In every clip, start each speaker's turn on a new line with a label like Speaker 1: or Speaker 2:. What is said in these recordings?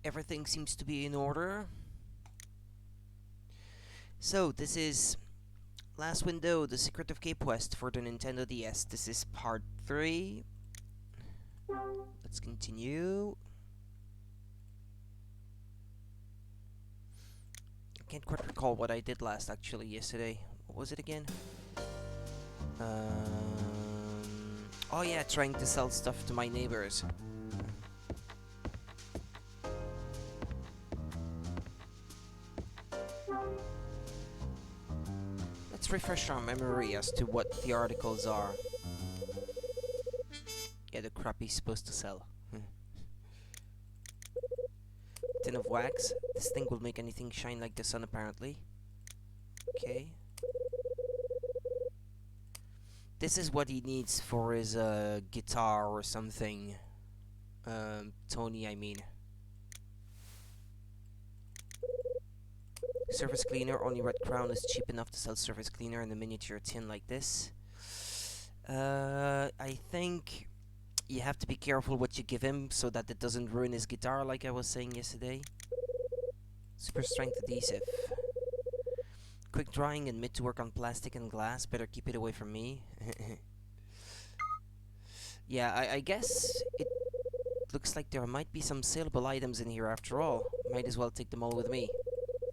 Speaker 1: Everything seems to be in order. So, this is Last Window, The Secret of Cape West for the Nintendo DS. This is part 3. Let's continue. I can't quite recall what I did last, actually, yesterday. What was it again? Oh yeah, trying to sell stuff to my neighbors. Let's refresh our memory as to what the articles are. Yeah, the crap he's supposed to sell. Tin of wax. This thing will make anything shine like the sun, apparently. Okay. This is what he needs for his guitar or something. Tony, I mean. Surface cleaner. Only Red Crown is cheap enough to sell surface cleaner in a miniature tin like this. I think you have to be careful what you give him so that it doesn't ruin his guitar, like I was saying yesterday. Super strength adhesive. Quick drying and mid to work on plastic and glass. Better keep it away from me. Yeah, I guess it looks like there might be some saleable items in here after all. Might as well take them all with me.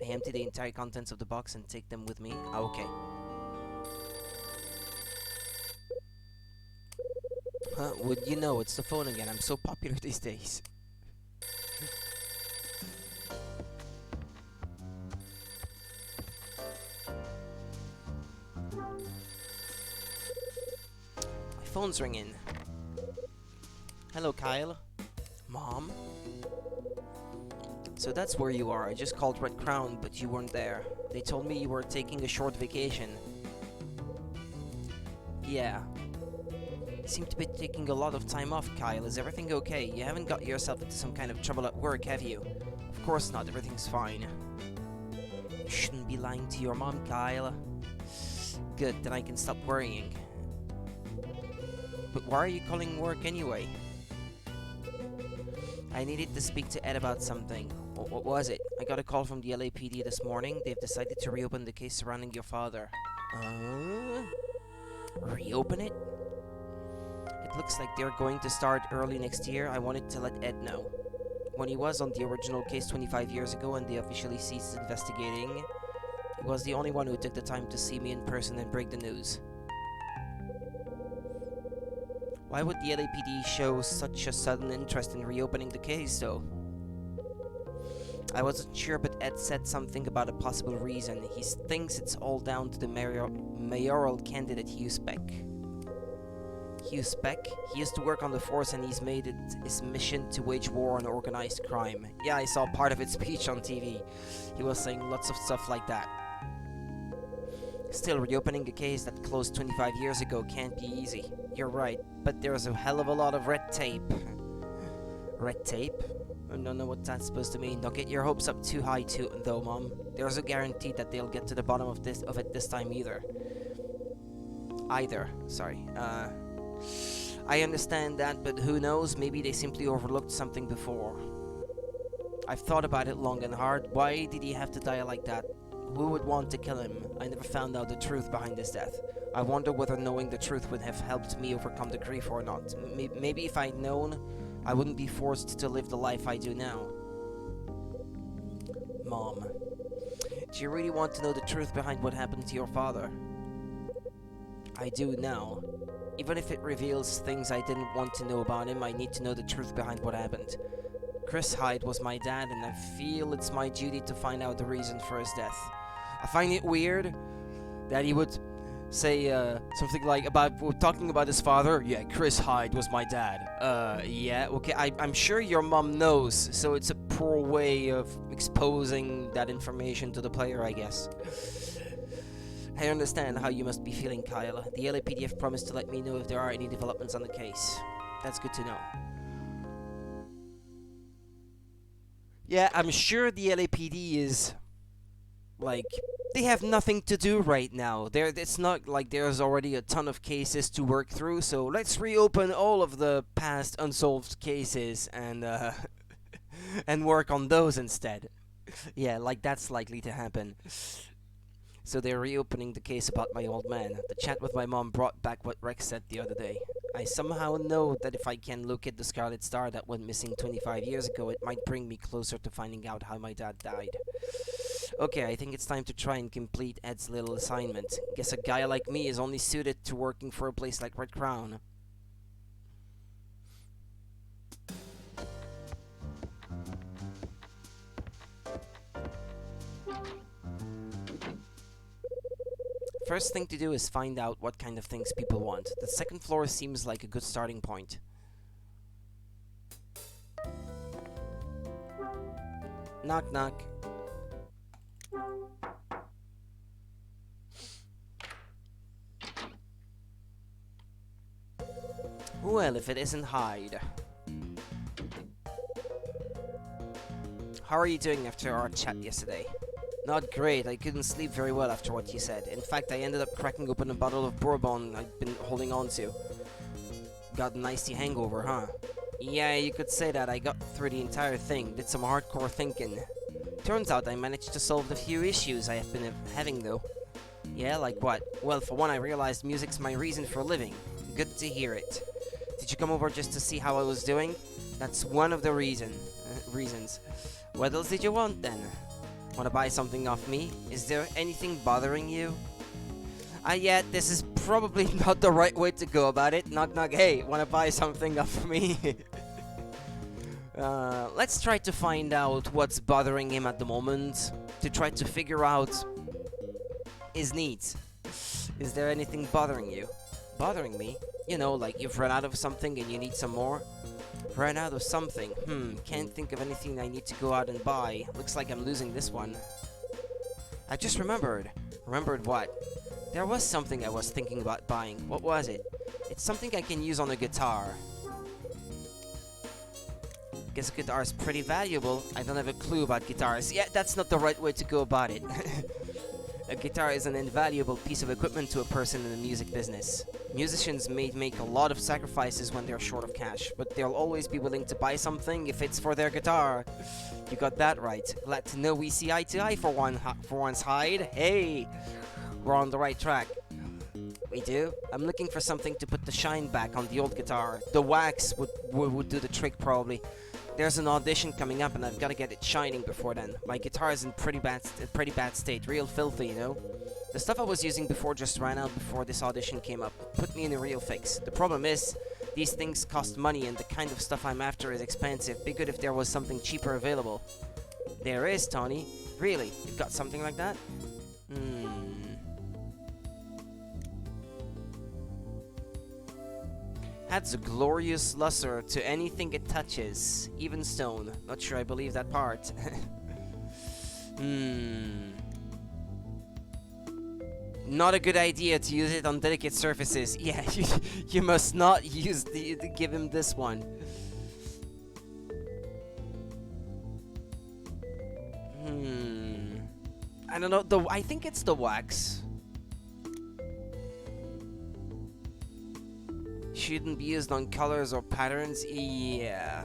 Speaker 1: I empty the entire contents of the box and take them with me. Okay. Would you know, it's the phone again. I'm so popular these days. My phone's ringing. Hello, Kyle. Mom? So that's where you are. I just called Red Crown, but you weren't there. They told me you were taking a short vacation. Yeah. You seem to be taking a lot of time off, Kyle. Is everything okay? You haven't got yourself into some kind of trouble at work, have you? Of course not. Everything's fine. You shouldn't be lying to your mom, Kyle. Good, then I can stop worrying. But why are you calling work anyway? I needed to speak to Ed about something. What was it? I got a call from the LAPD this morning. They've decided to reopen the case surrounding your father. Reopen it? It looks like they're going to start early next year. I wanted to let Ed know. When he was on the original case 25 years ago and they officially ceased investigating, he was the only one who took the time to see me in person and break the news. Why would the LAPD show such a sudden interest in reopening the case, though? I wasn't sure, but Ed said something about a possible reason. He thinks it's all down to the mayoral candidate Hugh Speck. Hugh Speck? He used to work on the force and he's made it his mission to wage war on organized crime. Yeah, I saw part of his speech on TV. He was saying lots of stuff like that. Still, reopening a case that closed 25 years ago can't be easy. You're right, but there's a hell of a lot of red tape. Red tape? I don't know what that's supposed to mean. Don't get your hopes up too high, though, Mom. There's a guarantee that they'll get to the bottom of it this time either. Sorry. I understand that, but who knows? Maybe they simply overlooked something before. I've thought about it long and hard. Why did he have to die like that? Who would want to kill him? I never found out the truth behind his death. I wonder whether knowing the truth would have helped me overcome the grief or not. Maybe if I'd known, I wouldn't be forced to live the life I do now. Mom, do you really want to know the truth behind what happened to your father? I do now. Even if it reveals things I didn't want to know about him, I need to know the truth behind what happened. Chris Hyde was my dad, and I feel it's my duty to find out the reason for his death. I find it weird that he would say something like talking about his father. Yeah, Chris Hyde was my dad. Yeah, okay, I'm sure your mom knows, so it's a poor way of exposing that information to the player, I guess. I understand how you must be feeling, Kyle. The LAPD have promised to let me know if there are any developments on the case. That's good to know. Yeah, I'm sure the LAPD is, like, they have nothing to do right now. It's not like there's already a ton of cases to work through, so let's reopen all of the past unsolved cases and and work on those instead. Yeah, like that's likely to happen. So they're reopening the case about my old man. The chat with my mom brought back what Rex said the other day. I somehow know that if I can locate the Scarlet Star that went missing 25 years ago, it might bring me closer to finding out how my dad died. Okay, I think it's time to try and complete Ed's little assignment. Guess a guy like me is only suited to working for a place like Red Crown. First thing to do is find out what kind of things people want. The second floor seems like a good starting point. Knock knock. Well, if it isn't Hyde. How are you doing after our chat yesterday? Not great. I couldn't sleep very well after what you said. In fact, I ended up cracking open a bottle of bourbon I'd been holding on to. Got an icy hangover, huh? Yeah, you could say that. I got through the entire thing, did some hardcore thinking. Turns out I managed to solve the few issues I have been having, though. Yeah, like what? Well, for one, I realized music's my reason for living. Good to hear it. Did you come over just to see how I was doing? That's one of the reasons. What else did you want, then? Want to buy something off me? Is there anything bothering you? Yeah, this is probably not the right way to go about it. Knock knock, hey, want to buy something off me? Let's try to find out what's bothering him at the moment. To try to figure out his needs. Is there anything bothering you? Bothering me? You know, like you've run out of something and you need some more? Run out of something. Can't think of anything I need to go out and buy. Looks like I'm losing this one. I just remembered. Remembered what? There was something I was thinking about buying. What was it? It's something I can use on a guitar. Guess a guitar is pretty valuable. I don't have a clue about guitars. Yeah, that's not the right way to go about it. A guitar is an invaluable piece of equipment to a person in the music business. Musicians may make a lot of sacrifices when they're short of cash, but they'll always be willing to buy something if it's for their guitar. You got that right. Glad to know we see eye to eye for once, Hyde. Hey, we're on the right track. We do? I'm looking for something to put the shine back on the old guitar. The wax would do the trick, probably. There's an audition coming up and I've got to get it shining before then. My guitar is in pretty bad state, real filthy, you know? The stuff I was using before just ran out before this audition came up. Put me in a real fix. The problem is, these things cost money and the kind of stuff I'm after is expensive. Be good if there was something cheaper available. There is, Tony. Really? You've got something like that? Adds a glorious luster to anything it touches, even stone. Not sure I believe that part. Not a good idea to use it on delicate surfaces. Yeah, you must not use give him this one. I don't know. I think it's the wax. Shouldn't be used on colors or patterns. Yeah.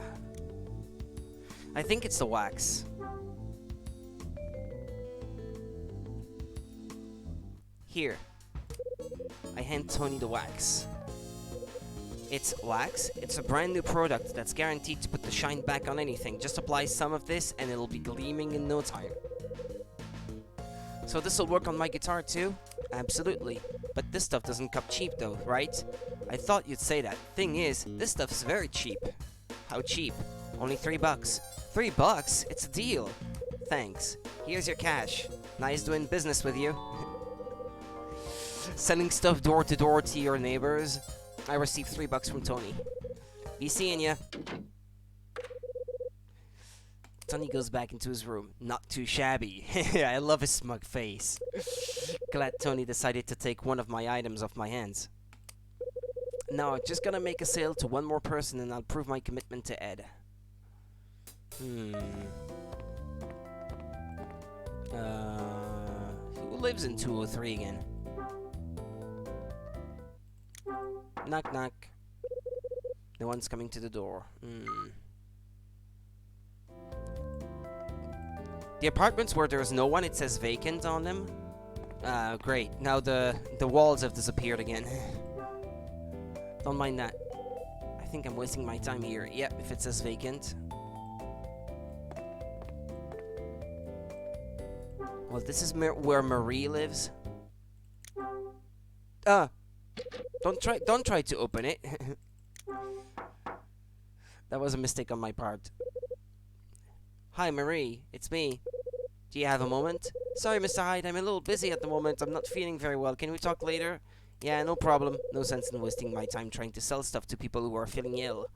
Speaker 1: I think it's the wax. Here. I hand Tony the wax. It's wax. It's a brand new product that's guaranteed to put the shine back on anything. Just apply some of this and it'll be gleaming in no time. So this'll work on my guitar too? Absolutely. But this stuff doesn't come cheap though, right? I thought you'd say that. Thing is, this stuff's very cheap. How cheap? Only $3. $3? It's a deal. Thanks. Here's your cash. Nice doing business with you. Selling stuff door to door to your neighbors. I received $3 from Tony. Be seeing ya. Tony goes back into his room. Not too shabby. I love his smug face. Glad Tony decided to take one of my items off my hands. Now I'm just gonna make a sale to one more person and I'll prove my commitment to Ed. Who lives in 203 again? Knock knock. No one's coming to the door. The apartments where there's no one, it says vacant on them. Great. Now the walls have disappeared again. Don't mind that. I think I'm wasting my time here. Yep, if it says vacant. Well, this is where Marie lives. Don't try to open it. That was a mistake on my part. Hi, Marie. It's me. Do you have a moment? Sorry, Mr. Hyde. I'm a little busy at the moment. I'm not feeling very well. Can we talk later? Yeah, no problem. No sense in wasting my time trying to sell stuff to people who are feeling ill.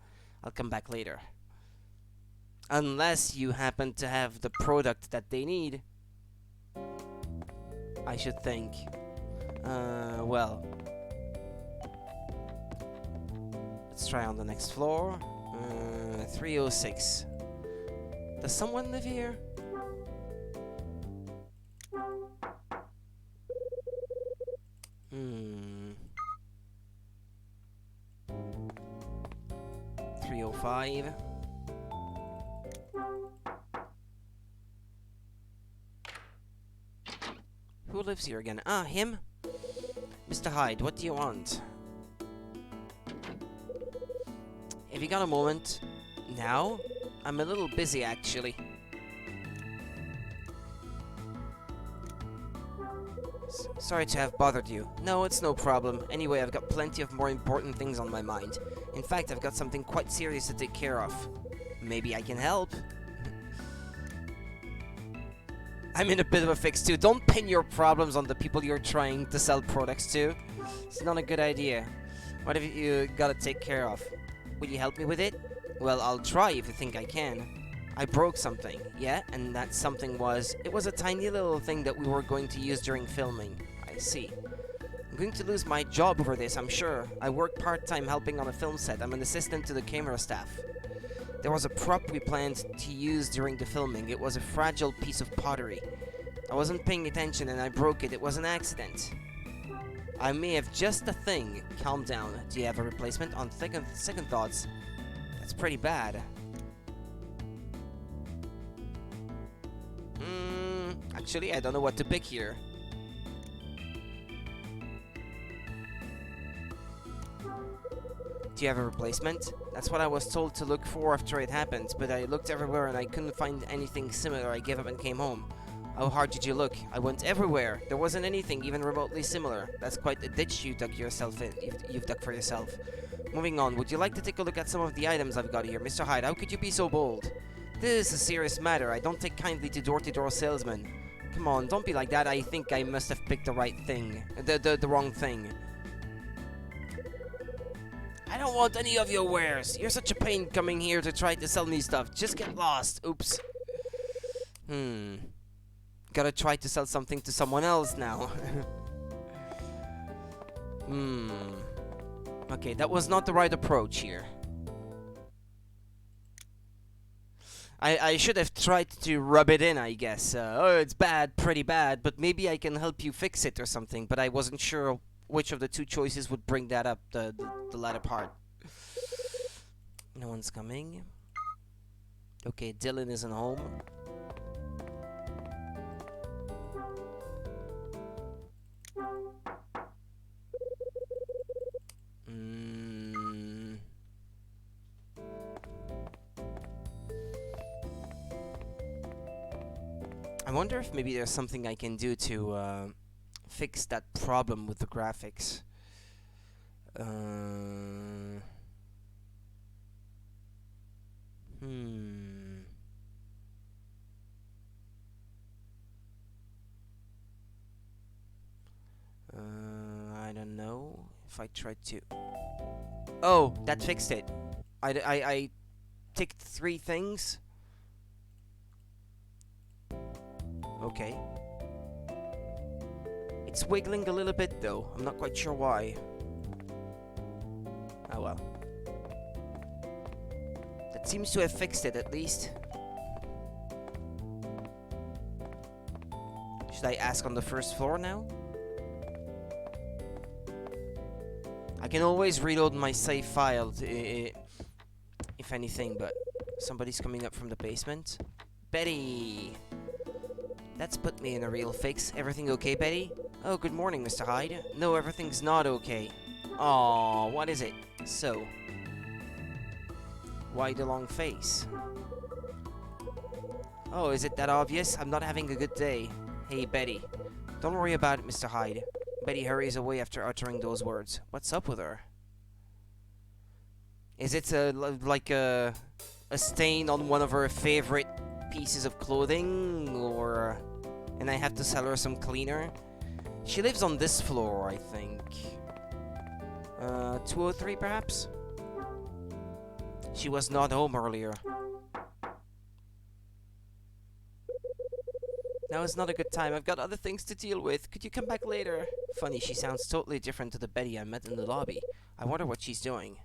Speaker 1: I'll come back later. Unless you happen to have the product that they need. I should think. Well. Let's try on the next floor. 306. Does someone live here? Hmm. 305. Who lives here again? Ah, him? Mr. Hyde, what do you want? Have you got a moment? Now? I'm a little busy, actually. Sorry to have bothered you. No, it's no problem. Anyway, I've got plenty of more important things on my mind. In fact, I've got something quite serious to take care of. Maybe I can help. I'm in a bit of a fix too. Don't pin your problems on the people you're trying to sell products to. It's not a good idea. What have you got to take care of? Will you help me with it? Well, I'll try if you think I can. I broke something, yeah? And that something was... It was a tiny little thing that we were going to use during filming. I see. I'm going to lose my job over this, I'm sure. I work part-time helping on a film set. I'm an assistant to the camera staff. There was a prop we planned to use during the filming. It was a fragile piece of pottery. I wasn't paying attention and I broke it. It was an accident. I may have just a thing. Calm down. Do you have a replacement? On second thoughts, that's pretty bad. Actually, I don't know what to pick here. Do you have a replacement? That's what I was told to look for after it happened, but I looked everywhere and I couldn't find anything similar. I gave up and came home. How hard did you look? I went everywhere. There wasn't anything even remotely similar. That's quite a ditch you dug yourself in. You've dug for yourself. Moving on, would you like to take a look at some of the items I've got here? Mr. Hyde, how could you be so bold? This is a serious matter. I don't take kindly to door-to-door salesmen. Come on, don't be like that. I think I must have picked the right thing. The wrong thing. I don't want any of your wares. You're such a pain coming here to try to sell me stuff. Just get lost. Oops. Gotta try to sell something to someone else now. Okay, that was not the right approach here. I should have tried to rub it in, I guess. Oh, it's bad, pretty bad, but maybe I can help you fix it or something. But I wasn't sure which of the two choices would bring that up, the latter part. No one's coming. Okay, Dylan isn't home. I wonder if maybe there's something I can do to fix that problem with the graphics. I don't know if I tried to... Oh, that fixed it. I ticked 3 things. Okay. It's wiggling a little bit though. I'm not quite sure why. Oh well. That seems to have fixed it at least. Should I ask on the first floor now? I can always reload my save file if anything, but somebody's coming up from the basement. Betty! That's put me in a real fix. Everything okay, Betty? Oh, good morning, Mr. Hyde. No, everything's not okay. Aw, what is it? So, why the long face? Oh, is it that obvious? I'm not having a good day. Hey, Betty. Don't worry about it, Mr. Hyde. Betty hurries away after uttering those words. What's up with her? Is it like a stain on one of her favorite pieces of clothing, or and I have to sell her some cleaner? She lives on this floor, I think. 203 perhaps? She was not home earlier. Now is not a good time. I've got other things to deal with. Could you come back later? Funny, she sounds totally different to the Betty I met in the lobby. I wonder what she's doing.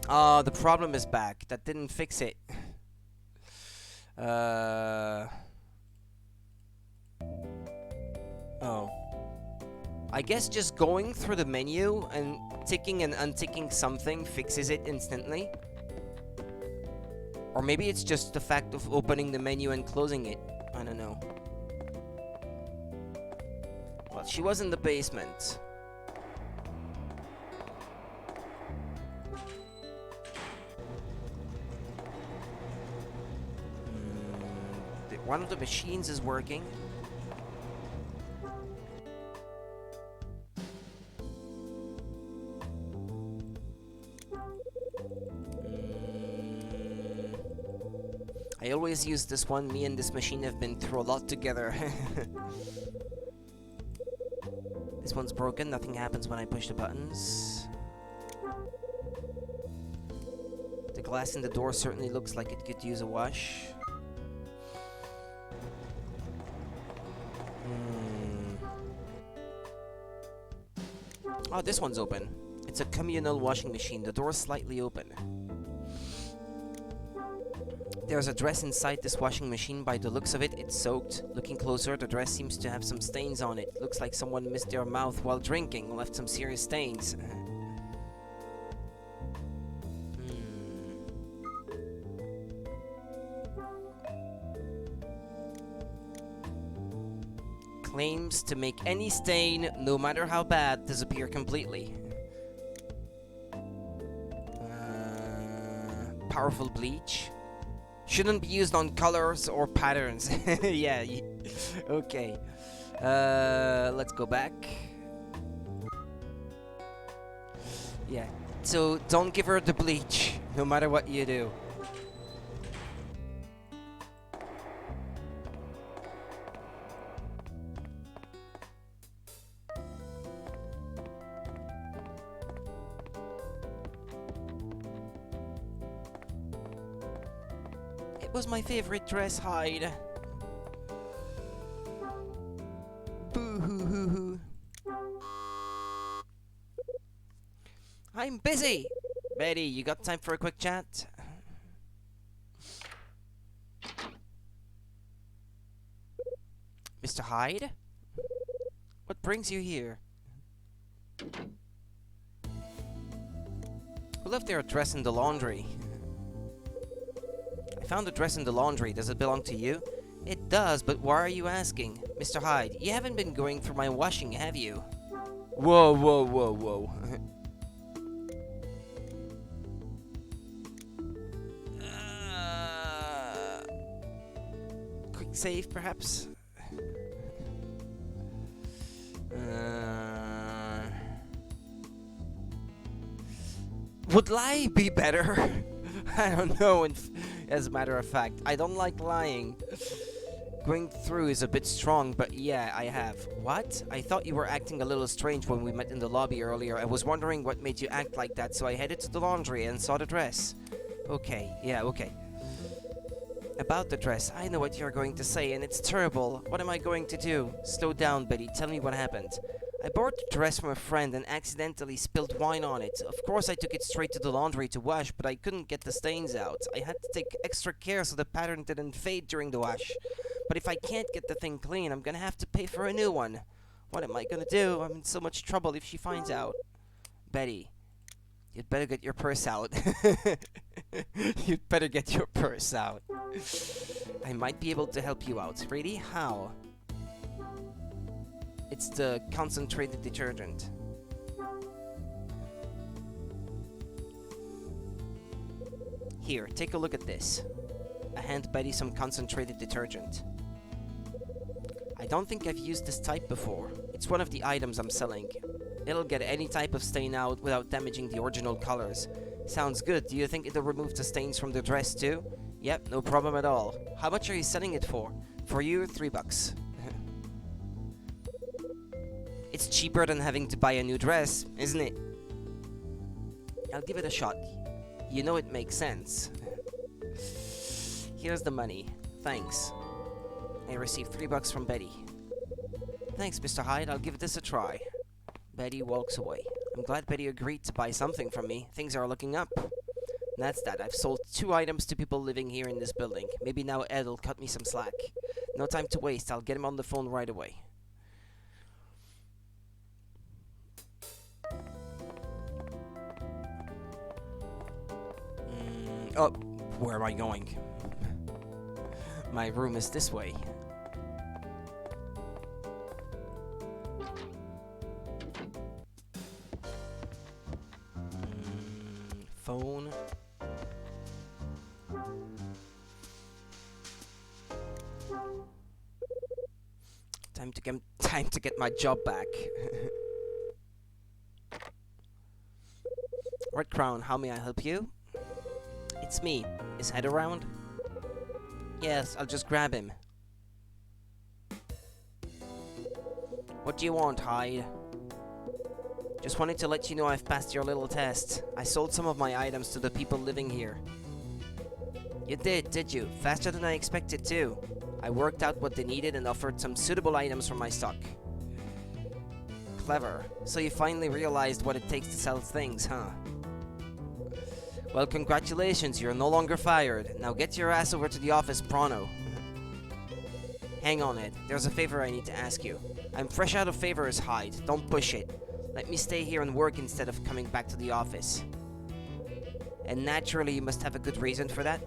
Speaker 1: The problem is back. That didn't fix it. Oh. I guess just going through the menu and ticking and unticking something fixes it instantly. Or maybe it's just the fact of opening the menu and closing it. I don't know. Well, she was in the basement. One of the machines is working. I always use this one. Me and this machine have been through a lot together. This one's broken. Nothing happens when I push the buttons. The glass in the door certainly looks like it could use a wash. Oh, this one's open. It's a communal washing machine. The door's slightly open. There's a dress inside this washing machine. By the looks of it, it's soaked. Looking closer, the dress seems to have some stains on it. Looks like someone missed their mouth while drinking, left some serious stains. Claims to make any stain, no matter how bad, disappear completely. Powerful bleach. Shouldn't be used on colors or patterns. Yeah, okay. Let's go back. Yeah, so don't give her the bleach, no matter what you do. It was my favorite dress, Hyde. Boo-hoo-hoo-hoo. I'm busy! Betty, you got time for a quick chat? Mr. Hyde? What brings you here? Who left their dress in the laundry? Found the dress in the laundry. Does it belong to you? It does, but why are you asking? Mr. Hyde, you haven't been going through my washing, have you? Whoa, whoa, whoa, whoa. Quick save, perhaps? Would lie be better? I don't know, as a matter of fact. I don't like lying. Going through is a bit strong, but yeah, I have. What? I thought you were acting a little strange when we met in the lobby earlier. I was wondering what made you act like that, so I headed to the laundry and saw the dress. Okay, yeah, okay. About the dress, I know what you're going to say, and it's terrible. What am I going to do? Slow down, Betty. Tell me what happened. I borrowed the dress from a friend and accidentally spilled wine on it. Of course I took it straight to the laundry to wash, but I couldn't get the stains out. I had to take extra care so the pattern didn't fade during the wash. But if I can't get the thing clean, I'm gonna have to pay for a new one. What am I gonna do? I'm in so much trouble if she finds out. Betty, You'd better get your purse out. You'd better get your purse out. I might be able to help you out. Really? How? It's the concentrated detergent. Here, take a look at this. I hand Betty some concentrated detergent. I don't think I've used this type before. It's one of the items I'm selling. It'll get any type of stain out without damaging the original colors. Sounds good. Do you think it'll remove the stains from the dress too? Yep, no problem at all. How much are you selling it for? For you, $3. It's cheaper than having to buy a new dress, isn't it? I'll give it a shot. You know it makes sense. Here's the money. Thanks. I received $3 from Betty. Thanks, Mr. Hyde. I'll give this a try. Betty walks away. I'm glad Betty agreed to buy something from me. Things are looking up. That's that. I've sold 2 items to people living here in this building. Maybe now Ed'll cut me some slack. No time to waste. I'll get him on the phone right away. Oh, where am I going? My room is this way. Phone. Time to get my job back. Red Crown, how may I help you? It's me. Is Head around? Yes, I'll just grab him. What do you want, Hyde? Just wanted to let you know I've passed your little test. I sold some of my items to the people living here. You did you? Faster than I expected too. I worked out what they needed and offered some suitable items from my stock. Clever. So you finally realized what it takes to sell things, huh? Well, congratulations, you're no longer fired. Now get your ass over to the office pronto. Hang on, Ed. There's a favor I need to ask you. I'm fresh out of favors, Hyde. Don't push it. Let me stay here and work instead of coming back to the office. And naturally, you must have a good reason for that.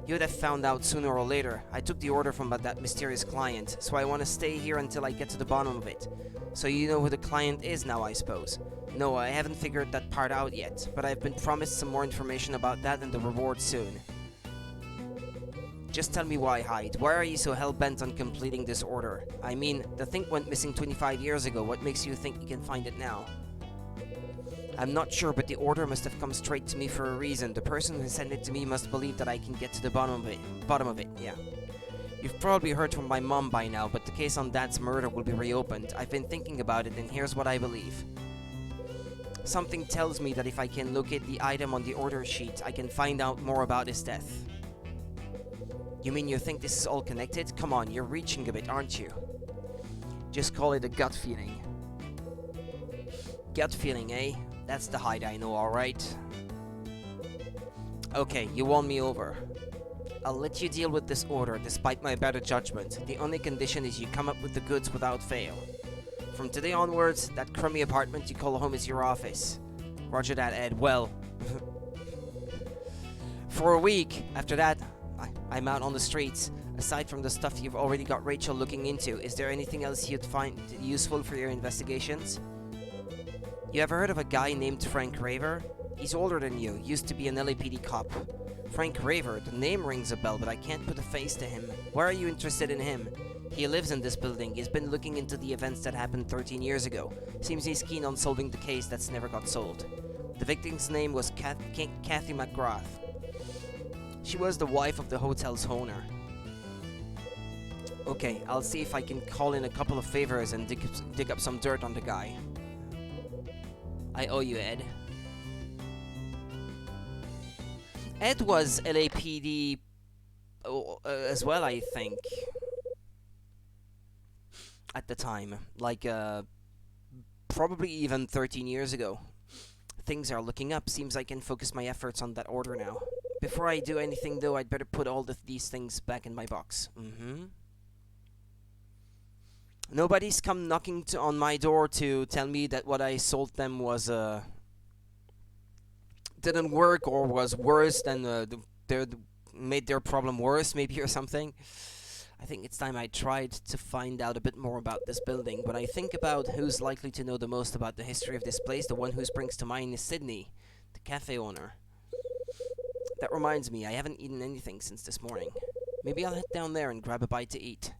Speaker 1: You'd have found out sooner or later. I took the order from that mysterious client, so I want to stay here until I get to the bottom of it. So you know who the client is now, I suppose. No, I haven't figured that part out yet, but I've been promised some more information about that and the reward soon. Just tell me why, Hyde. Why are you so hell-bent on completing this order? I mean, the thing went missing 25 years ago. What makes you think you can find it now? I'm not sure, but the order must have come straight to me for a reason. The person who sent it to me must believe that I can get to the bottom of it, yeah. You've probably heard from my mom by now, but the case on Dad's murder will be reopened. I've been thinking about it, and here's what I believe. Something tells me that if I can locate the item on the order sheet, I can find out more about his death. You mean you think this is all connected? Come on, you're reaching a bit, aren't you? Just call it a gut feeling. Gut feeling, eh? That's the Hyde I know, alright? Okay, you won me over. I'll let you deal with this order, despite my better judgment. The only condition is you come up with the goods without fail. From today onwards, that crummy apartment you call home is your office. Roger that, Ed. Well, for a week after that, I'm out on the streets. Aside from the stuff you've already got Rachel looking into, is there anything else you'd find useful for your investigations? You ever heard of a guy named Frank Raver? He's older than you, used to be an LAPD cop. Frank Raver, the name rings a bell, but I can't put a face to him. Why are you interested in him? He lives in this building. He's been looking into the events that happened 13 years ago. Seems he's keen on solving the case that's never got solved. The victim's name was Kathy McGrath. She was the wife of the hotel's owner. Okay, I'll see if I can call in a couple of favors and dig up some dirt on the guy. I owe you, Ed. Ed was LAPD as well, I think. At the time. Like, probably even 13 years ago. Things are looking up. Seems I can focus my efforts on that order now. Before I do anything, though, I'd better put all these things back in my box. Nobody's come knocking on my door to tell me that what I sold them was didn't work or was worse than made their problem worse, maybe, or something. I think it's time I tried to find out a bit more about this building. When I think about who's likely to know the most about the history of this place, the one who springs to mind is Sydney, the cafe owner. That reminds me, I haven't eaten anything since this morning. Maybe I'll head down there and grab a bite to eat.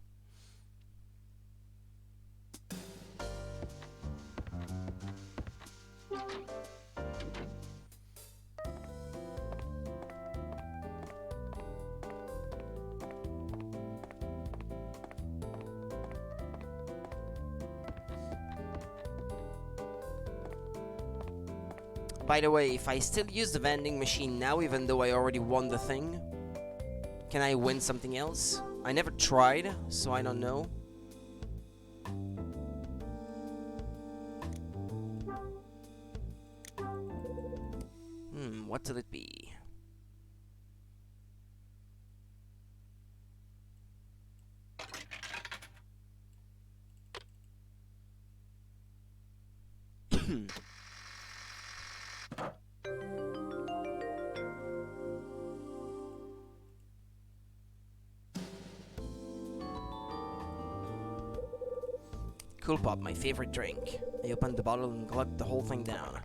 Speaker 1: By the way, if I still use the vending machine now, even though I already won the thing, can I win something else? I never tried, so I don't know. What will it be? Cool Pop, my favorite drink. I opened the bottle and gulped the whole thing down.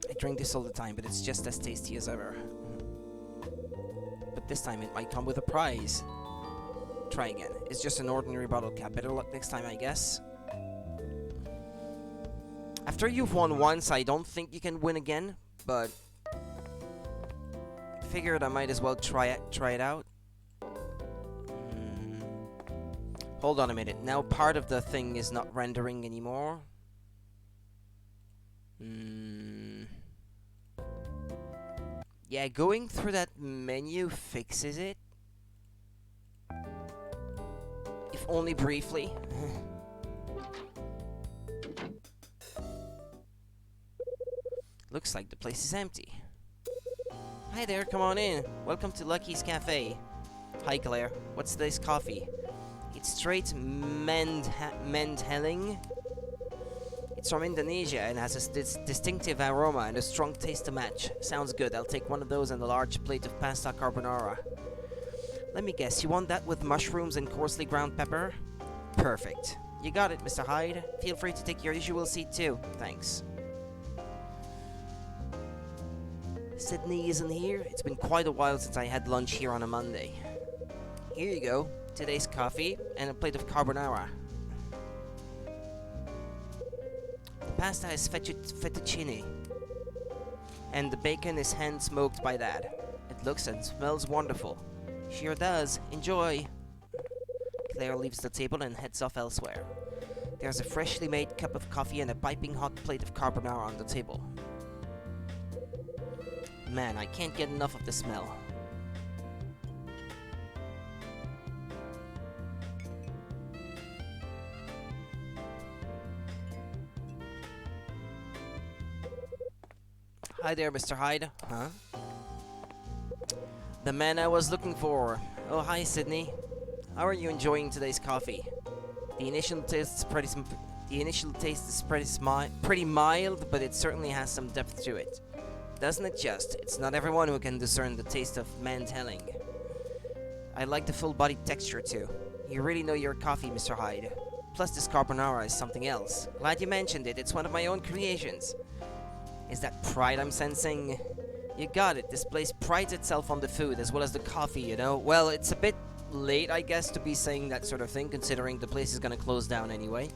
Speaker 1: I drink this all the time, but it's just as tasty as ever. But this time it might come with a prize. Try again. It's just an ordinary bottle cap. Better luck next time, I guess. After you've won once, I don't think you can win again, but figured I might as well try it out. Hold on a minute. Now part of the thing is not rendering anymore. Yeah, going through that menu fixes it. If only briefly. Looks like the place is empty. Hi there, come on in. Welcome to Lucky's Cafe. Hi Claire, what's today's coffee? It's straight Mandheling. It's from Indonesia and has a distinctive aroma and a strong taste to match. Sounds good, I'll take one of those and a large plate of pasta carbonara. Let me guess, you want that with mushrooms and coarsely ground pepper? Perfect. You got it, Mr. Hyde. Feel free to take your usual seat too. Thanks. Sydney isn't here. It's been quite a while since I had lunch here on a Monday. Here you go. Today's coffee and a plate of carbonara. The pasta is fettuccine. And the bacon is hand-smoked by Dad. It looks and smells wonderful. Sure does. Enjoy. Claire leaves the table and heads off elsewhere. There's a freshly made cup of coffee and a piping hot plate of carbonara on the table. Man, I can't get enough of the smell. Hi there, Mr. Hyde. Huh? The man I was looking for. Oh, hi, Sydney. How are you enjoying today's coffee? The initial taste is pretty mild, but it certainly has some depth to it. Doesn't it just? It's not everyone who can discern the taste of Mandheling. I like the full-bodied texture, too. You really know your coffee, Mr. Hyde. Plus, this carbonara is something else. Glad you mentioned it. It's one of my own creations. Is that pride I'm sensing? You got it. This place prides itself on the food as well as the coffee, you know? Well, it's a bit late, I guess, to be saying that sort of thing, considering the place is gonna close down anyway.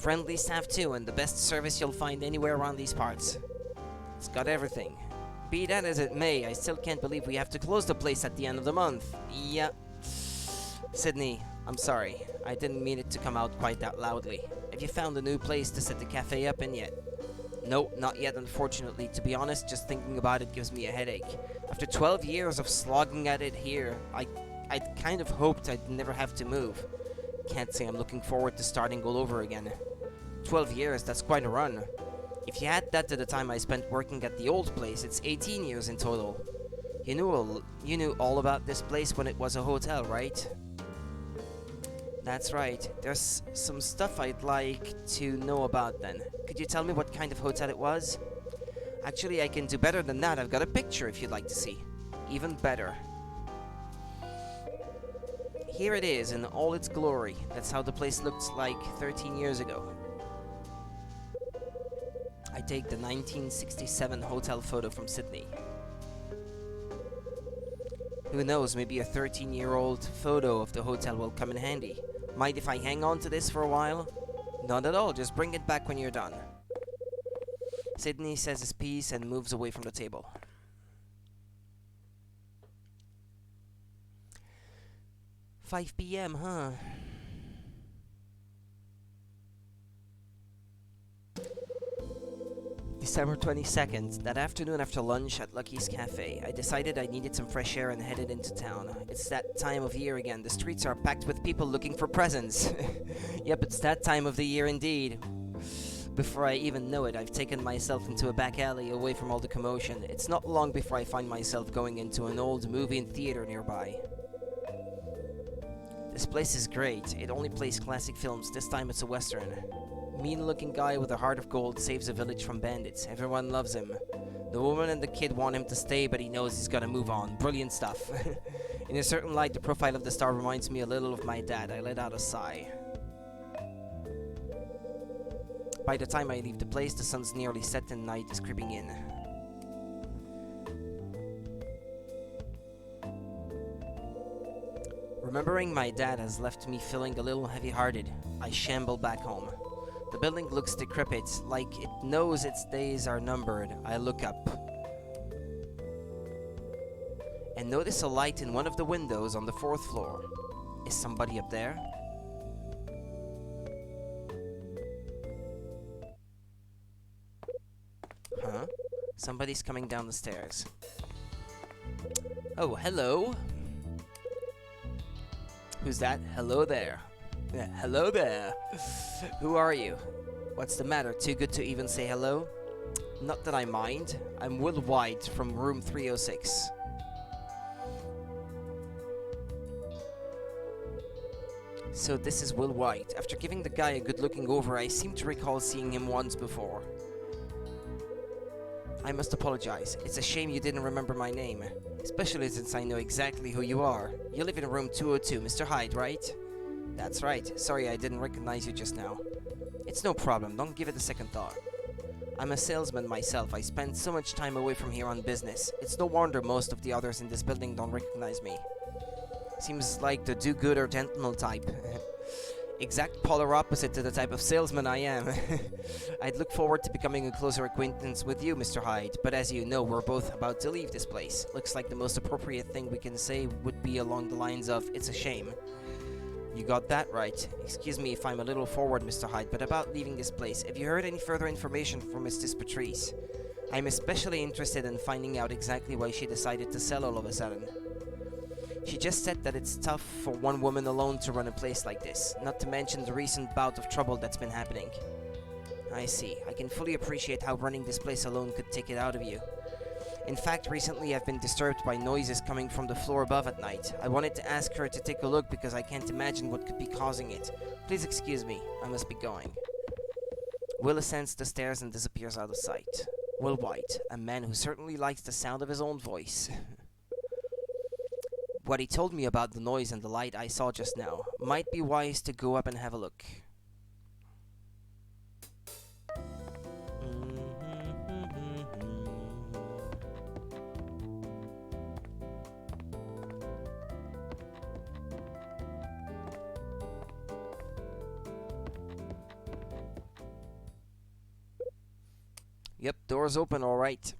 Speaker 1: Friendly staff, too, and the best service you'll find anywhere around these parts. It's got everything. Be that as it may, I still can't believe we have to close the place at the end of the month. Yeah. Sydney, I'm sorry. I didn't mean it to come out quite that loudly. Have you found a new place to set the cafe up in yet? No, not yet, unfortunately. To be honest, just thinking about it gives me a headache. After 12 years of slogging at it here, I'd kind of hoped I'd never have to move. Can't say I'm looking forward to starting all over again. 12 years, that's quite a run. If you add that to the time I spent working at the old place, it's 18 years in total. You knew all about this place when it was a hotel, right? That's right. There's some stuff I'd like to know about then. Could you tell me what kind of hotel it was? Actually, I can do better than that. I've got a picture if you'd like to see. Even better. Here it is in all its glory. That's how the place looked like 13 years ago. I take the 1967 hotel photo from Sydney. Who knows, maybe a 13-year-old photo of the hotel will come in handy. Mind if I hang on to this for a while? Not at all, just bring it back when you're done. Sydney says his piece and moves away from the table. "5 p.m., huh? December 22nd, that afternoon after lunch at Lucky's Cafe, I decided I needed some fresh air and headed into town. It's that time of year again. The streets are packed with people looking for presents. Yep, it's that time of the year indeed. Before I even know it, I've taken myself into a back alley away from all the commotion. It's not long before I find myself going into an old movie and theater nearby. This place is great. It only plays classic films. This time it's a western. Mean-looking guy with a heart of gold saves a village from bandits. Everyone loves him. The woman and the kid want him to stay, but he knows he's gotta move on. Brilliant stuff. In a certain light, the profile of the star reminds me a little of my dad. I let out a sigh. By the time I leave the place, the sun's nearly set and night is creeping in. Remembering my dad has left me feeling a little heavy-hearted. I shamble back home. The building looks decrepit, like it knows its days are numbered. I look up and notice a light in one of the windows on the 4th floor. Is somebody up there? Huh? Somebody's coming down the stairs. Oh, hello. Who's that? Hello there. Yeah, hello there. Who are you? What's the matter? Too good to even say hello? Not that I mind. I'm Will White from room 306. So this is Will White. After giving the guy a good looking over, I seem to recall seeing him once before. I must apologize. It's a shame you didn't remember my name. Especially since I know exactly who you are. You live in room 202, Mr. Hyde, right? That's right. Sorry I didn't recognize you just now. It's no problem. Don't give it a second thought. I'm a salesman myself. I spend so much time away from here on business. It's no wonder most of the others in this building don't recognize me. Seems like the do-gooder gentleman type. Exact polar opposite to the type of salesman I am. I'd look forward to becoming a closer acquaintance with you, Mr. Hyde, but as you know, we're both about to leave this place. Looks like the most appropriate thing we can say would be along the lines of, it's a shame. You got that right. Excuse me if I'm a little forward, Mr. Hyde, but about leaving this place, have you heard any further information from Mrs. Patrice? I'm especially interested in finding out exactly why she decided to sell all of a sudden. She just said that it's tough for one woman alone to run a place like this, not to mention the recent bout of trouble that's been happening. I see. I can fully appreciate how running this place alone could take it out of you. In fact, recently I've been disturbed by noises coming from the floor above at night. I wanted to ask her to take a look because I can't imagine what could be causing it. Please excuse me, I must be going. Will ascends the stairs and disappears out of sight. Will White, a man who certainly likes the sound of his own voice. What he told me about the noise and the light I saw just now might be wise to go up and have a look. Yep, door's open, alright.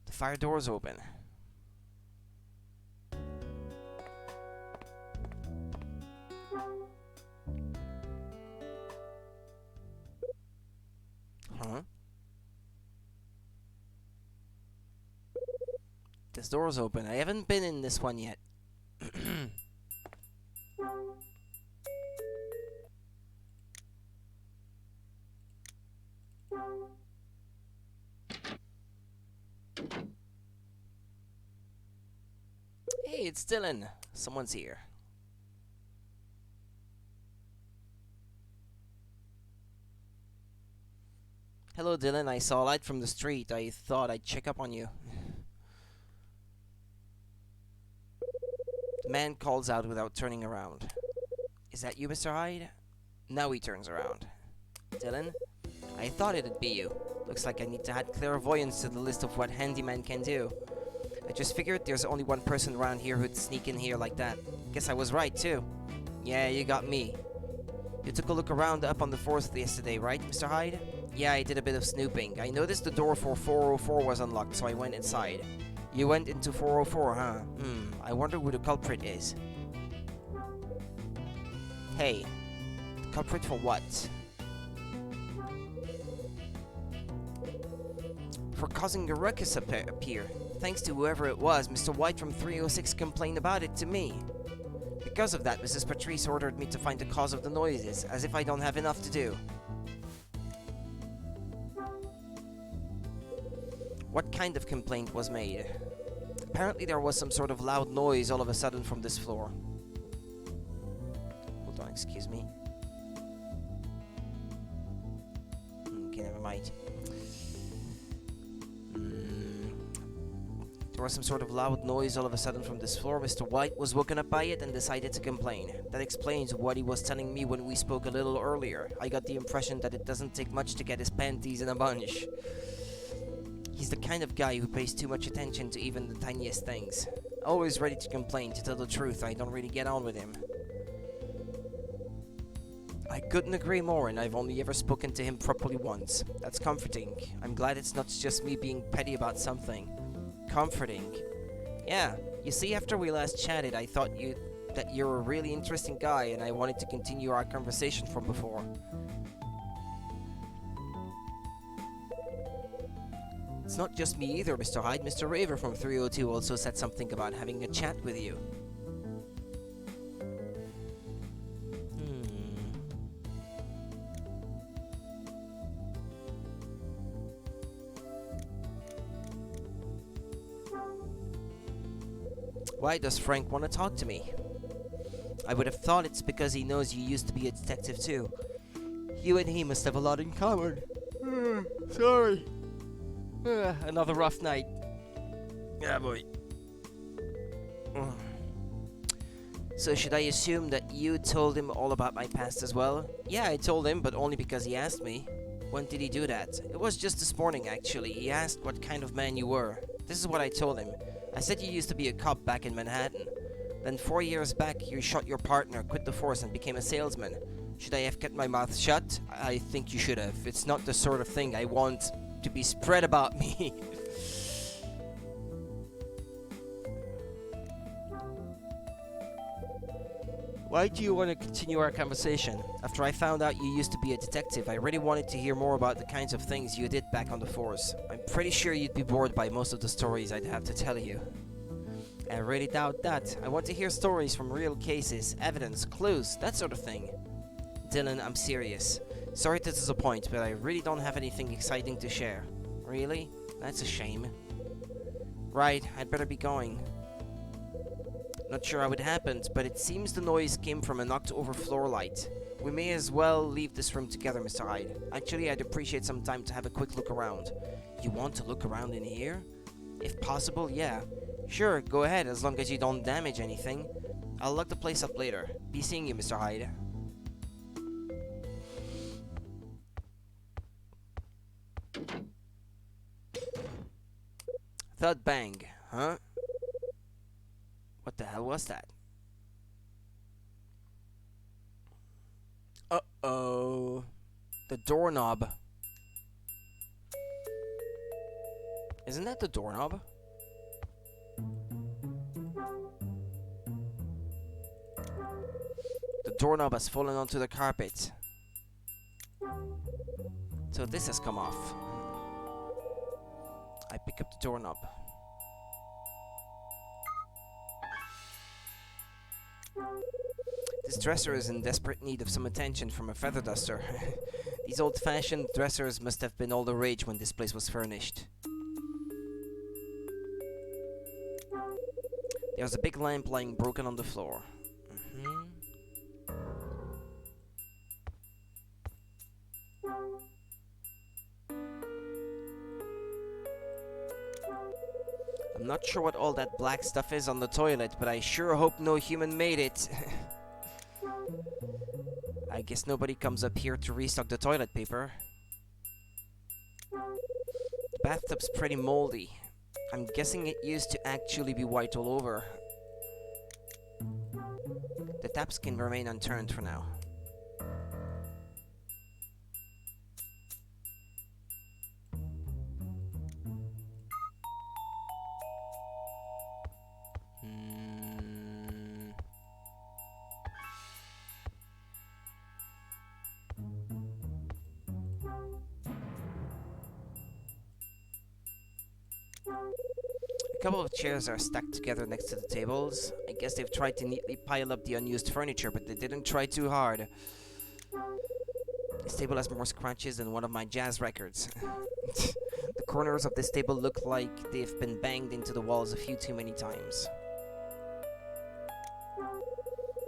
Speaker 1: The fire door's open. Huh? This door's open. I haven't been in this one yet. Hey, it's Dylan. Someone's here. Hello, Dylan. I saw a light from the street. I thought I'd check up on you. The man calls out without turning around. Is that you, Mr. Hyde? Now he turns around. Dylan? I thought it'd be you. Looks like I need to add clairvoyance to the list of what handyman can do. I just figured there's only one person around here who'd sneak in here like that. Guess I was right, too. Yeah, you got me. You took a look around up on the 4th yesterday, right, Mr. Hyde? Yeah, I did a bit of snooping. I noticed the door for 404 was unlocked, so I went inside. You went into 404, huh? I wonder who the culprit is. Hey, the culprit for what? For causing a ruckus appear. Thanks to whoever it was, Mr. White from 306 complained about it to me. Because of that, Mrs. Patrice ordered me to find the cause of the noises, as if I don't have enough to do. What kind of complaint was made? Apparently there was some sort of loud noise all of a sudden from this floor. Hold on, excuse me. Okay, never mind. There was some sort of loud noise all of a sudden from this floor. Mr. White was woken up by it and decided to complain. That explains what he was telling me when we spoke a little earlier. I got the impression that it doesn't take much to get his panties in a bunch. He's the kind of guy who pays too much attention to even the tiniest things. Always ready to complain. To tell the truth, I don't really get on with him. I couldn't agree more, and I've only ever spoken to him properly once. That's comforting. I'm glad it's not just me being petty about something. Comforting. Yeah, you see, after we last chatted, I thought that you're a really interesting guy, and I wanted to continue our conversation from before. It's not just me either, Mr. Hyde. Mr. Raver from 302 also said something about having a chat with you. Why does Frank want to talk to me? I would have thought it's because he knows you used to be a detective too. You and he must have a lot in common. Sorry. Another rough night. Yeah, boy. So should I assume that you told him all about my past as well? Yeah, I told him, but only because he asked me. When did he do that? It was just this morning, actually. He asked what kind of man you were. This is what I told him. I said you used to be a cop back in Manhattan. Then 4 years back, you shot your partner, quit the force, and became a salesman. Should I have kept my mouth shut? I think you should have. It's not the sort of thing I want to be spread about me. Why do you want to continue our conversation? After I found out you used to be a detective, I really wanted to hear more about the kinds of things you did back on the force. I'm pretty sure you'd be bored by most of the stories I'd have to tell you. I really doubt that. I want to hear stories from real cases, evidence, clues, that sort of thing. Dylan, I'm serious. Sorry to disappoint, but I really don't have anything exciting to share. Really? That's a shame. Right, I'd better be going. Not sure how it happened, but it seems the noise came from a knocked-over floor light. We may as well leave this room together, Mr. Hyde. Actually, I'd appreciate some time to have a quick look around. You want to look around in here? If possible, yeah. Sure, go ahead, as long as you don't damage anything. I'll lock the place up later. Be seeing you, Mr. Hyde. Thud bang, huh? What the hell was that? Uh-oh. The doorknob. Isn't that the doorknob? The doorknob has fallen onto the carpet. So this has come off. I pick up the doorknob. This dresser is in desperate need of some attention from a feather duster. These old-fashioned dressers must have been all the rage when this place was furnished. There's a big lamp lying broken on the floor. I'm not sure what all that black stuff is on the toilet, but I sure hope no human made it. I guess nobody comes up here to restock the toilet paper. The bathtub's pretty moldy. I'm guessing it used to actually be white all over. The taps can remain unturned for now. A couple of chairs are stacked together next to the tables. I guess they've tried to neatly pile up the unused furniture, but they didn't try too hard. This table has more scratches than one of my jazz records. The corners of this table look like they've been banged into the walls a few too many times.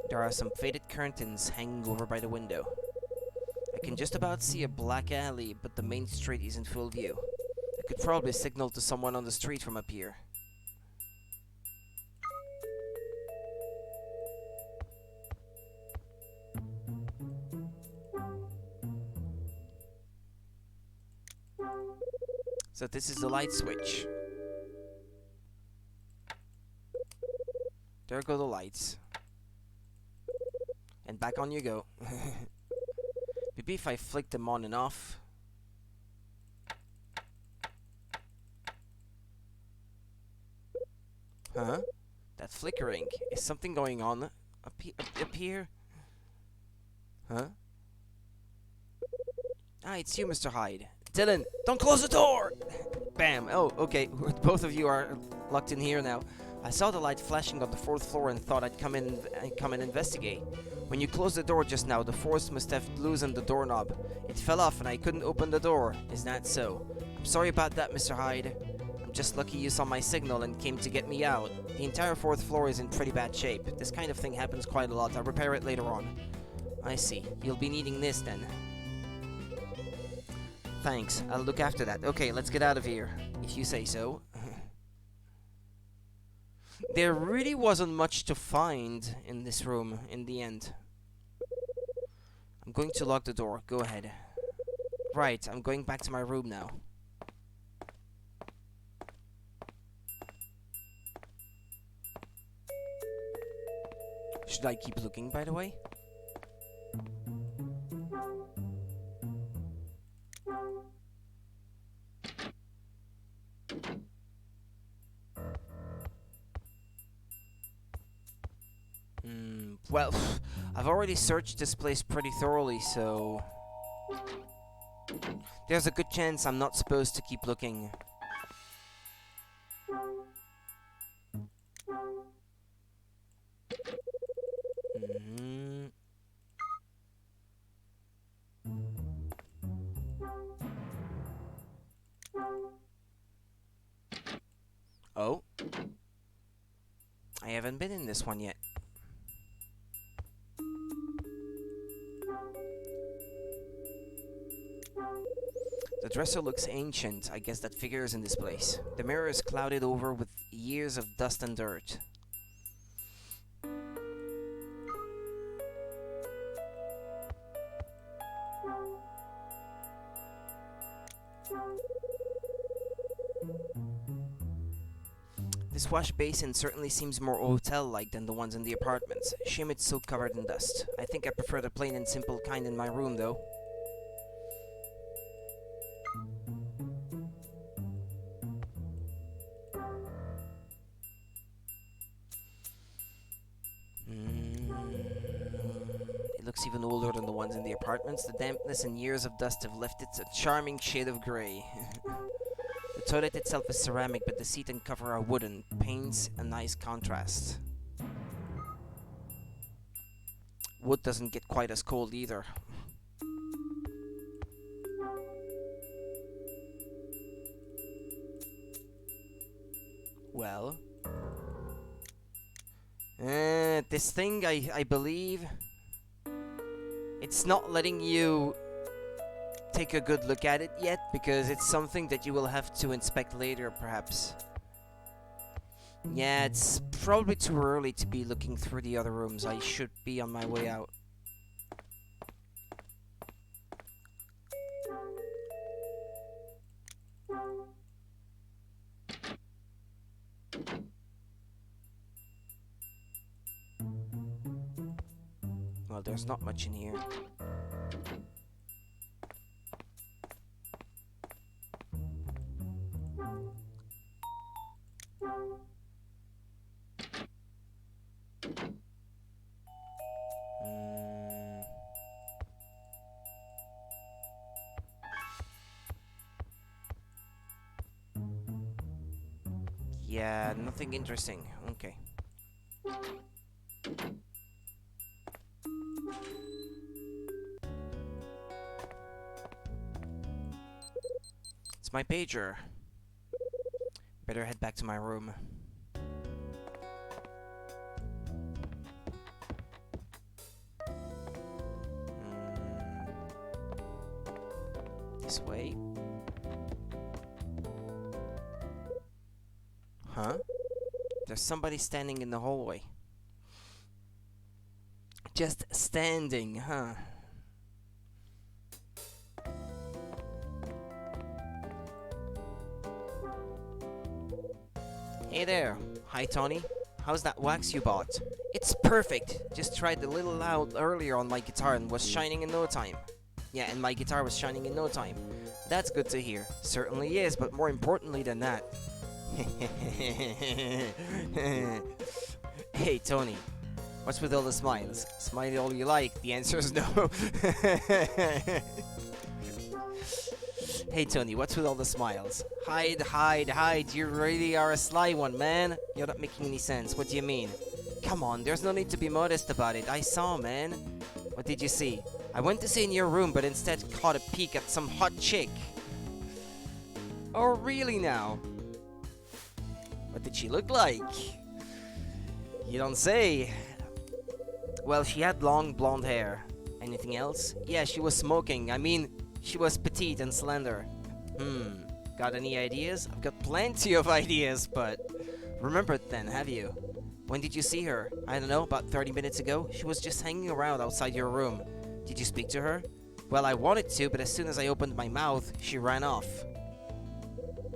Speaker 1: There are some faded curtains hanging over by the window. I can just about see a black alley, but the main street is in full view. I could probably signal to someone on the street from up here. So this is the light switch. There go the lights. And back on you go. Maybe if I flick them on and off. Huh? That flickering. Is something going on up here? Huh? Ah, it's you, Mr. Hyde. Dylan, don't close the door! Bam. Oh, okay. Both of you are locked in here now. I saw the light flashing on the 4th floor and thought I'd come and investigate. When you closed the door just now, the force must have loosened the doorknob. It fell off and I couldn't open the door. Is that so? I'm sorry about that, Mr. Hyde. I'm just lucky you saw my signal and came to get me out. The entire 4th floor is in pretty bad shape. This kind of thing happens quite a lot. I'll repair it later on. I see. You'll be needing this then. Thanks. I'll look after that. Okay, let's get out of here. If you say so. There really wasn't much to find in this room in the end. I'm going to lock the door. Go ahead. Right, I'm going back to my room now. Should I keep looking, by the way? Well, I've already searched this place pretty thoroughly, so... there's a good chance I'm not supposed to keep looking. Oh? I haven't been in this one yet. The dresser looks ancient. I guess that figures in this place. The mirror is clouded over with years of dust and dirt. This wash basin certainly seems more hotel-like than the ones in the apartments. Shame it's so covered in dust. I think I prefer the plain and simple kind in my room, though. It looks even older than the ones in the apartments. The dampness and years of dust have left it a charming shade of grey. The toilet itself is ceramic, but the seat and cover are wooden. Paints a nice contrast. Wood doesn't get quite as cold either. Well... this thing, I believe... it's not letting you take a good look at it yet, because it's something that you will have to inspect later, perhaps. Yeah, it's probably too early to be looking through the other rooms. I should be on my way out. Well, there's not much in here. Yeah, nothing interesting. Okay. It's my pager. Better head back to my room. This way. Huh? There's somebody standing in the hallway. Just standing, huh? Hey there. Hi, Tony. How's that wax you bought? It's perfect. Just tried a little loud earlier on my guitar and was shining in no time. Yeah, and my guitar was shining in no time. That's good to hear. Certainly is, but more importantly than that. Hey, Tony. What's with all the smiles? Smile all you like. The answer is no. Hey, Tony, what's with all the smiles? Hide, hide, hide. You really are a sly one, man. You're not making any sense. What do you mean? Come on, there's no need to be modest about it. I saw, man. What did you see? I went to stay in your room, but instead caught a peek at some hot chick. Oh, really now? What did she look like? You don't say. Well, she had long blonde hair. Anything else? Yeah, she was smoking. I mean, she was petite and slender. Got any ideas? I've got plenty of ideas, but... Remember it then, have you? When did you see her? I don't know, about 30 minutes ago. She was just hanging around outside your room. Did you speak to her? Well, I wanted to, but as soon as I opened my mouth, she ran off.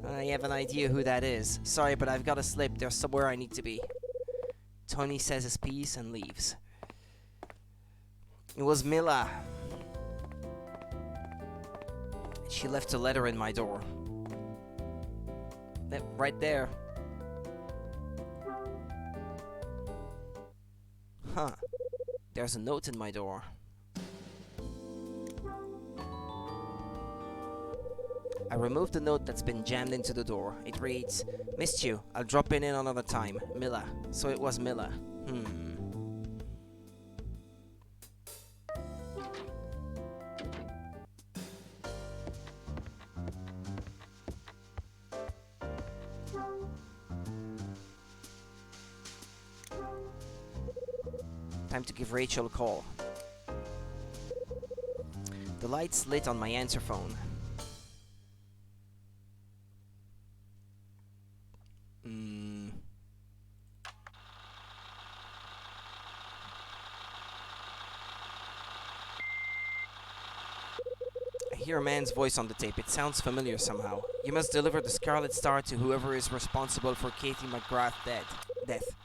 Speaker 1: I have an idea who that is. Sorry, but I've got to slip. There's somewhere I need to be. Tony says his piece and leaves. It was Mila. She left a letter in my door. Right there. Huh. There's a note in my door. I removed the note that's been jammed into the door. It reads, "Missed you. I'll drop in another time. Mila." So it was Mila. Time to give Rachel a call. The lights lit on my answer phone. I hear a man's voice on the tape. It sounds familiar somehow. You must deliver the Scarlet Star to whoever is responsible for Katie McGrath's death.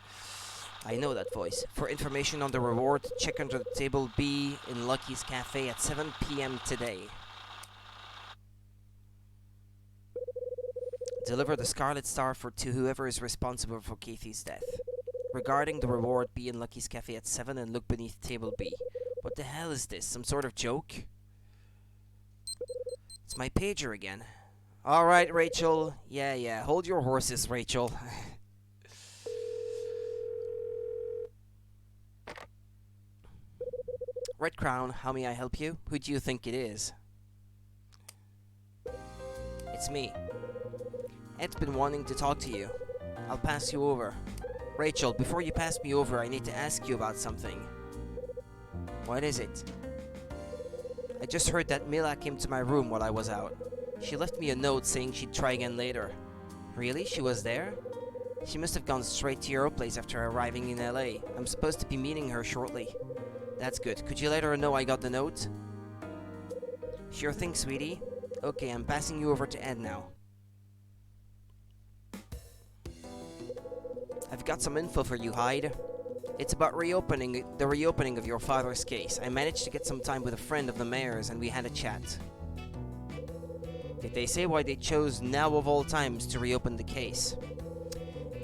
Speaker 1: I know that voice. For information on the reward, check under table B in Lucky's Cafe at 7 p.m. today. Deliver the Scarlet Star to whoever is responsible for Katie's death. Regarding the reward, be in Lucky's Cafe at 7 and look beneath table B. What the hell is this? Some sort of joke? It's my pager again. Alright, Rachel. Yeah. Hold your horses, Rachel. Red Crown, how may I help you? Who do you think it is? It's me. Ed's been wanting to talk to you. I'll pass you over. Rachel, before you pass me over, I need to ask you about something. What is it? I just heard that Mila came to my room while I was out. She left me a note saying she'd try again later. Really? She was there? She must have gone straight to your place after arriving in LA. I'm supposed to be meeting her shortly. That's good. Could you let her know I got the note? Sure thing, sweetie. Okay, I'm passing you over to Ed now. I've got some info for you, Hyde. It's about the reopening of your father's case. I managed to get some time with a friend of the mayor's and we had a chat. Did they say why they chose now of all times to reopen the case?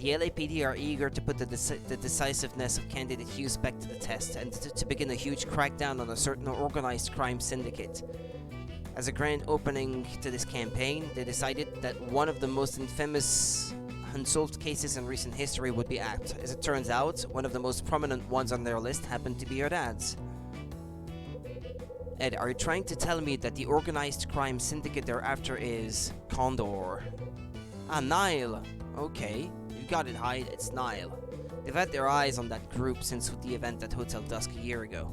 Speaker 1: The LAPD are eager to put the decisiveness of candidate Hughes back to the test and to begin a huge crackdown on a certain organized crime syndicate. As a grand opening to this campaign, they decided that one of the most infamous unsolved cases in recent history would be apt. As it turns out, one of the most prominent ones on their list happened to be your dad's. Ed, are you trying to tell me that the organized crime syndicate they're after is Condor? Ah, Nile. Okay, you got it, Hyde. It's Nile. They've had their eyes on that group since the event at Hotel Dusk a year ago.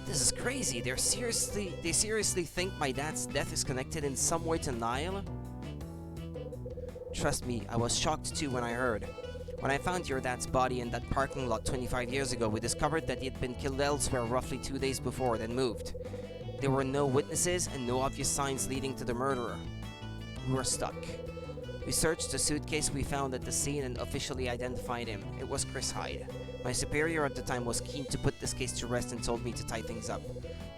Speaker 1: This is crazy. They seriously think my dad's death is connected in some way to Nile? Trust me, I was shocked too when I heard. When I found your dad's body in that parking lot 25 years ago, we discovered that he had been killed elsewhere roughly 2 days before, then moved. There were no witnesses and no obvious signs leading to the murderer. We were stuck. We searched the suitcase we found at the scene and officially identified him. It was Chris Hyde. My superior at the time was keen to put this case to rest and told me to tie things up.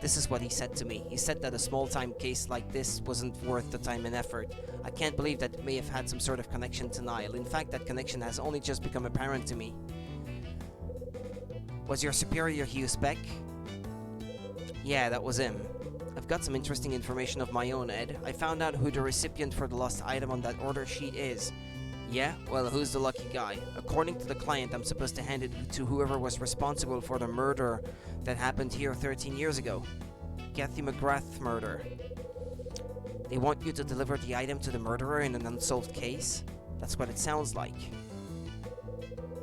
Speaker 1: This is what he said to me. He said that a small-time case like this wasn't worth the time and effort. I can't believe that it may have had some sort of connection to Nile. In fact, that connection has only just become apparent to me. Was your superior Hughes Beck? Yeah, that was him. I've got some interesting information of my own, Ed. I found out who the recipient for the lost item on that order sheet is. Yeah? Well, who's the lucky guy? According to the client, I'm supposed to hand it to whoever was responsible for the murder that happened here 13 years ago. Kathy McGrath murder. They want you to deliver the item to the murderer in an unsolved case? That's what it sounds like.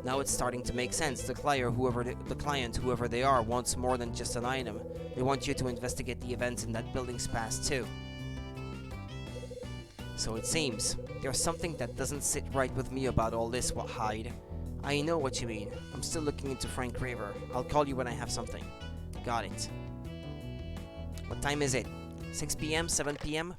Speaker 1: Now it's starting to make sense. The client, whoever they are, wants more than just an item. They want you to investigate the events in that building's past too. So it seems. There's something that doesn't sit right with me about all this, Hyde. I know what you mean. I'm still looking into Frank Raver. I'll call you when I have something. Got it. What time is it? 6 p.m.? 7 p.m.?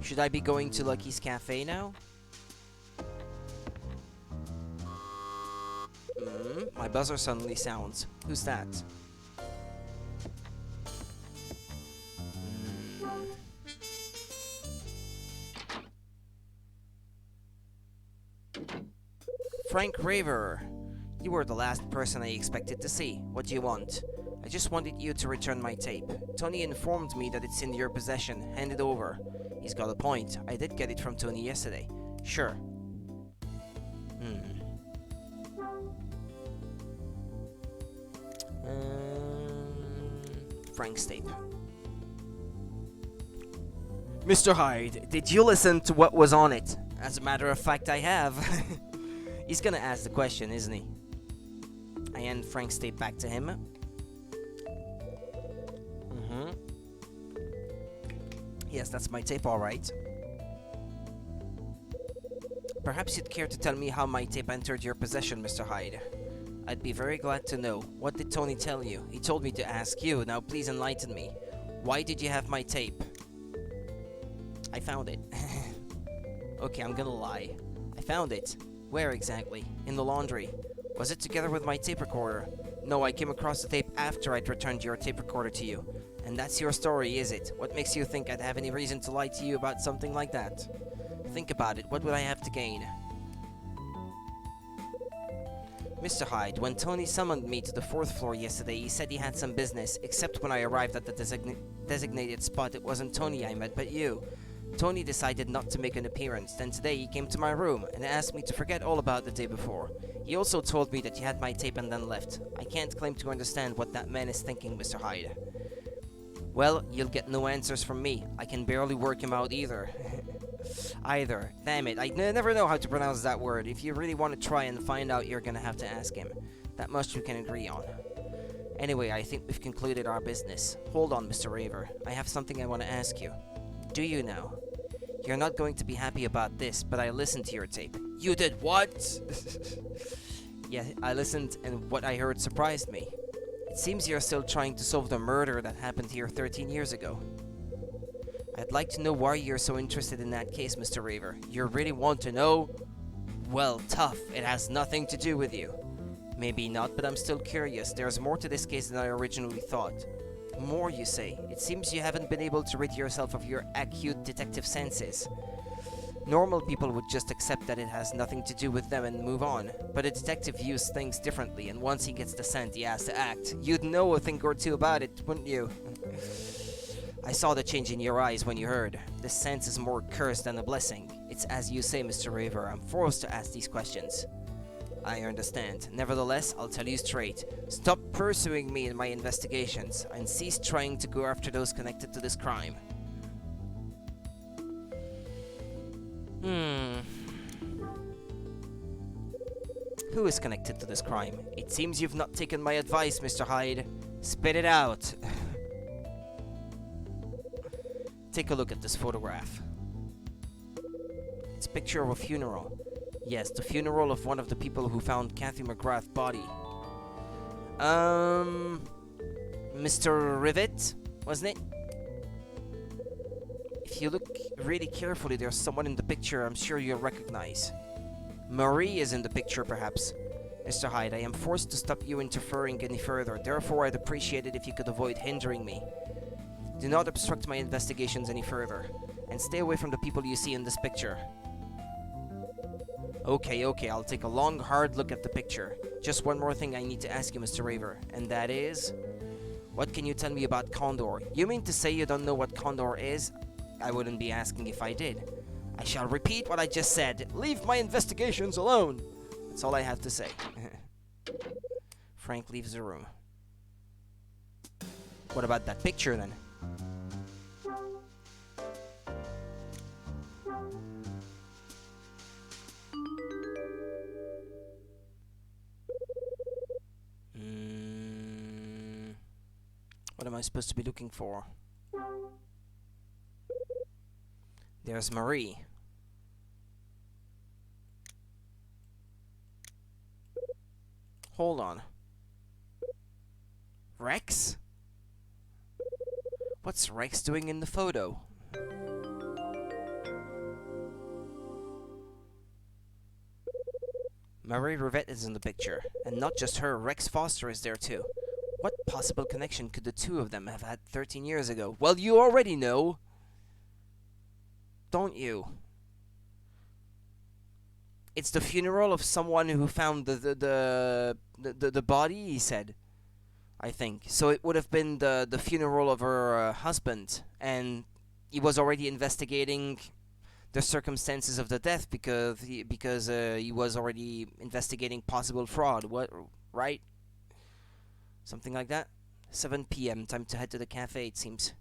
Speaker 1: Should I be going to Lucky's Cafe now? My buzzer suddenly sounds. Who's that? Frank Raver. You were the last person I expected to see. What do you want? I just wanted you to return my tape. Tony informed me that it's in your possession. Hand it over. He's got a point. I did get it from Tony yesterday. Sure. Frank's tape. Mr. Hyde, did you listen to what was on it? As a matter of fact, I have. He's gonna ask the question, isn't he? I hand Frank's tape back to him. Yes, that's my tape, alright. Perhaps you'd care to tell me how my tape entered your possession, Mr. Hyde. I'd be very glad to know. What did Tony tell you? He told me to ask you. Now please enlighten me. Why did you have my tape? I found it. Okay, I'm gonna lie. I found it. Where exactly? In the laundry. Was it together with my tape recorder? No, I came across the tape after I'd returned your tape recorder to you. And that's your story, is it? What makes you think I'd have any reason to lie to you about something like that? Think about it. What would I have to gain? Mr. Hyde, when Tony summoned me to the 4th floor yesterday, he said he had some business, except when I arrived at the designated spot, it wasn't Tony I met, but you. Tony decided not to make an appearance. Then today he came to my room and asked me to forget all about the day before. He also told me that you had my tape and then left. I can't claim to understand what that man is thinking, Mr. Hyde. Well, you'll get no answers from me. I can barely work him out either. Damn it, I never know how to pronounce that word. If you really want to try and find out, you're gonna have to ask him. That much we can agree on. Anyway, I think we've concluded our business. Hold on, Mr. Raver. I have something I want to ask you. Do you now? You're not going to be happy about this, but I listened to your tape. You did what? Yeah, I listened, and what I heard surprised me. It seems you're still trying to solve the murder that happened here 13 years ago. I'd like to know why you're so interested in that case, Mr. Raver. You really want to know? Well, tough. It has nothing to do with you. Maybe not, but I'm still curious. There's more to this case than I originally thought. More, you say? It seems you haven't been able to rid yourself of your acute detective senses. Normal people would just accept that it has nothing to do with them and move on. But a detective views things differently, and once he gets the scent, he has to act. You'd know a thing or two about it, wouldn't you? I saw the change in your eyes when you heard. The sense is more curse than a blessing. It's as you say, Mr. Raver. I'm forced to ask these questions. I understand. Nevertheless, I'll tell you straight. Stop pursuing me in my investigations, and cease trying to go after those connected to this crime. Who is connected to this crime? It seems you've not taken my advice, Mr. Hyde. Spit it out. Take a look at this photograph. It's a picture of a funeral. Yes, the funeral of one of the people who found Kathy McGrath's body. Mr. Rivet, wasn't it? If you look really carefully, there's someone in the picture I'm sure you'll recognize. Marie is in the picture, perhaps. Mr. Hyde, I am forced to stop you interfering any further. Therefore, I'd appreciate it if you could avoid hindering me. Do not obstruct my investigations any further, and stay away from the people you see in this picture. Okay, I'll take a long, hard look at the picture. Just one more thing I need to ask you, Mr. Raver, and that is... What can you tell me about Condor? You mean to say you don't know what Condor is? I wouldn't be asking if I did. I shall repeat what I just said. Leave my investigations alone! That's all I have to say. Frank leaves the room. What about that picture, then? What am I supposed to be looking for? There's Marie. Hold on. Rex? What's Rex doing in the photo? Marie Rivette is in the picture. And not just her, Rex Foster is there too. What possible connection could the two of them have had 13 years ago? Well, you already know. Don't you? It's the funeral of someone who found the body, he said. I think. So it would have been the funeral of her husband. And he was already investigating the circumstances of the death because he was already investigating possible fraud. What, right? Something like that. 7 p.m. Time to head to the cafe, it seems.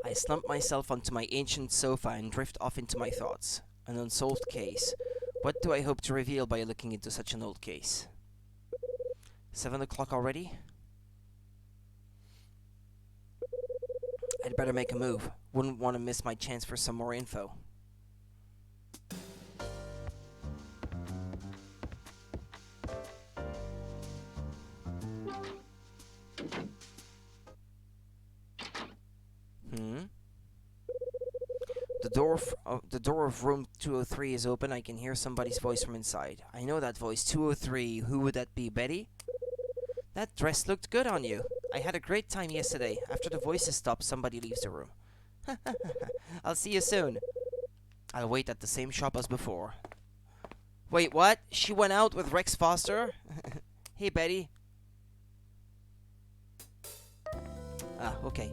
Speaker 1: I slump myself onto my ancient sofa and drift off into my thoughts. An unsolved case. What do I hope to reveal by looking into such an old case? 7 o'clock already? I'd better make a move. Wouldn't want to miss my chance for some more info. The door of room 203 is open. I can hear somebody's voice from inside. I know that voice. 203. Who would that be, Betty? That dress looked good on you. I had a great time yesterday. After the voices stop, somebody leaves the room. I'll see you soon. I'll wait at the same shop as before. Wait, what? She went out with Rex Foster? Hey, Betty. Okay.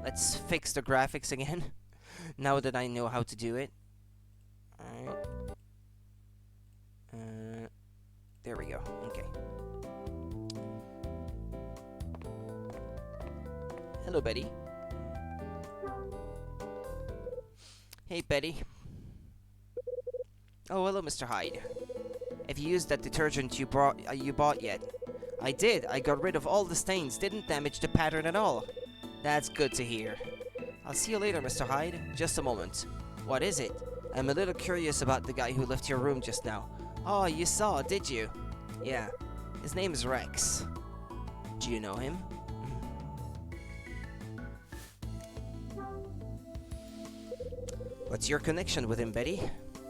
Speaker 1: Let's fix the graphics again. Now that I know how to do it. Alright. There we go. Okay. Hello, Betty. Hey, Betty. Oh, hello, Mr. Hyde. Have you used that detergent you bought yet? I did. I got rid of all the stains. Didn't damage the pattern at all. That's good to hear. I'll see you later, Mr. Hyde. Just a moment. What is it? I'm a little curious about the guy who left your room just now. Oh, you saw, did you? Yeah. His name is Rex. Do you know him? What's your connection with him, Betty?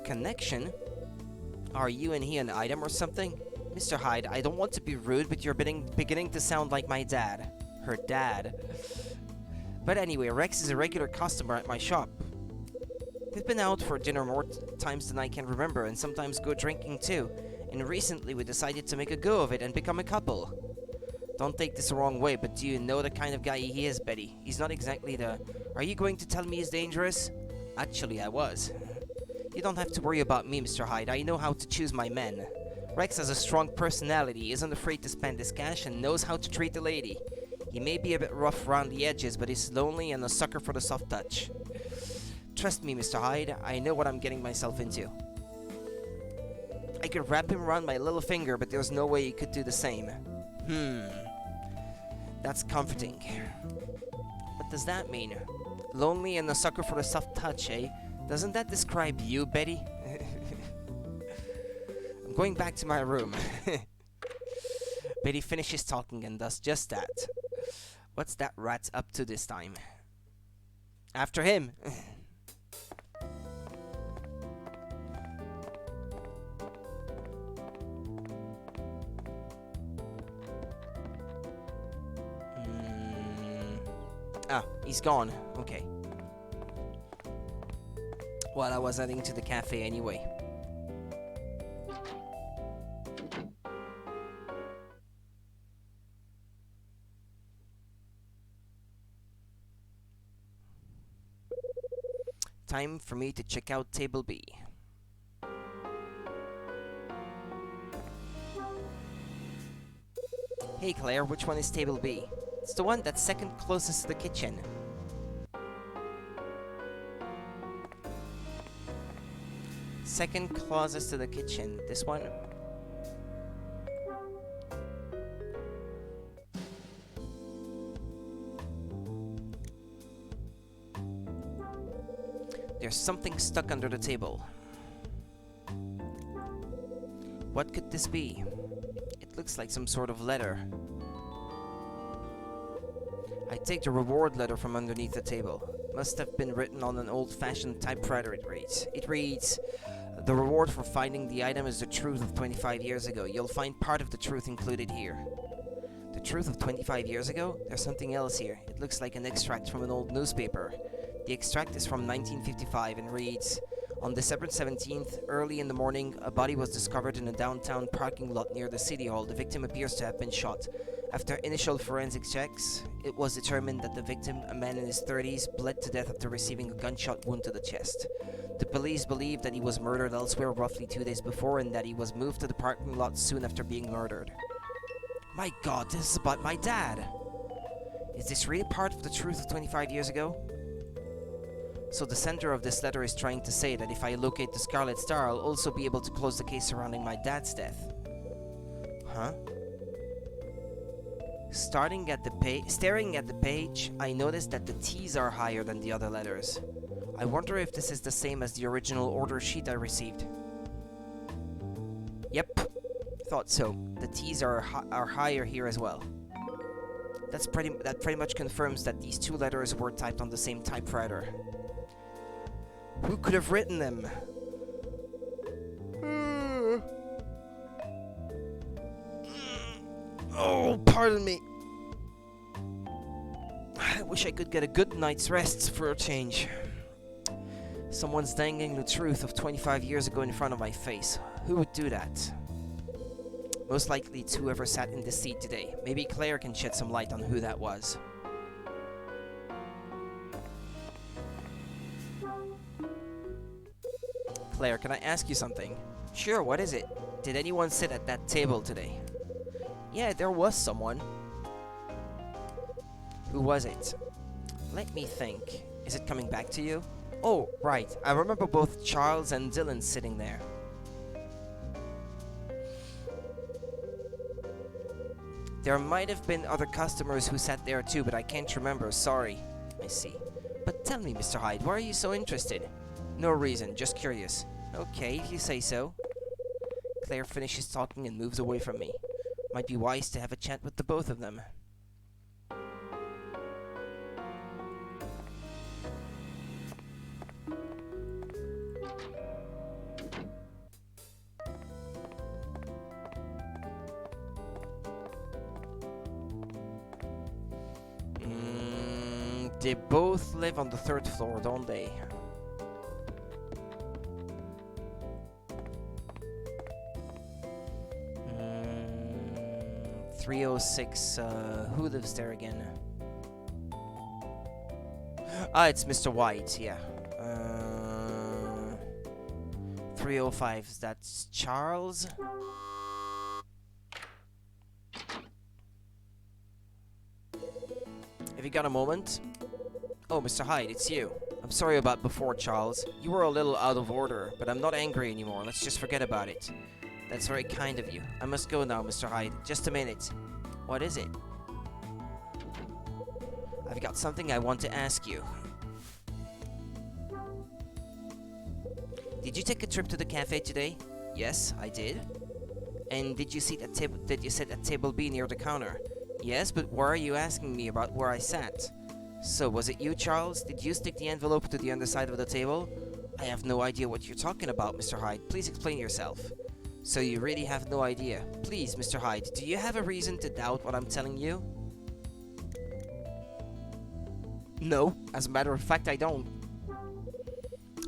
Speaker 1: Connection? Are you and he an item or something? Mr. Hyde, I don't want to be rude, but you're beginning to sound like my dad. Her dad. But anyway, Rex is a regular customer at my shop. We've been out for dinner more times than I can remember, and sometimes go drinking too. And recently we decided to make a go of it and become a couple. Don't take this the wrong way, but do you know the kind of guy he is, Betty? He's not exactly the... Are you going to tell me he's dangerous? Actually, I was. You don't have to worry about me, Mr. Hyde. I know how to choose my men. Rex has a strong personality, isn't afraid to spend his cash, and knows how to treat a lady. He may be a bit rough around the edges, but he's lonely and a sucker for the soft touch. Trust me, Mr. Hyde, I know what I'm getting myself into. I could wrap him around my little finger, but there's no way he could do the same. That's comforting. What does that mean? Lonely and a sucker for the soft touch, eh? Doesn't that describe you, Betty? I'm going back to my room. Betty finishes talking and does just that. What's that rat up to this time? After him! Ah, he's gone. Okay. Well, I was heading to the cafe anyway. Time for me to check out Table B. Hey Claire, which one is Table B? It's the one that's second closest to the kitchen. Second closest to the kitchen. This one? There's something stuck under the table. What could this be? It looks like some sort of letter. I take the reward letter from underneath the table. Must have been written on an old-fashioned typewriter, it reads, the reward for finding the item is the truth of 25 years ago. You'll find part of the truth included here. The truth of 25 years ago? There's something else here. It looks like an extract from an old newspaper. The extract is from 1955 and reads, on December 17th, early in the morning, a body was discovered in a downtown parking lot near the city hall. The victim appears to have been shot. After initial forensic checks, it was determined that the victim, a man in his 30s, bled to death after receiving a gunshot wound to the chest. The police believe that he was murdered elsewhere roughly 2 days before and that he was moved to the parking lot soon after being murdered. My god, this is about my dad! Is this really part of the truth of 25 years ago? So the sender of this letter is trying to say that if I locate the Scarlet Star, I'll also be able to close the case surrounding my dad's death. Huh? Staring at the page, I noticed that the T's are higher than the other letters. I wonder if this is the same as the original order sheet I received. Yep, thought so. The T's are higher here as well. That pretty much confirms that these two letters were typed on the same typewriter. Who could have written them? Oh, pardon me. I wish I could get a good night's rest for a change. Someone's dangling the truth of 25 years ago in front of my face. Who would do that? Most likely it's whoever sat in this seat today. Maybe Claire can shed some light on who that was. Claire, can I ask you something? Sure, what is it? Did anyone sit at that table today? Yeah, there was someone. Who was it? Let me think. Is it coming back to you? Oh, right. I remember both Charles and Dylan sitting there. There might have been other customers who sat there too, but I can't remember, sorry. I see. But tell me, Mr. Hyde, why are you so interested? No reason, just curious. Okay, if you say so. Claire finishes talking and moves away from me. Might be wise to have a chat with the both of them. They both live on the 3rd floor, don't they? 306, who lives there again? Ah, it's Mr. White, yeah. 305, that's Charles? Have you got a moment? Oh, Mr. Hyde, it's you. I'm sorry about before, Charles. You were a little out of order, but I'm not angry anymore. Let's just forget about it. That's very kind of you. I must go now, Mr. Hyde. Just a minute. What is it? I've got something I want to ask you. Did you take a trip to the cafe today? Yes, I did. And did you sit at table B near the counter? Yes, but why are you asking me about where I sat? So, was it you, Charles? Did you stick the envelope to the underside of the table? I have no idea what you're talking about, Mr. Hyde. Please explain yourself. So you really have no idea. Please, Mr. Hyde, do you have a reason to doubt what I'm telling you? No, as a matter of fact, I don't.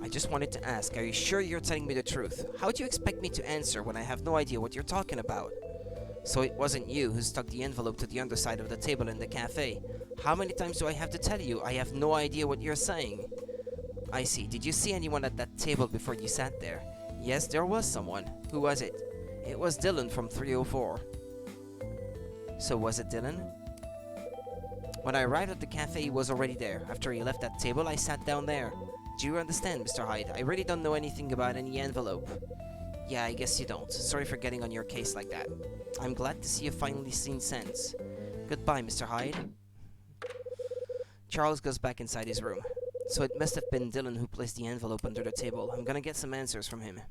Speaker 1: I just wanted to ask, are you sure you're telling me the truth? How do you expect me to answer when I have no idea what you're talking about? So it wasn't you who stuck the envelope to the underside of the table in the cafe. How many times do I have to tell you I have no idea what you're saying? I see. Did you see anyone at that table before you sat there? Yes, there was someone. Who was it? It was Dylan from 304. So was it Dylan? When I arrived at the cafe, he was already there. After he left that table, I sat down there. Do you understand, Mr. Hyde? I really don't know anything about any envelope. Yeah, I guess you don't. Sorry for getting on your case like that. I'm glad to see you've finally seen sense. Goodbye, Mr. Hyde. Charles goes back inside his room. So it must have been Dylan who placed the envelope under the table. I'm gonna get some answers from him.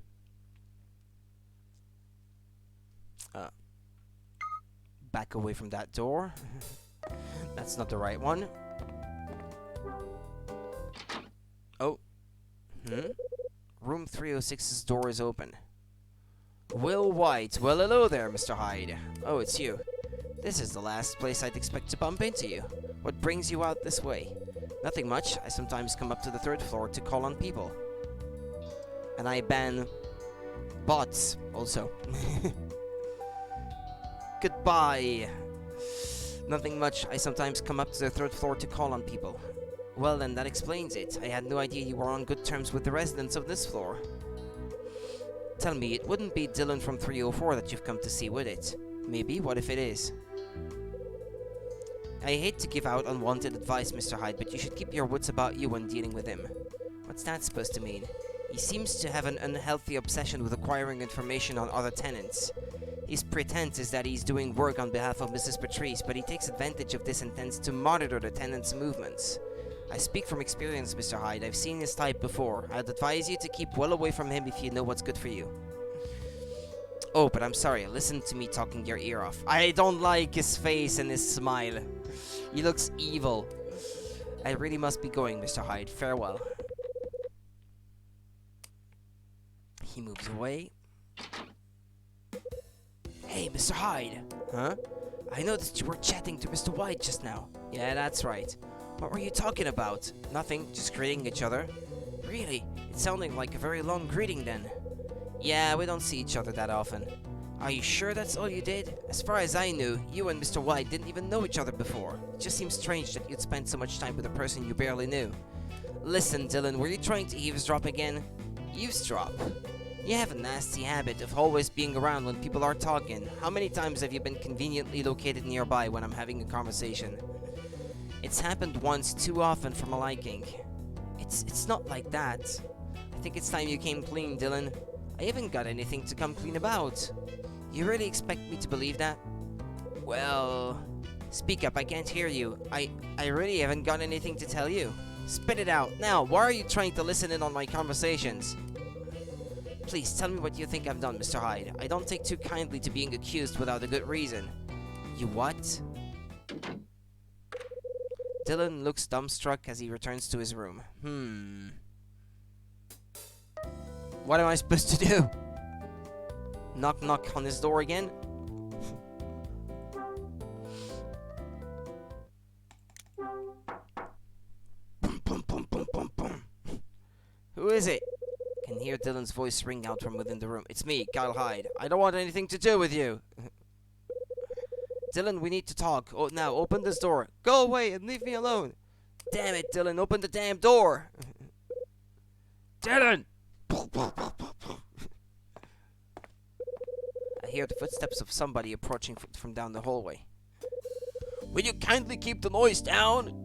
Speaker 1: Back away from that door. That's not the right one. Oh. Room 306's door is open. Will White. Well, hello there, Mr. Hyde. Oh, it's you. This is the last place I'd expect to bump into you. What brings you out this way? Nothing much. I sometimes come up to the 3rd floor to call on people. And I ban bots, also. Goodbye. Nothing much. I sometimes come up to the 3rd floor to call on people. Well, then, that explains it. I had no idea you were on good terms with the residents of this floor. Tell me, it wouldn't be Dylan from 304 that you've come to see, would it? Maybe. What if it is? I hate to give out unwanted advice, Mr. Hyde, but you should keep your wits about you when dealing with him. What's that supposed to mean? He seems to have an unhealthy obsession with acquiring information on other tenants. His pretense is that he's doing work on behalf of Mrs. Patrice, but he takes advantage of this and tends to monitor the tenants' movements. I speak from experience, Mr. Hyde. I've seen his type before. I'd advise you to keep well away from him if you know what's good for you. Oh, but I'm sorry. Listen to me talking your ear off. I don't like his face and his smile. He looks evil. I really must be going, Mr. Hyde. Farewell. He moves away. Hey, Mr. Hyde. Huh? I noticed you were chatting to Mr. White just now. Yeah, that's right. What were you talking about? Nothing, just greeting each other. Really? It sounded like a very long greeting then. Yeah, we don't see each other that often. Are you sure that's all you did? As far as I knew, you and Mr. White didn't even know each other before. It just seems strange that you'd spend so much time with a person you barely knew. Listen, Dylan, were you trying to eavesdrop again? Eavesdrop? You have a nasty habit of always being around when people are talking. How many times have you been conveniently located nearby when I'm having a conversation? It's happened once too often for my liking. It's not like that. I think it's time you came clean, Dylan. I haven't got anything to come clean about. You really expect me to believe that? Well... Speak up, I can't hear you. I really haven't got anything to tell you. Spit it out, now! Why are you trying to listen in on my conversations? Please, tell me what you think I've done, Mr. Hyde. I don't take too kindly to being accused without a good reason. You what? Dylan looks dumbstruck as he returns to his room. What am I supposed to do? Knock knock on his door again? Who is it? I can hear Dylan's voice ring out from within the room. It's me, Kyle Hyde. I don't want anything to do with you. Dylan, we need to talk. Oh, now, open this door. Go away and leave me alone. Damn it, Dylan, open the damn door. Dylan! I hear the footsteps of somebody approaching from down the hallway. Will you kindly keep the noise down?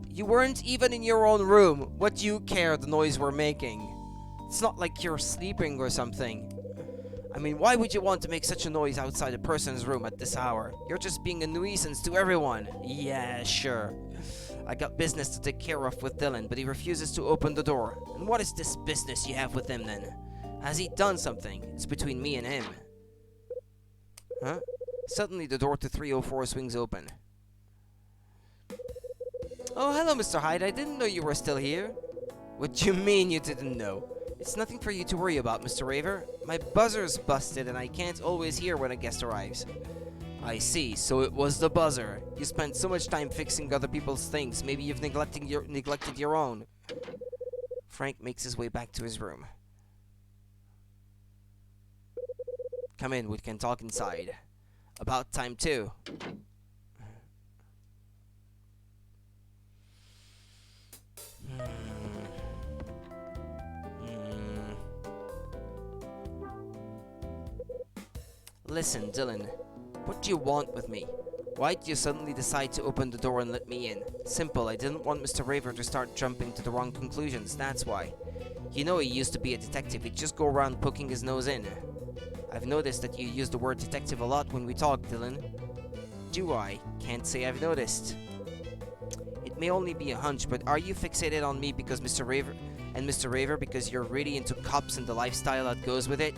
Speaker 1: You weren't even in your own room. What do you care the noise we're making? It's not like you're sleeping or something. I mean, why would you want to make such a noise outside a person's room at this hour? You're just being a nuisance to everyone. Yeah, sure. I got business to take care of with Dylan, but he refuses to open the door. And what is this business you have with him then? Has he done something? It's between me and him. Huh? Suddenly the door to 304 swings open. Oh, hello, Mr. Hyde. I didn't know you were still here. What do you mean you didn't know? It's nothing for you to worry about, Mr. Raver. My buzzer's busted and I can't always hear when a guest arrives. I see, so it was the buzzer. You spent so much time fixing other people's things, maybe you've neglected your own. Frank makes his way back to his room. Come in, we can talk inside. About time too. Listen, Dylan, what do you want with me? Why did you suddenly decide to open the door and let me in? Simple, I didn't want Mr. Raver to start jumping to the wrong conclusions, that's why. You know he used to be a detective, he'd just go around poking his nose in. I've noticed that you use the word detective a lot when we talk, Dylan. Do I? Can't say I've noticed. It may only be a hunch, but are you fixated on me because Mr. Raver because you're really into cops and the lifestyle that goes with it?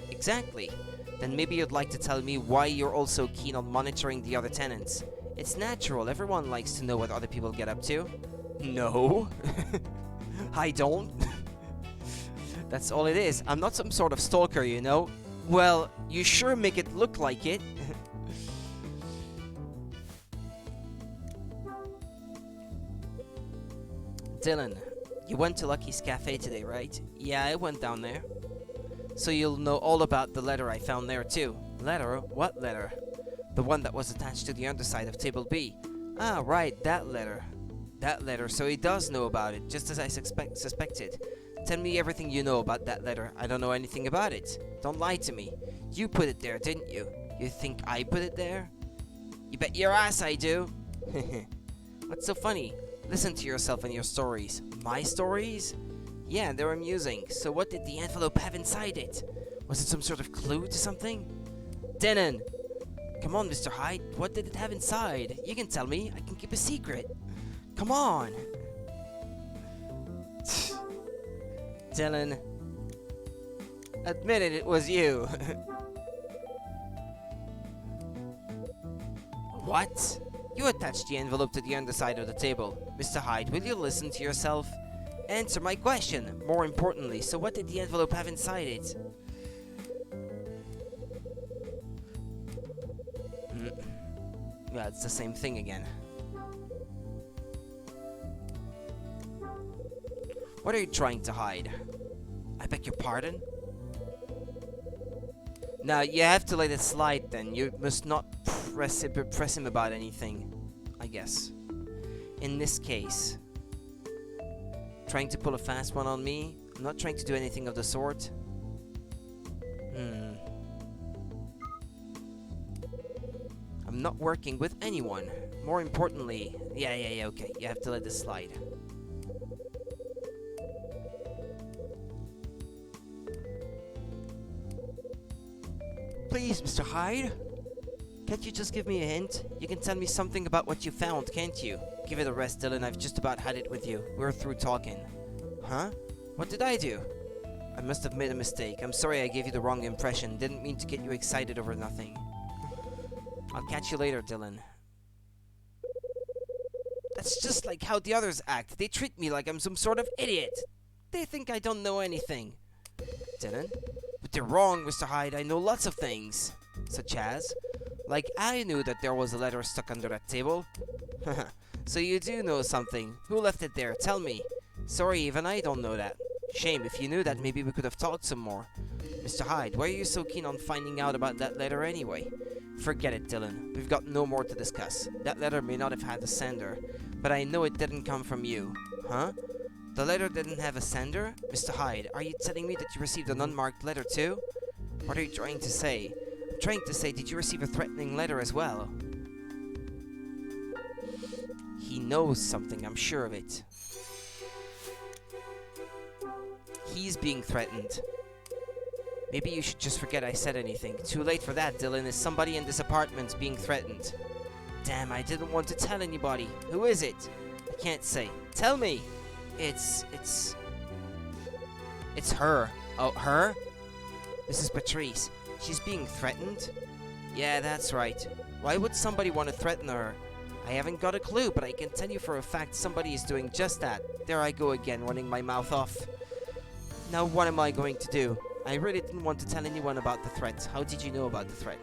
Speaker 1: Exactly. Then maybe you'd like to tell me why you're also keen on monitoring the other tenants. It's natural, everyone likes to know what other people get up to. No. I don't. That's all it is. I'm not some sort of stalker, you know. Well, you sure make it look like it. Dylan, you went to Lucky's Cafe today, right? Yeah, I went down there. So you'll know all about the letter I found there too. Letter? What letter? The one that was attached to the underside of table B. Ah, right, that letter. That letter, so he does know about it, just as I suspected. Tell me everything you know about that letter. I don't know anything about it. Don't lie to me. You put it there, didn't you? You think I put it there? You bet your ass I do. What's so funny? Listen to yourself and your stories. My stories? Yeah, they're amusing. So what did the envelope have inside it? Was it some sort of clue to something? Denon! Come on, Mr. Hyde. What did it have inside? You can tell me. I can keep a secret. Come on! Dylan. Admit it was you. What? You attached the envelope to the underside of the table. Mr. Hyde, will you listen to yourself? Answer my question, more importantly. So what did the envelope have inside it? Yeah, it's the same thing again. What are you trying to hide? I beg your pardon? Now, you have to let it slide then. You must not press him about anything, I guess. In this case. Trying to pull a fast one on me? I'm not trying to do anything of the sort. I'm not working with anyone. More importantly... Yeah, okay. You have to let this slide. Please, Mr. Hyde. Can't you just give me a hint? You can tell me something about what you found, can't you? Give it a rest, Dylan. I've just about had it with you. We're through talking. Huh? What did I do? I must have made a mistake. I'm sorry I gave you the wrong impression. Didn't mean to get you excited over nothing. I'll catch you later, Dylan. That's just like how the others act. They treat me like I'm some sort of idiot. They think I don't know anything. Dylan? But they're wrong, Mr. Hyde. I know lots of things. Such as? Like, I knew that there was a letter stuck under that table. So you do know something. Who left it there? Tell me. Sorry, even I don't know that. Shame. If you knew that, maybe we could have talked some more. Mr. Hyde, why are you so keen on finding out about that letter anyway? Forget it, Dylan. We've got no more to discuss. That letter may not have had a sender, but I know it didn't come from you. Huh? The letter didn't have a sender? Mr. Hyde, are you telling me that you received an unmarked letter too? What are you trying to say? I'm trying to say, did you receive a threatening letter as well? He knows something, I'm sure of it. He's being threatened. Maybe you should just forget I said anything. Too late for that, Dylan. Is somebody in this apartment being threatened? Damn, I didn't want to tell anybody. Who is it? I can't say. Tell me! It's her. Oh, her? Mrs. Patrice. She's being threatened? Yeah, that's right. Why would somebody want to threaten her? I haven't got a clue, but I can tell you for a fact somebody is doing just that. There I go again, running my mouth off. Now what am I going to do? I really didn't want to tell anyone about the threat. How did you know about the threat?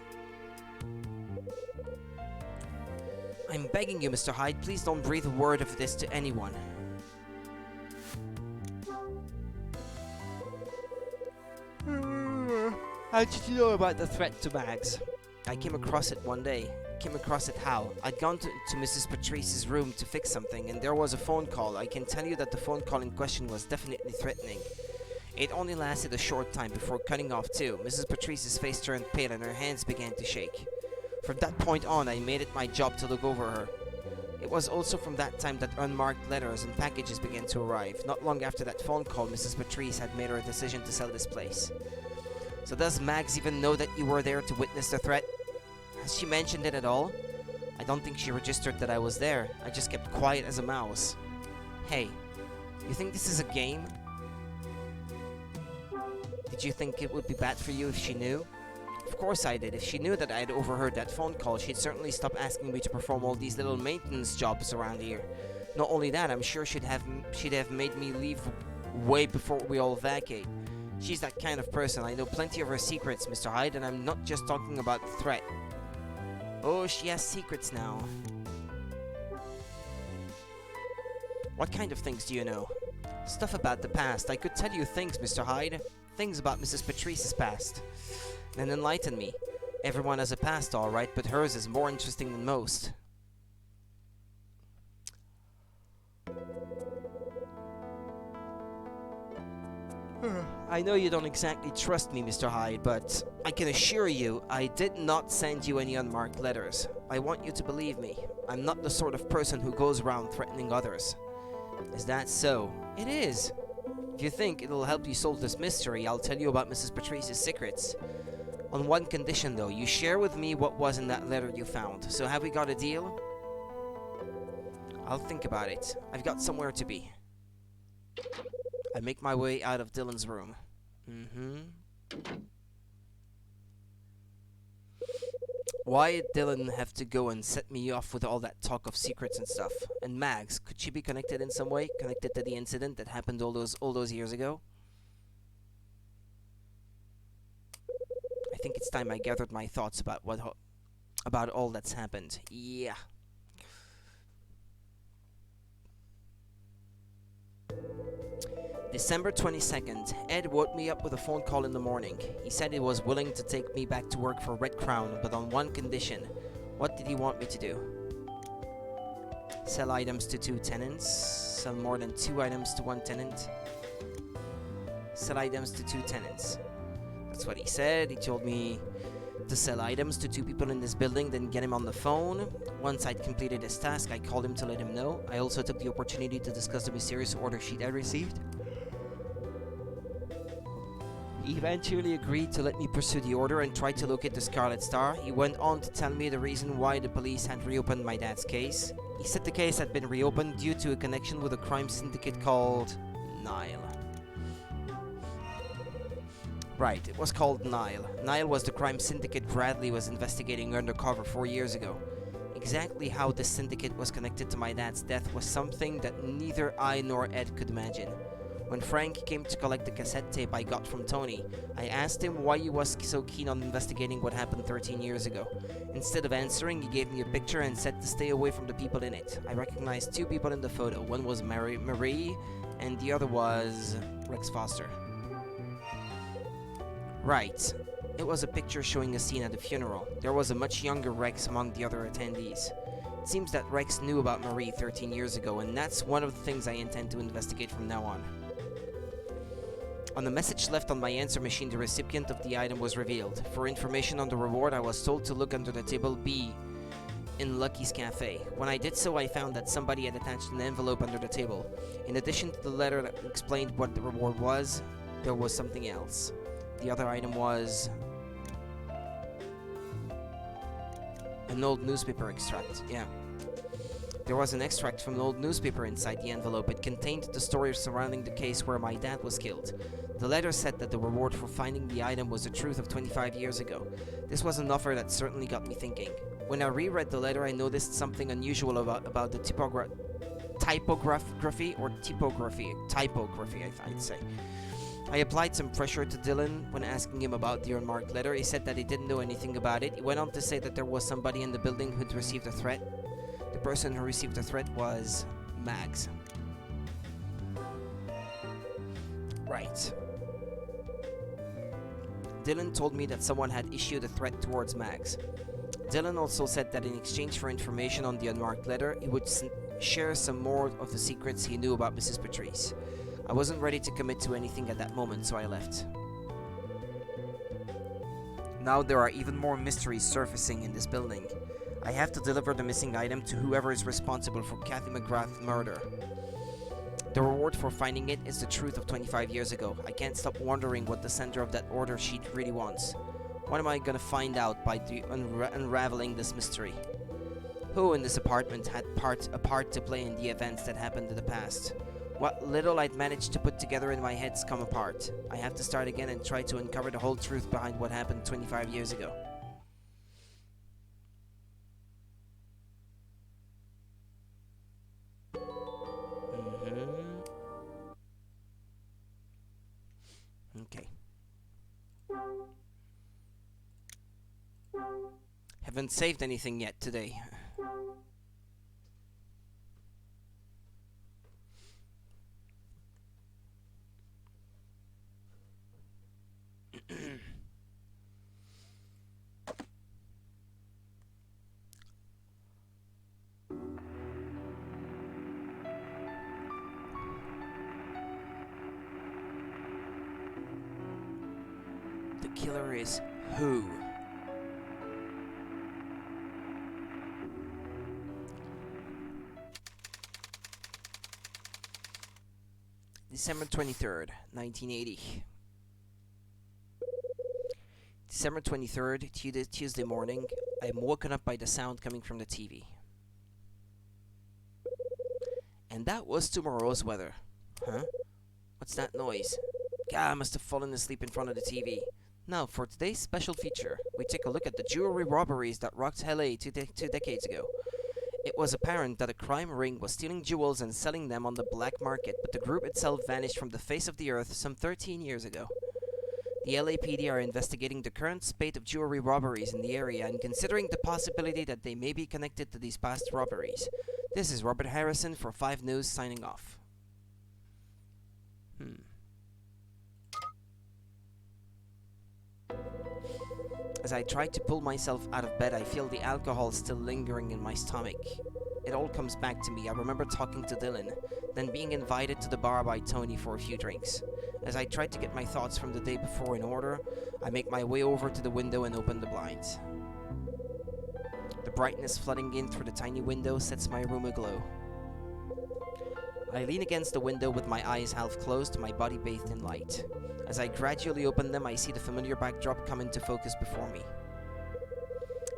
Speaker 1: I'm begging you, Mr. Hyde, please don't breathe a word of this to anyone. How did you know about the threat to Mags? I came across it one day. Came across it how? I'd gone to Mrs. Patrice's room to fix something, and there was a phone call. I can tell you that the phone call in question was definitely threatening. It only lasted a short time before cutting off too. Mrs. Patrice's face turned pale and her hands began to shake. From that point on, I made it my job to look over her. It was also from that time that unmarked letters and packages began to arrive. Not long after that phone call, Mrs. Patrice had made her decision to sell this place. So does Mags even know that you were there to witness the threat? Has she mentioned it at all? I don't think she registered that I was there. I just kept quiet as a mouse. Hey, you think this is a game? Did you think it would be bad for you if she knew? Of course I did. If she knew that I had overheard that phone call, she'd certainly stop asking me to perform all these little maintenance jobs around here. Not only that, I'm sure she'd have made me leave way before we all vacate. She's that kind of person. I know plenty of her secrets, Mr. Hyde, and I'm not just talking about the threat. Oh, she has secrets now. What kind of things do you know? Stuff about the past. I could tell you things, Mr. Hyde. Things about Mrs. Patrice's past. Then enlighten me. Everyone has a past, alright, but hers is more interesting than most. I know you don't exactly trust me, Mr. Hyde, but I can assure you I did not send you any unmarked letters. I want you to believe me. I'm not the sort of person who goes around threatening others. Is that so? It is. If you think it'll help you solve this mystery, I'll tell you about Mrs. Patrice's secrets. On one condition, though, you share with me what was in that letter you found. So have we got a deal? I'll think about it. I've got somewhere to be. I make my way out of Dylan's room. Why did Dylan have to go and set me off with all that talk of secrets and stuff? And Mags, could she be connected in some way? Connected to the incident that happened all those years ago? I think it's time I gathered my thoughts about about all that's happened. Yeah. December 22nd, Ed woke me up with a phone call in the morning. He said he was willing to take me back to work for Red Crown, but on one condition. What did he want me to do? Sell items to 2 tenants? Sell more than 2 items to 1 tenant? Sell items to 2 tenants. That's what he said. He told me to sell items to 2 people in this building, then get him on the phone. Once I'd completed his task, I called him to let him know. I also took the opportunity to discuss the mysterious order sheet I received. He eventually agreed to let me pursue the order and try to locate the Scarlet Star. He went on to tell me the reason why the police had reopened my dad's case. He said the case had been reopened due to a connection with a crime syndicate called Nile. Right, it was called Nile. Nile was the crime syndicate Bradley was investigating undercover 4 years ago. Exactly how this syndicate was connected to my dad's death was something that neither I nor Ed could imagine. When Frank came to collect the cassette tape I got from Tony, I asked him why he was so keen on investigating what happened 13 years ago. Instead of answering, he gave me a picture and said to stay away from the people in it. I recognized 2 people in the photo. One was Marie, and the other was Rex Foster. Right. It was a picture showing a scene at a funeral. There was a much younger Rex among the other attendees. It seems that Rex knew about Marie 13 years ago, and that's one of the things I intend to investigate from now on. On the message left on my answer machine, the recipient of the item was revealed. For information on the reward, I was told to look under the table B in Lucky's Cafe. When I did so, I found that somebody had attached an envelope under the table. In addition to the letter that explained what the reward was, there was something else. The other item was an old newspaper extract. Yeah. There was an extract from an old newspaper inside the envelope. It contained the story surrounding the case where my dad was killed. The letter said that the reward for finding the item was the truth of 25 years ago. This was an offer that certainly got me thinking. When I reread the letter, I noticed something unusual about the typography, I'd say. I applied some pressure to Dylan when asking him about the unmarked letter. He said that he didn't know anything about it. He went on to say that there was somebody in the building who'd received a threat. The person who received the threat was Mags. Right. Dylan told me that someone had issued a threat towards Mags. Dylan also said that in exchange for information on the unmarked letter, he would share some more of the secrets he knew about Mrs. Patrice. I wasn't ready to commit to anything at that moment, so I left. Now there are even more mysteries surfacing in this building. I have to deliver the missing item to whoever is responsible for Kathy McGrath's murder. The reward for finding it is the truth of 25 years ago. I can't stop wondering what the sender of that order sheet really wants. What am I gonna find out by unraveling this mystery? Who in this apartment had a part to play in the events that happened in the past? What little I'd managed to put together in my head's come apart. I have to start again and try to uncover the whole truth behind what happened 25 years ago. Okay. Haven't saved anything yet today. The killer is who? December 23rd, 1980. December 23rd, Tuesday morning. I'm woken up by the sound coming from the TV. And that was tomorrow's weather. Huh? What's that noise? I must have fallen asleep in front of the TV. Now, for today's special feature, we take a look at the jewelry robberies that rocked LA two decades ago. It was apparent that a crime ring was stealing jewels and selling them on the black market, but the group itself vanished from the face of the earth some 13 years ago. The LAPD are investigating the current spate of jewelry robberies in the area and considering the possibility that they may be connected to these past robberies. This is Robert Harrison for 5 News signing off. As I try to pull myself out of bed, I feel the alcohol still lingering in my stomach. It all comes back to me. I remember talking to Dylan, then being invited to the bar by Tony for a few drinks. As I try to get my thoughts from the day before in order, I make my way over to the window and open the blinds. The brightness flooding in through the tiny window sets my room aglow. I lean against the window with my eyes half closed, my body bathed in light. As I gradually open them, I see the familiar backdrop come into focus before me.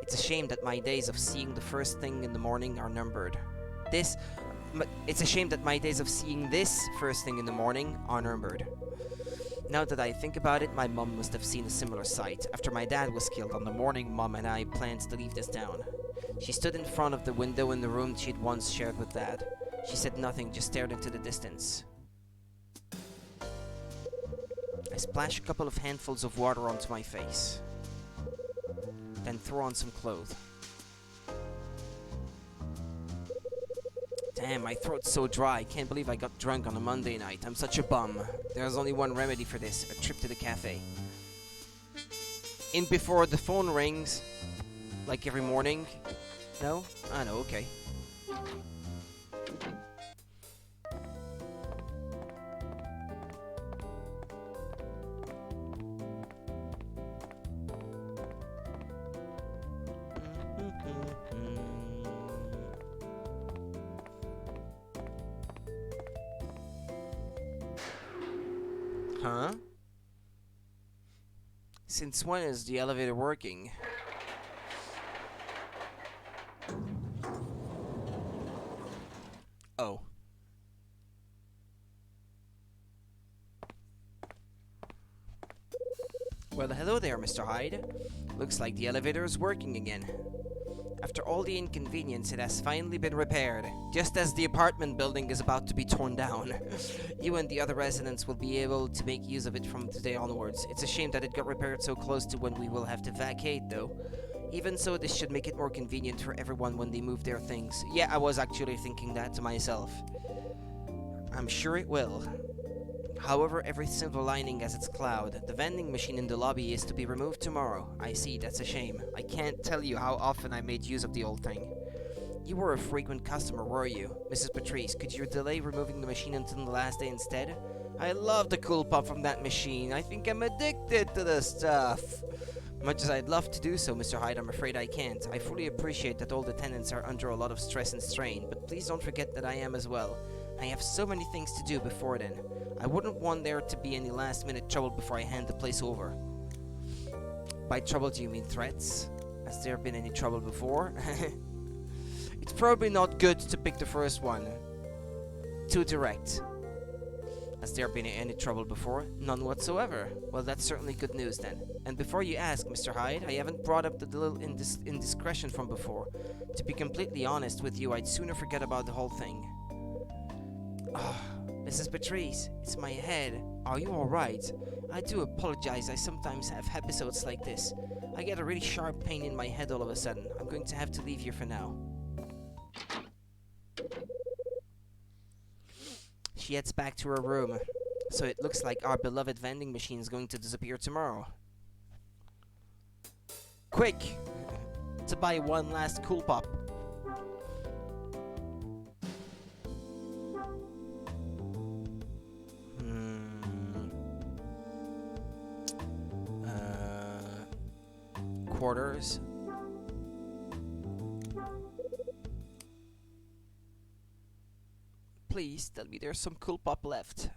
Speaker 1: It's a shame that my days of seeing the first thing in the morning are numbered. It's a shame that my days of seeing this first thing in the morning are numbered. Now that I think about it, my mum must have seen a similar sight. After my dad was killed on the morning Mum and I planned to leave this town. She stood in front of the window in the room she'd once shared with Dad. She said nothing, just stared into the distance. I splash a couple of handfuls of water onto my face, then throw on some clothes. Damn, my throat's so dry. I can't believe I got drunk on a Monday night. I'm such a bum. There's only one remedy for this, a trip to the cafe. In before the phone rings, like every morning. No? I know, okay. Huh? Since when is the elevator working? Oh. Well, hello there, Mr. Hyde. Looks like the elevator is working again. After all the inconvenience, it has finally been repaired, just as the apartment building is about to be torn down. You and the other residents will be able to make use of it from today onwards. It's a shame that it got repaired so close to when we will have to vacate, though. Even so, this should make it more convenient for everyone when they move their things. Yeah, I was actually thinking that to myself. I'm sure it will. However, every silver lining has its cloud. The vending machine in the lobby is to be removed tomorrow. I see, that's a shame. I can't tell you how often I made use of the old thing. You were a frequent customer, were you? Mrs. Patrice, could you delay removing the machine until the last day instead? I love the cool pop from that machine. I think I'm addicted to the stuff. Much as I'd love to do so, Mr. Hyde, I'm afraid I can't. I fully appreciate that all the tenants are under a lot of stress and strain, but please don't forget that I am as well. I have so many things to do before then. I wouldn't want there to be any last-minute trouble before I hand the place over. By trouble, do you mean threats? Has there been any trouble before? It's probably not good to pick the first one. Too direct. Has there been any trouble before? None whatsoever. Well, that's certainly good news then. And before you ask, Mr. Hyde, I haven't brought up the little indiscretion from before. To be completely honest with you, I'd sooner forget about the whole thing. Mrs. Patrice, it's my head. Are you alright? I do apologize, I sometimes have episodes like this. I get a really sharp pain in my head all of a sudden. I'm going to have to leave here for now. She heads back to her room. So it looks like our beloved vending machine is going to disappear tomorrow. Quick! To buy one last cool pop. Quarters. Please tell me there's some cool pop left.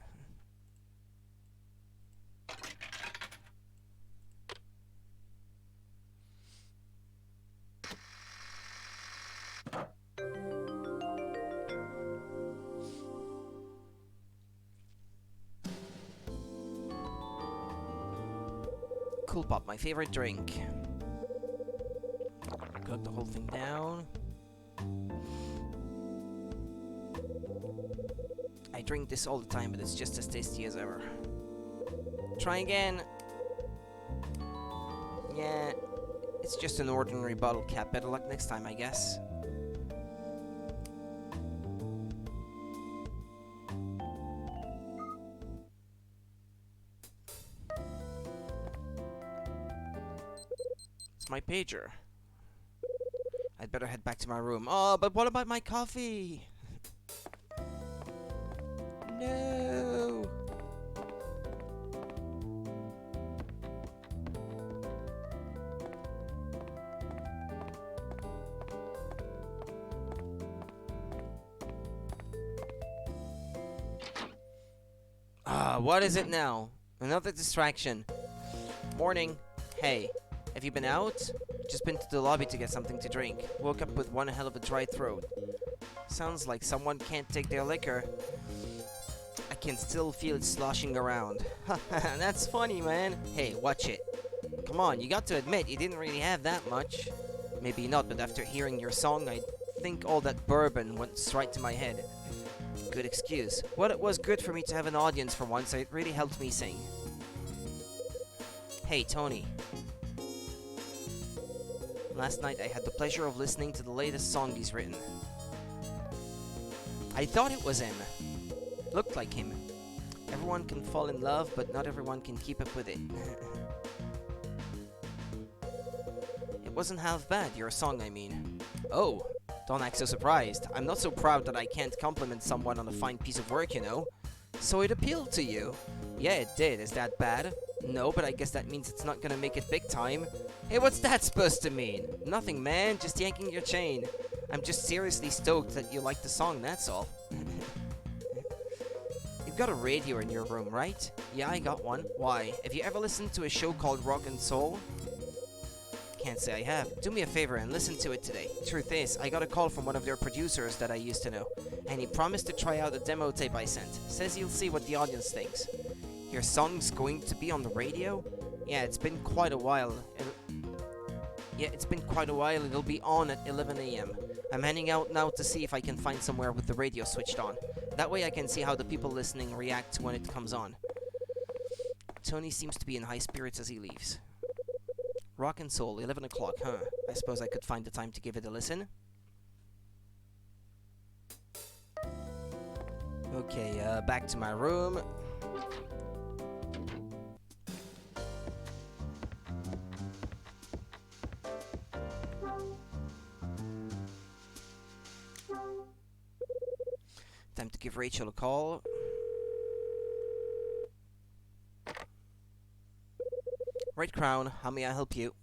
Speaker 1: Cool pop, my favorite drink. Cut the whole thing down. I drink this all the time, but it's just as tasty as ever. Try again. Yeah, it's just an ordinary bottle cap. Better luck next time, I guess. It's my pager. I'd better head back to my room. Oh, but what about my coffee? No. What is it now? Another distraction. Morning. Hey, have you been out? Just been to the lobby to get something to drink. Woke up with one hell of a dry throat. Sounds like someone can't take their liquor. I can still feel it sloshing around. That's funny, man. Hey, watch it. Come on, you got to admit, you didn't really have that much. Maybe not, but after hearing your song, I think all that bourbon went straight to my head. Good excuse. Well, it was good for me to have an audience for once, so it really helped me sing. Hey, Tony. Last night I had the pleasure of listening to the latest song he's written. I thought it was him. Looked like him. Everyone can fall in love, but not everyone can keep up with it. It wasn't half bad, your song, I mean. Oh, don't act so surprised. I'm not so proud that I can't compliment someone on a fine piece of work, you know. So it appealed to you? Yeah, it did. Is that bad? No, but I guess that means it's not gonna make it big time. Hey, what's that supposed to mean? Nothing, man. Just yanking your chain. I'm just seriously stoked that you like the song, that's all. You've got a radio in your room, right? Yeah, I got one. Why? Have you ever listened to a show called Rock and Soul? Can't say I have. Do me a favor and listen to it today. Truth is, I got a call from one of their producers that I used to know, and he promised to try out a demo tape I sent. Says he'll see what the audience thinks. Your song's going to be on the radio? Yeah, it's been quite a while. It'll be on at 11 a.m. I'm heading out now to see if I can find somewhere with the radio switched on. That way I can see how the people listening react when it comes on. Tony seems to be in high spirits as he leaves. Rock and Soul, 11 o'clock, huh? I suppose I could find the time to give it a listen. Okay, back to my room. Time to give Rachel a call. Right Crown, how may I help you?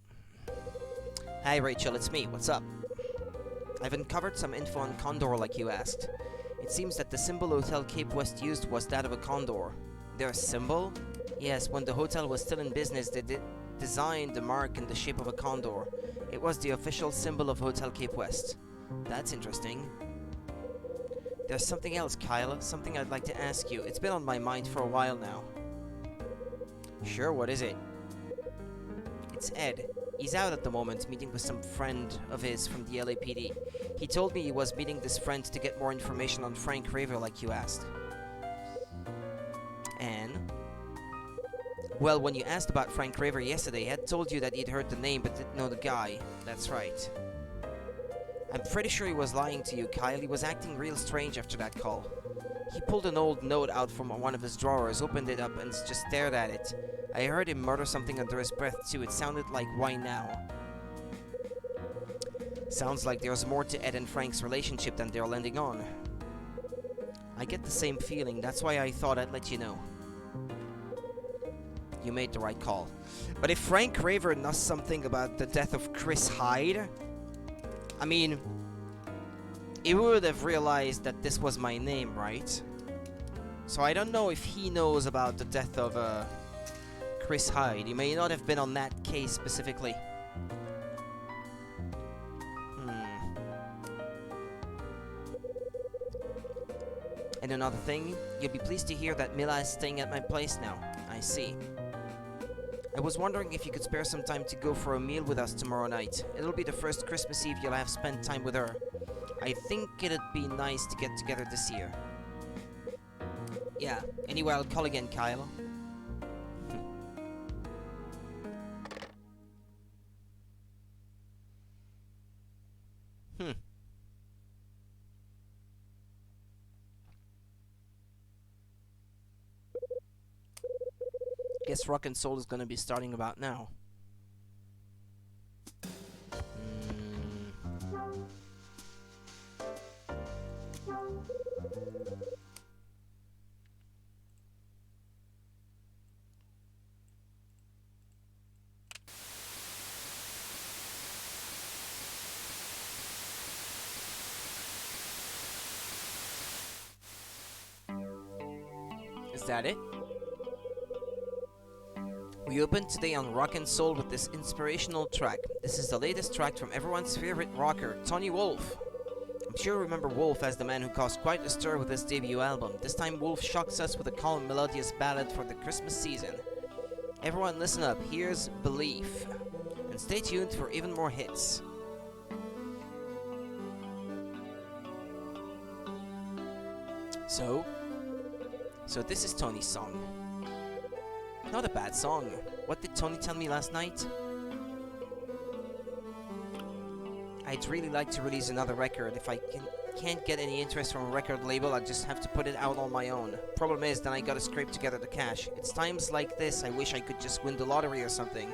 Speaker 1: Hi Rachel, it's me, what's up? I've uncovered some info on Condor like you asked. It seems that the symbol Hotel Cape West used was that of a condor. Their symbol? Yes, when the hotel was still in business, they designed the mark in the shape of a condor. It was the official symbol of Hotel Cape West. That's interesting. There's something else, Kyle. Something I'd like to ask you. It's been on my mind for a while now. Sure, what is it? It's Ed. He's out at the moment, meeting with some friend of his from the LAPD. He told me he was meeting this friend to get more information on Frank Raver like you asked. And? Well, when you asked about Frank Raver yesterday, Ed told you that he'd heard the name but didn't know the guy. That's right. I'm pretty sure he was lying to you, Kyle. He was acting real strange after that call. He pulled an old note out from one of his drawers, opened it up, and just stared at it. I heard him mutter something under his breath, too. It sounded like, "Why now?" Sounds like there's more to Ed and Frank's relationship than they're lending on. I get the same feeling. That's why I thought I'd let you know. You made the right call. But if Frank Raver knows something about the death of Chris Hyde, I mean, he would have realized that this was my name, right? So I don't know if he knows about the death of Chris Hyde. He may not have been on that case specifically. And another thing, you'll be pleased to hear that Mila is staying at my place now. I see. I was wondering if you could spare some time to go for a meal with us tomorrow night. It'll be the first Christmas Eve you'll have spent time with her. I think it'd be nice to get together this year. Yeah, anyway, I'll call again, Kyle. Guess Rock and Soul is gonna be starting about now. Is that it? We open today on Rock and Soul with this inspirational track. This is the latest track from everyone's favorite rocker, Tony Wolf. I'm sure you remember Wolf as the man who caused quite a stir with his debut album. This time Wolf shocks us with a calm, melodious ballad for the Christmas season. Everyone listen up, here's Belief. And stay tuned for even more hits. So this is Tony's song. Not a bad song. What did Tony tell me last night? I'd really like to release another record. If I can't get any interest from a record label, I just have to put it out on my own. Problem is, then I gotta scrape together the cash. It's times like this I wish I could just win the lottery or something.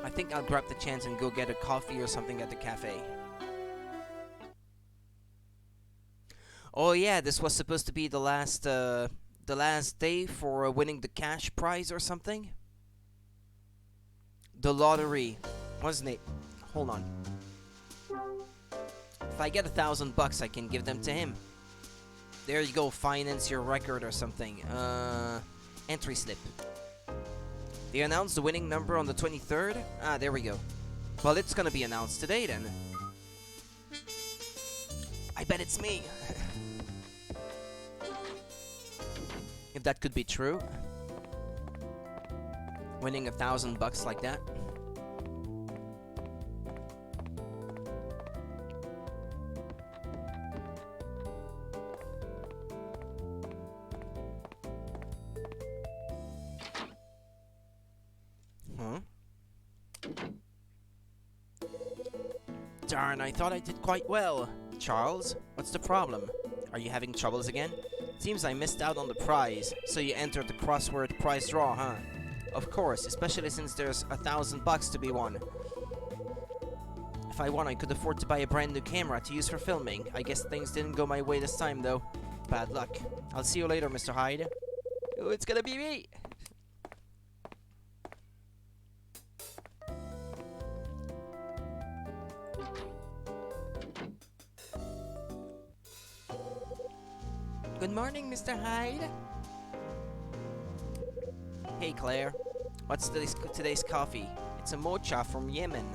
Speaker 1: I think I'll grab the chance and go get a coffee or something at the cafe. Oh yeah, this was supposed to be the last day for winning the cash prize or something. The lottery, wasn't it? Hold on. If I get $1,000, I can give them to him. There you go, finance your record or something. Entry slip. They announced the winning number on the 23rd? Ah, there we go. Well, it's gonna be announced today then. I bet it's me. If that could be true. Winning $1,000 like that. Huh? Darn, I thought I did quite well. Charles, what's the problem? Are you having troubles again? Seems I missed out on the prize, so you entered the crossword prize draw, huh? Of course, especially since there's $1,000 to be won. If I won, I could afford to buy a brand new camera to use for filming. I guess things didn't go my way this time, though. Bad luck. I'll see you later, Mr. Hyde. Oh, it's gonna be me! Good morning, Mr. Hyde. Hey, Claire. What's today's coffee? It's a mocha from Yemen.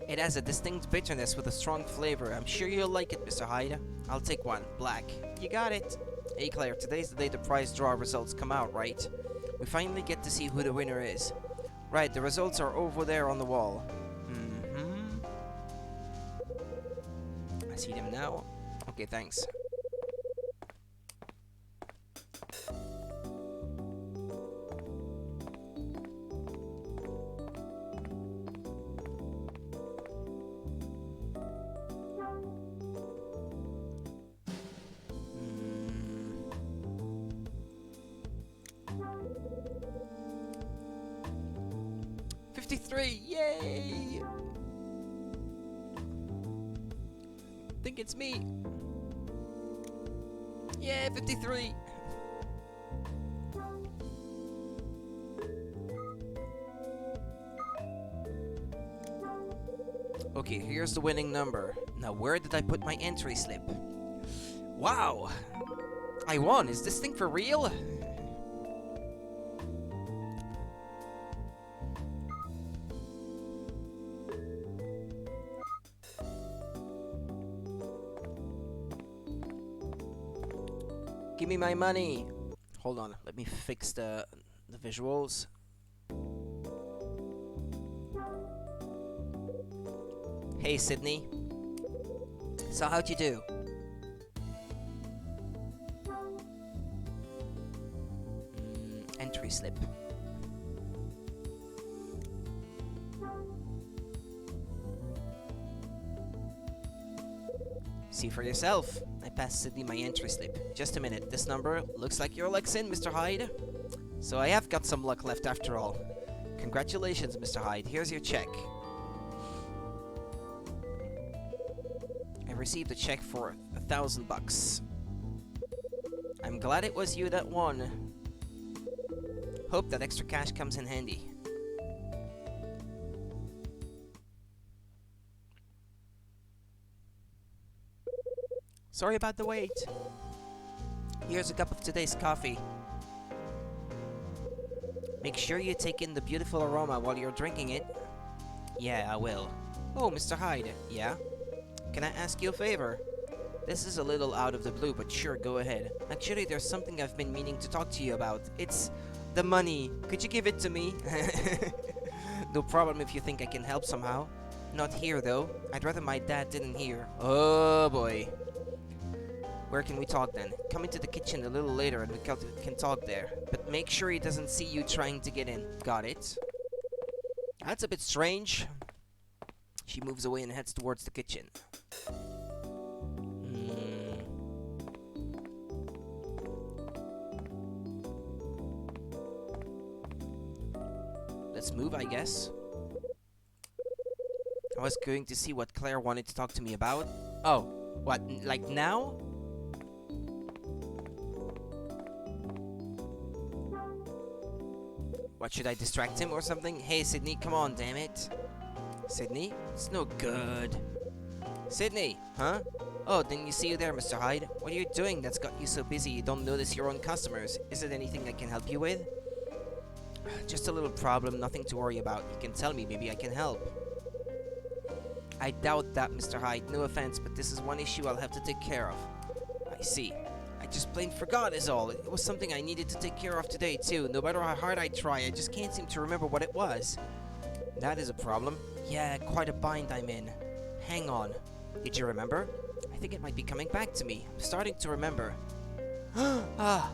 Speaker 1: It has a distinct bitterness with a strong flavor. I'm sure you'll like it, Mr. Hyde. I'll take one. Black. You got it. Hey, Claire. Today's the day the prize draw results come out, right? We finally get to see who the winner is. Right, the results are over there on the wall. I see them now. Okay, thanks. Yay! Think it's me. Yeah, 53. Okay, here's the winning number. Now, where did I put my entry slip? Wow! I won! Is this thing for real? Give me my money! Hold on, let me fix the visuals. Hey, Sydney. So how'd you do? Entry slip. See for yourself. I passed Sydney my entry slip. Just a minute, this number looks like your luck's in, Mr. Hyde. So I have got some luck left after all. Congratulations, Mr. Hyde. Here's your check. I received a check for $1,000. I'm glad it was you that won. Hope that extra cash comes in handy. Sorry about the wait. Here's a cup of today's coffee. Make sure you take in the beautiful aroma while you're drinking it. Yeah, I will. Oh, Mr. Hyde. Yeah? Can I ask you a favor? This is a little out of the blue, but sure, go ahead. Actually, there's something I've been meaning to talk to you about. It's the money. Could you give it to me? No problem if you think I can help somehow. Not here, though. I'd rather my dad didn't hear. Oh, boy. Where can we talk, then? Come into the kitchen a little later and we can talk there. But make sure he doesn't see you trying to get in. Got it? That's a bit strange. She moves away and heads towards the kitchen. Let's move, I guess. I was going to see what Claire wanted to talk to me about. Oh, what, like now? What, should I distract him or something? Hey, Sydney, come on, damn it. Sydney? It's no good. Sydney, huh? Oh, didn't you see you there, Mr. Hyde? What are you doing that's got you so busy you don't notice your own customers? Is it anything I can help you with? Just a little problem, nothing to worry about. You can tell me, maybe I can help. I doubt that, Mr. Hyde. No offense, but this is one issue I'll have to take care of. I see. I just plain forgot is all. It was something I needed to take care of today, too. No matter how hard I try, I just can't seem to remember what it was. That is a problem. Yeah, quite a bind I'm in. Hang on. Did you remember? I think it might be coming back to me. I'm starting to remember. Ah.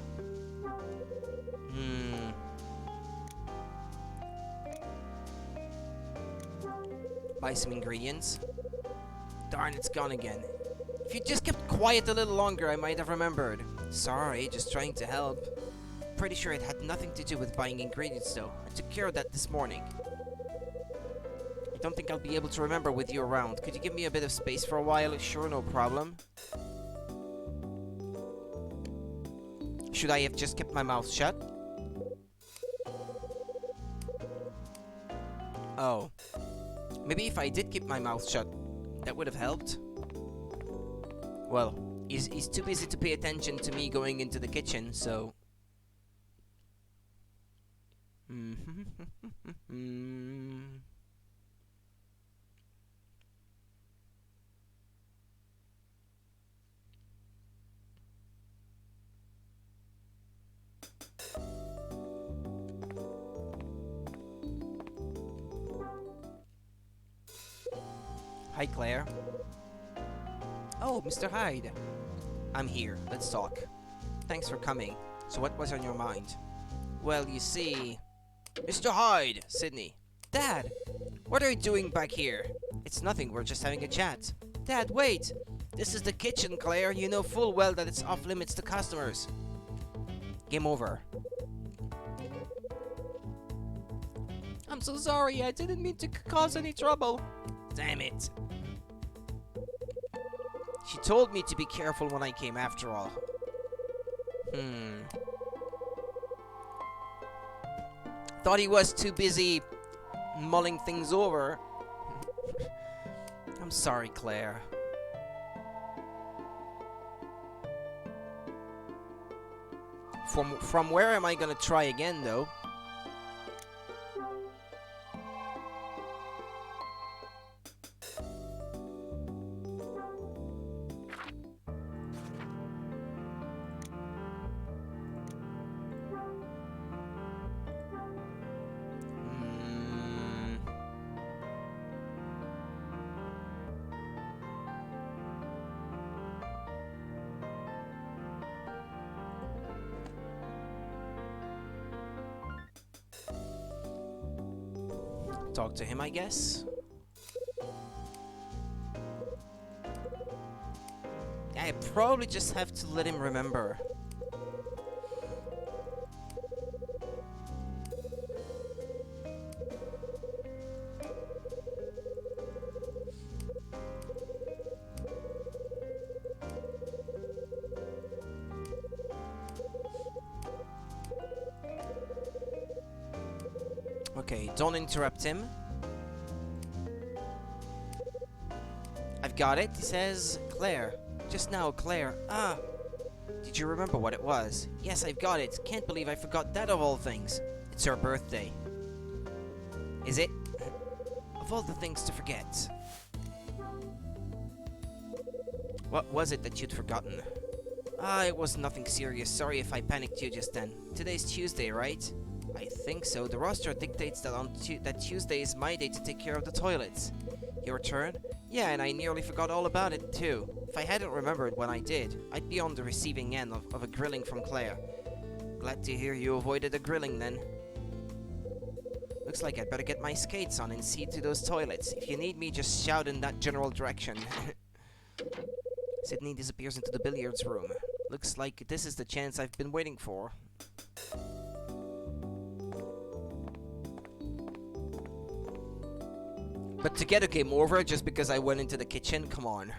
Speaker 1: Buy some ingredients. Darn, it's gone again. If you just kept quiet a little longer, I might have remembered. Sorry, just trying to help. Pretty sure it had nothing to do with buying ingredients, though. I took care of that this morning. I don't think I'll be able to remember with you around. Could you give me a bit of space for a while? Sure, no problem. Should I have just kept my mouth shut? Oh. Maybe if I did keep my mouth shut, that would have helped. Well, he's too busy to pay attention to me going into the kitchen, so... Hi, Claire. Oh, Mr. Hyde. I'm here. Let's talk. Thanks for coming. So what was on your mind? Well, you see... Mr. Hyde! Sydney. Dad! What are you doing back here? It's nothing. We're just having a chat. Dad, wait! This is the kitchen, Claire. You know full well that it's off limits to customers. Game over. I'm so sorry. I didn't mean to cause any trouble. Damn it. She told me to be careful when I came after all. Thought he was too busy mulling things over. I'm sorry, Claire. From where am I gonna try again, though? Talk to him, I guess. I probably just have to let him remember. Okay, don't interrupt him. I've got it. He says, Claire, Just now, Claire. Ah! Did you remember what it was? Yes, I've got it. Can't believe I forgot that of all things. It's her birthday. Is it? Of all the things to forget. What was it that you'd forgotten? Ah, it was nothing serious. Sorry if I panicked you just then. Today's Tuesday, right? I think so. The roster dictates that that Tuesday is my day to take care of the toilets. Your turn? Yeah, and I nearly forgot all about it, too. If I hadn't remembered when I did, I'd be on the receiving end of a grilling from Claire. Glad to hear you avoided a grilling, then. Looks like I'd better get my skates on and see to those toilets. If you need me, just shout in that general direction. Sydney disappears into the billiards room. Looks like this is the chance I've been waiting for. But to get a game over just because I went into the kitchen, come on.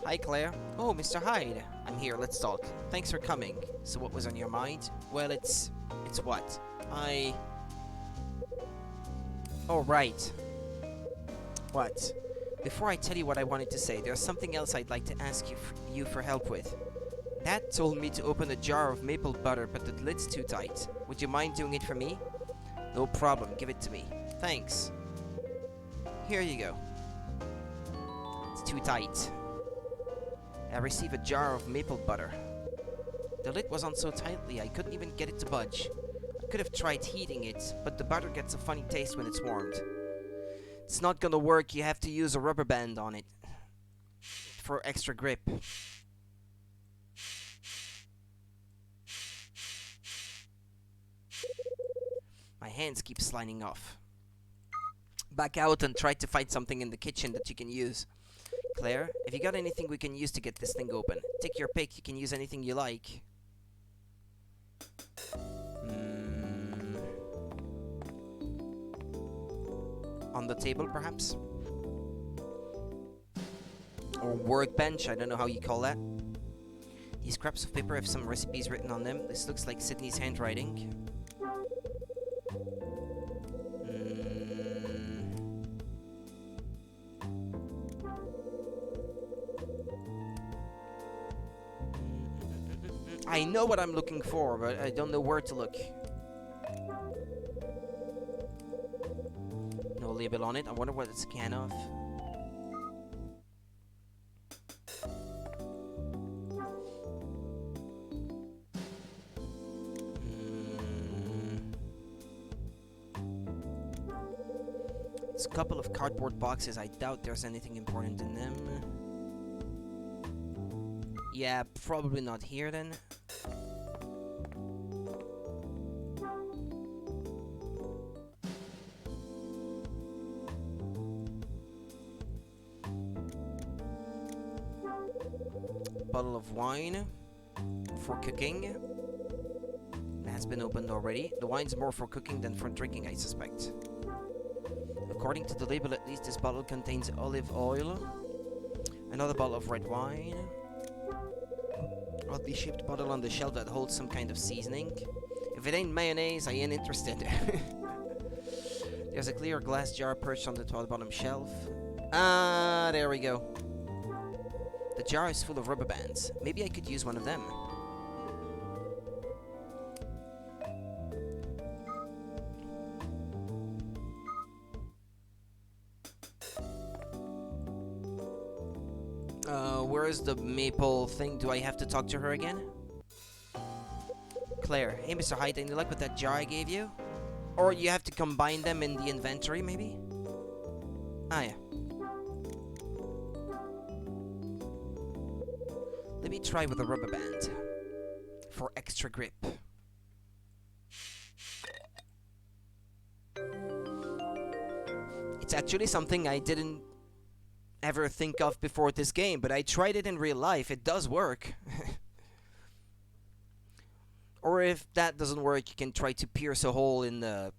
Speaker 1: Hi, Claire. Oh, Mr. Hyde. I'm here, let's talk. Thanks for coming. So what was on your mind? Well, it's what? Oh, right. What? Before I tell you what I wanted to say, there's something else I'd like to ask you for help with. Dad told me to open a jar of maple butter, but the lid's too tight. Would you mind doing it for me? No problem, give it to me. Thanks. Here you go. It's too tight. I received a jar of maple butter. The lid was on so tightly I couldn't even get it to budge. I could have tried heating it, but the butter gets a funny taste when it's warmed. It's not gonna work, you have to use a rubber band on it. For extra grip. My hands keep sliding off. Back out and try to find something in the kitchen that you can use. Claire, have you got anything we can use to get this thing open? Take your pick, you can use anything you like. On the table, perhaps? Or workbench, I don't know how you call that. These scraps of paper have some recipes written on them. This looks like Sydney's handwriting. I know what I'm looking for, but I don't know where to look. No label on it. I wonder what it's a can of. It's a couple of cardboard boxes. I doubt there's anything important in them. Yeah, probably not here then. Bottle of wine for cooking. It has been opened already. The wine's more for cooking than for drinking, I suspect. According to the label, at least this bottle contains olive oil. Another bottle of red wine. Oddly shaped bottle on the shelf that holds some kind of seasoning. If it ain't mayonnaise, I ain't interested. There's a clear glass jar perched on the bottom shelf. Ah, there we go. The jar is full of rubber bands. Maybe I could use one of them. Where's the maple thing? Do I have to talk to her again? Claire. Hey, Mr. Hyde, any luck with that jar I gave you? Or you have to combine them in the inventory, maybe? Ah, yeah. Let me try with a rubber band. For extra grip. It's actually something I didn't ever think of before this game, but I tried it in real life. It does work. Or if that doesn't work, you can try to pierce a hole in the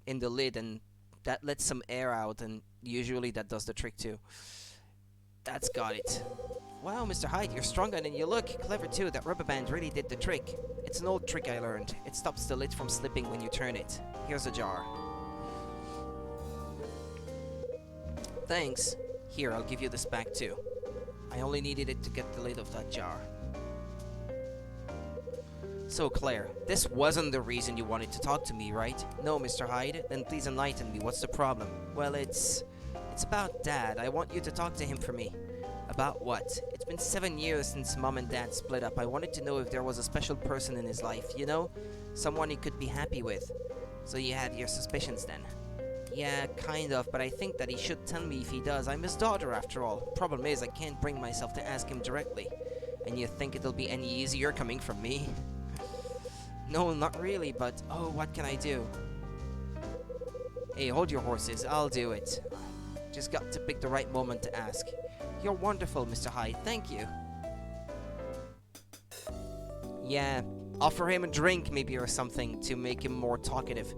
Speaker 1: lid and That lets some air out, and usually that does the trick too. That's got it. Wow, Mr. Hyde, you're stronger than you look. Clever too, that rubber band really did the trick. It's an old trick I learned. It stops the lid from slipping when you turn it. Here's a jar. Thanks. Here, I'll give you this back too. I only needed it to get the lid of that jar. So, Claire, this wasn't the reason you wanted to talk to me, right? No, Mr. Hyde? Then please enlighten me. What's the problem? Well, it's about Dad. I want you to talk to him for me. About what? It's been 7 years since Mom and Dad split up. I wanted to know if there was a special person in his life, you know? Someone he could be happy with. So you have your suspicions then? Yeah, kind of, but I think that he should tell me if he does. I'm his daughter, after all. Problem is, I can't bring myself to ask him directly. And you think it'll be any easier coming from me? No, not really, but oh, what can I do? Hey, hold your horses. I'll do it. Just got to pick the right moment to ask. You're wonderful, Mr. Hyde. Thank you. Yeah, offer him a drink, maybe, or something, to make him more talkative.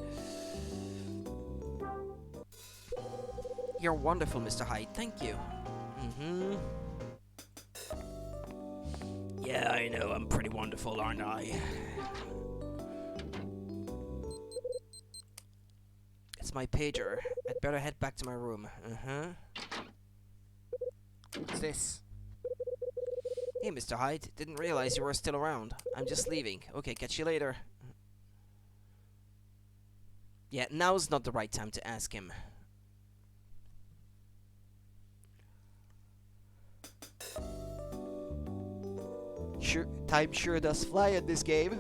Speaker 1: You're wonderful, Mr. Hyde. Thank you. Yeah, I know. I'm pretty wonderful, aren't I? It's my pager. I'd better head back to my room. What's this? Hey, Mr. Hyde. Didn't realize you were still around. I'm just leaving. Okay, catch you later. Yeah, now's not the right time to ask him. Time sure does fly in this game.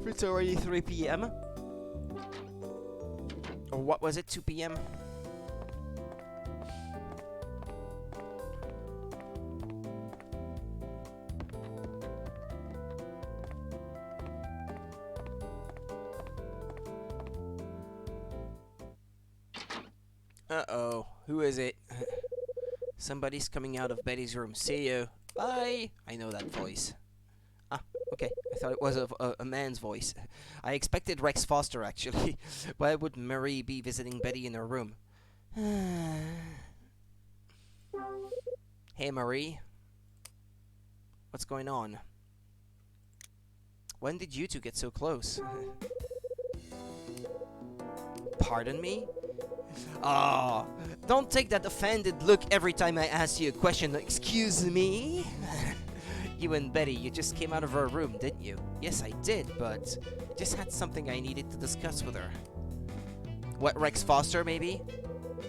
Speaker 1: It's already 3 p.m. Or what was it, 2 p.m.? Uh-oh. Who is it? Somebody's coming out of Betty's room. See you. Bye. I know that voice. Ah, okay. I thought it was a man's voice. I expected Rex Foster, actually. Why would Marie be visiting Betty in her room? Hey, Marie. What's going on? When did you two get so close? Pardon me? Oh, don't take that offended look every time I ask you a question. Excuse me? You and Betty, you just came out of her room, didn't you? Yes, I did, but I just had something I needed to discuss with her. What, Rex Foster, maybe?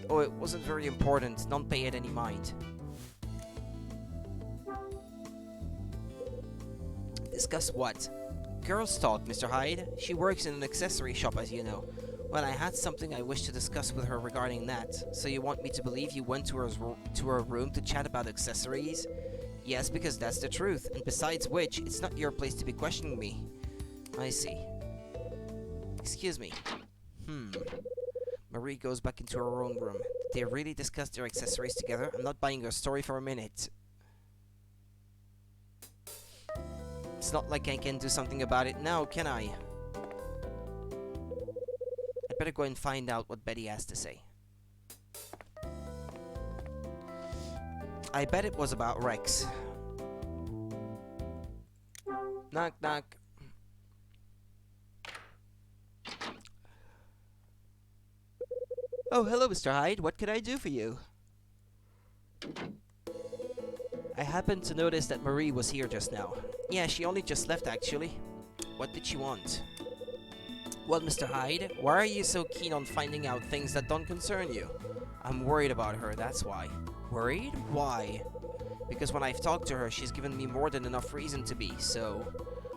Speaker 1: Oh, it wasn't very important. Don't pay it any mind. Discuss what? Girls talk, Mr. Hyde. She works in an accessory shop, as you know. Well, I had something I wish to discuss with her regarding that. So you want me to believe you went to her room to chat about accessories? Yes, because that's the truth. And besides which, it's not your place to be questioning me. I see. Excuse me. Marie goes back into her own room. Did they really discuss their accessories together? I'm not buying your story for a minute. It's not like I can do something about it now, can I? I'd better go and find out what Betty has to say. I bet it was about Rex. Knock, knock. Oh, hello, Mr. Hyde. What can I do for you? I happened to notice that Marie was here just now. Yeah, she only just left, actually. What did she want? Well, Mr. Hyde, why are you so keen on finding out things that don't concern you? I'm worried about her, that's why. Worried? Why? Because when I've talked to her, she's given me more than enough reason to be, so...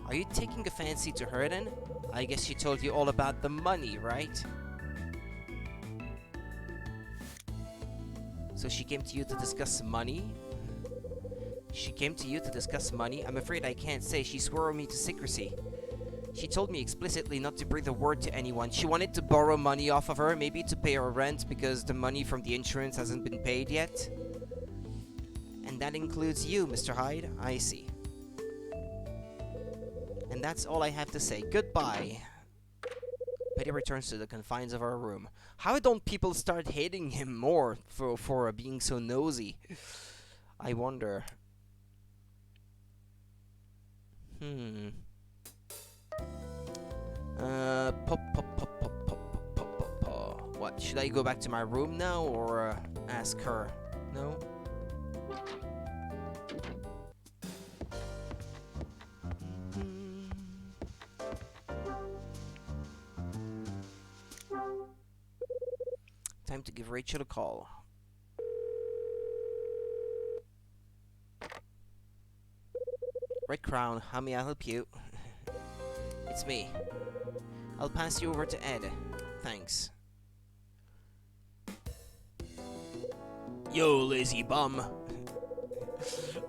Speaker 1: Are you taking a fancy to her then? I guess she told you all about the money, right? So she came to you to discuss money? She came to you to discuss money? I'm afraid I can't say. She swore me to secrecy. She told me explicitly not to breathe a word to anyone. She wanted to borrow money off of her, maybe to pay her rent because the money from the insurance hasn't been paid yet. And that includes you, Mr. Hyde. I see. And that's all I have to say. Goodbye. Betty returns to the confines of our room. How don't people start hating him more for being so nosy? I wonder. What? Should I go back to my room now or ask her? No? Time to give Rachel a call. Red Crown, how may I help you? It's me. I'll pass you over to Ed. Thanks. Yo, lazy bum.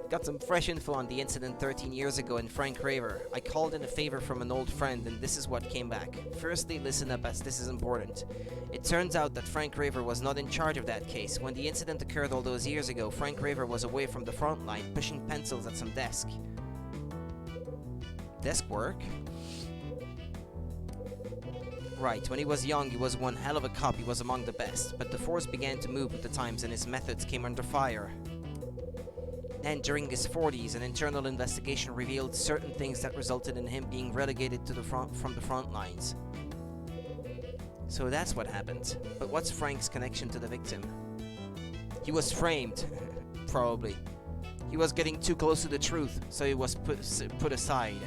Speaker 1: Got some fresh info on the incident 13 years ago in Frank Raver. I called in a favor from an old friend and this is what came back. Firstly, listen up as this is important. It turns out that Frank Raver was not in charge of that case. When the incident occurred all those years ago, Frank Raver was away from the front line, pushing pencils at some desk. Desk work? Right, when he was young, he was one hell of a cop, he was among the best. But the force began to move with the times and his methods came under fire. Then, during his 40s, an internal investigation revealed certain things that resulted in him being relegated to from the front lines. So that's what happened. But what's Frank's connection to the victim? He was framed. Probably. He was getting too close to the truth, so he was put aside.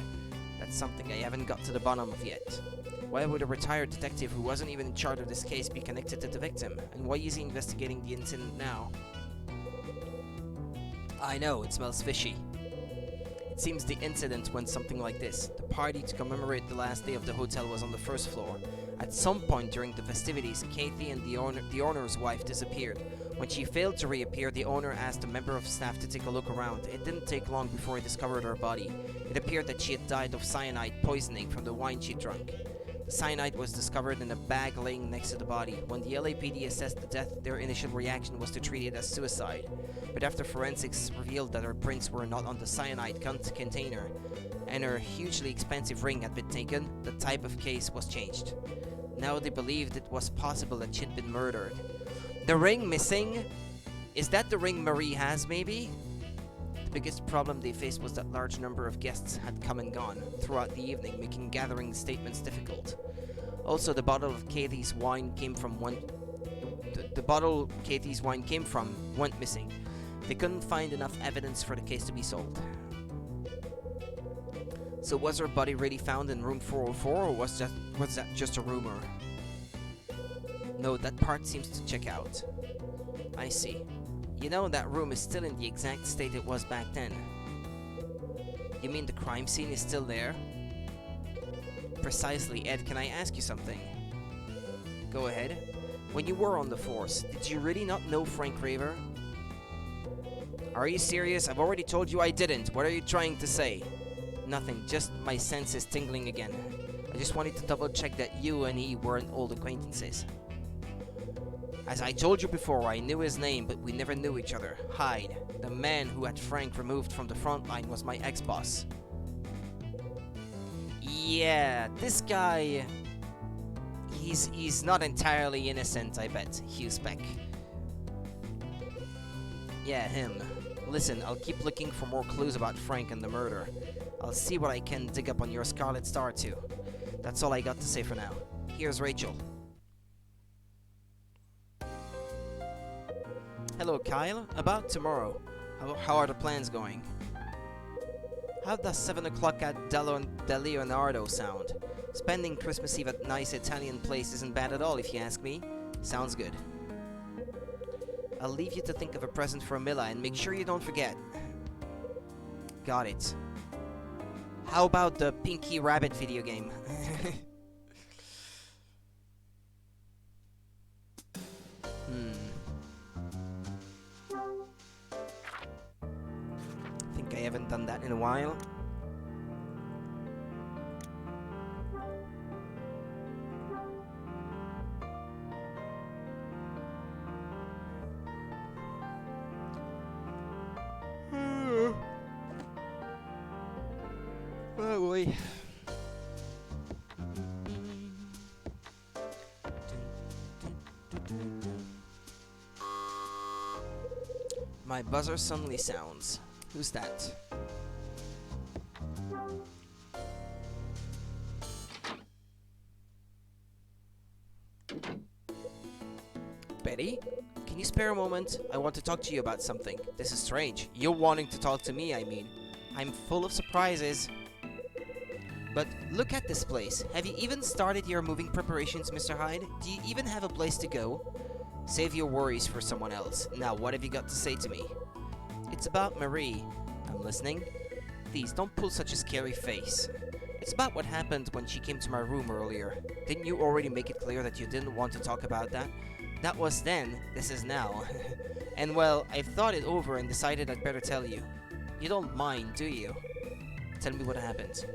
Speaker 1: That's something I haven't got to the bottom of yet. Why would a retired detective who wasn't even in charge of this case be connected to the victim? And why is he investigating the incident now? I know, it smells fishy. It seems the incident went something like this. The party to commemorate the last day of the hotel was on the first floor. At some point during the festivities, Kathy and the owner's wife disappeared. When she failed to reappear, the owner asked a member of staff to take a look around. It didn't take long before he discovered her body. It appeared that she had died of cyanide poisoning from the wine she drank. The cyanide was discovered in a bag laying next to the body. When the LAPD assessed the death, their initial reaction was to treat it as suicide. But after forensics revealed that her prints were not on the cyanide container, and her hugely expensive ring had been taken, the type of case was changed. Now they believed it was possible that she'd been murdered. The ring missing? Is that the ring Marie has, maybe? The biggest problem they faced was that large number of guests had come and gone throughout the evening, making gathering statements difficult. Also, the bottle Kathy's wine came from went missing. They couldn't find enough evidence for the case to be solved. So was her body really found in room 404, or was that just a rumor? No, that part seems to check out. I see. You know, that room is still in the exact state it was back then. You mean the crime scene is still there? Precisely. Ed, can I ask you something? Go ahead. When you were on the force, did you really not know Frank Raver? Are you serious? I've already told you I didn't. What are you trying to say? Nothing, just my senses tingling again. I just wanted to double check that you and he weren't old acquaintances. As I told you before, I knew his name, but we never knew each other. Hyde, the man who had Frank removed from the front line, was my ex-boss. Yeah, this guy... He's not entirely innocent, I bet. Hugh Speck. Yeah, him. Listen, I'll keep looking for more clues about Frank and the murder. I'll see what I can dig up on your Scarlet Star, too. That's all I got to say for now. Here's Rachel. Hello, Kyle. About tomorrow. How are the plans going? How does 7 o'clock at De Leonardo sound? Spending Christmas Eve at a nice Italian place isn't bad at all, if you ask me. Sounds good. I'll leave you to think of a present for Mila and make sure you don't forget. Got it. How about the Pinky Rabbit video game? Think I haven't done that in a while. Oh boy. My buzzer suddenly sounds. Who's that? Betty? Can you spare a moment? I want to talk to you about something. This is strange. You're wanting to talk to me, I mean. I'm full of surprises. But look at this place. Have you even started your moving preparations, Mr. Hyde? Do you even have a place to go? Save your worries for someone else. Now, what have you got to say to me? It's about Marie. I'm listening. Please, don't pull such a scary face. It's about what happened when she came to my room earlier. Didn't you already make it clear that you didn't want to talk about that? That was then, this is now. And well, I've thought it over and decided I'd better tell you. You don't mind, do you? Tell me what happened.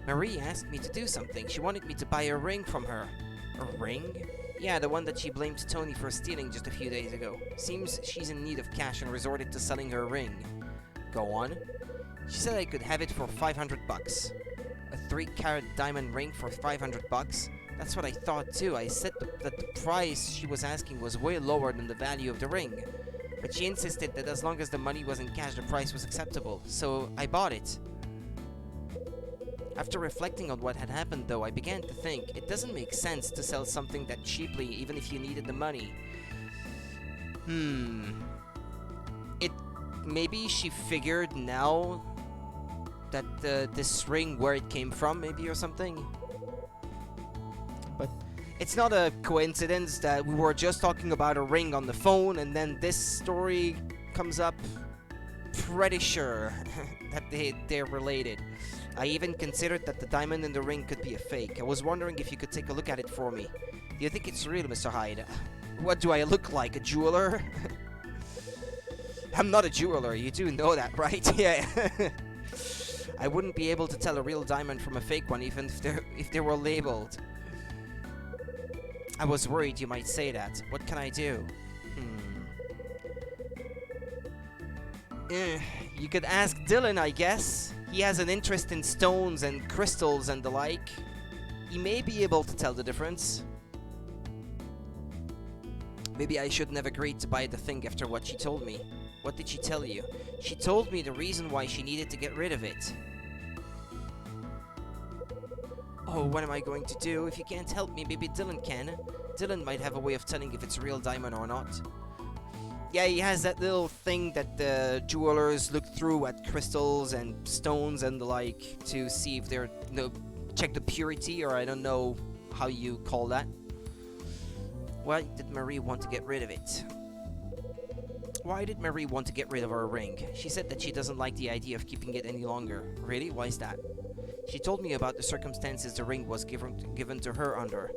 Speaker 1: Marie asked me to do something. She wanted me to buy a ring from her. A ring? Yeah, the one that she blamed Tony for stealing just a few days ago. Seems she's in need of cash and resorted to selling her ring. Go on. She said I could have it for 500 bucks. A 3-carat diamond ring for 500 bucks? That's what I thought too. I said that the price she was asking was way lower than the value of the ring. But she insisted that as long as the money was in cash, the price was acceptable. So I bought it. After reflecting on what had happened though, I began to think it doesn't make sense to sell something that cheaply even if you needed the money. Maybe she figured now that this ring, where it came from, maybe, or something. But it's not a coincidence that we were just talking about a ring on the phone and then this story comes up. Pretty sure that they're related. I even considered that the diamond in the ring could be a fake. I was wondering if you could take a look at it for me. Do you think it's real, Mr. Hyde? What do I look like, a jeweler? I'm not a jeweler, you do know that, right? Yeah. I wouldn't be able to tell a real diamond from a fake one even if they were labeled. I was worried you might say that. What can I do? You could ask Dylan, I guess. He has an interest in stones and crystals and the like. He may be able to tell the difference. Maybe I shouldn't have agreed to buy the thing after what she told me. What did she tell you? She told me the reason why she needed to get rid of it. Oh, what am I going to do? If you can't help me, maybe Dylan can. Dylan might have a way of telling if it's a real diamond or not. Yeah, he has that little thing that the jewelers look through at crystals and stones and the like to see if they're, check the purity, or I don't know how you call that. Why did Marie want to get rid of it? Why did Marie want to get rid of her ring? She said that she doesn't like the idea of keeping it any longer. Really? Why is that? She told me about the circumstances the ring was given to her under,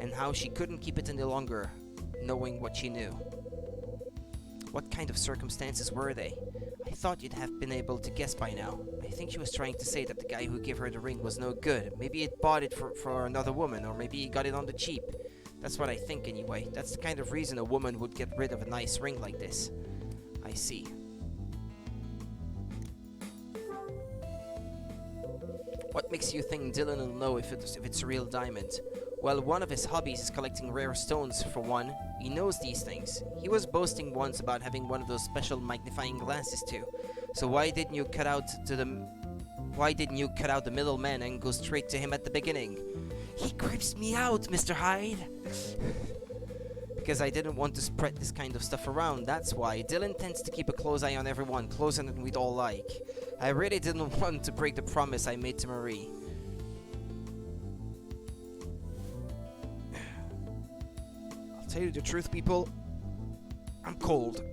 Speaker 1: and how she couldn't keep it any longer, knowing what she knew. What kind of circumstances were they? I thought you'd have been able to guess by now. I think she was trying to say that the guy who gave her the ring was no good. Maybe he bought it for another woman, or maybe he got it on the cheap. That's what I think anyway. That's the kind of reason a woman would get rid of a nice ring like this. I see. What makes you think Dylan will know if it's a real diamond? Well, one of his hobbies is collecting rare stones, for one. He knows these things. He was boasting once about having one of those special magnifying glasses too. So why didn't you cut out the middleman and go straight to him at the beginning? He creeps me out, Mr. Hyde. Because I didn't want to spread this kind of stuff around, that's why. Dylan tends to keep a close eye on everyone, closer than we'd all like. I really didn't want to break the promise I made to Marie. I'll tell you the truth, people. I'm cold.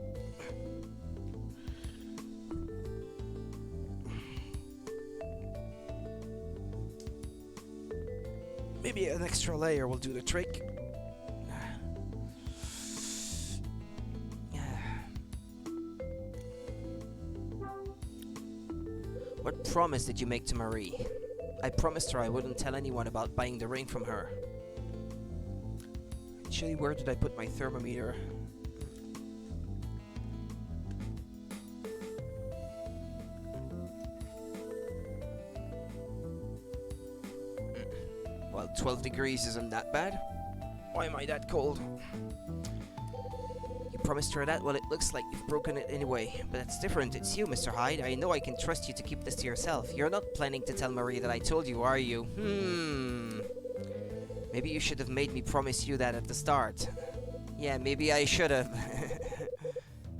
Speaker 1: Maybe an extra layer will do the trick. What promise did you make to Marie? I promised her I wouldn't tell anyone about buying the ring from her. Actually, where did I put my thermometer? Well, 12 degrees isn't that bad. Why am I that cold? promised her that? Well, it looks like you've broken it anyway. But that's different. It's you, Mr. Hyde. I know I can trust you to keep this to yourself. You're not planning to tell Marie that I told you, are you? Maybe you should have made me promise you that at the start. Yeah, maybe I should have.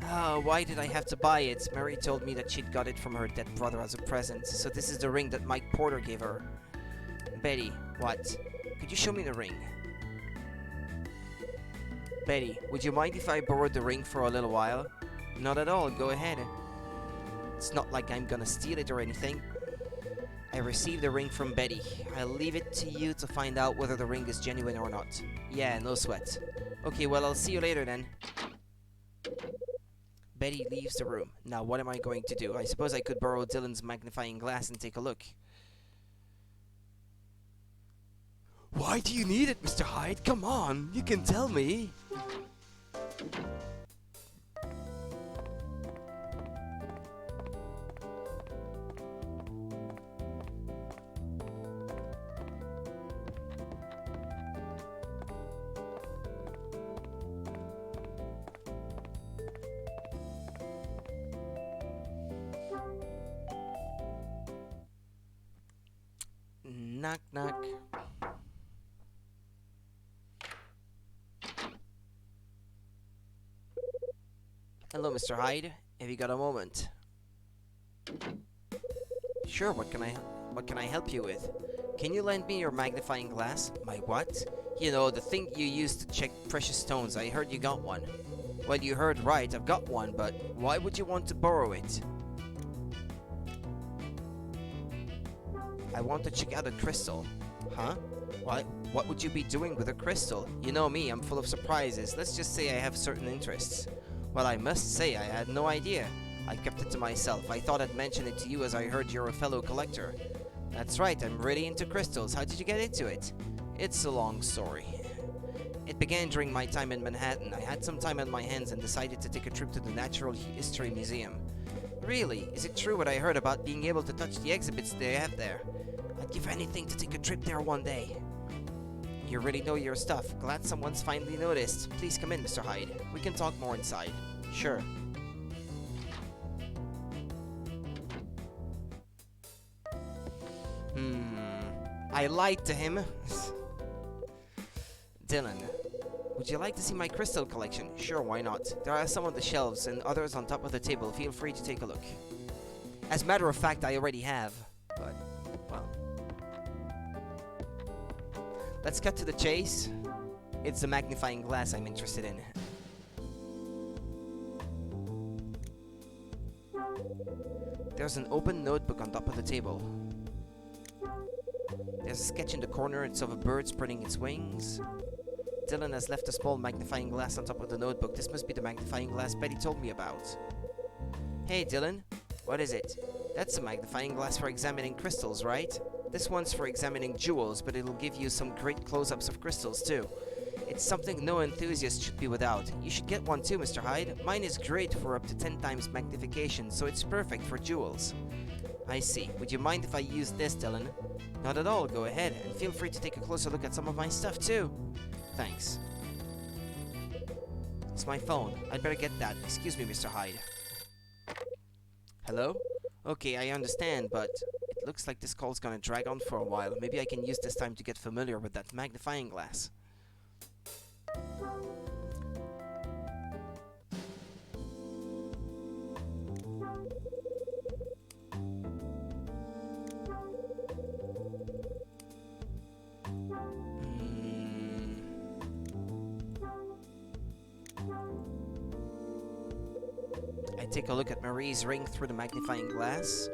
Speaker 1: Oh, why did I have to buy it? Mary told me that she'd got it from her dead brother as a present. So this is the ring that Mike Porter gave her. Betty, what? Could you show me the ring? Betty, would you mind if I borrowed the ring for a little while? Not at all, go ahead. It's not like I'm gonna steal it or anything. I received the ring from Betty. I'll leave it to you to find out whether the ring is genuine or not. Yeah, no sweat. Okay, well, I'll see you later then. Betty leaves the room. Now, what am I going to do? I suppose I could borrow Dylan's magnifying glass and take a look. Why do you need it, Mr. Hyde? Come on, you can tell me. Knock, knock. Hello, Mr. Hyde. Have you got a moment? Sure, what can I help you with? Can you lend me your magnifying glass? My what? You know, the thing you use to check precious stones. I heard you got one. Well, you heard right, I've got one, but why would you want to borrow it? I want to check out a crystal. Huh? What would you be doing with a crystal? You know me, I'm full of surprises. Let's just say I have certain interests. Well, I must say, I had no idea. I kept it to myself. I thought I'd mention it to you as I heard you're a fellow collector. That's right, I'm really into crystals. How did you get into it? It's a long story. It began during my time in Manhattan. I had some time on my hands and decided to take a trip to the Natural History Museum. Really? Is it true what I heard about being able to touch the exhibits they have there? I'd give anything to take a trip there one day. You really know your stuff. Glad someone's finally noticed. Please come in, Mr. Hyde. We can talk more inside. Sure. I lied to him. Dylan, would you like to see my crystal collection? Sure, why not? There are some on the shelves and others on top of the table. Feel free to take a look. As a matter of fact, I already have. But, well. Let's cut to the chase. It's the magnifying glass I'm interested in. There's an open notebook on top of the table. There's a sketch in the corner. It's of a bird spreading its wings. Dylan has left a small magnifying glass on top of the notebook. This must be the magnifying glass Betty told me about. Hey, Dylan. What is it? That's a magnifying glass for examining crystals, right? This one's for examining jewels, but it'll give you some great close-ups of crystals, too. It's something no enthusiast should be without. You should get one too, Mr. Hyde. Mine is great for up to 10 times magnification, so it's perfect for jewels. I see. Would you mind if I use this, Dylan? Not at all. Go ahead, and feel free to take a closer look at some of my stuff, too. Thanks. It's my phone. I'd better get that. Excuse me, Mr. Hyde. Hello? Okay, I understand, but it looks like this call's gonna drag on for a while. Maybe I can use this time to get familiar with that magnifying glass. I take a look at Marie's ring through the magnifying glass.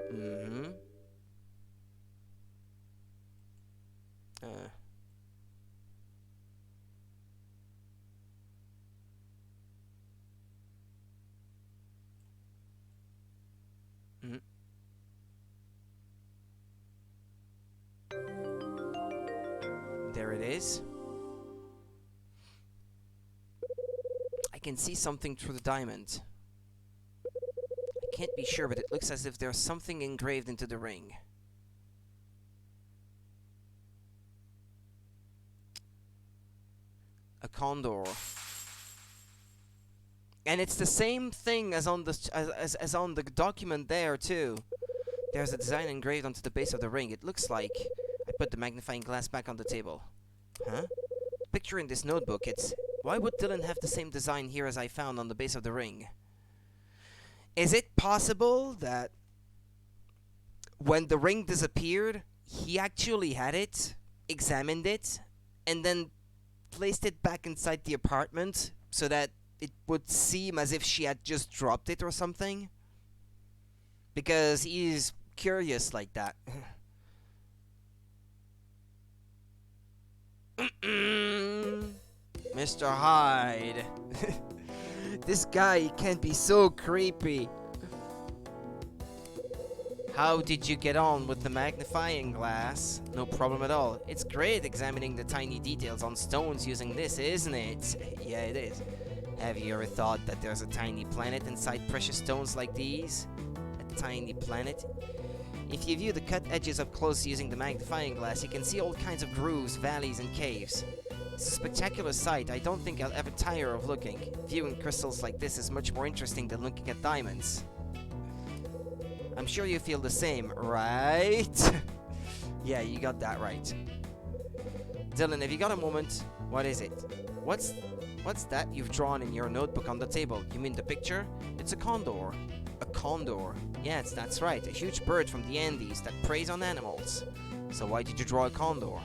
Speaker 1: There it is. I can see something through the diamond. I can't be sure, but it looks as if there's something engraved into the ring. A condor. And it's the same thing as on the as on the document there too. There's a design engraved onto the base of the ring. It looks like I put the magnifying glass back on the table. Huh? Picture in this notebook. It's why would Dylan have the same design here as I found on the base of the ring? Is it possible that when the ring disappeared, he actually had it, examined it, and then placed it back inside the apartment so that it would seem as if she had just dropped it or something? Because he's curious like that. Mr. Hyde. This guy can be so creepy. How did you get on with the magnifying glass? No problem at all. It's great examining the tiny details on stones using this, isn't it? Yeah, it is. Have you ever thought that there's a tiny planet inside precious stones like these? A tiny planet? If you view the cut edges up close using the magnifying glass, you can see all kinds of grooves, valleys, and caves. It's a spectacular sight. I don't think I'll ever tire of looking. Viewing crystals like this is much more interesting than looking at diamonds. I'm sure you feel the same, right? Yeah, you got that right. Dylan, have you got a moment? What is it? What's that you've drawn in your notebook on the table? You mean the picture? It's a condor. A condor? Yes, that's right. A huge bird from the Andes that preys on animals. So why did you draw a condor?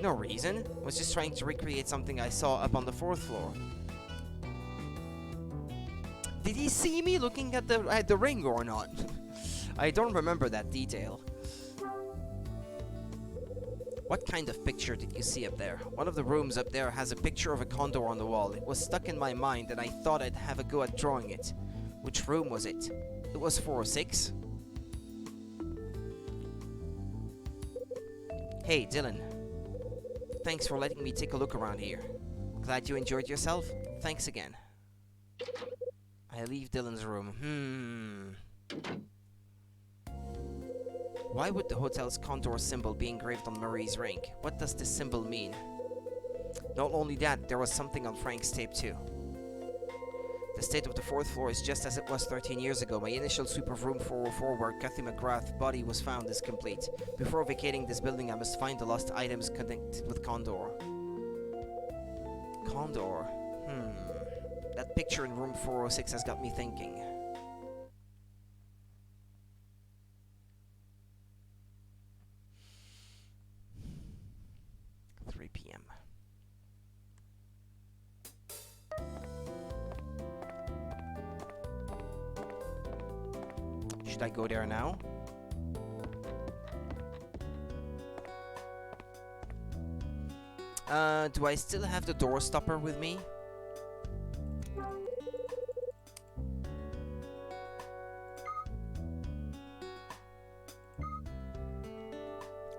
Speaker 1: No reason. I was just trying to recreate something I saw up on the 4th floor. Did he see me looking at the ring or not? I don't remember that detail. What kind of picture did you see up there? One of the rooms up there has a picture of a condor on the wall. It was stuck in my mind and I thought I'd have a go at drawing it. Which room was it? It was 406. Hey, Dylan. Thanks for letting me take a look around here. Glad you enjoyed yourself? Thanks again. I leave Dylan's room. Why would the hotel's condor symbol be engraved on Marie's ring? What does this symbol mean? Not only that, there was something on Frank's tape too. The state of the 4th floor is just as it was 13 years ago. My initial sweep of room 404 where Kathy McGrath's body was found is complete. Before vacating this building, I must find the lost items connected with Condor. Condor? That picture in room 406 has got me thinking. PM. Should I go there now? Do I still have the door stopper with me?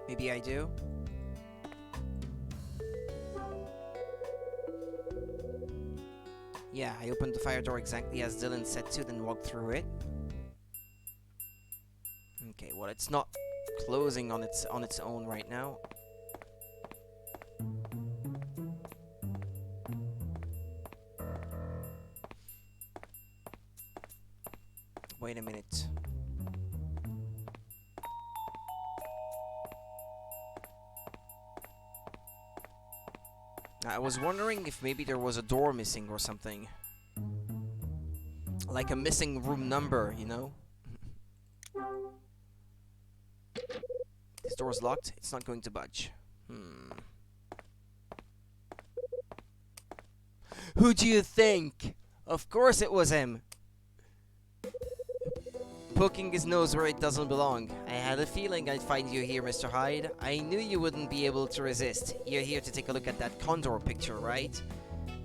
Speaker 1: Maybe I do. Yeah, I opened the fire door exactly as Dylan said to, then walked through it. Okay, well, it's not closing on its own right now. Wait a minute. I was wondering if maybe there was a door missing or something. Like a missing room number, you know? This door's locked. It's not going to budge. Who do you think? Of course it was him. Poking his nose where it doesn't belong. I had a feeling I'd find you here, Mr. Hyde. I knew you wouldn't be able to resist. You're here to take a look at that condor picture, right?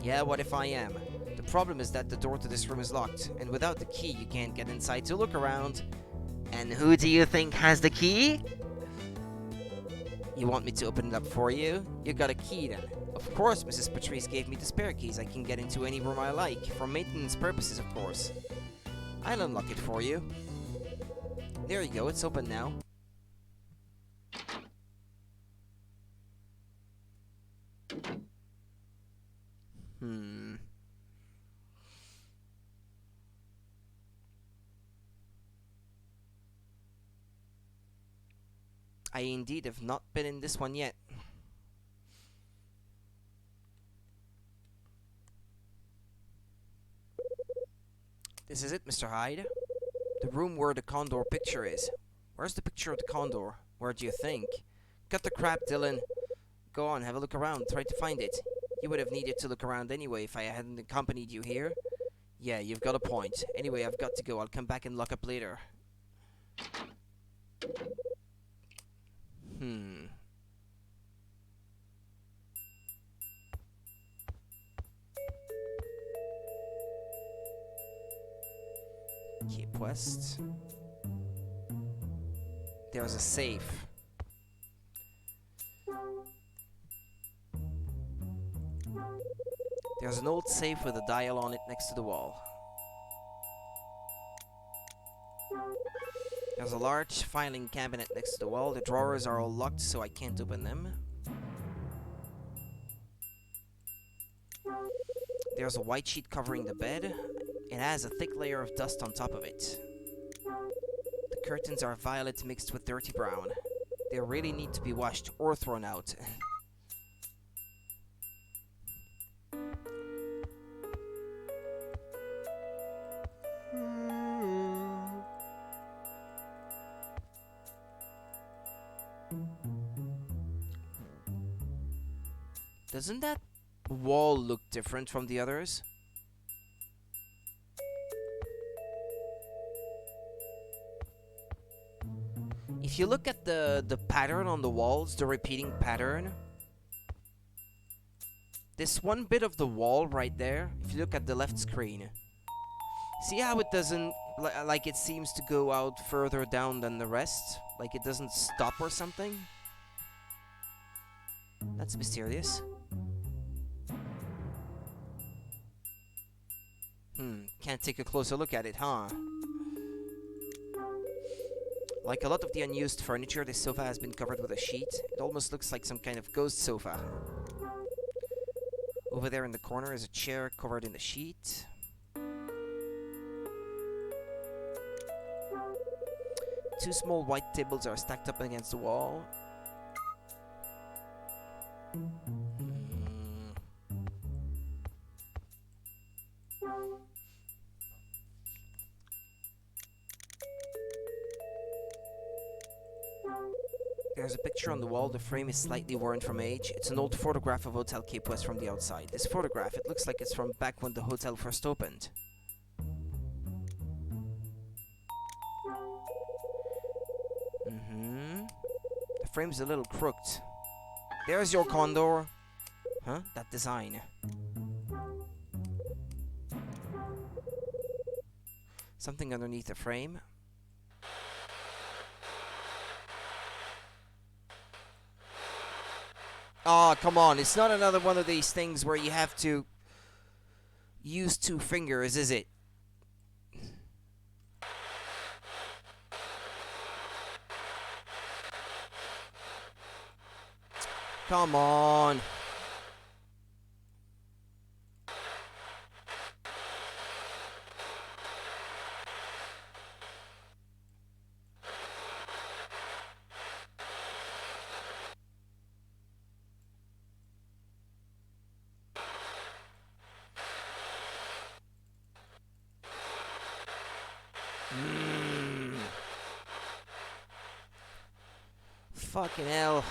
Speaker 1: Yeah, what if I am? The problem is that the door to this room is locked, and without the key you can't get inside to look around. And who do you think has the key? You want me to open it up for you? You got a key then. Of course, Mrs. Patrice gave me the spare keys. I can get into any room I like, for maintenance purposes, of course. I'll unlock it for you. There you go, it's open now. I indeed have not been in this one yet. This is it, Mr. Hyde. The room where the condor picture is. Where's the picture of the condor? Where do you think? Cut the crap, Dylan. Go on, have a look around. Try to find it. You would have needed to look around anyway if I hadn't accompanied you here. Yeah, you've got a point. Anyway, I've got to go. I'll come back and lock up later. Cape West. There's a safe. There's an old safe with a dial on it next to the wall. There's a large filing cabinet next to the wall. The drawers are all locked, so I can't open them. There's a white sheet covering the bed. It has a thick layer of dust on top of it. The curtains are violet mixed with dirty brown. They really need to be washed or thrown out. Doesn't that wall look different from the others? If you look at the pattern on the walls, the repeating pattern, this one bit of the wall right there, if you look at the left screen, see how it doesn't, like it seems to go out further down than the rest? Like it doesn't stop or something? That's mysterious. Can't take a closer look at it, huh? Like a lot of the unused furniture, this sofa has been covered with a sheet. It almost looks like some kind of ghost sofa. Over there in the corner is a chair covered in the sheet. Two small white tables are stacked up against the wall. There's a picture on the wall. The frame is slightly worn from age. It's an old photograph of Hotel Cape West from the outside. This photograph, it looks like it's from back when the hotel first opened. The frame's a little crooked. There's your condor. Huh? That design. Something underneath the frame. Oh, come on. It's not another one of these things where you have to use two fingers, is it? Come on. Fucking hell.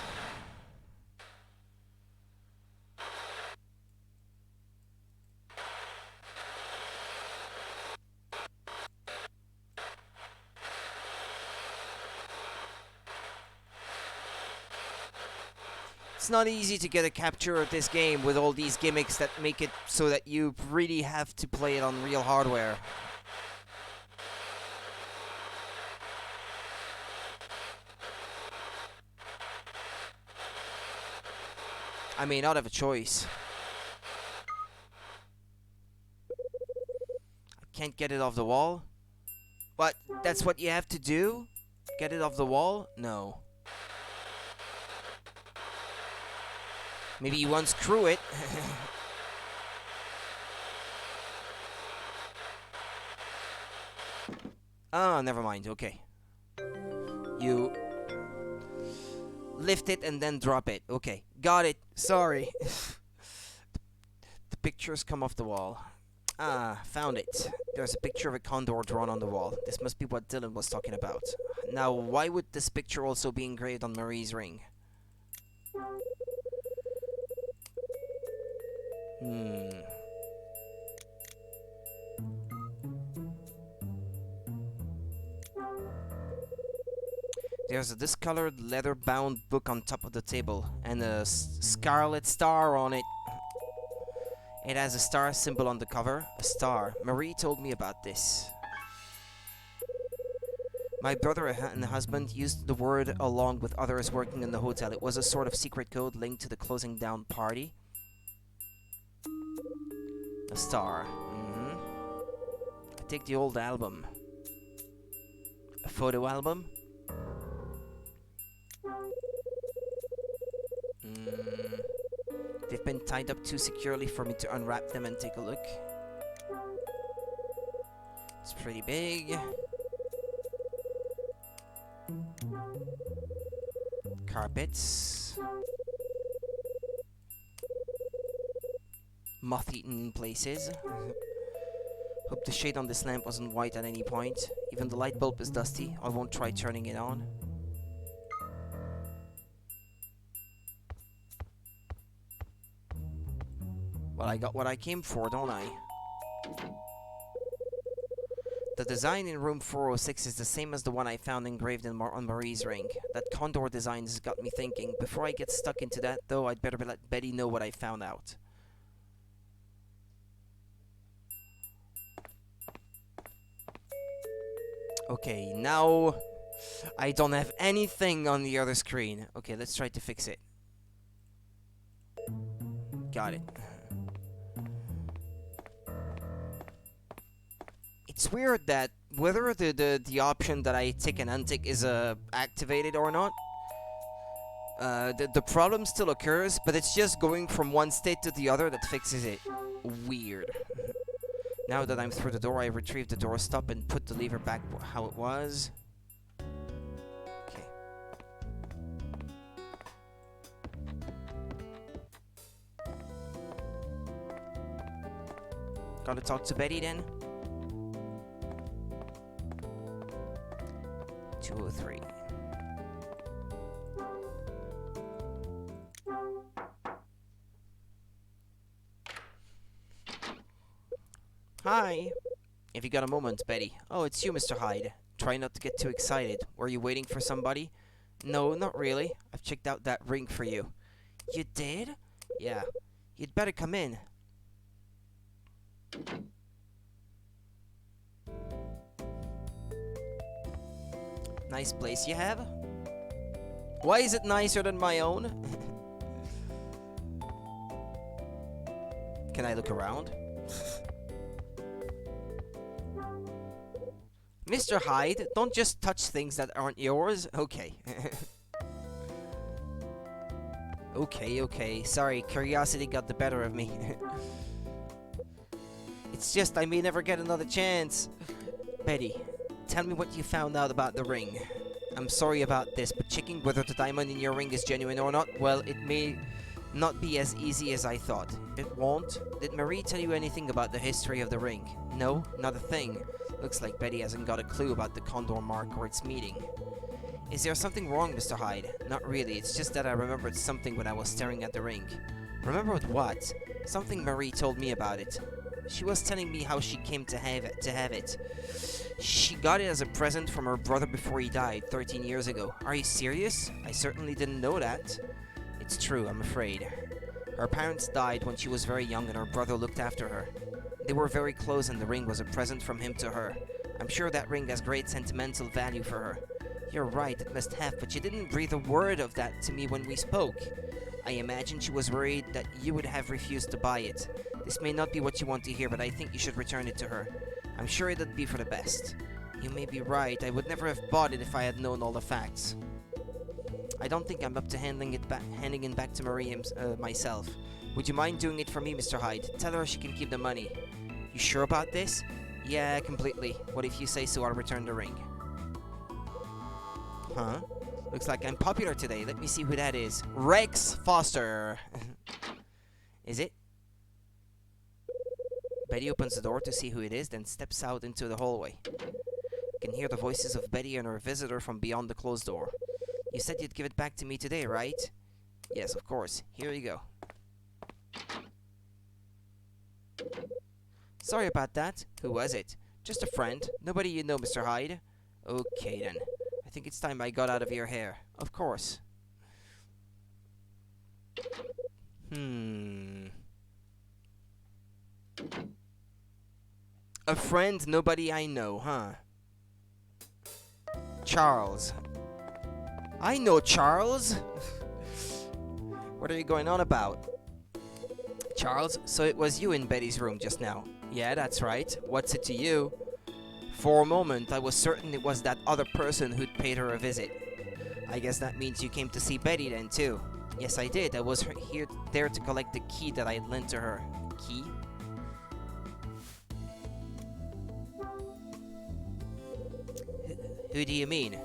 Speaker 1: It's not easy to get a capture of this game with all these gimmicks that make it so that you really have to play it on real hardware. I may not have a choice. I can't get it off the wall. What? That's what you have to do? Get it off the wall? No. Maybe you unscrew it. Oh, never mind. Okay. You... Lift it and then drop it. Okay, got it. Sorry. The pictures come off the wall. Ah, found it. There's a picture of a condor drawn on the wall. This must be what Dylan was talking about. Now, why would this picture also be engraved on Marie's ring? There's a discolored leather-bound book on top of the table, and a scarlet star on it. It has a star symbol on the cover. A star. Marie told me about this. My brother and husband used the word along with others working in the hotel. It was a sort of secret code linked to the closing down party. A star. I take the old album. A photo album? They've been tied up too securely for me to unwrap them and take a look. It's pretty big. Carpets. Moth-eaten in places. Hope the shade on this lamp wasn't white at any point. Even the light bulb is dusty. I won't try turning it on. Well, I got what I came for, don't I? The design in room 406 is the same as the one I found engraved on Marie's ring. That condor design has got me thinking. Before I get stuck into that, though, I'd better let Betty know what I found out. Okay, now I don't have anything on the other screen. Okay, let's try to fix it. Got it. It's weird that whether the option that I tick and untick is activated or not, the problem still occurs, but it's just going from one state to the other that fixes it. Weird. Now that I'm through the door, I retrieve the doorstop and put the lever back how it was. Okay. Gotta talk to Betty then. 203. Hi. If you got a moment, Betty. Oh, it's you, Mr. Hyde. Try not to get too excited. Were you waiting for somebody? No, not really. I've checked out that ring for you. You did? Yeah. You'd better come in. Nice place you have. Why is it nicer than my own? Can I look around? Mr. Hyde, don't just touch things that aren't yours. Okay. Okay. Sorry, curiosity got the better of me. It's just I may never get another chance. Betty, tell me what you found out about the ring. I'm sorry about this, but checking whether the diamond in your ring is genuine or not, well, it may not be as easy as I thought. It won't? Did Marie tell you anything about the history of the ring? No, not a thing. Looks like Betty hasn't got a clue about the condor mark or its meaning. Is there something wrong, Mr. Hyde? Not really, it's just that I remembered something when I was staring at the ring. Remembered what? Something Marie told me about it. She was telling me how she came to have it. She got it as a present from her brother before he died 13 years ago. Are you serious? I certainly didn't know that. It's true, I'm afraid. Her parents died when she was very young and her brother looked after her. They were very close and the ring was a present from him to her. I'm sure that ring has great sentimental value for her. You're right, it must have, but you didn't breathe a word of that to me when we spoke. I imagine she was worried that you would have refused to buy it. This may not be what you want to hear, but I think you should return it to her. I'm sure it'd be for the best. You may be right, I would never have bought it if I had known all the facts. I don't think I'm up to handing it back to Marie myself. Would you mind doing it for me, Mr. Hyde? Tell her she can keep the money. You sure about this? Yeah, completely. What if you say so? I'll return the ring. Huh? Looks like I'm popular today. Let me see who that is. Rex Foster. Is it? Betty opens the door to see who it is, then steps out into the hallway. You can hear the voices of Betty and her visitor from beyond the closed door. You said you'd give it back to me today, right? Yes, of course. Here you go. Sorry about that. Who was it? Just a friend. Nobody you know, Mr. Hyde. Okay, then. I think it's time I got out of your hair. Of course. A friend, nobody I know, huh? Charles. I know Charles! What are you going on about? Charles, so it was you in Betty's room just now. Yeah, that's right. What's it to you? For a moment, I was certain it was that other person who'd paid her a visit. I guess that means you came to see Betty then, too. Yes, I did. I was there to collect the key that I lent to her. Key? Who do you mean?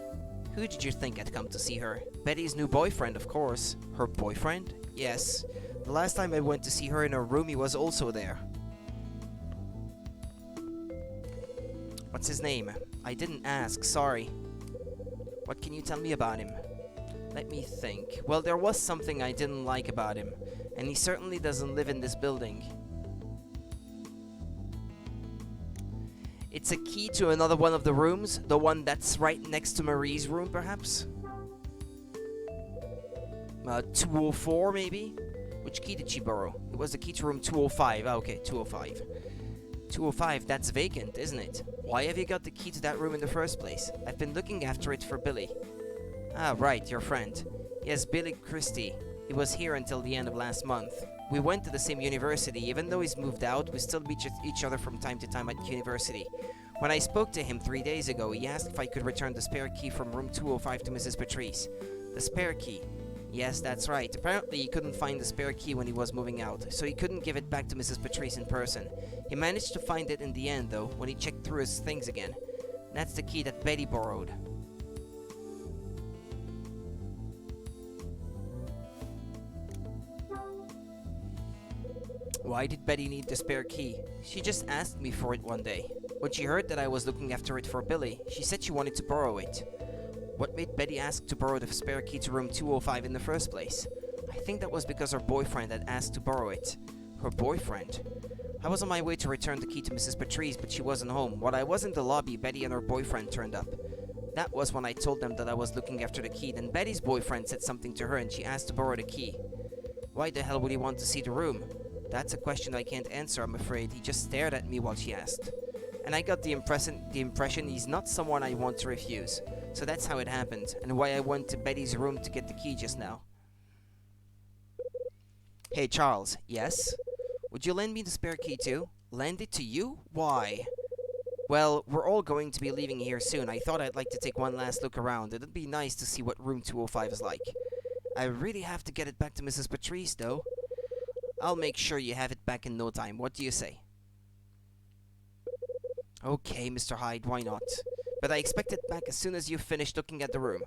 Speaker 1: Who did you think had come to see her? Betty's new boyfriend, of course. Her boyfriend? Yes. The last time I went to see her in her room, he was also there. What's his name? I didn't ask, sorry. What can you tell me about him? Let me think. Well, there was something I didn't like about him, and he certainly doesn't live in this building. It's a key to another one of the rooms, the one that's right next to Marie's room, perhaps? 204, maybe? Which key did she borrow? It was the key to room 205. Okay, 205. 205, that's vacant, isn't it? Why have you got the key to that room in the first place? I've been looking after it for Billy. Ah, right, your friend. Yes, Billy Christie. He was here until the end of last month. We went to the same university. Even though he's moved out, we still meet each other from time to time at university. When I spoke to him 3 days ago, he asked if I could return the spare key from room 205 to Mrs. Patrice. The spare key. Yes, that's right. Apparently, he couldn't find the spare key when he was moving out, so he couldn't give it back to Mrs. Patrice in person. He managed to find it in the end, though, when he checked through his things again. That's the key that Betty borrowed. Why did Betty need the spare key? She just asked me for it one day. When she heard that I was looking after it for Billy, she said she wanted to borrow it. What made Betty ask to borrow the spare key to room 205 in the first place? I think that was because her boyfriend had asked to borrow it. Her boyfriend? I was on my way to return the key to Mrs. Patrice, but she wasn't home. While I was in the lobby, Betty and her boyfriend turned up. That was when I told them that I was looking after the key. Then Betty's boyfriend said something to her and she asked to borrow the key. Why the hell would he want to see the room? That's a question I can't answer, I'm afraid. He just stared at me while she asked. And I got the impression he's not someone I want to refuse. So that's how it happened, and why I went to Betty's room to get the key just now. Hey, Charles. Yes? Would you lend me the spare key too? Lend it to you? Why? Well, we're all going to be leaving here soon. I thought I'd like to take one last look around. It'd be nice to see what room 205 is like. I really have to get it back to Mrs. Patrice, though. I'll make sure you have it back in no time. What do you say? Okay, Mr. Hyde, why not? But I expect it back as soon as you've finished looking at the room.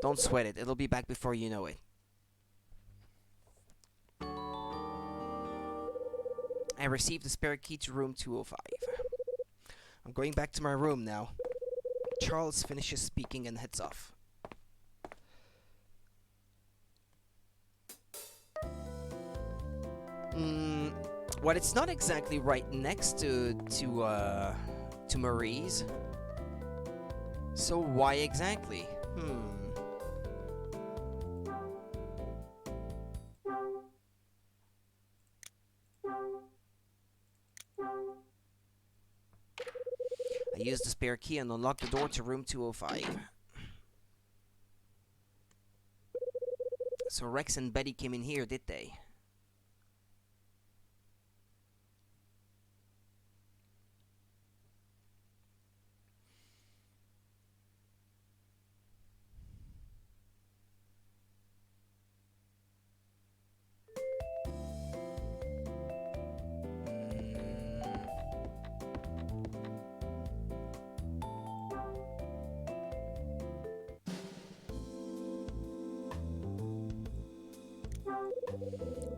Speaker 1: Don't sweat it, it'll be back before you know it. I received the spare key to room 205. I'm going back to my room now. Charles finishes speaking and heads off. Well, it's not exactly right next to Marie's. So why exactly? I used the spare key and unlocked the door to room 205. So Rex and Betty came in here, did they?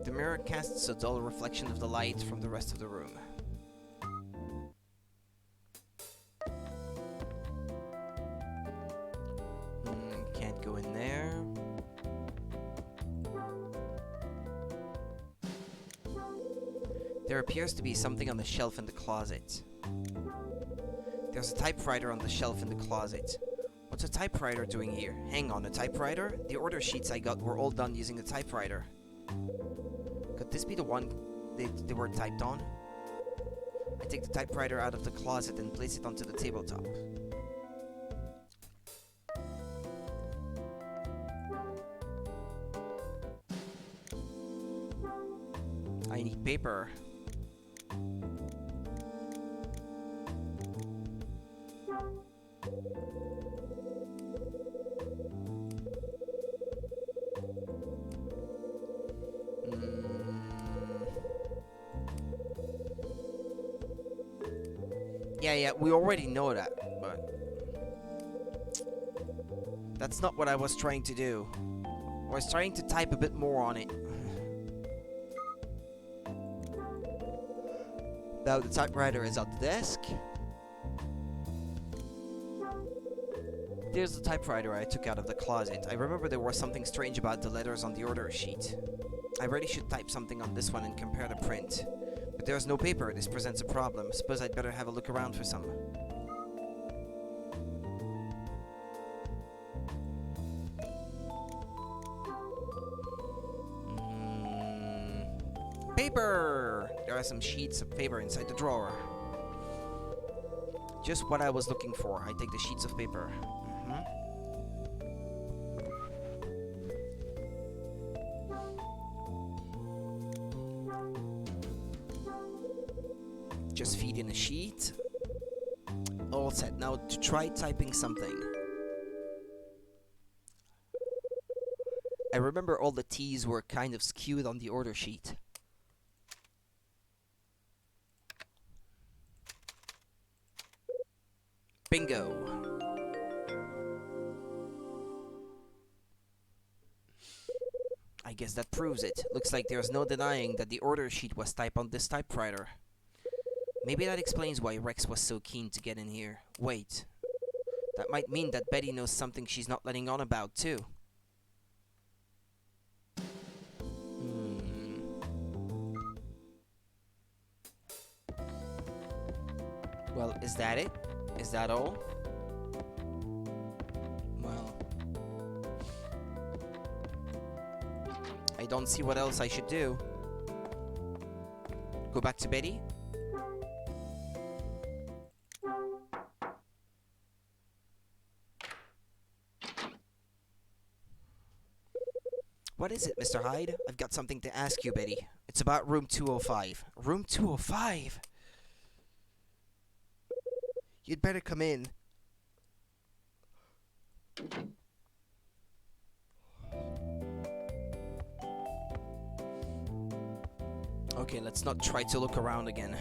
Speaker 1: The mirror casts a dull reflection of the light from the rest of the room. Can't go in there. There appears to be something on the shelf in the closet. There's a typewriter on the shelf in the closet. What's a typewriter doing here? Hang on, a typewriter? The order sheets I got were all done using a typewriter. Could this be the one they were typed on? I take the typewriter out of the closet and place it onto the tabletop. I need paper. Yeah, we already know that, but that's not what I was trying to do. I was trying to type a bit more on it. Now the typewriter is on the desk. There's the typewriter I took out of the closet. I remember there was something strange about the letters on the order sheet. I really should type something on this one and compare the print. But there's no paper. This presents a problem. Suppose I'd better have a look around for some. Paper! There are some sheets of paper inside the drawer. Just what I was looking for. I take the sheets of paper. Just feed in a sheet. All set. Now to try typing something. I remember all the T's were kind of skewed on the order sheet. Bingo. I guess that proves it. Looks like there's no denying that the order sheet was typed on this typewriter. Maybe that explains why Rex was so keen to get in here. Wait. That might mean that Betty knows something she's not letting on about, too. Well, is that it? Is that all? Well, I don't see what else I should do. Go back to Betty? What is it, Mr. Hyde? I've got something to ask you, Betty. It's about room 205. Room 205? You'd better come in. Okay, let's not try to look around again.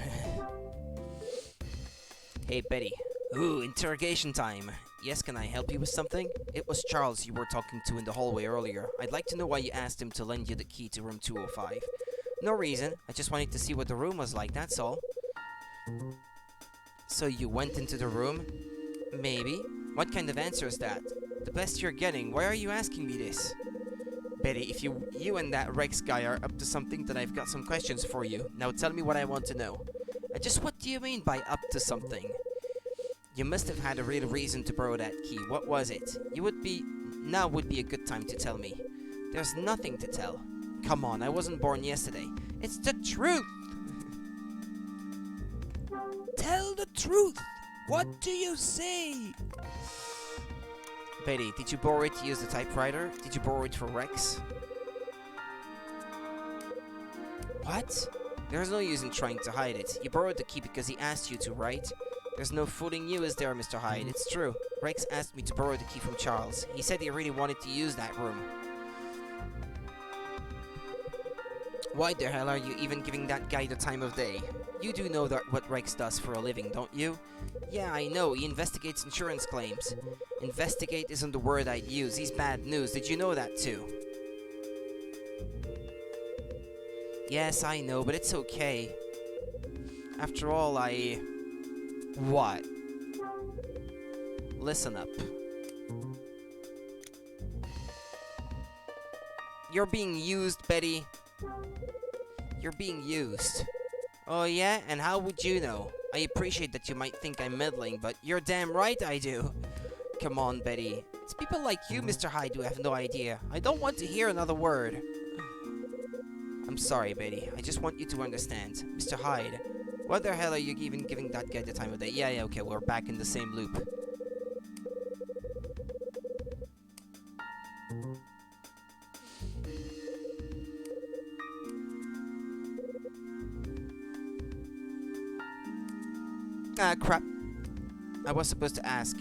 Speaker 1: Hey, Betty. Ooh, interrogation time. Yes, can I help you with something? It was Charles you were talking to in the hallway earlier. I'd like to know why you asked him to lend you the key to room 205. No reason. I just wanted to see what the room was like, that's all. So you went into the room? Maybe. What kind of answer is that? The best you're getting. Why are you asking me this? Betty, if you and that Rex guy are up to something, then I've got some questions for you. Now tell me what I want to know. Just what do you mean by up to something? You must have had a real reason to borrow that key. What was it? Now would be a good time to tell me. There's nothing to tell. Come on, I wasn't born yesterday. It's the truth! Tell the truth! What do you say? Betty, did you borrow it to use the typewriter? Did you borrow it for Rex? What? There's no use in trying to hide it. You borrowed the key because he asked you to, right? There's no fooling you, is there, Mr. Hyde? It's true. Rex asked me to borrow the key from Charles. He said he really wanted to use that room. Why the hell are you even giving that guy the time of day? You do know that what Rex does for a living, don't you? Yeah, I know. He investigates insurance claims. Investigate isn't the word I'd use. He's bad news. Did you know that too? Yes, I know, but it's okay. After all, What? Listen up. You're being used, Betty. You're being used. Oh yeah? And how would you know? I appreciate that you might think I'm meddling, but you're damn right I do. Come on, Betty. It's people like you, Mr. Hyde, who have no idea. I don't want to hear another word. I'm sorry, Betty. I just want you to understand. Mr. Hyde, what the hell are you even giving that guy the time of day? Yeah, okay, we're back in the same loop. Ah, crap. I was supposed to ask.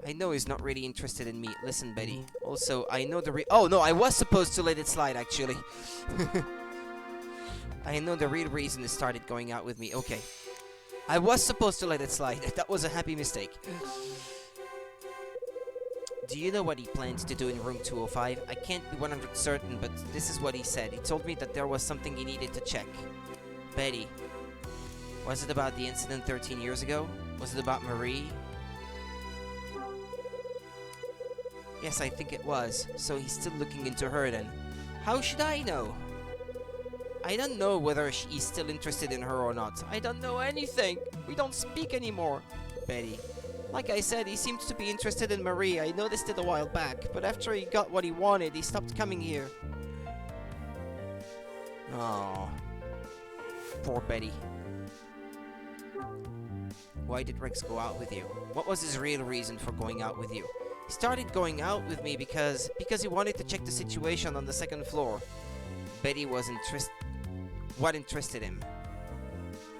Speaker 1: I know he's not really interested in me. Listen, Betty. Also, I know oh, no, I was supposed to let it slide, actually. I know the real reason he started going out with me. Okay. I was supposed to let it slide. That was a happy mistake. Do you know what he plans to do in room 205? I can't be 100% certain, but this is what he said. He told me that there was something he needed to check. Betty. Was it about the incident 13 years ago? Was it about Marie? Yes, I think it was. So he's still looking into her then. How should I know? I don't know whether he's still interested in her or not. I don't know anything. We don't speak anymore. Betty. Like I said, he seems to be interested in Marie. I noticed it a while back. But after he got what he wanted, he stopped coming here. Oh, poor Betty. Why did Rex go out with you? What was his real reason for going out with you? He started going out with me because he wanted to check the situation on the second floor. Betty was What interested him?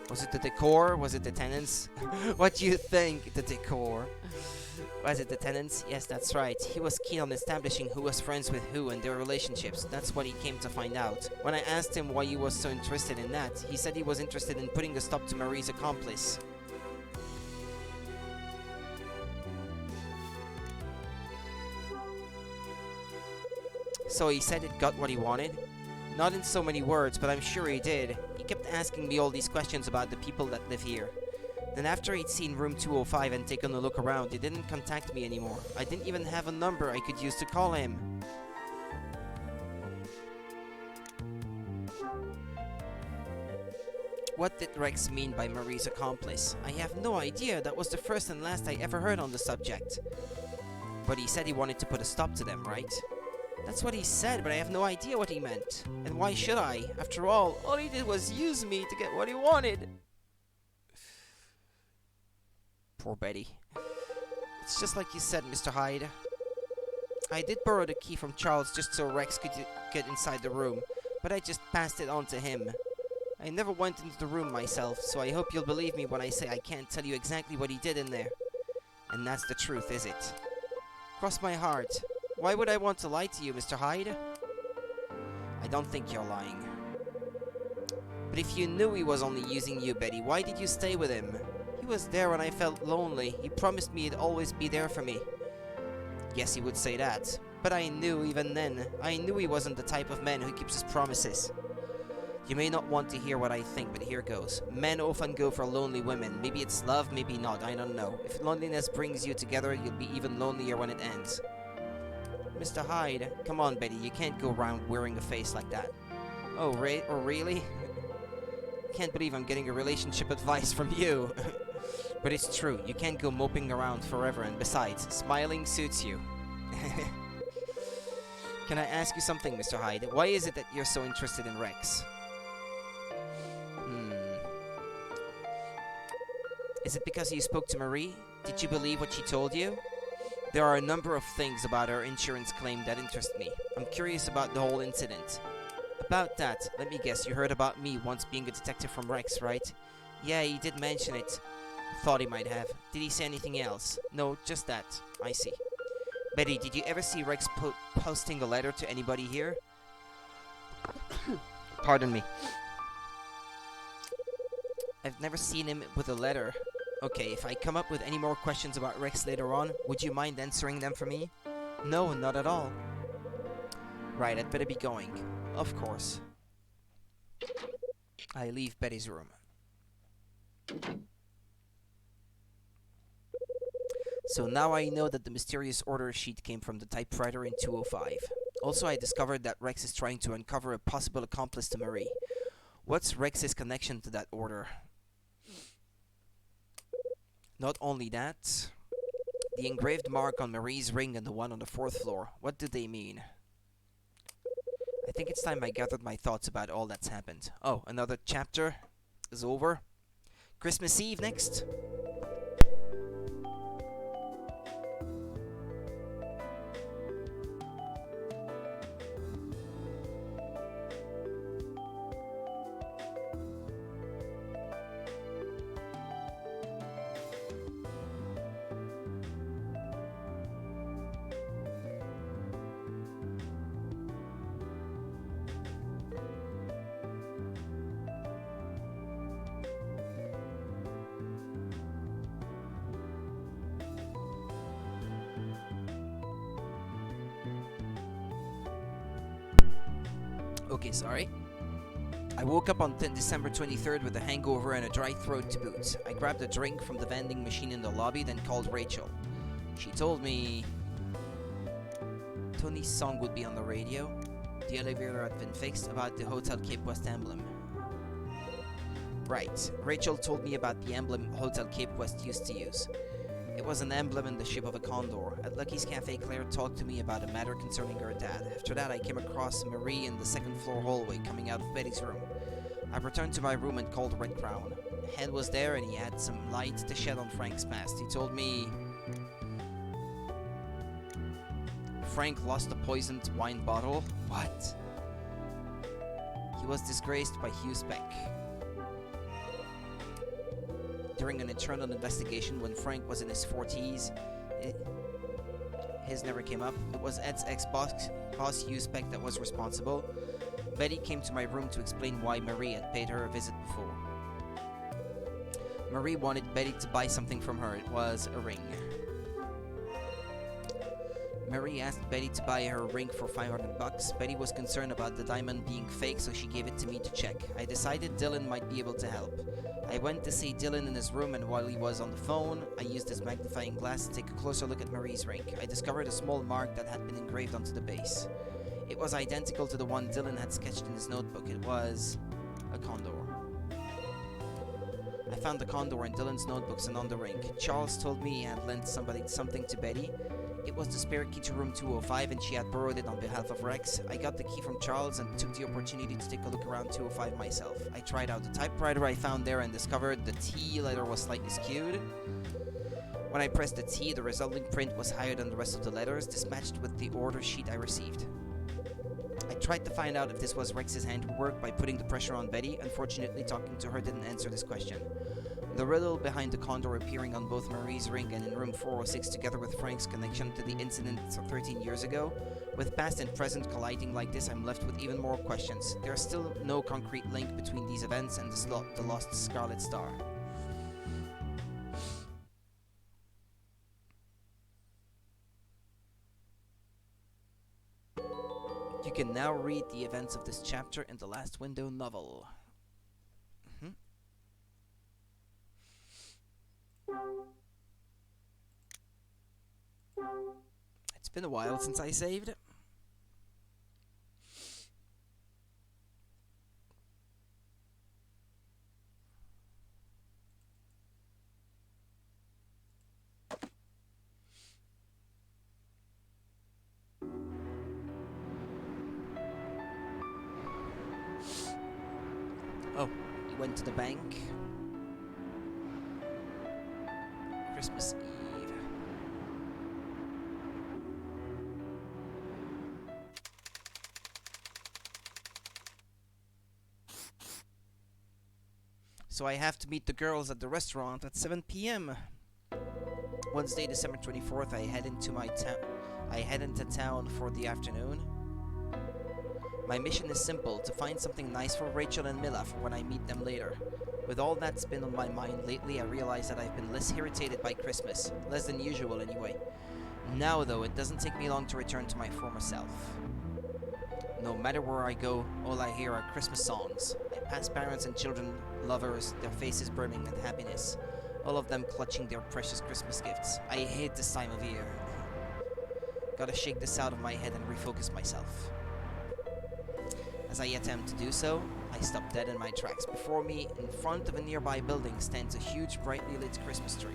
Speaker 1: Was it the decor? Was it the tenants? What do you think? The decor? Was it the tenants? Yes, that's right. He was keen on establishing who was friends with who and their relationships. That's what he came to find out. When I asked him why he was so interested in that, he said he was interested in putting a stop to Marie's accomplice. So he said it got what he wanted? Not in so many words, but I'm sure he did. He kept asking me all these questions about the people that live here. Then after he'd seen room 205 and taken a look around, he didn't contact me anymore. I didn't even have a number I could use to call him. What did Rex mean by Marie's accomplice? I have no idea. That was the first and last I ever heard on the subject. But he said he wanted to put a stop to them, right? That's what he said, but I have no idea what he meant. And why should I? After all he did was use me to get what he wanted. Poor Betty. It's just like you said, Mr. Hyde. I did borrow the key from Charles just so Rex could get inside the room, but I just passed it on to him. I never went into the room myself, so I hope you'll believe me when I say I can't tell you exactly what he did in there. And that's the truth, is it? Cross my heart. Why would I want to lie to you, Mr. Hyde? I don't think you're lying. But if you knew he was only using you, Betty, why did you stay with him? He was there when I felt lonely. He promised me he'd always be there for me. Yes, he would say that. But I knew even then, I knew he wasn't the type of man who keeps his promises. You may not want to hear what I think, but here goes. Men often go for lonely women. Maybe it's love, maybe not, I don't know. If loneliness brings you together, you'll be even lonelier when it ends. Mr. Hyde, come on, Betty, you can't go around wearing a face like that. Oh, really? Can't believe I'm getting a relationship advice from you. But it's true, you can't go moping around forever, and besides, smiling suits you. Can I ask you something, Mr. Hyde? Why is it that you're so interested in Rex? Is it because you spoke to Marie? Did you believe what she told you? There are a number of things about her insurance claim that interest me. I'm curious about the whole incident. About that, let me guess, you heard about me once being a detective from Rex, right? Yeah, he did mention it. Thought he might have. Did he say anything else? No, just that. I see. Betty, did you ever see Rex posting a letter to anybody here? Pardon me. I've never seen him with a letter. Okay, if I come up with any more questions about Rex later on, would you mind answering them for me? No, not at all. Right, I'd better be going. Of course. I leave Betty's room. So now I know that the mysterious order sheet came from the typewriter in 205. Also, I discovered that Rex is trying to uncover a possible accomplice to Marie. What's Rex's connection to that order? Not only that, the engraved mark on Marie's ring and the one on the 4th floor, what do they mean? I think it's time I gathered my thoughts about all that's happened. Oh, another chapter is over. Christmas Eve next. Okay, sorry. I woke up on December 23rd with a hangover and a dry throat to boot. I grabbed a drink from the vending machine in the lobby, then called Rachel. She told me Tony's song would be on the radio, the elevator had been fixed, about the Hotel Cape West emblem. Right, Rachel told me about the emblem Hotel Cape West used to use. It was an emblem in the shape of a condor. At Lucky's Cafe, Claire talked to me about a matter concerning her dad. After that, I came across Marie in the 2nd floor hallway coming out of Betty's room. I returned to my room and called Red Crown. Head was there and he had some light to shed on Frank's past. He told me Frank lost a poisoned wine bottle. What? He was disgraced by Hugh Speck. During an internal investigation when Frank was in his 40s, his never came up. It was Ed's ex-boss, Hugh Speck, that was responsible. Betty came to my room to explain why Marie had paid her a visit before. Marie wanted Betty to buy something from her. It was a ring. Marie asked Betty to buy her ring for $500. Betty was concerned about the diamond being fake, so she gave it to me to check. I decided Dylan might be able to help. I went to see Dylan in his room, and while he was on the phone, I used his magnifying glass to take a closer look at Marie's ring. I discovered a small mark that had been engraved onto the base. It was identical to the one Dylan had sketched in his notebook. It was a condor. I found the condor in Dylan's notebooks and on the ring. Charles told me he had lent something to Betty. It was the spare key to room 205 and she had borrowed it on behalf of Rex. I got the key from Charles and took the opportunity to take a look around 205 myself. I tried out the typewriter I found there and discovered the T letter was slightly skewed. When I pressed the T, the resulting print was higher than the rest of the letters. This matched with the order sheet I received. I tried to find out if this was Rex's handiwork by putting the pressure on Betty. Unfortunately, talking to her didn't answer this question. The riddle behind the condor appearing on both Marie's ring and in room 406, together with Frank's connection to the incident 13 years ago, with past and present colliding like this, I'm left with even more questions. There's still no concrete link between these events and the lost Scarlet Star. You can now read the events of this chapter in the Last Window novel. It's been a while since I saved. Oh, he went to the bank. Christmas Eve. So I have to meet the girls at the restaurant at 7 p.m. Wednesday, December 24th, I head into town for the afternoon. My mission is simple, to find something nice for Rachel and Mila for when I meet them later. With all that's been on my mind lately, I realize that I've been less irritated by Christmas. Less than usual, anyway. Now, though, it doesn't take me long to return to my former self. No matter where I go, all I hear are Christmas songs. I pass parents and children, lovers, their faces burning with happiness, all of them clutching their precious Christmas gifts. I hate this time of year. Gotta shake this out of my head and refocus myself. As I attempt to do so, I stop dead in my tracks. Before me, in front of a nearby building, stands a huge, brightly lit Christmas tree.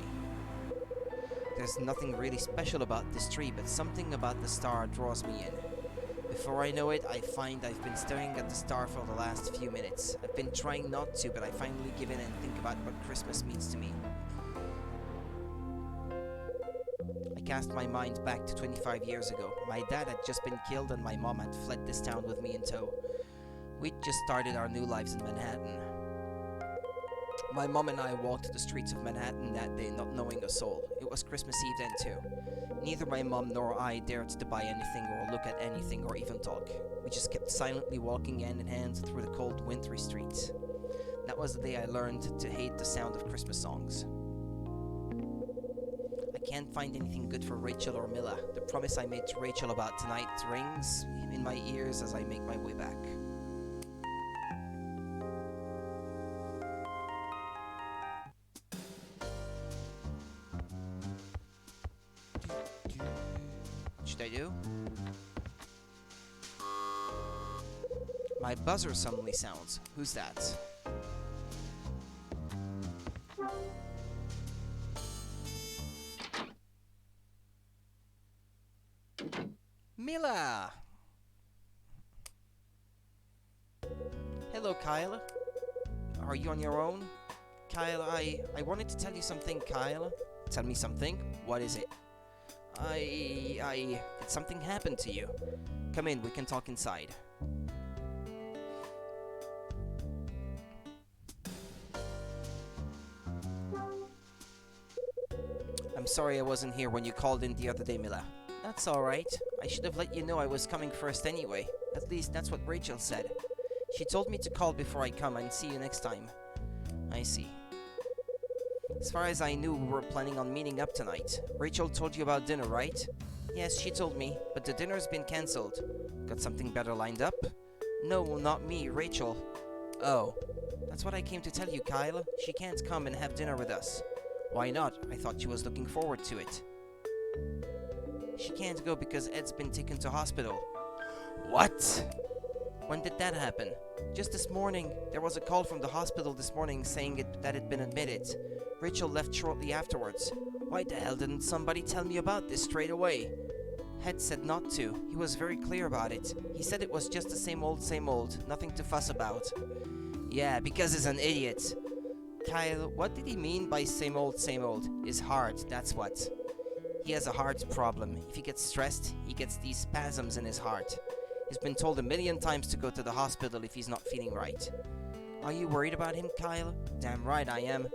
Speaker 1: There's nothing really special about this tree, but something about the star draws me in. Before I know it, I find I've been staring at the star for the last few minutes. I've been trying not to, but I finally give in and think about what Christmas means to me. I cast my mind back to 25 years ago. My dad had just been killed and my mom had fled this town with me in tow. We'd just started our new lives in Manhattan. My mom and I walked the streets of Manhattan that day, not knowing a soul. It was Christmas Eve then too. Neither my mom nor I dared to buy anything or look at anything or even talk. We just kept silently walking hand in hand through the cold, wintry streets. That was the day I learned to hate the sound of Christmas songs. I can't find anything good for Rachel or Mila. The promise I made to Rachel about tonight rings in my ears as I make my way back. What should I do? My buzzer suddenly sounds. Who's that? Mila! Hello, Kyle. Are you on your own? Kyle, I wanted to tell you something, Kyle. Tell me something? What is it? Did something happen to you? Come in, we can talk inside. I'm sorry I wasn't here when you called in the other day, Mila. That's alright. I should have let you know I was coming first anyway. At least that's what Rachel said. She told me to call before I come and see you next time. I see. As far as I knew, we were planning on meeting up tonight. Rachel told you about dinner, right? Yes, she told me, but the dinner's been cancelled. Got something better lined up? No, not me, Rachel. Oh, that's what I came to tell you, Kyle. She can't come and have dinner with us. Why not? I thought she was looking forward to it. She can't go because Ed's been taken to hospital. What? When did that happen? Just this morning. There was a call from the hospital this morning saying that it'd been admitted. Rachel left shortly afterwards. Why the hell didn't somebody tell me about this straight away? Ed said not to. He was very clear about it. He said it was just the same old, nothing to fuss about. Yeah, because he's an idiot. Kyle, what did he mean by same old? His heart, that's what. He has a heart problem. If he gets stressed, he gets these spasms in his heart. He's been told 1,000,000 times to go to the hospital if he's not feeling right. Are you worried about him, Kyle? Damn right I am.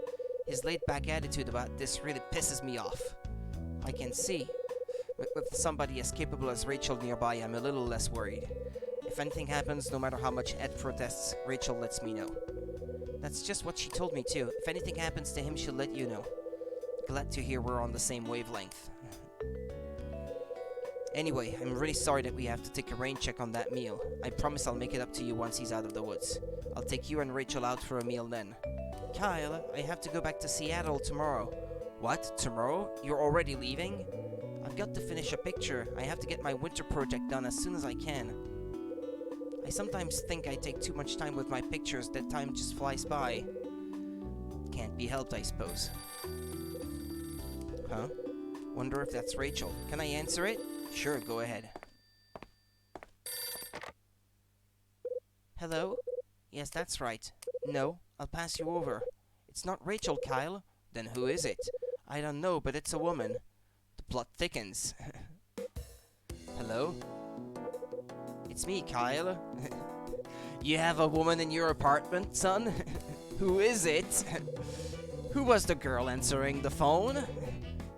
Speaker 1: His laid-back attitude about this really pisses me off. I can see. With somebody as capable as Rachel nearby, I'm a little less worried. If anything happens, no matter how much Ed protests, Rachel lets me know. That's just what she told me too. If anything happens to him, she'll let you know. Glad to hear we're on the same wavelength. Anyway, I'm really sorry that we have to take a rain check on that meal. I promise I'll make it up to you once he's out of the woods. I'll take you and Rachel out for a meal then. Kyle, I have to go back to Seattle tomorrow. What? Tomorrow? You're already leaving? I've got to finish a picture. I have to get my winter project done as soon as I can. I sometimes think I take too much time with my pictures, that time just flies by. Can't be helped, I suppose. Huh? Wonder if that's Rachel. Can I answer it? Sure, go ahead. Hello? Yes, that's right. No, I'll pass you over. It's not Rachel, Kyle. Then who is it? I don't know, but it's a woman. The plot thickens. Hello? It's me, Kyle. You have a woman in your apartment, son? Who is it? Who was the girl answering the phone?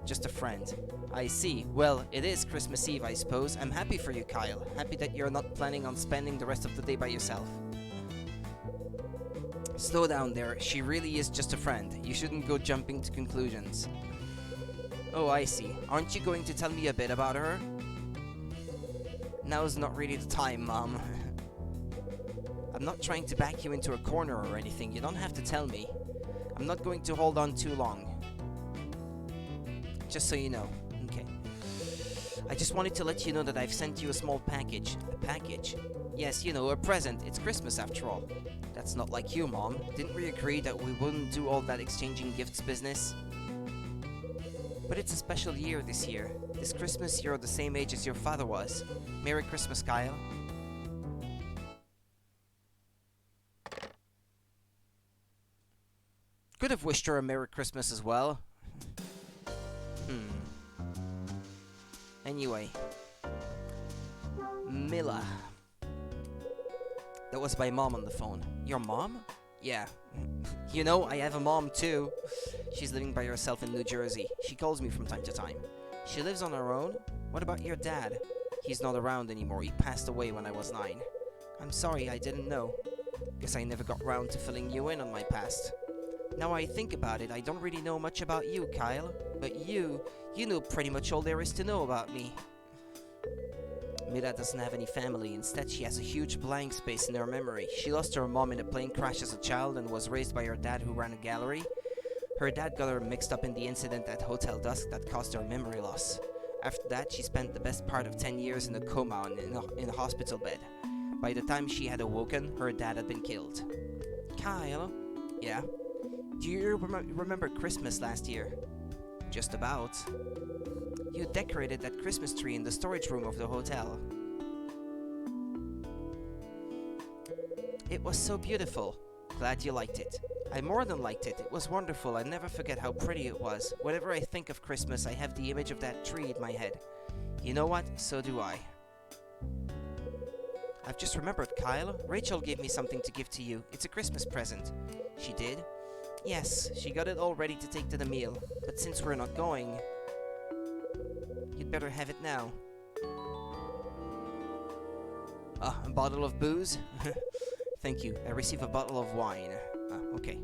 Speaker 1: Just a friend. I see. Well, it is Christmas Eve, I suppose. I'm happy for you, Kyle. Happy that you're not planning on spending the rest of the day by yourself. Slow down there. She really is just a friend. You shouldn't go jumping to conclusions. Oh, I see. Aren't you going to tell me a bit about her? Now's not really the time, Mom. I'm not trying to back you into a corner or anything. You don't have to tell me. I'm not going to hold on too long. Just so you know. Okay. I just wanted to let you know that I've sent you a small package. A package? Yes, you know, a present. It's Christmas after all. That's not like you, Mom. Didn't we agree that we wouldn't do all that exchanging gifts business? But it's a special year this year. This Christmas, you're the same age as your father was. Merry Christmas, Kyle. Could have wished her a Merry Christmas as well. Anyway. Mila. That was my mom on the phone. Your mom? Yeah. You know, I have a mom too. She's living by herself in New Jersey. She calls me from time to time. She lives on her own? What about your dad? He's not around anymore. He passed away when I was 9. I'm sorry, I didn't know. Guess I never got round to filling you in on my past. Now I think about it, I don't really know much about you, Kyle. But you know pretty much all there is to know about me. Mila doesn't have any family. Instead, she has a huge blank space in her memory. She lost her mom in a plane crash as a child and was raised by her dad who ran a gallery. Her dad got her mixed up in the incident at Hotel Dusk that caused her memory loss. After that, she spent the best part of 10 years in a coma in a hospital bed. By the time she had awoken, her dad had been killed. Kyle? Yeah? Do you remember Christmas last year? Just about. You decorated that Christmas tree in the storage room of the hotel. It was so beautiful. Glad you liked it. I more than liked it. It was wonderful. I never forget how pretty it was. Whenever I think of Christmas, I have the image of that tree in my head. You know what? So do I. I've just remembered, Kyle. Rachel gave me something to give to you. It's a Christmas present. She did? Yes, she got it all ready to take to the meal. But since we're not going, you'd better have it now. A bottle of booze? Thank you. I receive a bottle of wine. Okay.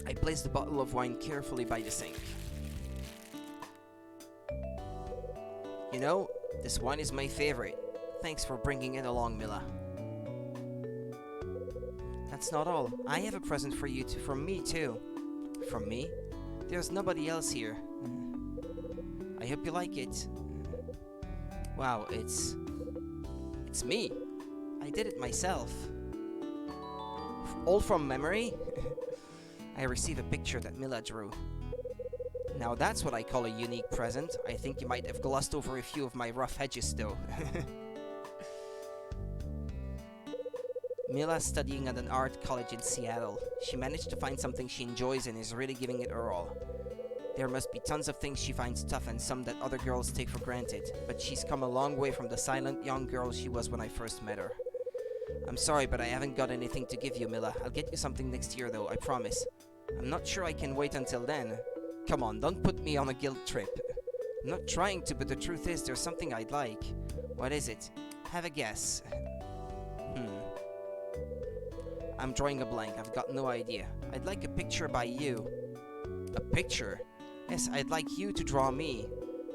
Speaker 1: I place the bottle of wine carefully by the sink. You know, this wine is my favorite. Thanks for bringing it along, Mila. That's not all. I have a present for you from me too. From me? There's nobody else here. I hope you like it. Wow, it's me. I did it myself. All from memory? I receive a picture that Mila drew. Now that's what I call a unique present. I think you might have glossed over a few of my rough edges though. Mila's studying at an art college in Seattle. She managed to find something she enjoys and is really giving it her all. There must be tons of things she finds tough and some that other girls take for granted, but she's come a long way from the silent young girl she was when I first met her. I'm sorry, but I haven't got anything to give you, Mila. I'll get you something next year though, I promise. I'm not sure I can wait until then. Come on, don't put me on a guilt trip. I'm not trying to, but the truth is there's something I'd like. What is it? Have a guess. I'm drawing a blank. I've got no idea. I'd like a picture by you. A picture? Yes, I'd like you to draw me.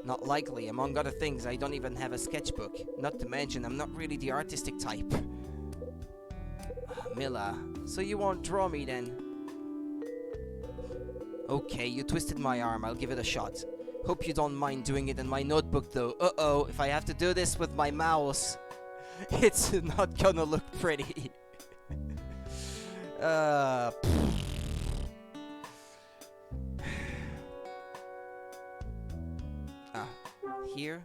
Speaker 1: Not likely. Among other things, I don't even have a sketchbook. Not to mention, I'm not really the artistic type. Mila, so you won't draw me then? Okay, you twisted my arm. I'll give it a shot. Hope you don't mind doing it in my notebook though. Uh-oh, if I have to do this with my mouse, it's not gonna look pretty. Here.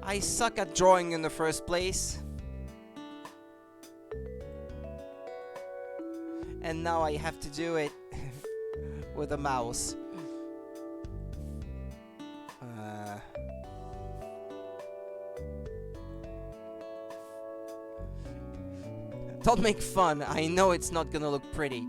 Speaker 1: I suck at drawing in the first place. And now I have to do it with a mouse. Don't make fun. I know it's not gonna look pretty.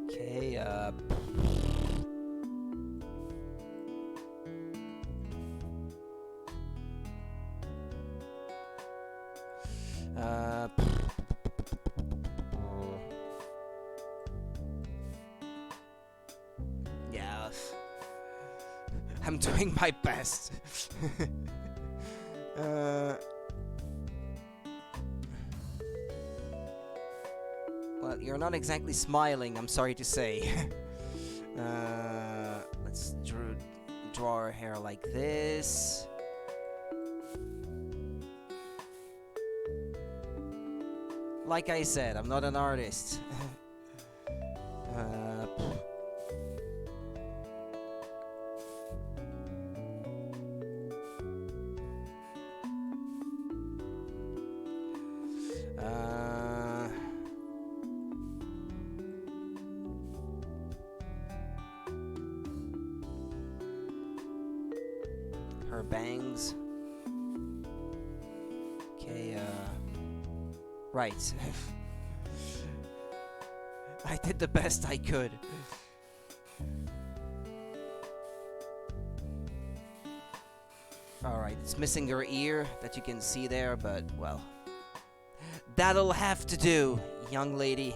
Speaker 1: Okay, Uh... Yeah. I'm doing my best. Well, you're not exactly smiling, I'm sorry to say. Let's draw her hair like this. Like I said, I'm not an artist. Her bangs. Okay, right. I did the best I could. Alright, it's missing her ear that you can see there, but, well. That'll have to do, young lady.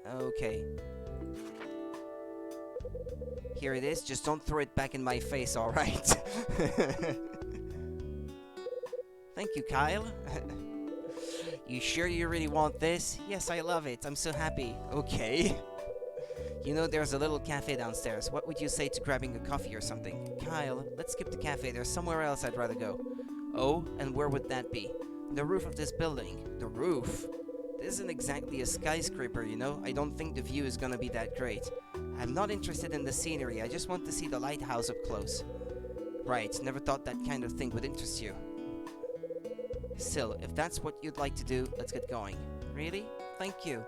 Speaker 1: Okay. Here it is, just don't throw it back in my face, alright? Thank you, Kyle. You sure you really want this? Yes, I love it. I'm so happy. Okay. You know, there's a little cafe downstairs. What would you say to grabbing a coffee or something? Kyle, let's skip the cafe. There's somewhere else I'd rather go. Oh, and where would that be? The roof of this building. The roof? This isn't exactly a skyscraper, you know? I don't think the view is gonna be that great. I'm not interested in the scenery. I just want to see the lighthouse up close. Right, never thought that kind of thing would interest you. Still, if that's what you'd like to do, let's get going. Really? Thank you.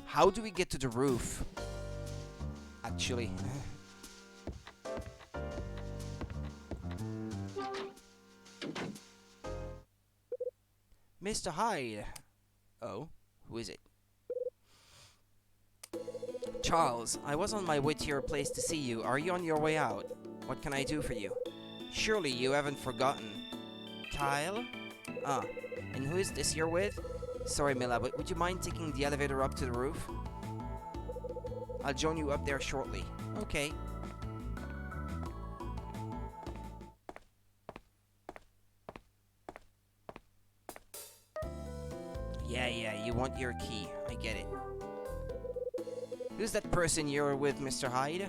Speaker 1: How do we get to the roof? Actually. Mr. Hyde. Oh, who is it? Charles, I was on my way to your place to see you. Are you on your way out? What can I do for you? Surely you haven't forgotten. Kyle? Ah, and who is this you're with? Sorry, Mila, but would you mind taking the elevator up to the roof? I'll join you up there shortly. Okay. Yeah, you want your key. I get it. Who's that person you're with, Mr. Hyde?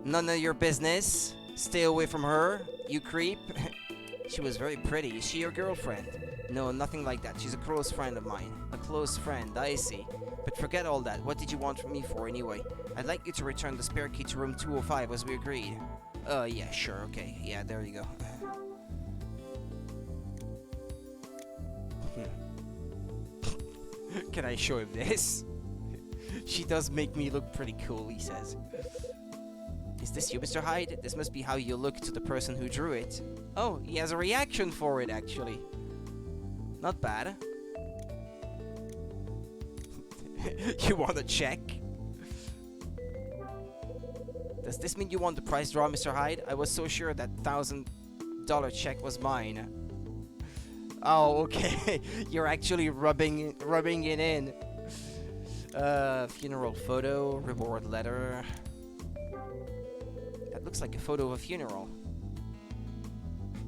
Speaker 1: None of your business. Stay away from her, you creep. She was very pretty. Is she your girlfriend? No, nothing like that. She's a close friend of mine. A close friend, I see. But forget all that. What did you want from me for, anyway? I'd like you to return the spare key to room 205 as we agreed. Yeah, sure, okay. Yeah, there you go. Can I show him this? She does make me look pretty cool, he says. Is this you, Mr. Hyde? This must be how you look to the person who drew it. Oh, he has a reaction for it, actually. Not bad. You want to check? Does this mean you want the price draw, Mr. Hyde? I was so sure that $1,000 check was mine. Oh, okay. You're actually rubbing it in. Funeral photo, reward letter. That looks like a photo of a funeral.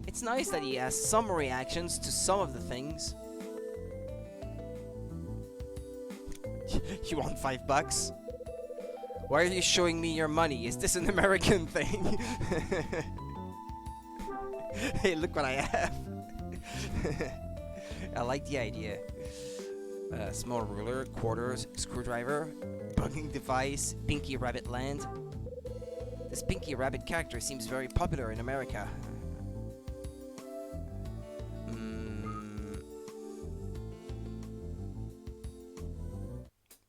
Speaker 1: It's nice that he has some reactions to some of the things. You want $5? Why are you showing me your money? Is this an American thing? Hey, look what I have. I like the idea. Small ruler, quarters, screwdriver, bugging device, Pinky Rabbit land. This Pinky Rabbit character seems very popular in America.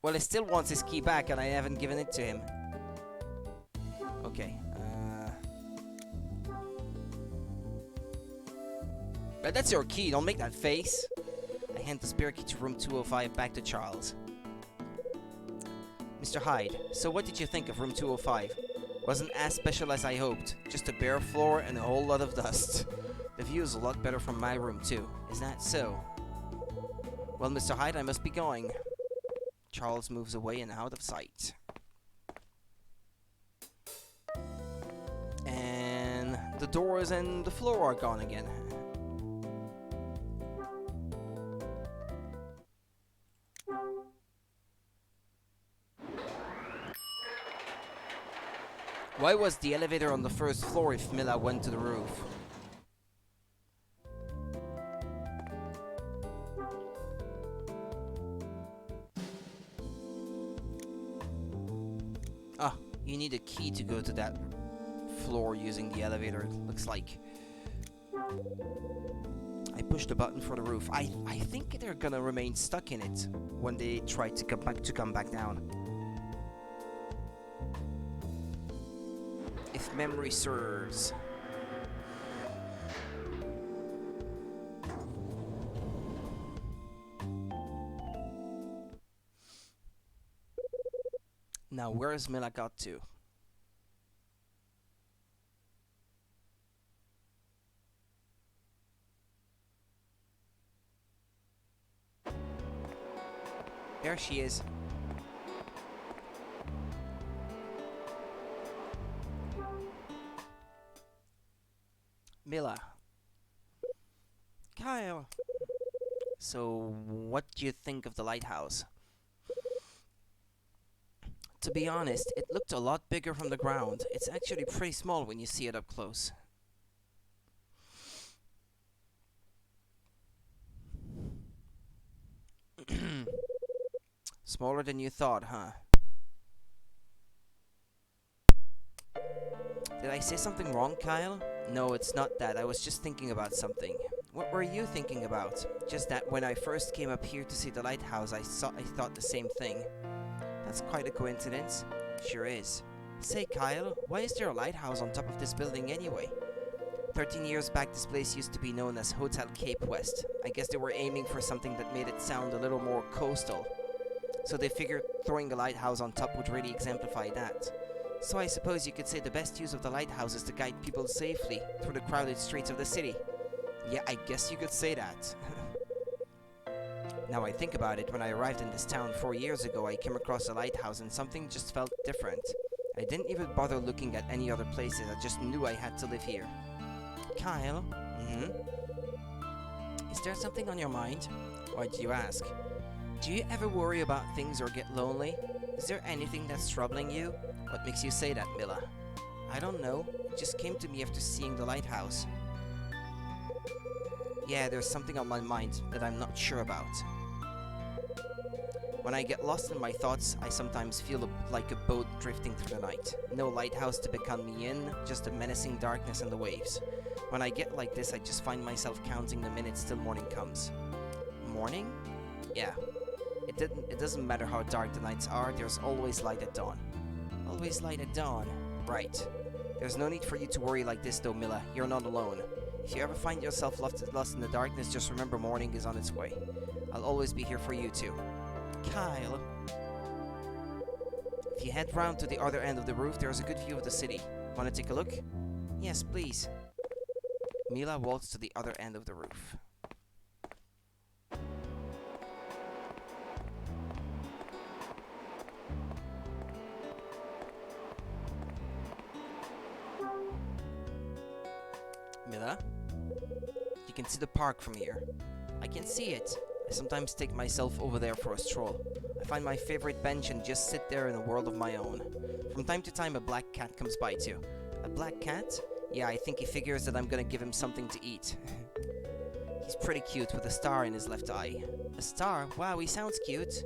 Speaker 1: Well, he still wants his key back and I haven't given it to him. Okay. But that's your key, don't make that face. I hand the spare key to room 205 back to Charles. Mr. Hyde, so what did you think of room 205? Wasn't as special as I hoped. Just a bare floor and a whole lot of dust. The view is a lot better from my room too. Is that so? Well, Mr. Hyde, I must be going. Charles moves away and out of sight. And the doors and the floor are gone again. Why was the elevator on the first floor if Mila went to the roof? Ah, you need a key to go to that floor using the elevator, it looks like. I pushed the button for the roof. I think they're gonna remain stuck in it when they try to come back down. If memory serves. Now, where has Mila got to? There she is. Mila. Kyle. So, what do you think of the lighthouse? To be honest, it looked a lot bigger from the ground. It's actually pretty small when you see it up close. Smaller than you thought, huh? Did I say something wrong, Kyle? No, it's not that. I was just thinking about something. What were you thinking about? Just that when I first came up here to see the lighthouse, I thought the same thing. That's quite a coincidence. Sure is. Say, Kyle, why is there a lighthouse on top of this building anyway? 13 years back, this place used to be known as Hotel Cape West. I guess they were aiming for something that made it sound a little more coastal. So they figured throwing a lighthouse on top would really exemplify that. So I suppose you could say the best use of the lighthouse is to guide people safely through the crowded streets of the city. Yeah, I guess you could say that. Now I think about it, when I arrived in this town 4 years ago, I came across a lighthouse and something just felt different. I didn't even bother looking at any other places, I just knew I had to live here. Kyle? Is there something on your mind? Why do you ask? Do you ever worry about things or get lonely? Is there anything that's troubling you? What makes you say that, Mila? I don't know. It just came to me after seeing the lighthouse. Yeah, there's something on my mind that I'm not sure about. When I get lost in my thoughts, I sometimes feel like a boat drifting through the night. No lighthouse to beckon me in, just a menacing darkness and the waves. When I get like this, I just find myself counting the minutes till morning comes. Morning? Yeah. It doesn't matter how dark the nights are, there's always light at dawn. Always light at dawn. Right. There's no need for you to worry like this though, Mila. You're not alone. If you ever find yourself lost in the darkness, just remember morning is on its way. I'll always be here for you too. Kyle. If you head round to the other end of the roof, there's a good view of the city. Wanna take a look? Yes, please. Mila walks to the other end of the roof. Mila? You can see the park from here. I can see it. I sometimes take myself over there for a stroll. I find my favorite bench and just sit there in a world of my own. From time to time a black cat comes by too. A black cat? Yeah, I think he figures that I'm gonna give him something to eat. He's pretty cute with a star in his left eye. A star? Wow, he sounds cute.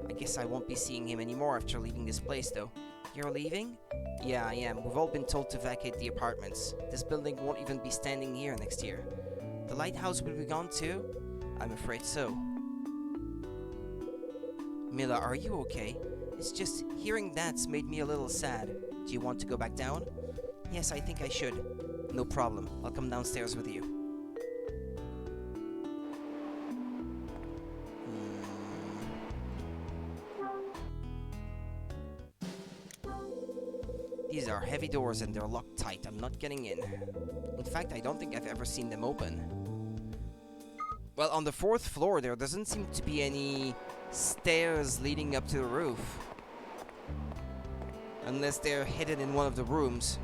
Speaker 1: I guess I won't be seeing him anymore after leaving this place though. You're leaving? Yeah, I am. We've all been told to vacate the apartments. This building won't even be standing here next year. The lighthouse will be gone too? I'm afraid so. Mila, are you okay? It's just, hearing that's made me a little sad. Do you want to go back down? Yes, I think I should. No problem. I'll come downstairs with you. These are heavy doors and they're locked tight. I'm not getting in. In fact, I don't think I've ever seen them open. Well, on the 4th floor there doesn't seem to be any stairs leading up to the roof. Unless they're hidden in one of the rooms.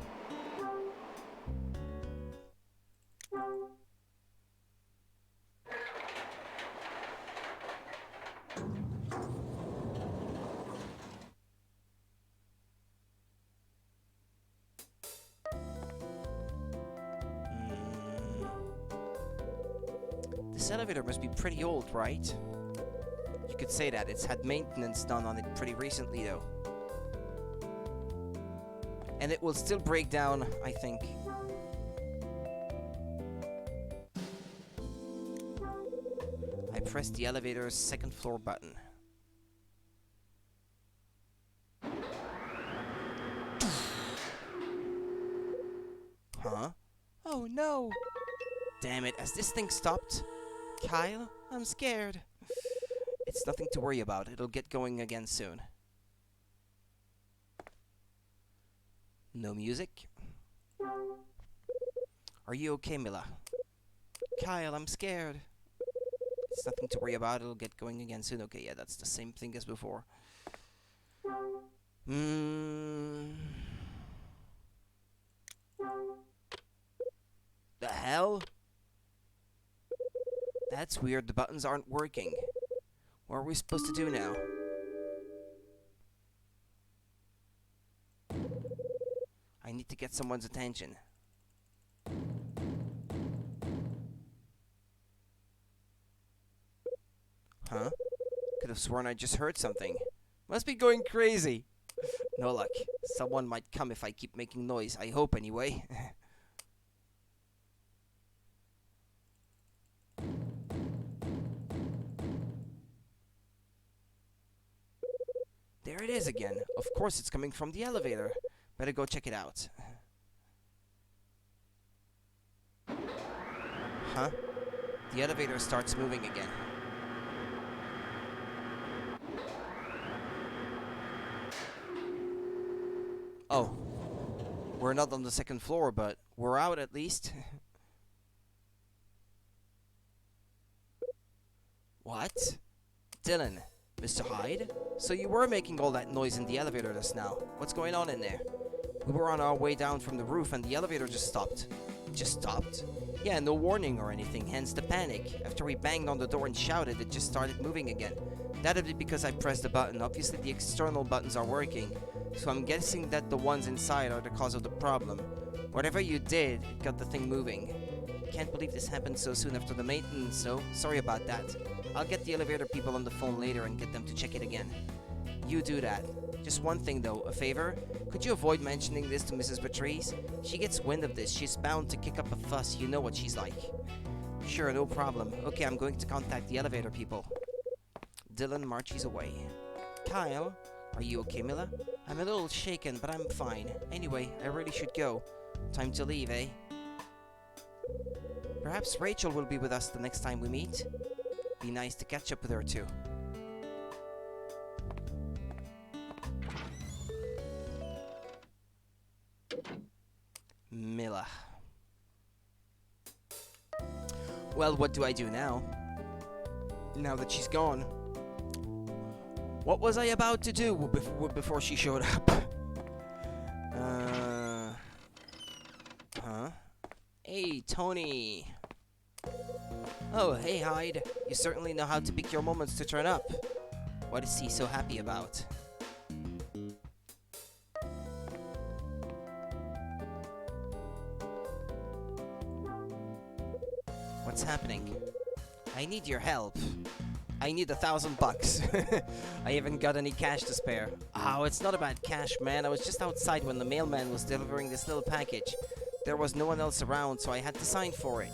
Speaker 1: This elevator must be pretty old, right? You could say that. It's had maintenance done on it pretty recently, though. And it will still break down, I think. I pressed the elevator's 2nd floor button. Huh? Oh no! Damn it, has this thing stopped? Kyle, I'm scared. It's nothing to worry about. It'll get going again soon. No music? Are you okay, Mila? Kyle, I'm scared. It's nothing to worry about. It'll get going again soon. Okay, yeah, that's the same thing as before. The hell? That's weird. The buttons aren't working. What are we supposed to do now? I need to get someone's attention. Huh? Could have sworn I just heard something. Must be going crazy. No luck. Someone might come if I keep making noise. I hope anyway. There it is again. Of course it's coming from the elevator. Better go check it out. Huh? The elevator starts moving again. Oh. We're not on the 2nd floor, but we're out at least. What? Dylan, Mr. Hyde? So you were making all that noise in the elevator just now. What's going on in there? We were on our way down from the roof and the elevator just stopped. Just stopped? Yeah, no warning or anything, hence the panic. After we banged on the door and shouted, it just started moving again. That'd be because I pressed the button. Obviously the external buttons are working, so I'm guessing that the ones inside are the cause of the problem. Whatever you did, it got the thing moving. Can't believe this happened so soon after the maintenance, so sorry about that. I'll get the elevator people on the phone later and get them to check it again. You do that. Just one thing though, a favor? Could you avoid mentioning this to Mrs. Patrice? She gets wind of this, she's bound to kick up a fuss, you know what she's like. Sure, no problem. Okay, I'm going to contact the elevator people. Dylan marches away. Kyle, are you okay, Mila? I'm a little shaken, but I'm fine. Anyway, I really should go. Time to leave, eh? Perhaps Rachel will be with us the next time we meet. Be nice to catch up with her too. Mila. Well, what do I do now? Now that she's gone. What was I about to do before she showed up? Huh? Hey, Tony. Oh, hey, Hyde. You certainly know how to pick your moments to turn up. What is he so happy about? What's happening? I need your help. I need $1,000. I haven't got any cash to spare. Oh, it's not about cash, man. I was just outside when the mailman was delivering this little package. There was no one else around, so I had to sign for it.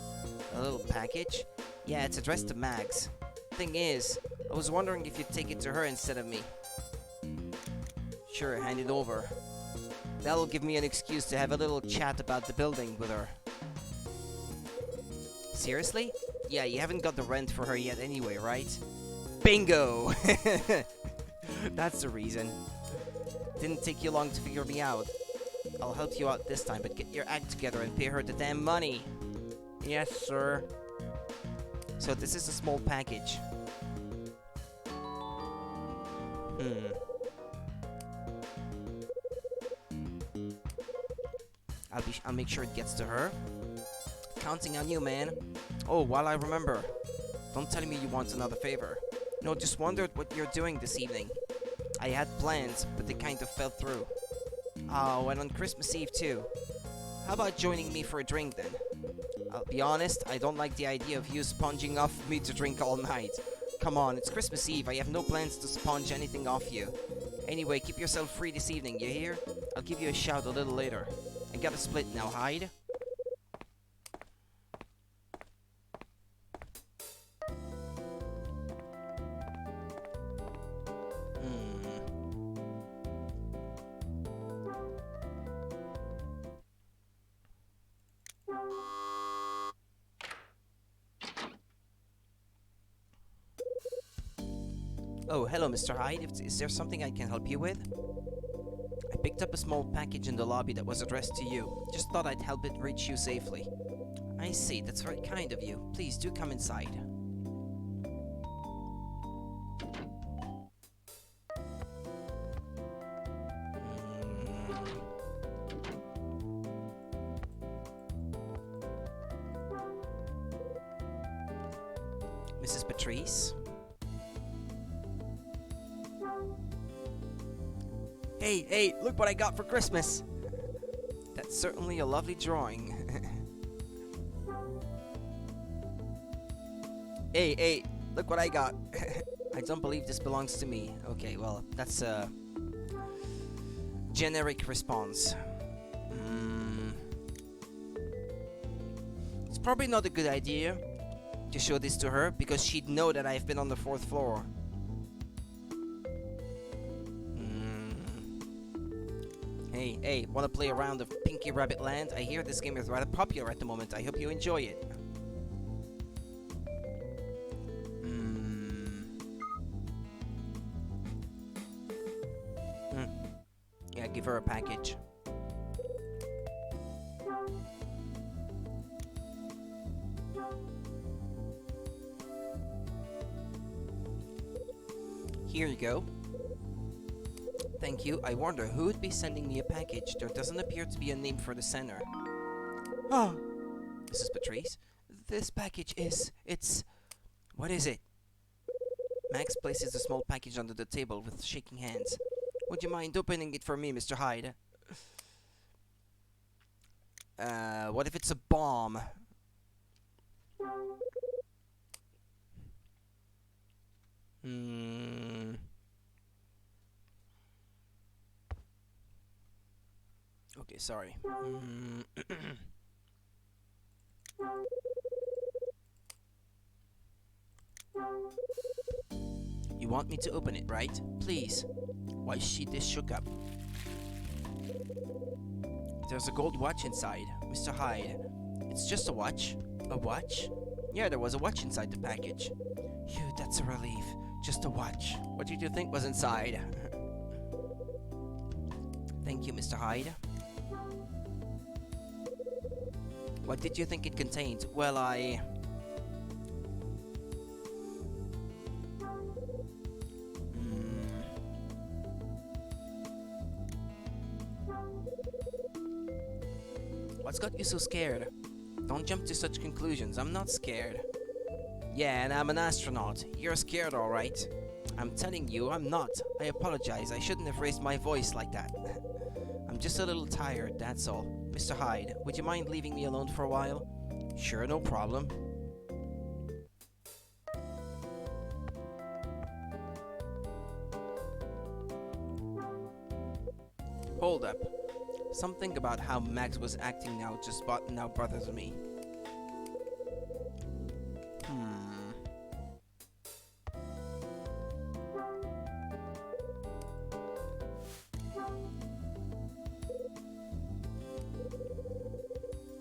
Speaker 1: A little package? Yeah, it's addressed to Mags. Thing is, I was wondering if you'd take it to her instead of me. Sure, hand it over. That'll give me an excuse to have a little chat about the building with her. Seriously? Yeah, you haven't got the rent for her yet anyway, right? Bingo! That's the reason. Didn't take you long to figure me out. I'll help you out this time, but get your act together and pay her the damn money. Yes, sir. So this is a small package. I'll make sure it gets to her. Counting on you, man. Oh, while I remember, don't tell me you want another favor. No, just wondered what you're doing this evening. I had plans, but they kind of fell through. Oh, and on Christmas Eve too. How about joining me for a drink then? I'll be honest, I don't like the idea of you sponging off me to drink all night. Come on, it's Christmas Eve, I have no plans to sponge anything off you. Anyway, keep yourself free this evening, you hear? I'll give you a shout a little later. I gotta split now, hide. Oh, hello, Mr. Hyde. Is there something I can help you with? I picked up a small package in the lobby that was addressed to you. Just thought I'd help it reach you safely. I see. That's very kind of you. Please do come inside. Mrs. Patrice? Hey, look what I got for Christmas! That's certainly a lovely drawing. Hey, look what I got. I don't believe this belongs to me. Okay, well, that's a generic response. It's probably not a good idea to show this to her, because she'd know that I've been on the 4th floor. Hey, wanna play a round of Pinky Rabbit Land? I hear this game is rather popular at the moment. I hope you enjoy it. Yeah, give her a package. Here you go. Thank you. I wonder who would be sending me a package. There doesn't appear to be a name for the sender. Oh, Mrs. Patrice, this package it's... What is it? Max places a small package under the table with shaking hands. Would you mind opening it for me, Mr. Hyde? What if it's a bomb? Okay, sorry. You want me to open it, right? Please. Why is she this shook up? There's a gold watch inside, Mr. Hyde. It's just a watch. A watch? Yeah, there was a watch inside the package. Phew, that's a relief. Just a watch. What did you think was inside? Thank you, Mr. Hyde. What did you think it contained? Well, What's got you so scared? Don't jump to such conclusions. I'm not scared. Yeah, and I'm an astronaut. You're scared, alright. I'm telling you, I'm not. I apologize. I shouldn't have raised my voice like that. I'm just a little tired, that's all. Mr. Hyde, would you mind leaving me alone for a while? Sure, no problem. Hold up. Something about how Max was acting now now bothers me.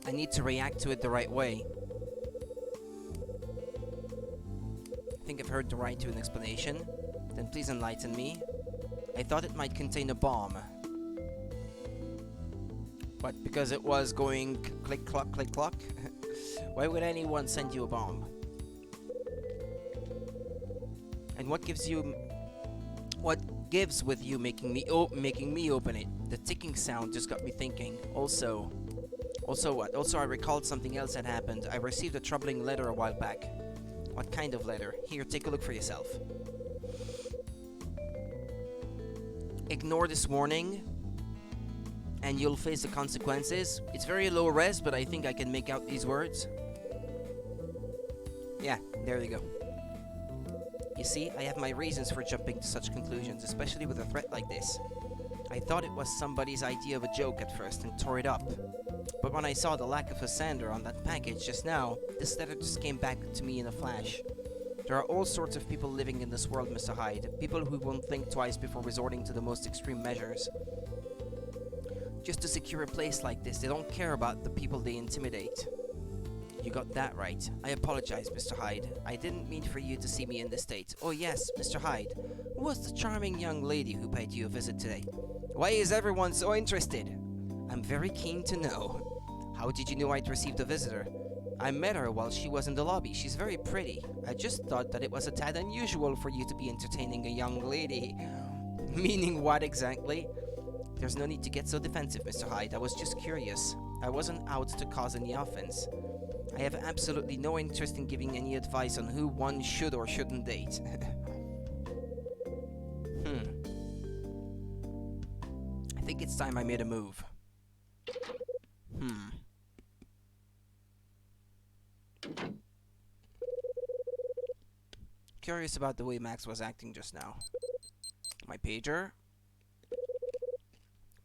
Speaker 1: I need to react to it the right way. I think I've heard the right to an explanation. Then please enlighten me. I thought it might contain a bomb. But because it was going click clock click clock, why would anyone send you a bomb? And what gives with you making me open it? The ticking sound just got me thinking. Also what? Also, I recalled something else that happened. I received a troubling letter a while back. What kind of letter? Here, take a look for yourself. Ignore this warning, and you'll face the consequences. It's very low res, but I think I can make out these words. Yeah, there you go. You see, I have my reasons for jumping to such conclusions, especially with a threat like this. I thought it was somebody's idea of a joke at first and tore it up. But when I saw the lack of a sander on that package just now, this letter just came back to me in a flash. There are all sorts of people living in this world, Mr. Hyde. People who won't think twice before resorting to the most extreme measures. Just to secure a place like this, they don't care about the people they intimidate. You got that right. I apologize, Mr. Hyde. I didn't mean for you to see me in this state. Oh yes, Mr. Hyde. Who was the charming young lady who paid you a visit today? Why is everyone so interested? I'm very keen to know. How did you know I'd received a visitor? I met her while she was in the lobby. She's very pretty. I just thought that it was a tad unusual for you to be entertaining a young lady. Meaning what exactly? There's no need to get so defensive, Mr. Hyde. I was just curious. I wasn't out to cause any offense. I have absolutely no interest in giving any advice on who one should or shouldn't date. I think it's time I made a move. Curious about the way Max was acting just now. My pager.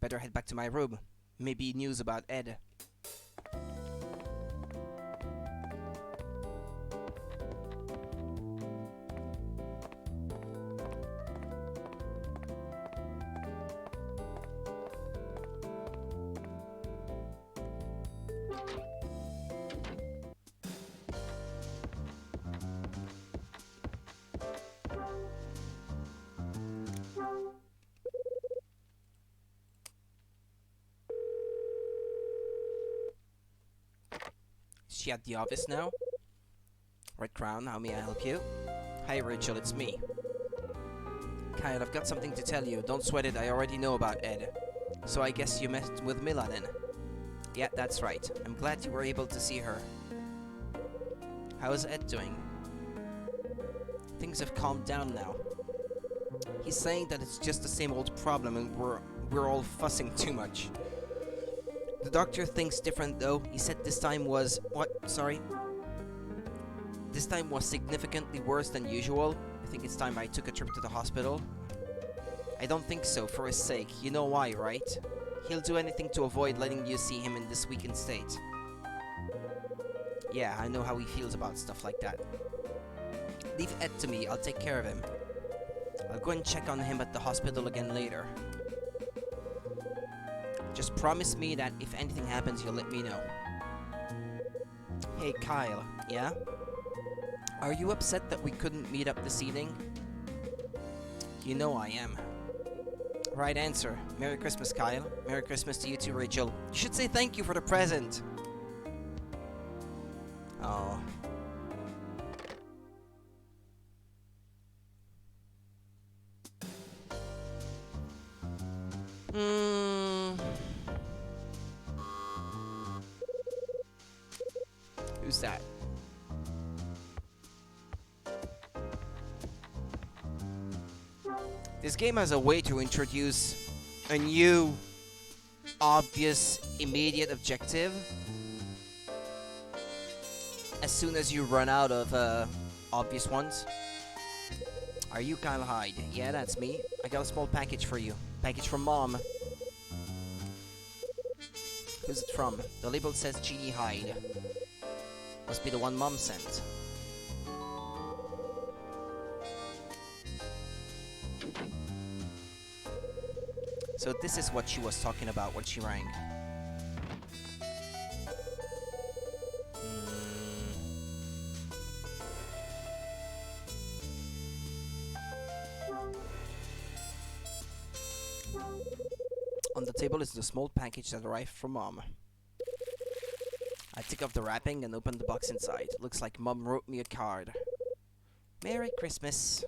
Speaker 1: Better head back to my room. Maybe news about Ed. Is she at the office now? Red Crown, how may I help you? Hi Rachel, it's me. Kyle, I've got something to tell you. Don't sweat it, I already know about Ed. So I guess you met with Mila then? Yeah, that's right. I'm glad you were able to see her. How is Ed doing? Things have calmed down now. He's saying that it's just the same old problem and we're all fussing too much. The doctor thinks different though. He said this time was... This time was significantly worse than usual. I think it's time I took a trip to the hospital. I don't think so, for his sake. You know why, right? He'll do anything to avoid letting you see him in this weakened state. Yeah, I know how he feels about stuff like that. Leave Ed to me, I'll take care of him. I'll go and check on him at the hospital again later. Just promise me that if anything happens, you'll let me know. Hey, Kyle. Yeah? Are you upset that we couldn't meet up this evening? You know I am. Right answer. Merry Christmas, Kyle. Merry Christmas to you too, Rachel. You should say thank you for the present. Oh. Who's that? This game has a way to introduce a new, obvious, immediate objective as soon as you run out of obvious ones. Are you Kyle Hyde? Yeah, that's me. I got a small package for you. Package from Mom. Who's it from? The label says Jeannie Hyde. Must be the one Mom sent. So this is what she was talking about when she rang. On the table is the small package that arrived from Mom. I took off the wrapping and opened the box inside. Looks like Mom wrote me a card. Merry Christmas.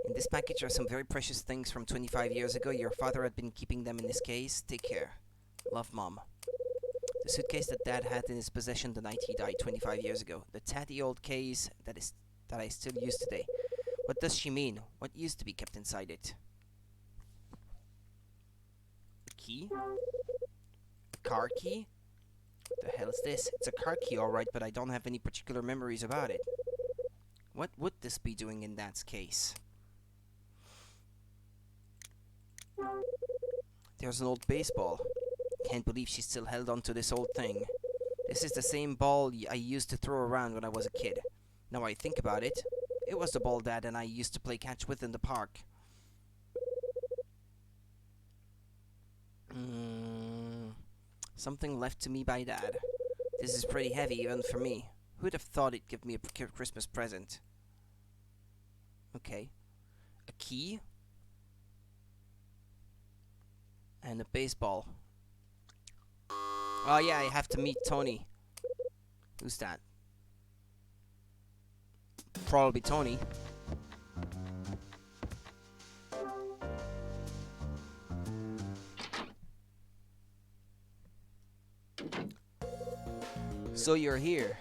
Speaker 1: In this package are some very precious things from 25 years ago. Your father had been keeping them in his case. Take care. Love, Mom. The suitcase that Dad had in his possession the night he died 25 years ago. The tatty old case that I still use today. What does she mean? What used to be kept inside it? A key? A car key? The hell is this? It's a car key, alright, but I don't have any particular memories about it. What would this be doing in Dad's case? There's an old baseball. Can't believe she still held on to this old thing. This is the same ball I used to throw around when I was a kid. Now I think about it, it was the ball Dad and I used to play catch with in the park. Something left to me by Dad. This is pretty heavy even for me. Who'd have thought it'd give me a Christmas present? Okay. A key? And a baseball. Oh yeah, I have to meet Tony. Who's that? Probably Tony. So you're here.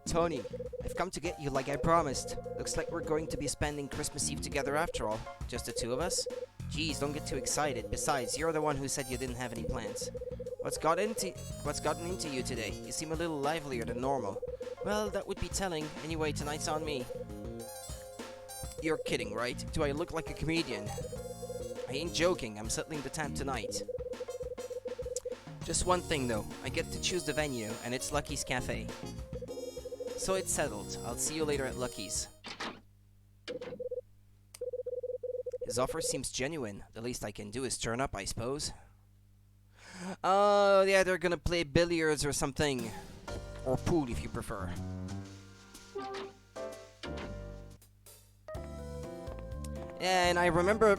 Speaker 1: Tony, I've come to get you like I promised. Looks like we're going to be spending Christmas Eve together after all. Just the two of us? Geez, don't get too excited. Besides, you're the one who said you didn't have any plans. What's gotten into you today? You seem a little livelier than normal. Well, that would be telling. Anyway, tonight's on me. You're kidding, right? Do I look like a comedian? I ain't joking. I'm settling the tab tonight. Just one thing though. I get to choose the venue, and it's Lucky's Cafe. So it's settled. I'll see you later at Lucky's. His offer seems genuine. The least I can do is turn up, I suppose. Oh, yeah, they're gonna play billiards or something. Or pool, if you prefer. Yeah, and I remember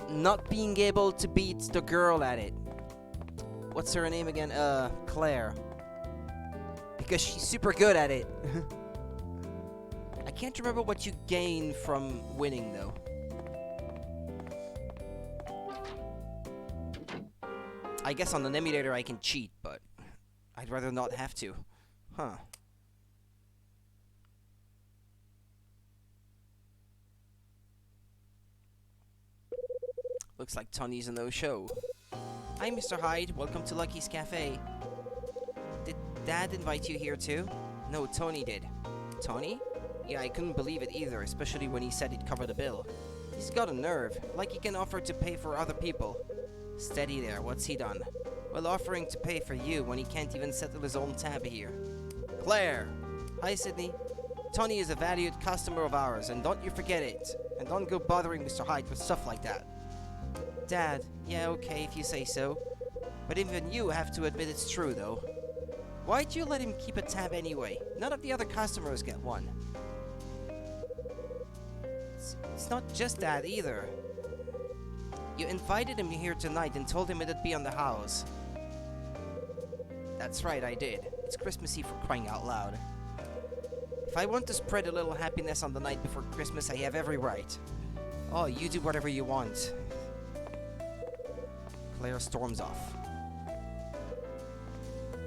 Speaker 1: not being able to beat the girl at it. What's her name again? Claire. Because she's super good at it. I can't remember what you gain from winning, though. I guess on an emulator I can cheat, but I'd rather not have to. Huh. Looks like Tony's a no-show. Hi, Mr. Hyde. Welcome to Lucky's Cafe. Did Dad invite you here too? No, Tony did. Tony? Yeah, I couldn't believe it either, especially when he said he'd cover the bill. He's got a nerve, like he can offer to pay for other people. Steady there, what's he done? Well, offering to pay for you when he can't even settle his own tab here. Claire! Hi, Sydney. Tony is a valued customer of ours, and don't you forget it. And don't go bothering Mr. Hyde with stuff like that. Dad, yeah, okay, if you say so. But even you have to admit it's true, though. Why'd you let him keep a tab anyway? None of the other customers get one. It's not just that, either. You invited him here tonight and told him it'd be on the house. That's right, I did. It's Christmas Eve for crying out loud. If I want to spread a little happiness on the night before Christmas, I have every right. Oh, you do whatever you want. Claire storms off.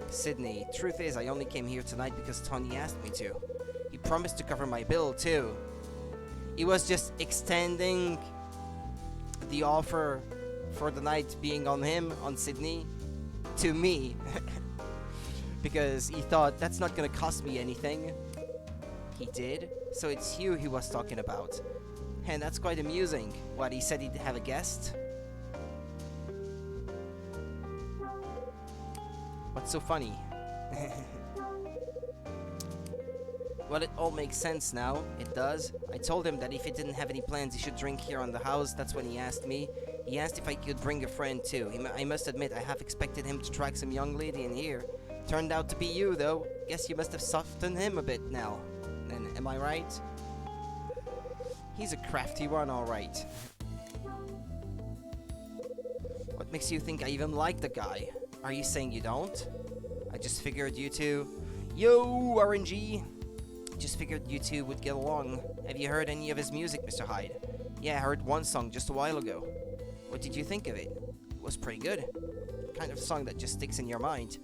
Speaker 1: Sydney, truth is, I only came here tonight because Tony asked me to. He promised to cover my bill, too. He was just extending the offer for the night being on him, on Sydney, to me. Because he thought, that's not gonna cost me anything. He did, so it's you he was talking about. And that's quite amusing. What, he said he'd have a guest? What's so funny? Well, it all makes sense now. It does. I told him that if he didn't have any plans, he should drink here on the house. That's when he asked me. He asked if I could bring a friend too. I must admit, I half expected him to drag some young lady in here. Turned out to be you, though. Guess you must have softened him a bit now. And am I right? He's a crafty one, all right. makes you think I even like the guy? Are you saying you don't? I just figured you two... Yo, RNG! Just figured you two would get along. Have you heard any of his music, Mr. Hyde? Yeah, I heard one song just a while ago. What did you think of it? It was pretty good. Kind of song that just sticks in your mind.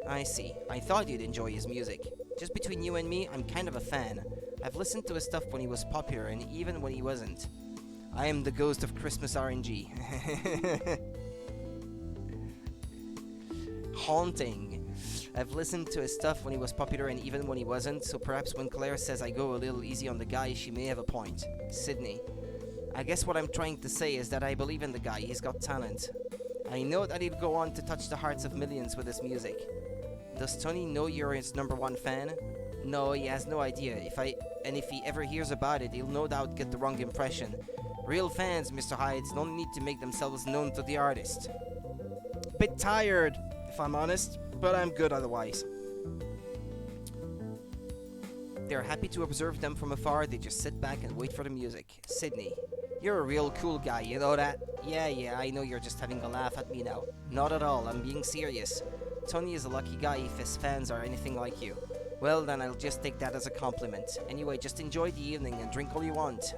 Speaker 1: I see. I thought you'd enjoy his music. Just between you and me, I'm kind of a fan. I've listened to his stuff when he was popular and even when he wasn't. I am the ghost of Christmas RNG. Haunting. I've listened to his stuff when he was popular and even when he wasn't, so perhaps when Claire says I go a little easy on the guy, she may have a point. Sydney. I guess what I'm trying to say is that I believe in the guy. He's got talent. I know that he'll go on to touch the hearts of millions with his music. Does Tony know you're his #1 fan? No, he has no idea. If he ever hears about it, he'll no doubt get the wrong impression. Real fans, Mr. Hyde, don't need to make themselves known to the artist. Bit tired, if I'm honest, but I'm good otherwise. They're happy to observe them from afar. They just sit back and wait for the music. Sydney. You're a real cool guy, you know that? Yeah, I know you're just having a laugh at me now. Not at all, I'm being serious. Tony is a lucky guy if his fans are anything like you. Well, then I'll just take that as a compliment. Anyway, just enjoy the evening and drink all you want.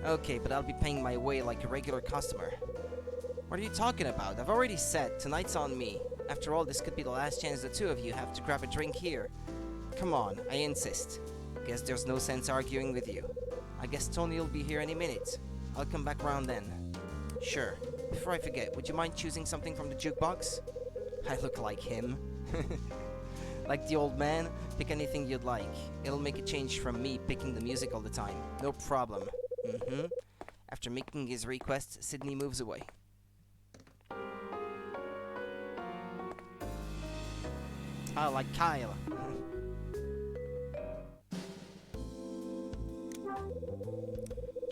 Speaker 1: Okay, but I'll be paying my way like a regular customer. What are you talking about? I've already said, tonight's on me. After all, this could be the last chance the two of you have to grab a drink here. Come on, I insist. Guess there's no sense arguing with you. I guess Tony will be here any minute. I'll come back round then. Sure. Before I forget, would you mind choosing something from the jukebox? I look like him. Like the old man? Pick anything you'd like. It'll make a change from me picking the music all the time. No problem. After making his request, Sydney moves away. Oh, like Kyle.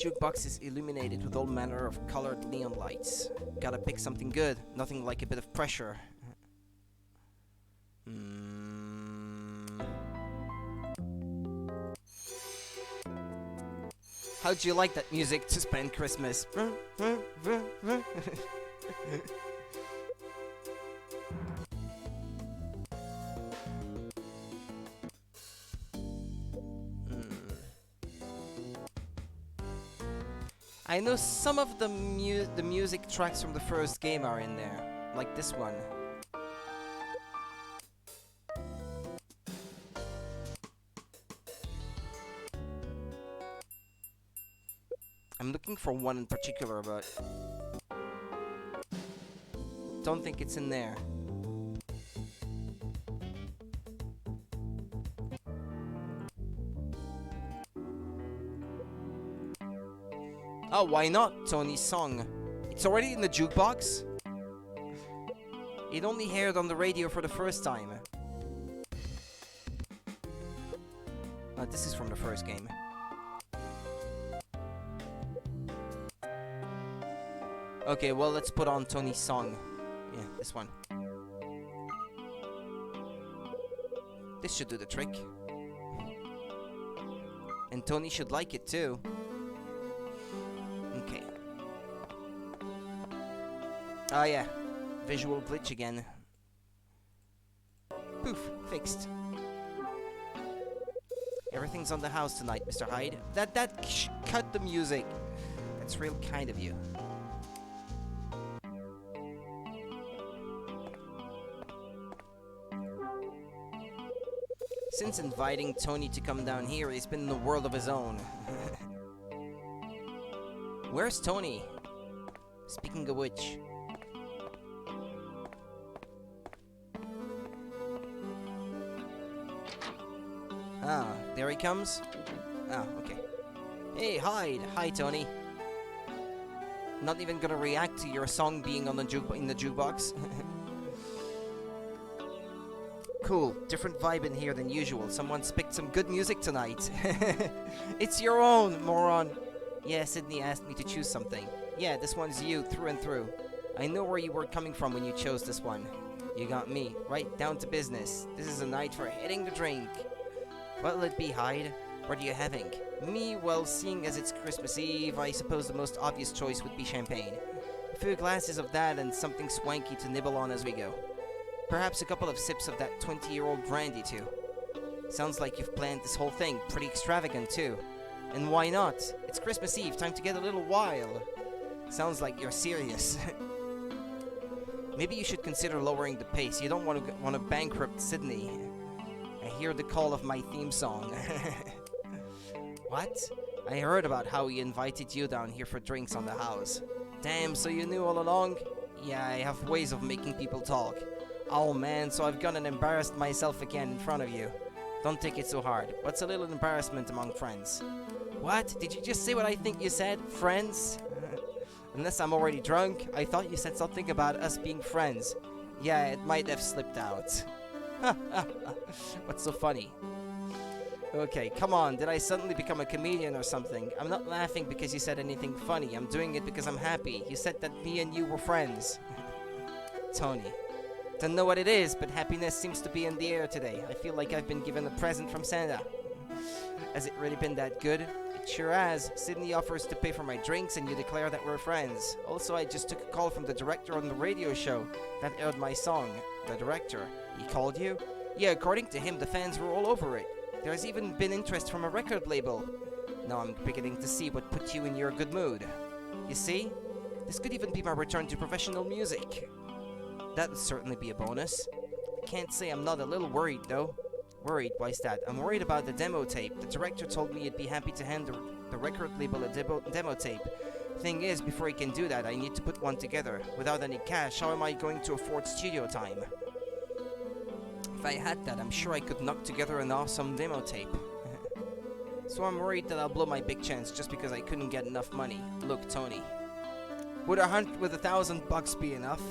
Speaker 1: Jukebox is illuminated with all manner of colored neon lights. Gotta pick something good, nothing like a bit of pressure. How'd you like that music to spend Christmas? I know some of the music tracks from the first game are in there, like this one. I'm looking for one in particular, but don't think it's in there. Oh, why not? Tony's song. It's already in the jukebox? It only aired on the radio for the first time. Oh, this is from the first game. Okay, well, let's put on Tony's song. Yeah, this one. This should do the trick. And Tony should like it too. Okay. Oh yeah, visual glitch again. Poof, fixed. Everything's on the house tonight, Mr. Hyde. Cut the music. That's real kind of you. Since inviting Tony to come down here, he's been in a world of his own. Where's Tony? Speaking of which... Ah, there he comes? Ah, okay. Hey, Hyde! Hi, Tony. Not even gonna react to your song being on the in the jukebox. Cool, different vibe in here than usual. Someone's picked some good music tonight. It's your own, moron. Yeah, Sydney asked me to choose something. Yeah, this one's you, through and through. I know where you were coming from when you chose this one. You got me, right down to business. This is a night for hitting the drink. What'll it be, Hyde? What are you having? Me? Well, seeing as it's Christmas Eve, I suppose the most obvious choice would be champagne. few glasses of that and something swanky to nibble on as we go. Perhaps a couple of sips of that 20-year-old brandy too. Sounds like you've planned this whole thing, pretty extravagant too. And why not? It's Christmas Eve, time to get a little wild. Sounds like you're serious. Maybe you should consider lowering the pace. You don't want to bankrupt Sydney. I hear the call of my theme song. What? I heard about how he invited you down here for drinks on the house. Damn, so you knew all along? Yeah, I have ways of making people talk. Oh man, so I've gone and embarrassed myself again in front of you. Don't take it so hard. What's a little embarrassment among friends? What? Did you just say what I think you said? Friends? Unless I'm already drunk, I thought you said something about us being friends. Yeah, it might have slipped out. What's so funny? Okay, come on, did I suddenly become a comedian or something? I'm not laughing because you said anything funny. I'm doing it because I'm happy. You said that me and you were friends. Tony. Don't know what it is, but happiness seems to be in the air today. I feel like I've been given a present from Santa. Has it really been that good? It sure has. Sydney offers to pay for my drinks and you declare that we're friends. Also, I just took a call from the director on the radio show that aired my song. The director. He called you? Yeah, according to him, the fans were all over it. There's even been interest from a record label. Now I'm beginning to see what put you in your good mood. You see? This could even be my return to professional music. That would certainly be a bonus. I can't say I'm not a little worried, though. Worried? Why's that? I'm worried about the demo tape. The director told me he'd be happy to hand the record label a demo tape. Thing is, before he can do that, I need to put one together. Without any cash, how am I going to afford studio time? If I had that, I'm sure I could knock together an awesome demo tape. So I'm worried that I'll blow my big chance just because I couldn't get enough money. Look, Tony. Would $1,000 be enough?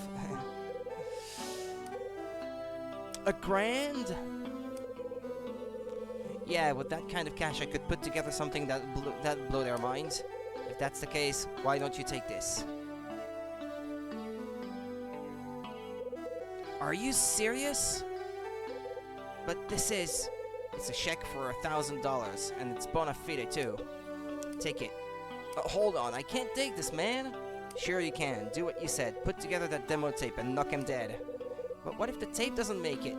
Speaker 1: $1,000? Yeah, with that kind of cash I could put together something that'd blow their minds. If that's the case, why don't you take this? Are you serious? But it's a check for $1,000, and it's bona fide too. Take it. Hold on, I can't take this, man. Sure you can. Do what you said. Put together that demo tape and knock him dead. But what if the tape doesn't make it?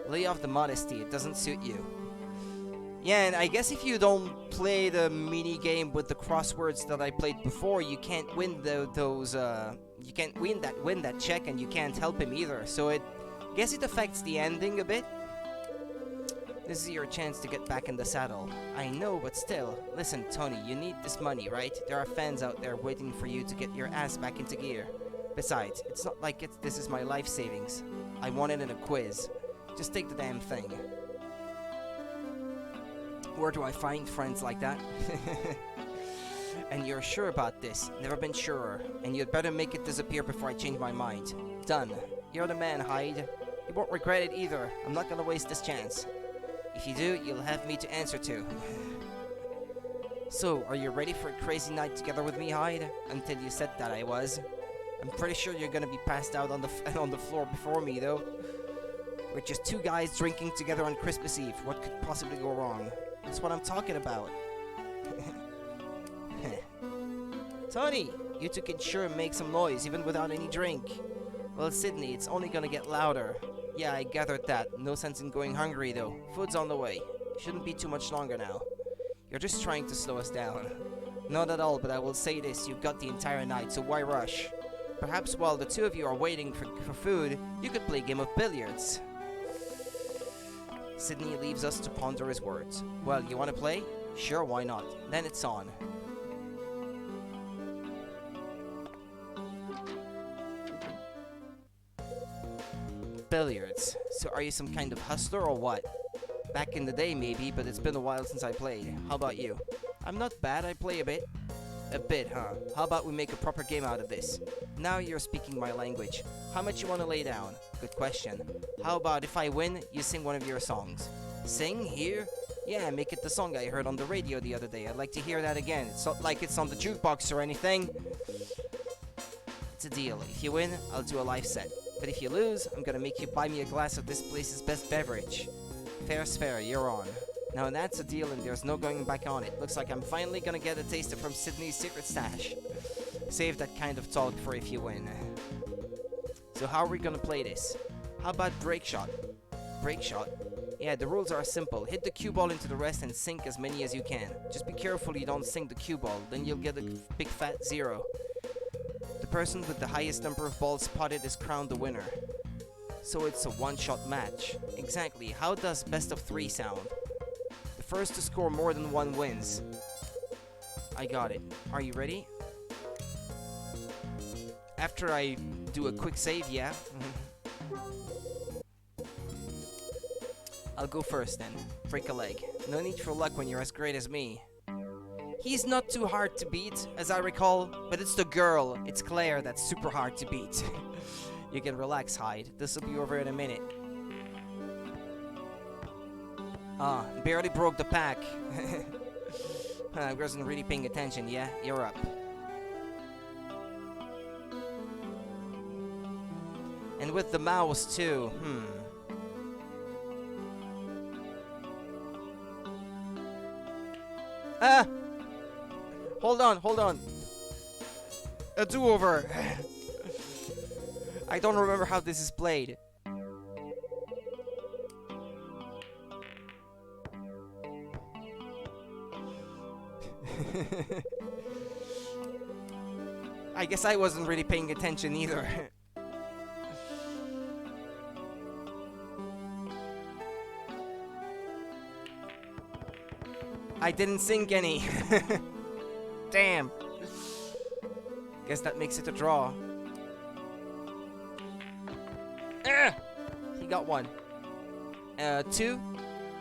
Speaker 1: Lay off the modesty, it doesn't suit you. Yeah, and I guess if you don't play the mini game with the crosswords that I played before, you can't win you can't win that check, and you can't help him either. So I guess it affects the ending a bit. This is your chance to get back in the saddle. I know, but still. Listen, Tony, you need this money, right? There are fans out there waiting for you to get your ass back into gear. Besides, it's not like this is my life savings. I won it in a quiz. Just take the damn thing. Where do I find friends like that? And you're sure about this? Never been surer. And you'd better make it disappear before I change my mind. Done. You're the man, Hyde. You won't regret it either. I'm not gonna waste this chance. If you do, you'll have me to answer to. So, are you ready for a crazy night together with me, Hyde? Until you said that I was. I'm pretty sure you're gonna be passed out on the floor before me, though. We're just two guys drinking together on Christmas Eve. What could possibly go wrong? That's what I'm talking about. Tony, you two can sure make some noise, even without any drink. Well, Sydney, it's only gonna get louder. Yeah, I gathered that. No sense in going hungry, though. Food's on the way. Shouldn't be too much longer now. You're just trying to slow us down. Not at all, but I will say this. You've got the entire night, so why rush? Perhaps while the two of you are waiting for food, you could play a game of billiards. Sydney leaves us to ponder his words. Well, you want to play? Sure, why not? Then it's on. Billiards. So are you some kind of hustler or what? Back in the day maybe, but it's been a while since I played. How about you? I'm not bad, I play a bit. A bit, huh? How about we make a proper game out of this? Now you're speaking my language. How much you want to lay down? Good question. How about if I win, you sing one of your songs? Sing? Here? Yeah, make it the song I heard on the radio the other day. I'd like to hear that again. It's not like it's on the jukebox or anything. It's a deal. If you win, I'll do a live set. But if you lose, I'm gonna make you buy me a glass of this place's best beverage. Fair's fair, you're on. Now that's a deal and there's no going back on it. Looks like I'm finally gonna get a taster from Sydney's secret stash. Save that kind of talk for if you win. So how are we gonna play this? How about break shot? Break shot? Yeah, the rules are simple. Hit the cue ball into the rest and sink as many as you can. Just be careful you don't sink the cue ball, then you'll get a big fat 0. The person with the highest number of balls spotted is crowned the winner. So it's a one-shot match. Exactly. How does best of 3 sound? The first to score more than 1 wins. I got it. Are you ready? After I do a quick save, yeah? I'll go first then. Break a leg. No need for luck when you're as great as me. He's not too hard to beat, as I recall, but it's the girl, it's Claire, that's super hard to beat. You can relax, Hyde. This'll be over in a minute. Ah, barely broke the pack. I wasn't really paying attention, yeah? You're up. And with the mouse, too. Ah! Hold on. A do-over. I don't remember how this is played. I guess I wasn't really paying attention either. I didn't sink any. Damn. Guess that makes it a draw. He got 1. 2?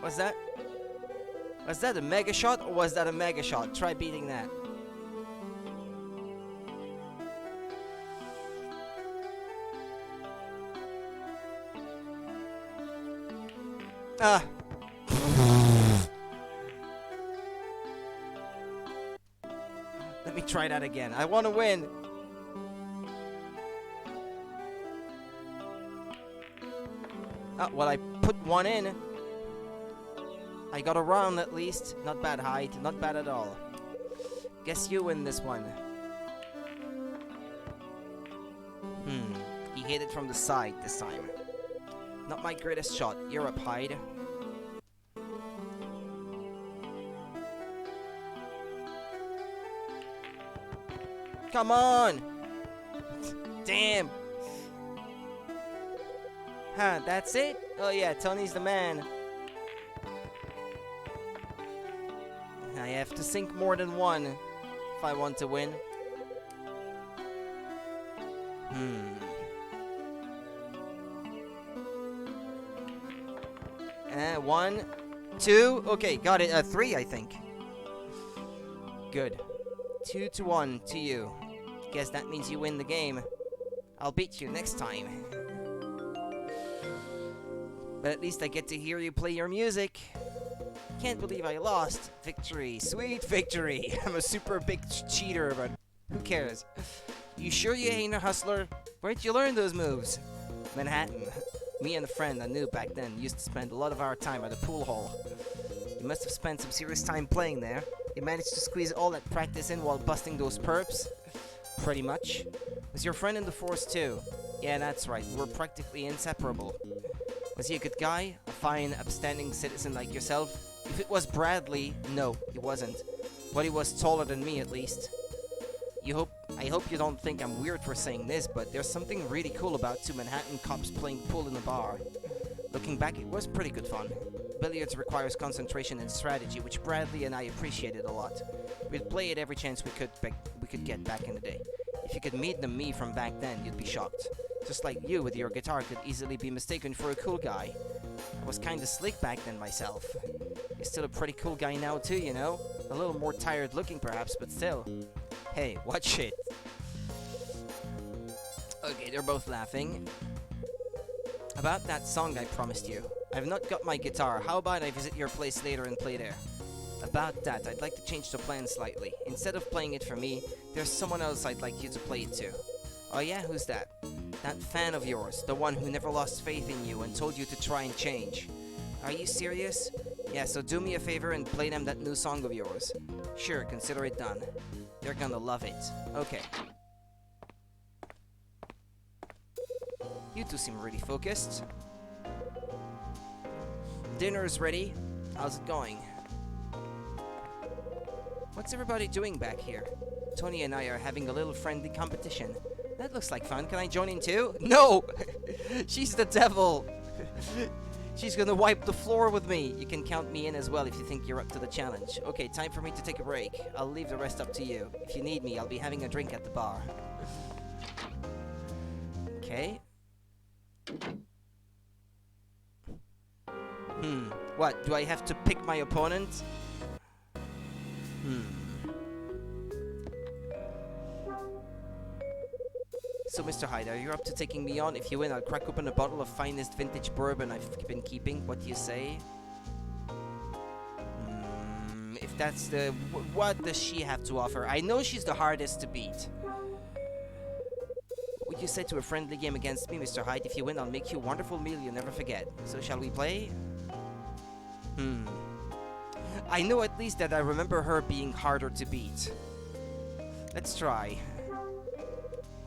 Speaker 1: Was that a mega shot or was that a mega shot? Try beating that. Let me try that again. I want to win. Well, I put 1 in. I got a round at least. Not bad, Hyde. Not bad at all. Guess you win this one. He hit it from the side this time. Not my greatest shot. You're up, Hyde. Come on! Damn! Huh, that's it? Oh yeah, Tony's the man. I have to sink more than 1 if I want to win. 1, 2, okay, got it, 3 I think. Good. 2-1 to you. Guess that means you win the game. I'll beat you next time. But at least I get to hear you play your music. Can't believe I lost. Victory. Sweet victory. I'm a super big cheater, but who cares? You sure you ain't a hustler? Where'd you learn those moves? Manhattan. Me and a friend I knew back then used to spend a lot of our time at the pool hall. You must have spent some serious time playing there. You managed to squeeze all that practice in while busting those perps? Pretty much. Was your friend in the force too? Yeah, that's right. We're practically inseparable. Was he a good guy? A fine, upstanding citizen like yourself? If it was Bradley, no, he wasn't. But he was taller than me, at least. I hope you don't think I'm weird for saying this, but there's something really cool about 2 Manhattan cops playing pool in a bar. Looking back, it was pretty good fun. Billiards requires concentration and strategy, which Bradley and I appreciated a lot. We'd play it every chance we could get back in the day. If you could meet the me from back then, you'd be shocked. Just like you with your guitar could easily be mistaken for a cool guy. I was kinda slick back then myself. You're still a pretty cool guy now too, you know? A little more tired looking perhaps, but still. Hey, watch it. Okay, they're both laughing. About that song I promised you. I've not got my guitar. How about I visit your place later and play there? About that, I'd like to change the plan slightly. Instead of playing it for me, there's someone else I'd like you to play it to. Oh yeah, who's that? That fan of yours, the one who never lost faith in you and told you to try and change. Are you serious? Yeah, so do me a favor and play them that new song of yours. Sure, consider it done. They're gonna love it. Okay. You two seem really focused. Dinner's ready. How's it going? What's everybody doing back here? Tony and I are having a little friendly competition. That looks like fun. Can I join in too? No! She's the devil! She's gonna wipe the floor with me. You can count me in as well if you think you're up to the challenge. Okay, time for me to take a break. I'll leave the rest up to you. If you need me, I'll be having a drink at the bar. Okay. What? Do I have to pick my opponent? So, Mr. Hyde, are you up to taking me on? If you win, I'll crack open a bottle of finest vintage bourbon I've been keeping. What do you say? If that's the... What does she have to offer? I know she's the hardest to beat. Would you say to a friendly game against me, Mr. Hyde? If you win, I'll make you a wonderful meal you'll never forget. So, shall we play? I know at least that I remember her being harder to beat. Let's try.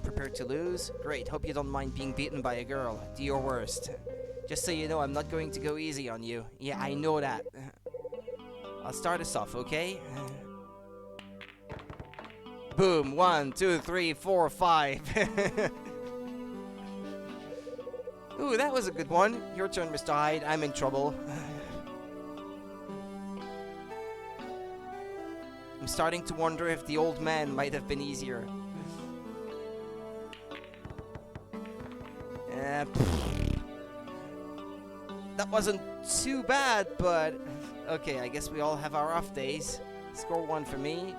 Speaker 1: Prepared to lose? Great, hope you don't mind being beaten by a girl. Do your worst. Just so you know, I'm not going to go easy on you. Yeah, I know that. I'll start us off, okay? Boom, 1, 2, 3, 4, 5. Ooh, that was a good one. Your turn, Mr. Hyde. I'm in trouble. I'm starting to wonder if the old man might have been easier. That wasn't too bad, but... Okay, I guess we all have our off days. Score 1 for me.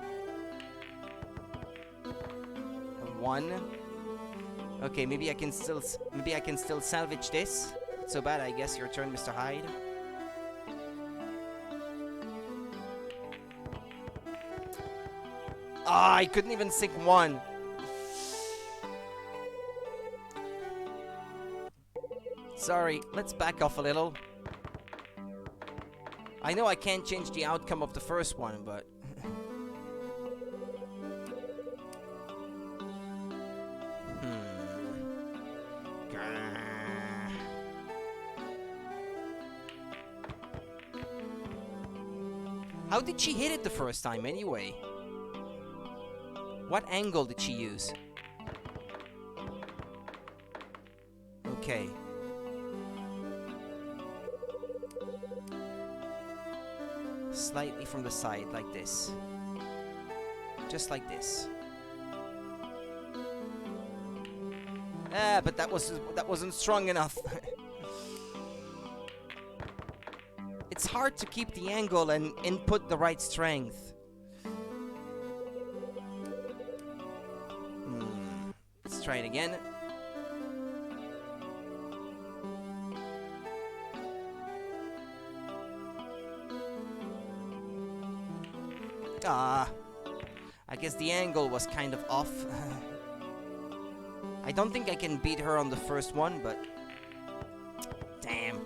Speaker 1: 1. Okay, maybe I can still salvage this. Not so bad, I guess. Your turn, Mr. Hyde. Ah, I couldn't even sink 1. Sorry, let's back off a little. I know I can't change the outcome of the first one, but... How did she hit it the first time, anyway? What angle did she use? Okay. Slightly from the side, like this. Just like this. Ah, but that wasn't strong enough. It's hard to keep the angle and input the right strength. Let's try it again. Ah, I guess the angle was kind of off. I don't think I can beat her on the first one, but... Damn.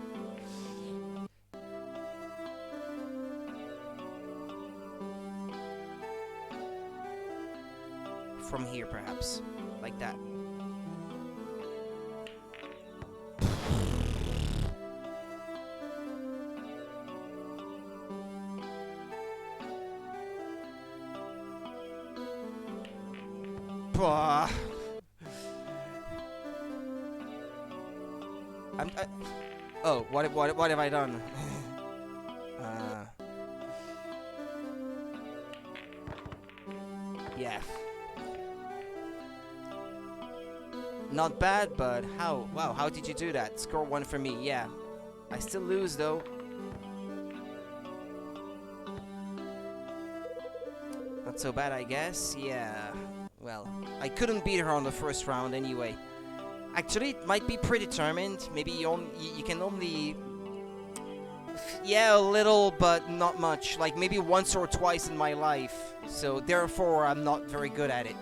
Speaker 1: From here, perhaps. Like that. Oh, what have I done? Yeah. Not bad, but how? Wow, how did you do that? Score 1 for me, yeah. I still lose, though. Not so bad, I guess. Yeah. Well, I couldn't beat her on the first round anyway. Actually, it might be predetermined. Maybe you can only... Yeah, a little, but not much. Like, maybe once or twice in my life. So, therefore, I'm not very good at it.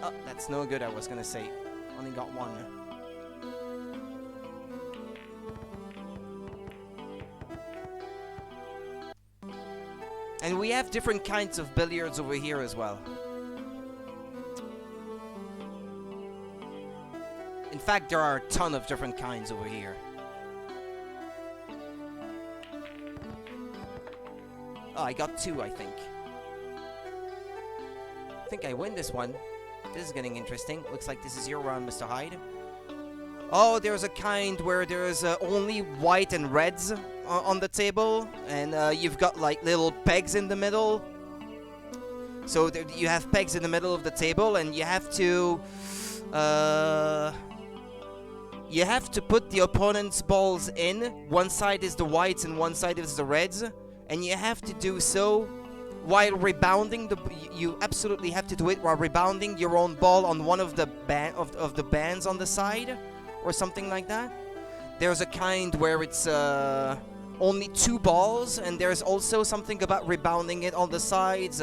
Speaker 1: Oh, that's no good, I was gonna say. Only got 1. And we have different kinds of billiards over here as well. In fact, there are a ton of different kinds over here. Oh, I got 2, I think. I think I win this one. This is getting interesting. Looks like this is your round, Mr. Hyde. Oh, there's a kind where there's only white and reds on the table. And you've got like little pegs in the middle. So you have pegs in the middle of the table and you have to put the opponent's balls in. One side is the whites and one side is the reds. And you have to do so while rebounding you absolutely have to do it while rebounding your own ball on one of the bands on the side or something like that. There's a kind where it's only 2 balls, and there's also something about rebounding it on the sides.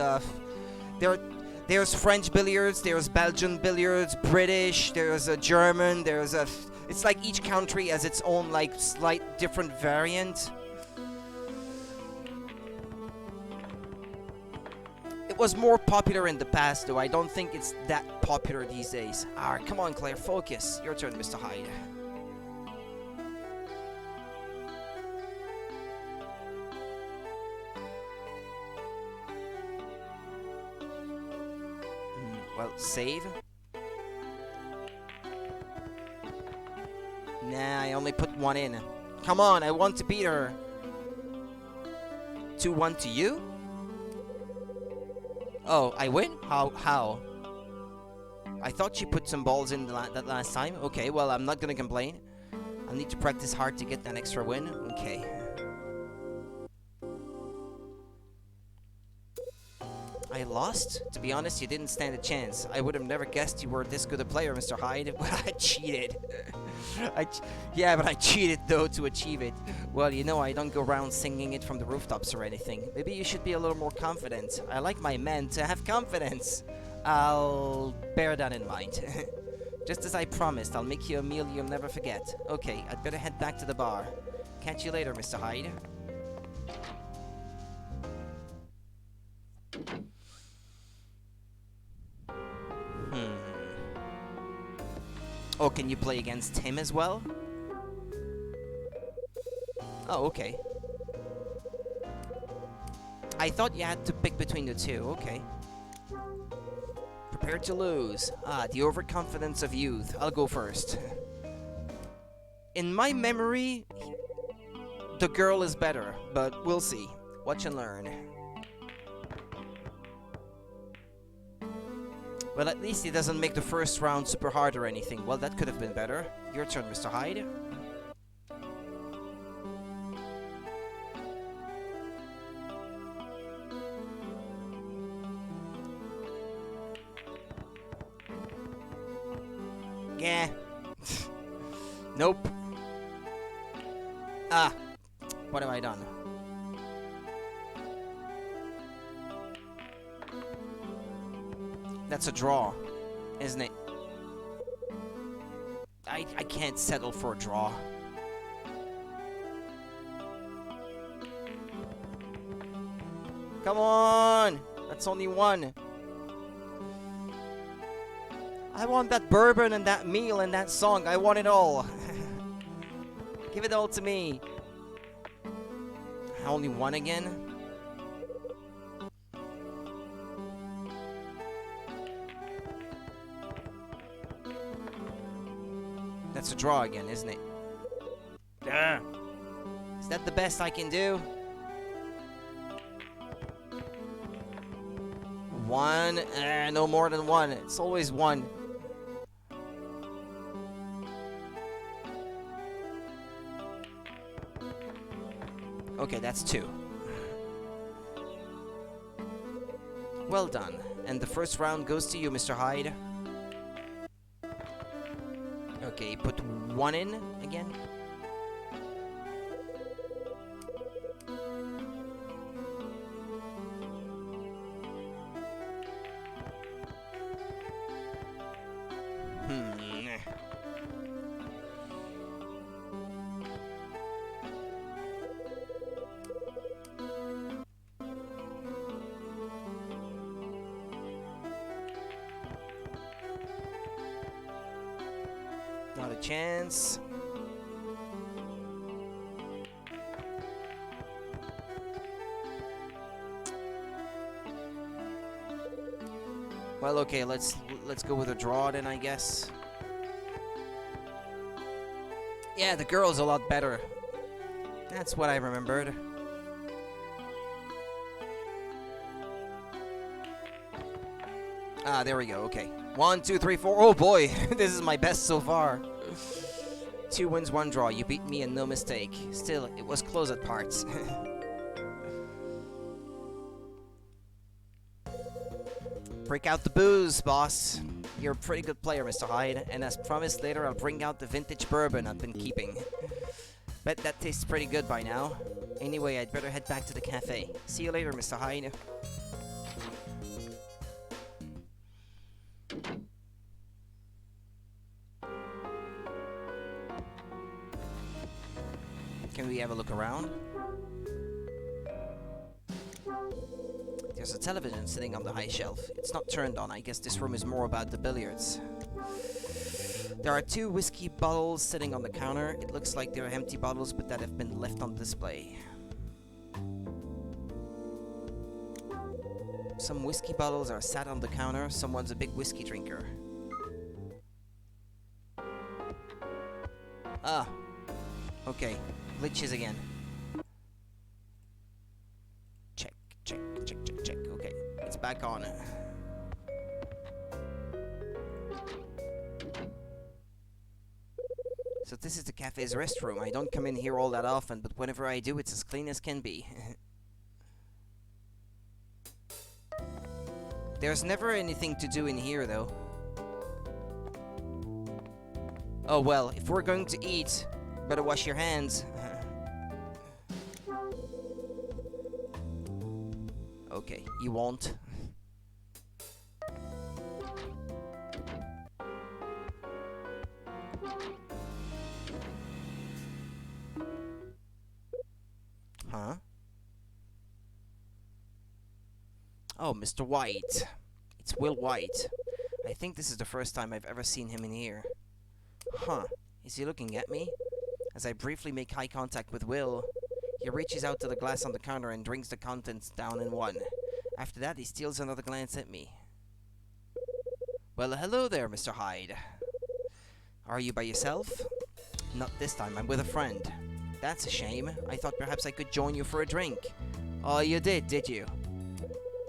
Speaker 1: There's French billiards, there's Belgian billiards, British, there's a German, it's like each country has its own like slight different variant. It was more popular in the past, though. I don't think it's that popular these days. Alright, come on, Claire, focus. Your turn, Mr. Hyde. Well, save. Nah, I only put 1 in. Come on, I want to beat her. 2-1 to you? Oh, I win? How? I thought you put some balls in that last time. Okay, well, I'm not gonna complain. I'll need to practice hard to get that extra win. Okay. I lost? To be honest, you didn't stand a chance. I would have never guessed you were this good a player, Mr. Hyde. Well, I cheated. Yeah, but I cheated, though, to achieve it. Well, you know, I don't go around singing it from the rooftops or anything. Maybe you should be a little more confident. I like my men to have confidence. I'll bear that in mind. Just as I promised, I'll make you a meal you'll never forget. Okay, I'd better head back to the bar. Catch you later, Mr. Hyde. Oh, can you play against him as well? Oh, okay. I thought you had to pick between the two. Okay. Prepare to lose. Ah, the overconfidence of youth. I'll go first. In my memory, the girl is better, but we'll see. Watch and learn. Well, at least he doesn't make the first round super hard or anything. Well, that could have been better. Your turn, Mr. Hyde. Yeah. Nope. Ah. What have I done? That's a draw, isn't it? I can't settle for a draw. Come on! That's only 1. I want that bourbon and that meal and that song. I want it all. Give it all to me. Only 1 again? That's a draw again, isn't it? Is that the best I can do? 1? No more than 1. It's always 1. Okay, that's 2. Well done. And the first round goes to you, Mr. Hyde. Okay, put 1 in again. chance. Well, okay, let's go with a draw then, I guess. Yeah, the girl's a lot better. That's what I remembered. Ah, there we go, okay. 1, 2, 3, 4. Oh boy, this is my best so far. 2 wins, 1 draw. You beat me and no mistake. Still, it was close at parts. Break out the booze, boss. You're a pretty good player, Mr. Hyde. And as promised, later I'll bring out the vintage bourbon I've been keeping. Bet that tastes pretty good by now. Anyway, I'd better head back to the cafe. See you later, Mr. Hyde. Can we have a look around? There's a television sitting on the high shelf. It's not turned on. I guess this room is more about the billiards. There are 2 whiskey bottles sitting on the counter. It looks like they're empty bottles, but that have been left on display. Some whiskey bottles are sat on the counter. Someone's a big whiskey drinker. Ah. Okay. Glitches again. Check. Okay. It's back on. So this is the cafe's restroom. I don't come in here all that often, but whenever I do, it's as clean as can be. There's never anything to do in here, though. Oh well, if we're going to eat, better wash your hands. Okay, you won't. Huh? Oh, Mr. White. It's Will White. I think this is the first time I've ever seen him in here. Huh. Is he looking at me? As I briefly make eye contact with Will, he reaches out to the glass on the counter and drinks the contents down in one. After that, he steals another glance at me. Well, hello there, Mr. Hyde. Are you by yourself? Not this time, I'm with a friend. That's a shame. I thought perhaps I could join you for a drink. Oh, you did you?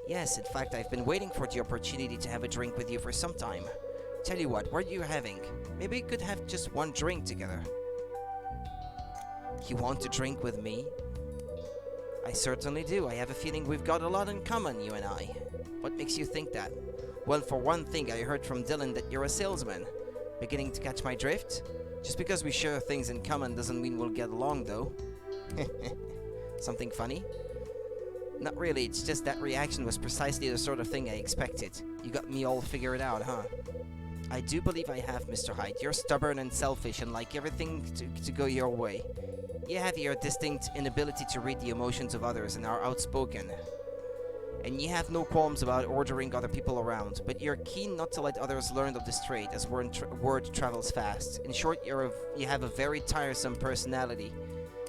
Speaker 1: Yes, in fact, I've been waiting for the opportunity to have a drink with you for some time. Tell you what are you having? Maybe we could have just one drink together. You want to drink with me? I certainly do. I have a feeling we've got a lot in common, you and I. What makes you think that? Well, for one thing, I heard from Dylan that you're a salesman. Beginning to catch my drift? Just because we share things in common doesn't mean we'll get along, though. Something funny? Not really, it's just that reaction was precisely the sort of thing I expected. You got me all figured out, huh? I do believe I have, Mr. Hyde. You're stubborn and selfish and like everything to go your way. You have your distinct inability to read the emotions of others and are outspoken. And you have no qualms about ordering other people around, but you're keen not to let others learn of this trait as word travels fast. In short, you have a very tiresome personality.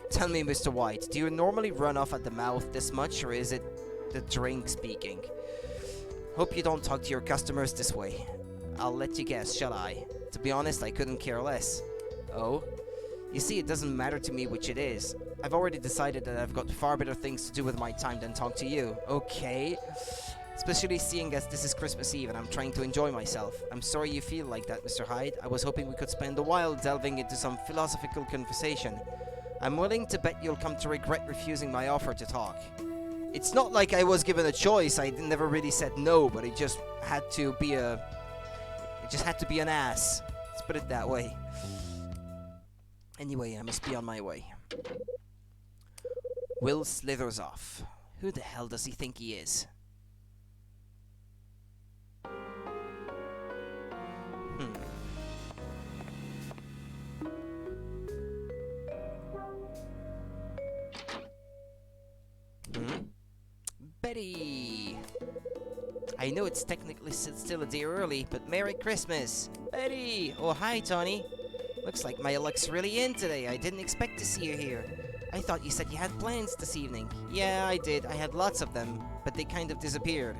Speaker 1: Tell me, Mr. White, do you normally run off at the mouth this much, or is it the drink speaking? Hope you don't talk to your customers this way. I'll let you guess, shall I? To be honest, I couldn't care less. Oh? You see, it doesn't matter to me which it is. I've already decided that I've got far better things to do with my time than talk to you. Okay? Especially seeing as this is Christmas Eve and I'm trying to enjoy myself. I'm sorry you feel like that, Mr. Hyde. I was hoping we could spend a while delving into some philosophical conversation. I'm willing to bet you'll come to regret refusing my offer to talk. It's not like I was given a choice. I never really said no, but it just had to be an ass. Let's put it that way. Anyway, I must be on my way. Will slithers off. Who the hell does he think he is? Betty! I know it's technically still a day early, but Merry Christmas! Betty! Oh, hi, Tony. Looks like my luck's really in today. I didn't expect to see you here. I thought you said you had plans this evening. Yeah, I did. I had lots of them, but they kind of disappeared.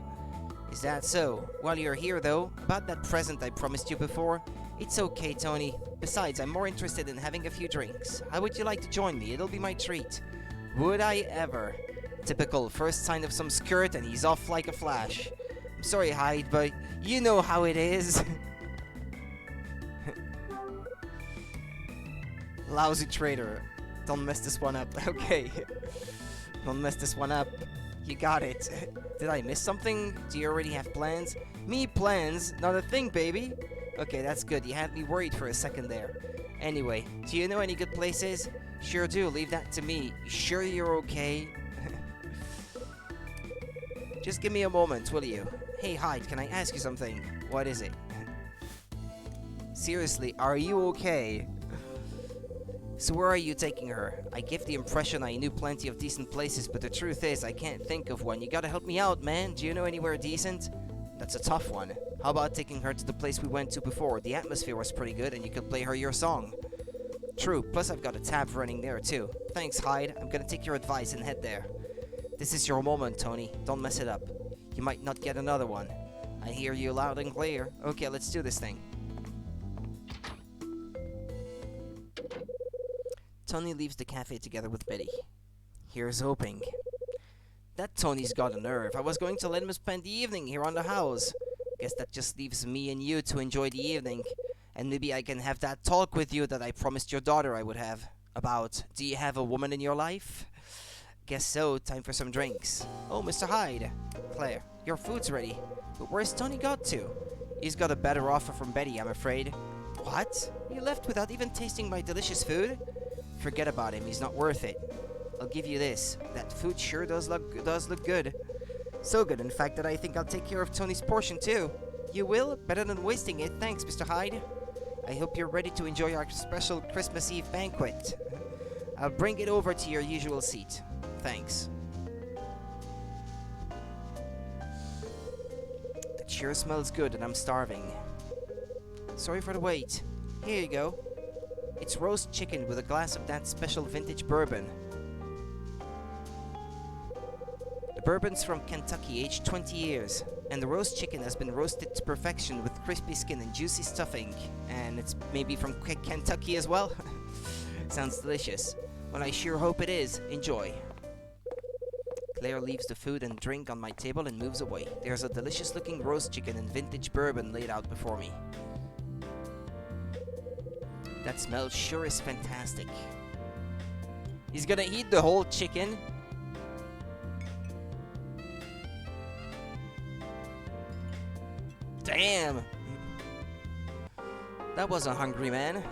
Speaker 1: Is that so? While you're here, though, about that present I promised you before, it's okay, Tony. Besides, I'm more interested in having a few drinks. How would you like to join me? It'll be my treat. Would I ever? Typical first sign of some skirt and he's off like a flash. I'm sorry, Hyde, but you know how it is. Lousy traitor. Don't mess this one up. Okay. Don't mess this one up. You got it. Did I miss something? Do you already have plans? Me plans? Not a thing, baby. Okay, that's good. You had me worried for a second there. Anyway, do you know any good places? Sure do. Leave that to me. You sure you're okay? Just give me a moment, will you? Hey, Hyde, can I ask you something? What is it? Seriously, are you okay? So where are you taking her? I give the impression I knew plenty of decent places, but the truth is I can't think of one. You gotta help me out, man. Do you know anywhere decent? That's a tough one. How about taking her to the place we went to before? The atmosphere was pretty good and you could play her your song. True, plus I've got a tab running there too. Thanks, Hyde. I'm gonna take your advice and head there. This is your moment, Tony. Don't mess it up. You might not get another one. I hear you loud and clear. Okay, let's do this thing. Tony leaves the cafe together with Betty. Here's hoping. That Tony's got a nerve. I was going to let him spend the evening here on the house. Guess that just leaves me and you to enjoy the evening. And maybe I can have that talk with you that I promised your daughter I would have. About, do you have a woman in your life? Guess so. Time for some drinks. Oh, Mr. Hyde. Claire, your food's ready. But where's Tony got to? He's got a better offer from Betty, I'm afraid. What? You left without even tasting my delicious food? Forget about him. He's not worth it. I'll give you this. That food sure does look good. So good, in fact, that I think I'll take care of Tony's portion, too. You will? Better than wasting it. Thanks, Mr. Hyde. I hope you're ready to enjoy our special Christmas Eve banquet. I'll bring it over to your usual seat. Thanks. That sure smells good and I'm starving. Sorry for the wait. Here you go. It's roast chicken with a glass of that special vintage bourbon. The bourbon's from Kentucky, aged 20 years. And the roast chicken has been roasted to perfection with crispy skin and juicy stuffing. And it's maybe from Kentucky as well? Sounds delicious. Well, I sure hope it is. Enjoy. Claire leaves the food and drink on my table and moves away. There's a delicious looking roast chicken and vintage bourbon laid out before me. That smell sure is fantastic. He's gonna eat the whole chicken. Damn! That was a hungry man.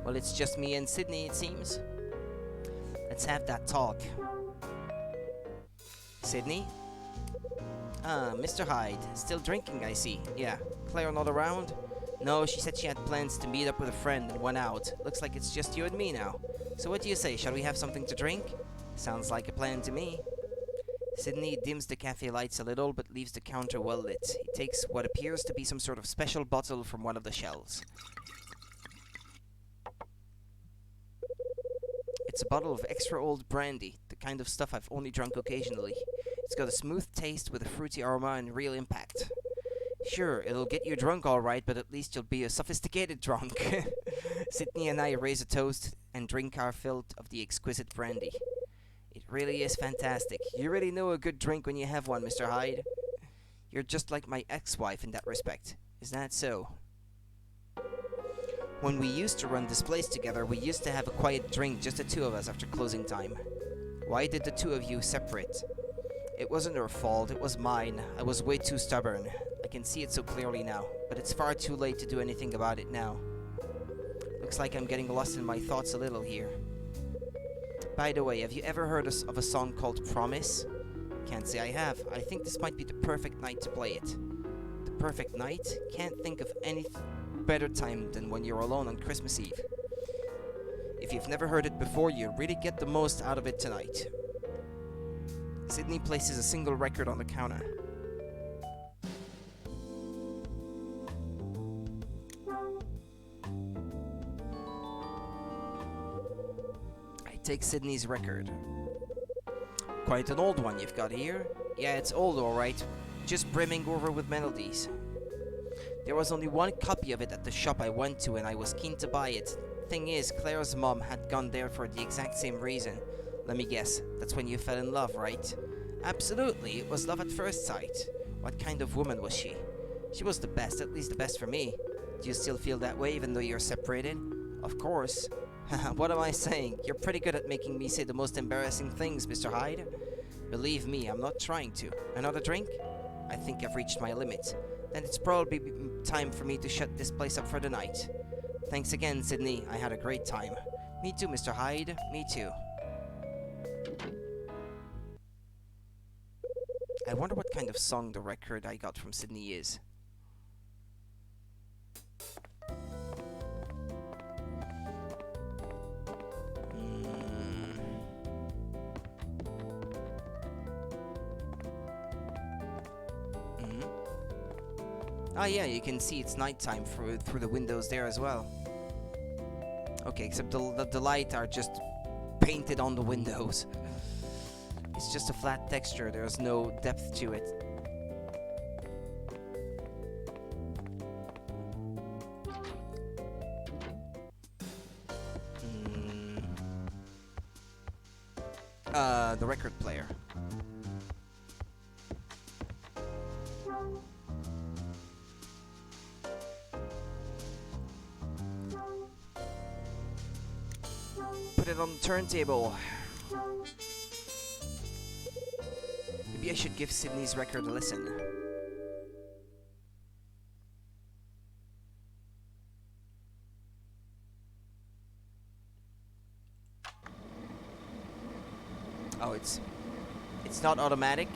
Speaker 1: Well, it's just me and Sydney, it seems. Let's have that talk. Sydney? Ah, Mr. Hyde. Still drinking, I see. Yeah. Claire not around? No, she said she had plans to meet up with a friend and went out. Looks like it's just you and me now. So what do you say? Shall we have something to drink? Sounds like a plan to me. Sydney dims the cafe lights a little, but leaves the counter well lit. He takes what appears to be some sort of special bottle from one of the shelves. It's a bottle of extra old brandy, the kind of stuff I've only drunk occasionally. It's got a smooth taste with a fruity aroma and real impact. Sure, it'll get you drunk alright, but at least you'll be a sophisticated drunk. Sydney and I raise a toast and drink our fill of the exquisite brandy. It really is fantastic. You really know a good drink when you have one, Mr. Hyde. You're just like my ex-wife in that respect. Is that so? When we used to run this place together, we used to have a quiet drink, just the two of us after closing time. Why did the two of you separate? It wasn't her fault, it was mine. I was way too stubborn. I can see it so clearly now, but it's far too late to do anything about it now. Looks like I'm getting lost in my thoughts a little here. By the way, have you ever heard of a song called Promise? Can't say I have. I think this might be the perfect night to play it. The perfect night? Can't think of any better time than when you're alone on Christmas Eve. If you've never heard it before, you'll really get the most out of it tonight. Sydney places a single record on the counter. Take Sydney's record. Quite an old one you've got here. Yeah, it's old alright, just brimming over with melodies. There was only one copy of it at the shop I went to and I was keen to buy it. Thing is, Claire's mom had gone there for the exact same reason. Let me guess, that's when you fell in love, right? Absolutely, it was love at first sight. What kind of woman was she? She was the best, at least the best for me. Do you still feel that way even though you're separated? Of course. What am I saying? You're pretty good at making me say the most embarrassing things, Mr. Hyde. Believe me, I'm not trying to. Another drink? I think I've reached my limit. Then it's probably time for me to shut this place up for the night. Thanks again, Sydney. I had a great time. Me too, Mr. Hyde. Me too. I wonder what kind of song the record I got from Sydney is. Ah yeah, you can see it's nighttime through the windows there as well. Okay, except the light are just painted on the windows. It's just a flat texture, there's no depth to it. The record player. Put it on the turntable. Maybe I should give Sydney's record a listen. Oh, it's not automatic.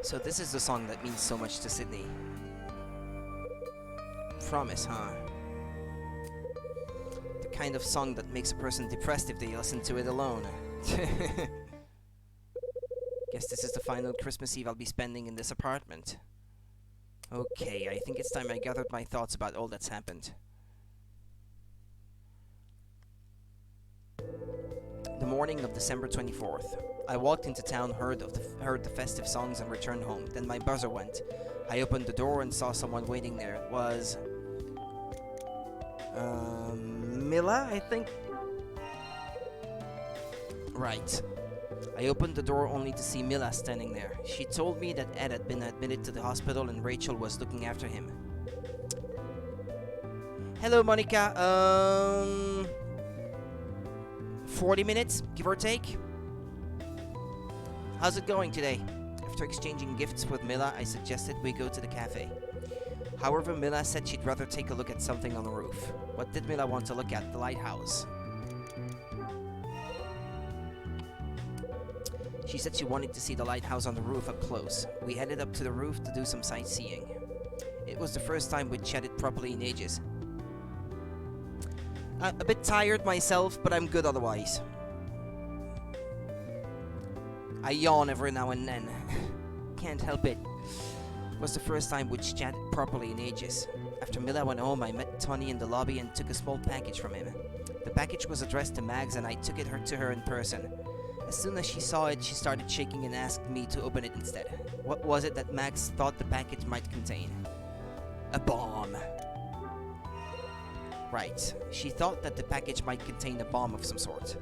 Speaker 1: So this is the song that means so much to Sydney. Promise, huh? The kind of song that makes a person depressed if they listen to it alone. Guess this is the final Christmas Eve I'll be spending in this apartment. Okay, I think it's time I gathered my thoughts about all that's happened. The morning of December 24th. I walked into town, heard the festive songs and returned home. Then my buzzer went. I opened the door and saw someone waiting there. It was... Mila, I think? Right. I opened the door only to see Mila standing there. She told me that Ed had been admitted to the hospital and Rachel was looking after him. Hello, Monica. 40 minutes, give or take? How's it going today? After exchanging gifts with Mila, I suggested we go to the cafe. However, Mila said she'd rather take a look at something on the roof. What did Mila want to look at? The lighthouse. She said she wanted to see the lighthouse on the roof up close. We headed up to the roof to do some sightseeing. It was the first time we'd chatted properly in ages. A bit tired myself, but I'm good otherwise. I yawn every now and then. Can't help it. It was the first time we'd chatted properly in ages. After Mila went home, I met Tony in the lobby and took a small package from him. The package was addressed to Mags and I took it to her in person. As soon as she saw it, she started shaking and asked me to open it instead. What was it that Mags thought the package might contain? A bomb. Right. She thought that the package might contain a bomb of some sort.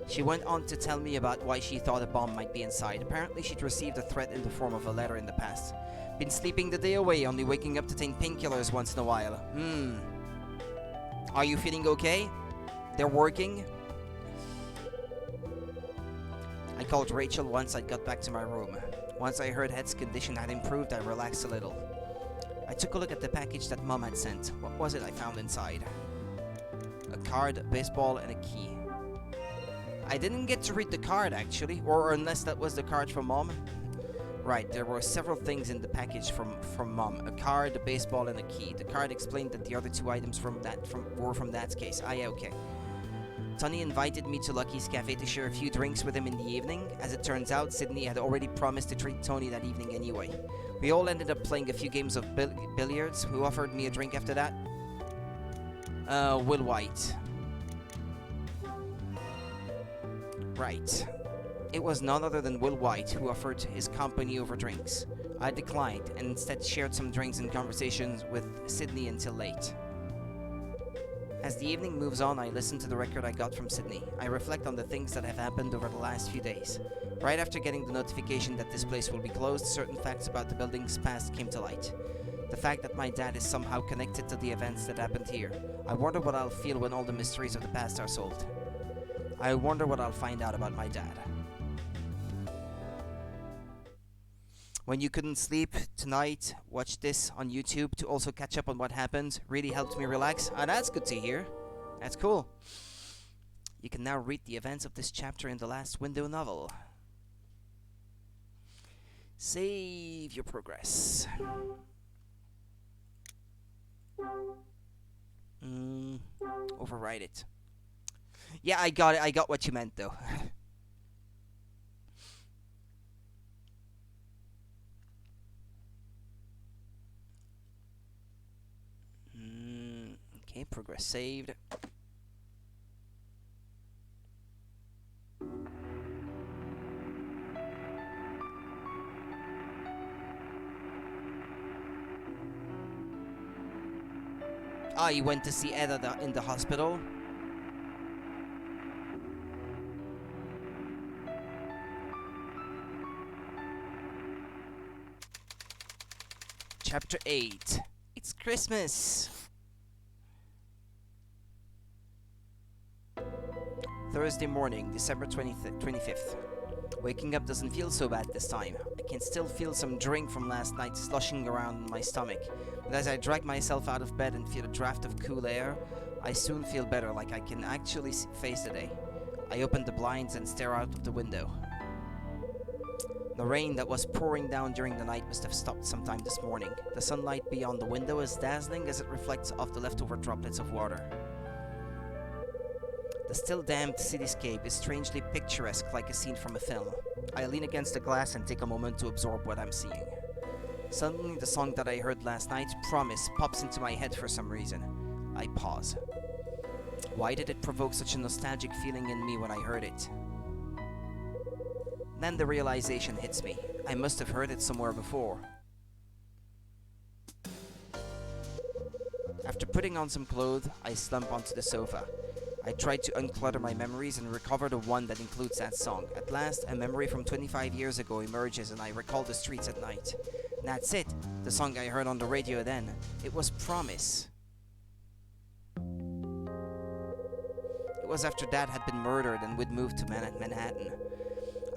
Speaker 1: She went on to tell me about why she thought a bomb might be inside. Apparently she'd received a threat in the form of a letter in the past. Been sleeping the day away, only waking up to take painkillers once in a while. Are you feeling okay? They're working? I called Rachel once I got back to my room. Once I heard Ed's condition had improved, I relaxed a little. I took a look at the package that Mom had sent. What was it I found inside? A card, a baseball, and a key. I didn't get to read the card actually, or unless that was the card from Mom. Right, there were several things in the package from Mom. A card, a baseball, and a key. The card explained that the other two items were from Dad's case. Ah yeah, okay. Tony invited me to Lucky's Cafe to share a few drinks with him in the evening. As it turns out, Sydney had already promised to treat Tony that evening anyway. We all ended up playing a few games of billiards. Who offered me a drink after that? Will White. Right. It was none other than Will White who offered his company over drinks. I declined and instead shared some drinks and conversations with Sydney until late. As the evening moves on, I listen to the record I got from Sydney. I reflect on the things that have happened over the last few days. Right after getting the notification that this place will be closed, certain facts about the building's past came to light. The fact that my dad is somehow connected to the events that happened here. I wonder what I'll feel when all the mysteries of the past are solved. I wonder what I'll find out about my dad. When you couldn't sleep tonight, watch this on YouTube to also catch up on what happened. Really helped me relax. Ah, that's good to hear. That's cool. You can now read the events of this chapter in the last window novel. Save your progress. Override it. Yeah, I got it. I got what you meant, though. Okay, progress saved. Ah, you went to see Ed in the hospital? Chapter 8. It's Christmas! Thursday morning, December 25th. Waking up doesn't feel so bad this time. I can still feel some drink from last night slushing around in my stomach. But as I drag myself out of bed and feel a draft of cool air, I soon feel better, like I can actually face the day. I open the blinds and stare out of the window. The rain that was pouring down during the night must have stopped sometime this morning. The sunlight beyond the window is dazzling as it reflects off the leftover droplets of water. The still damp cityscape is strangely picturesque, like a scene from a film. I lean against the glass and take a moment to absorb what I'm seeing. Suddenly, the song that I heard last night, Promise, pops into my head for some reason. I pause. Why did it provoke such a nostalgic feeling in me when I heard it? Then the realization hits me. I must have heard it somewhere before. After putting on some clothes, I slump onto the sofa. I try to unclutter my memories and recover the one that includes that song. At last, a memory from 25 years ago emerges and I recall the streets at night. And that's it, the song I heard on the radio then. It was Promise. It was after Dad had been murdered and we'd moved to Manhattan.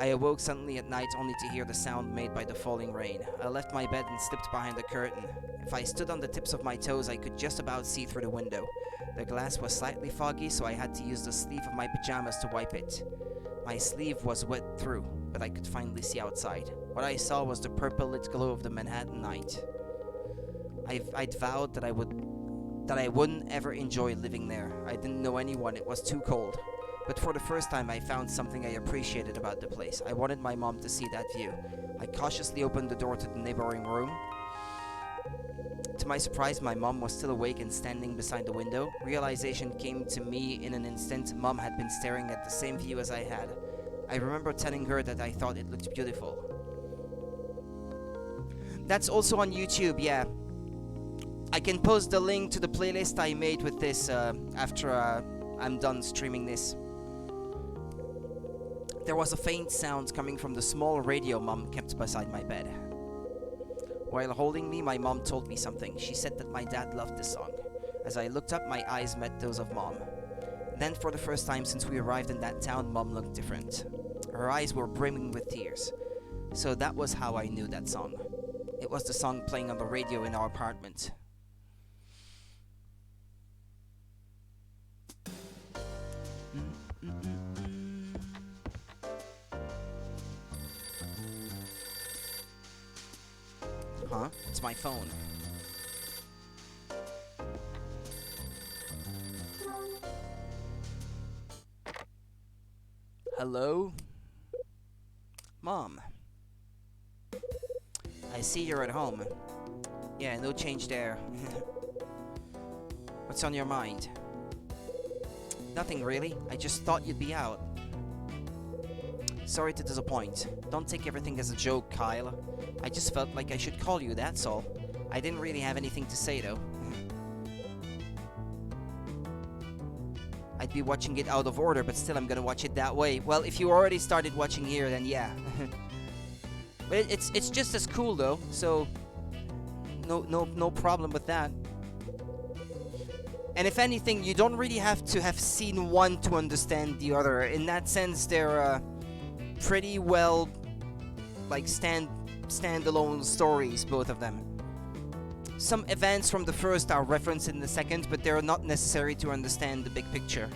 Speaker 1: I awoke suddenly at night only to hear the sound made by the falling rain. I left my bed and slipped behind the curtain. If I stood on the tips of my toes, I could just about see through the window. The glass was slightly foggy, so I had to use the sleeve of my pajamas to wipe it. My sleeve was wet through, but I could finally see outside. What I saw was the purple-lit glow of the Manhattan night. I'd vowed that I wouldn't ever enjoy living there. I didn't know anyone, it was too cold. But for the first time, I found something I appreciated about the place. I wanted my mom to see that view. I cautiously opened the door to the neighboring room. To my surprise, my mom was still awake and standing beside the window. Realization came to me in an instant. Mom had been staring at the same view as I had. I remember telling her that I thought it looked beautiful. That's also on YouTube, yeah. I can post the link to the playlist I made with this after I'm done streaming this. There was a faint sound coming from the small radio Mom kept beside my bed. While holding me, my mom told me something. She said that my dad loved this song. As I looked up, my eyes met those of Mom. Then, for the first time since we arrived in that town, Mom looked different. Her eyes were brimming with tears. So that was how I knew that song. It was the song playing on the radio in our apartment. Huh? It's my phone. Hello? Mom. I see you're at home. Yeah, no change there. What's on your mind? Nothing really. I just thought you'd be out. Sorry to disappoint. Don't take everything as a joke, Kyle. I just felt like I should call you, that's all. I didn't really have anything to say, though. I'd be watching it out of order, but still I'm gonna watch it that way. Well, if you already started watching here, then yeah. But it's just as cool, though, so no problem with that. And if anything, you don't really have to have seen one to understand the other. In that sense, they're pretty well, like, standalone stories, both of them. Some events from the first are referenced in the second, but they're not necessary to understand the big picture.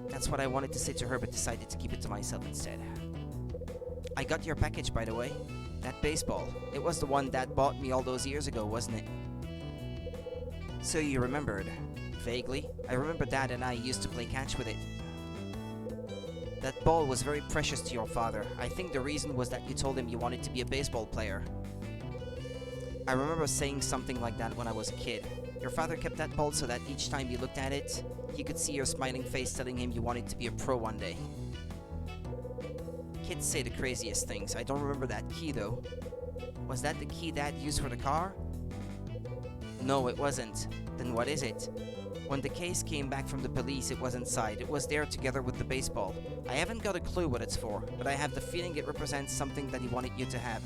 Speaker 1: That's what I wanted to say to her, but decided to keep it to myself instead. I got your package, by the way. That baseball. It was the one Dad bought me all those years ago, wasn't it? So you remembered. Vaguely. I remember Dad and I used to play catch with it. That ball was very precious to your father. I think the reason was that you told him you wanted to be a baseball player. I remember saying something like that when I was a kid. Your father kept that ball so that each time you looked at it, you could see your smiling face telling him you wanted to be a pro one day. Kids say the craziest things. I don't remember that key though. Was that the key Dad used for the car? No, it wasn't. Then what is it? When the case came back from the police, it was inside. It was there together with the baseball. I haven't got a clue what it's for, but I have the feeling it represents something that he wanted you to have.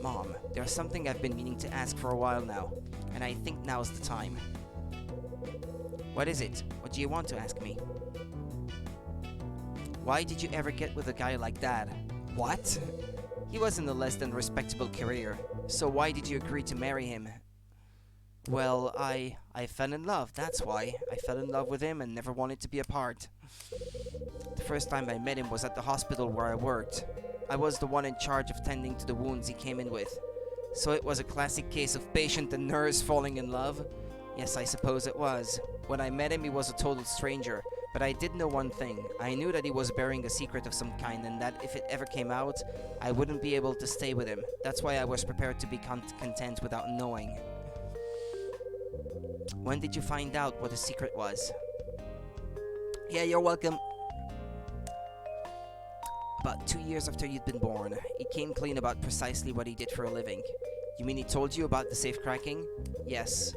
Speaker 1: Mom, there's something I've been meaning to ask for a while now, and I think now's the time. What is it? What do you want to ask me? Why did you ever get with a guy like Dad? What? He was in a less than respectable career, so why did you agree to marry him? Well, I fell in love, that's why. I fell in love with him and never wanted to be apart. The first time I met him was at the hospital where I worked. I was the one in charge of tending to the wounds he came in with. So it was a classic case of patient and nurse falling in love? Yes, I suppose it was. When I met him, he was a total stranger. But I did know one thing. I knew that he was bearing a secret of some kind, and that if it ever came out, I wouldn't be able to stay with him. That's why I was prepared to be content without knowing. When did you find out what the secret was? Yeah, you're welcome. About 2 years after you'd been born, he came clean about precisely what he did for a living. You mean he told you about the safe cracking? Yes.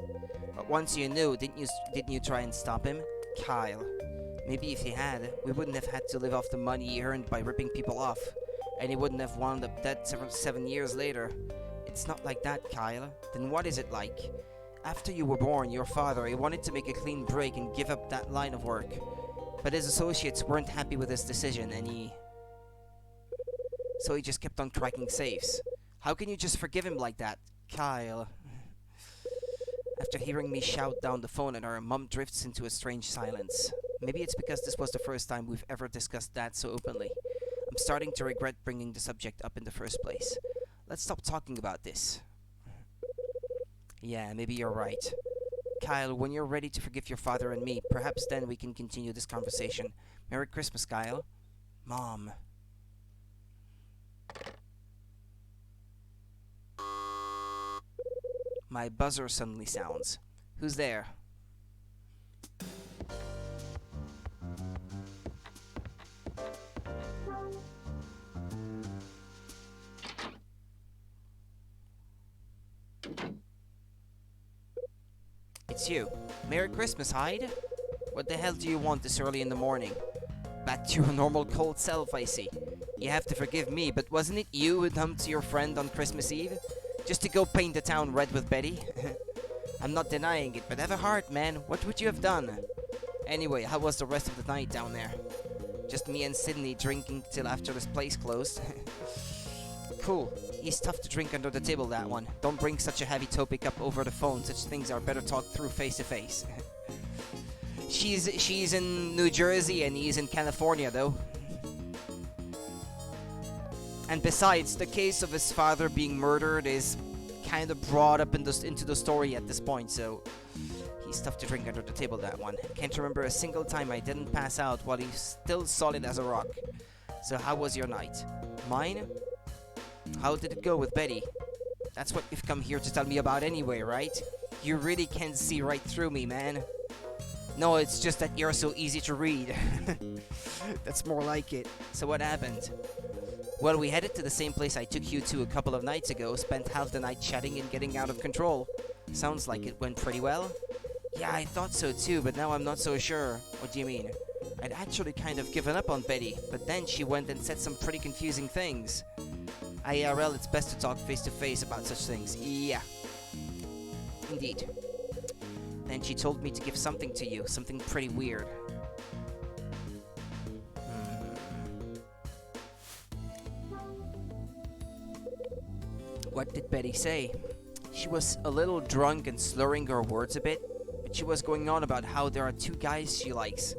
Speaker 1: But once you knew, didn't you try and stop him? Kyle. Maybe if he had, we wouldn't have had to live off the money he earned by ripping people off. And he wouldn't have wound up dead 7 years later. It's not like that, Kyle. Then what is it like? After you were born, your father, he wanted to make a clean break and give up that line of work. But his associates weren't happy with his decision, and so he just kept on cracking safes. How can you just forgive him like that? Kyle. After hearing me shout down the phone at her, Mom drifts into a strange silence. Maybe it's because this was the first time we've ever discussed that so openly. I'm starting to regret bringing the subject up in the first place. Let's stop talking about this. Yeah, maybe you're right. Kyle, when you're ready to forgive your father and me, perhaps then we can continue this conversation. Merry Christmas, Kyle. Mom. My buzzer suddenly sounds. Who's there? It's you. Merry Christmas, Hyde. What the hell do you want this early in the morning? Back to your normal cold self, I see. You have to forgive me, but wasn't it you who dumped your friend on Christmas Eve? Just to go paint the town red with Betty? I'm not denying it, but have a heart, man. What would you have done? Anyway, how was the rest of the night down there? Just me and Sydney drinking till after this place closed. Cool. He's tough to drink under the table, that one. Don't bring such a heavy topic up over the phone. Such things are better talked through face to face. She's in New Jersey and he's in California, though. And besides, the case of his father being murdered is kind of brought up into the story at this point, so He stuffed a drink under the table, that one. Can't remember a single time I didn't pass out while he's still solid as a rock. So how was your night? Mine? How did it go with Betty? That's what you've come here to tell me about anyway, right? You really can't see right through me, man. No, it's just that you're so easy to read. That's more like it. So what happened? Well, we headed to the same place I took you to a couple of nights ago, spent half the night chatting and getting out of control. Sounds like it went pretty well. Yeah, I thought so too, but now I'm not so sure. What do you mean? I'd actually kind of given up on Betty, but then she went and said some pretty confusing things. IRL, it's best to talk face to face about such things. Yeah. Indeed. Then she told me to give something to you, something pretty weird. What did Betty say? She was a little drunk and slurring her words a bit, but she was going on about how there are two guys she likes.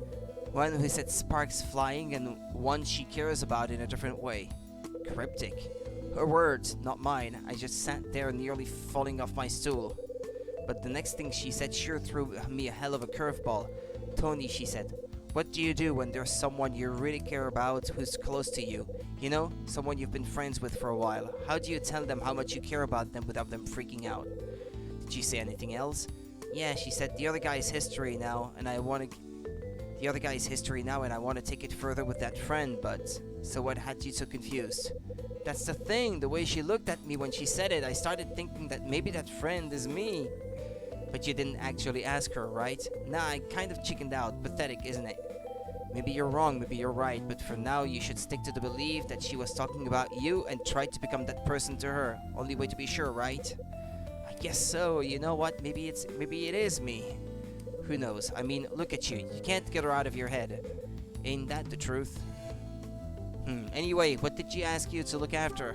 Speaker 1: One who sets sparks flying and one she cares about in a different way. Cryptic. Her words, not mine. I just sat there nearly falling off my stool. But the next thing she said sure threw me a hell of a curveball. Tony, she said, what do you do when there's someone you really care about who's close to you? You know, someone you've been friends with for a while. How do you tell them how much you care about them without them freaking out? Did she say anything else? Yeah, she said, the other guy's history now, and I want to take it further with that friend, but... So what had you so confused? That's the thing, the way she looked at me when she said it, I started thinking that maybe that friend is me. But you didn't actually ask her, right? Nah, I kind of chickened out. Pathetic, isn't it? Maybe you're wrong, maybe you're right, but for now you should stick to the belief that she was talking about you and try to become that person to her. Only way to be sure, right? I guess so. You know what? Maybe it is me. Who knows? I mean, look at you. You can't get her out of your head. Ain't that the truth? Anyway, what did she ask you to look after?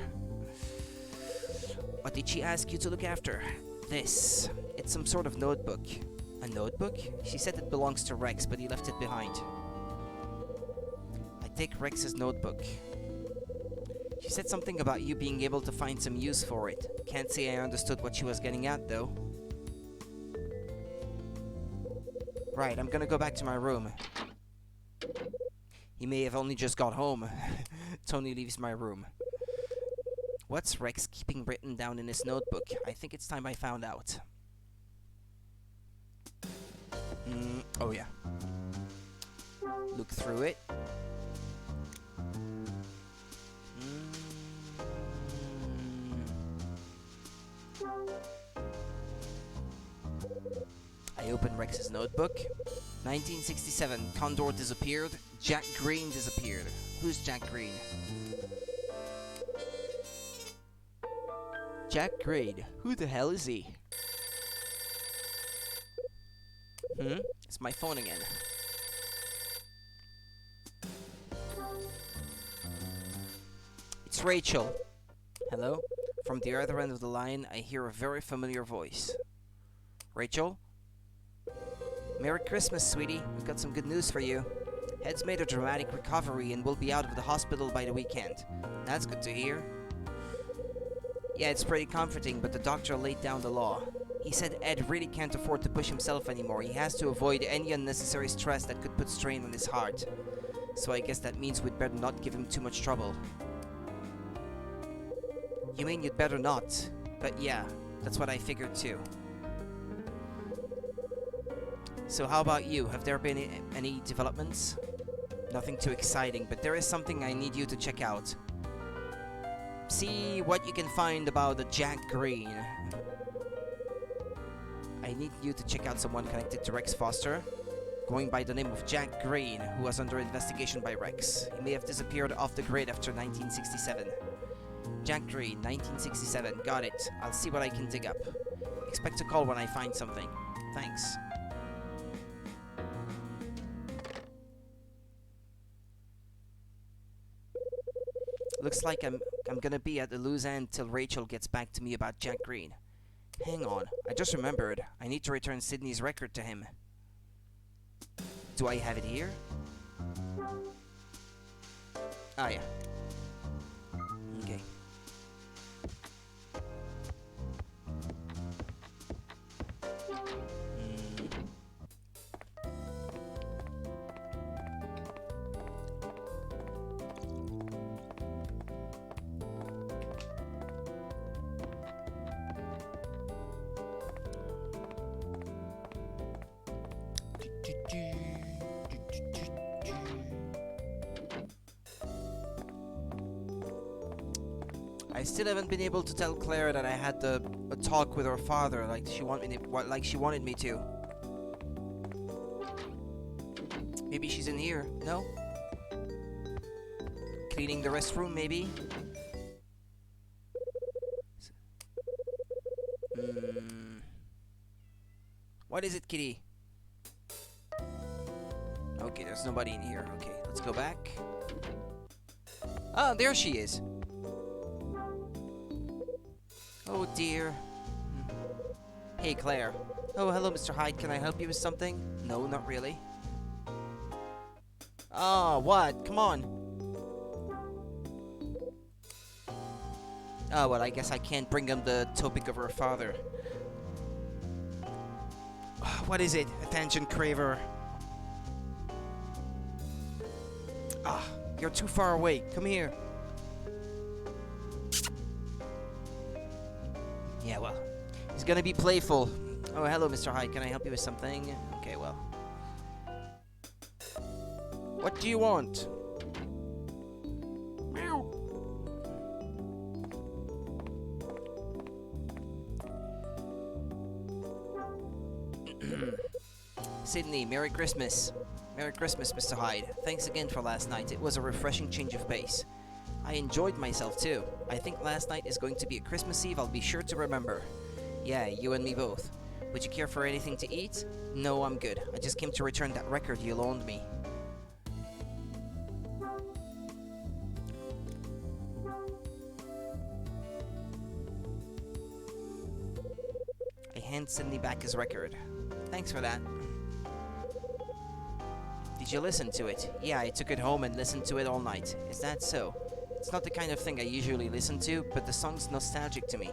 Speaker 1: What did she ask you to look after? This. It's some sort of notebook. A notebook? She said it belongs to Rex, but he left it behind. I take Rex's notebook. She said something about you being able to find some use for it. Can't say I understood what she was getting at, though. Right, I'm gonna go back to my room. He may have only just got home. Tony leaves my room. What's Rex keeping written down in his notebook? I think it's time I found out. Oh yeah. Look through it. I open Rex's notebook. 1967, Condor disappeared. Jack Green disappeared. Who's Jack Green? Jack Green. Who the hell is he? It's my phone again. It's Rachel. Hello? From the other end of the line, I hear a very familiar voice. Rachel? Merry Christmas, sweetie. We've got some good news for you. Ed's made a dramatic recovery and will be out of the hospital by the weekend. That's good to hear. Yeah, it's pretty comforting, but the doctor laid down the law. He said Ed really can't afford to push himself anymore. He has to avoid any unnecessary stress that could put strain on his heart. So I guess that means we'd better not give him too much trouble. You mean you'd better not? But yeah, that's what I figured too. So how about you? Have there been any developments? Nothing too exciting, but there is something I need you to check out. See what you can find about the Jack Green. I need you to check out someone connected to Rex Foster, going by the name of Jack Green, who was under investigation by Rex. He may have disappeared off the grid after 1967. Jack Green, 1967. Got it. I'll see what I can dig up. Expect a call when I find something. Thanks. Looks like I'm gonna be at the loose end till Rachel gets back to me about Jack Green. Hang on, I just remembered. I need to return Sydney's record to him. Do I have it here? Ah, yeah. Okay. I still haven't been able to tell Claire that I had a talk with her father, like she wanted me to. Maybe she's in here. No? Cleaning the restroom, maybe? What is it, kitty? Okay, there's nobody in here. Okay, let's go back. Ah, there she is. Oh dear. Hey, Claire. Oh, hello, Mr. Hyde. Can I help you with something? No, not really. Oh, what? Come on. Oh, well, I guess I can't bring him the topic of her father. What is it? Attention craver. Ah, you're too far away. Come here. Yeah, well, he's gonna be playful. Oh, hello, Mr. Hyde. Can I help you with something? Okay, well. What do you want? Meow. Sydney, Merry Christmas. Merry Christmas, Mr. Hyde. Thanks again for last night. It was a refreshing change of pace. I enjoyed myself too. I think last night is going to be a Christmas Eve I'll be sure to remember. Yeah, you and me both. Would you care for anything to eat? No, I'm good. I just came to return that record you loaned me. I hand Sydney back his record. Thanks for that. Did you listen to it? Yeah, I took it home and listened to it all night. Is that so? It's not the kind of thing I usually listen to, but the song's nostalgic to me.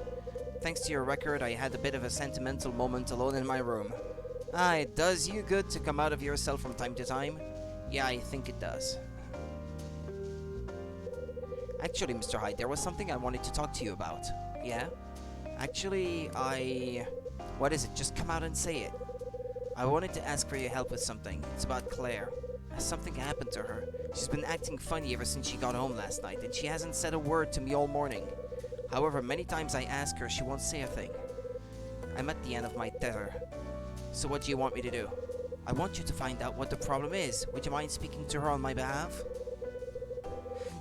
Speaker 1: Thanks to your record, I had a bit of a sentimental moment alone in my room. Ah, it does you good to come out of yourself from time to time? Yeah, I think it does. Actually, Mr. Hyde, there was something I wanted to talk to you about. Yeah? Actually, What is it? Just come out and say it. I wanted to ask for your help with something. It's about Claire. Something happened to her. She's been acting funny ever since she got home last night, and she hasn't said a word to me all morning. However, many times I ask her, she won't say a thing. I'm at the end of my tether. So what do you want me to do? I want you to find out what the problem is. Would you mind speaking to her on my behalf?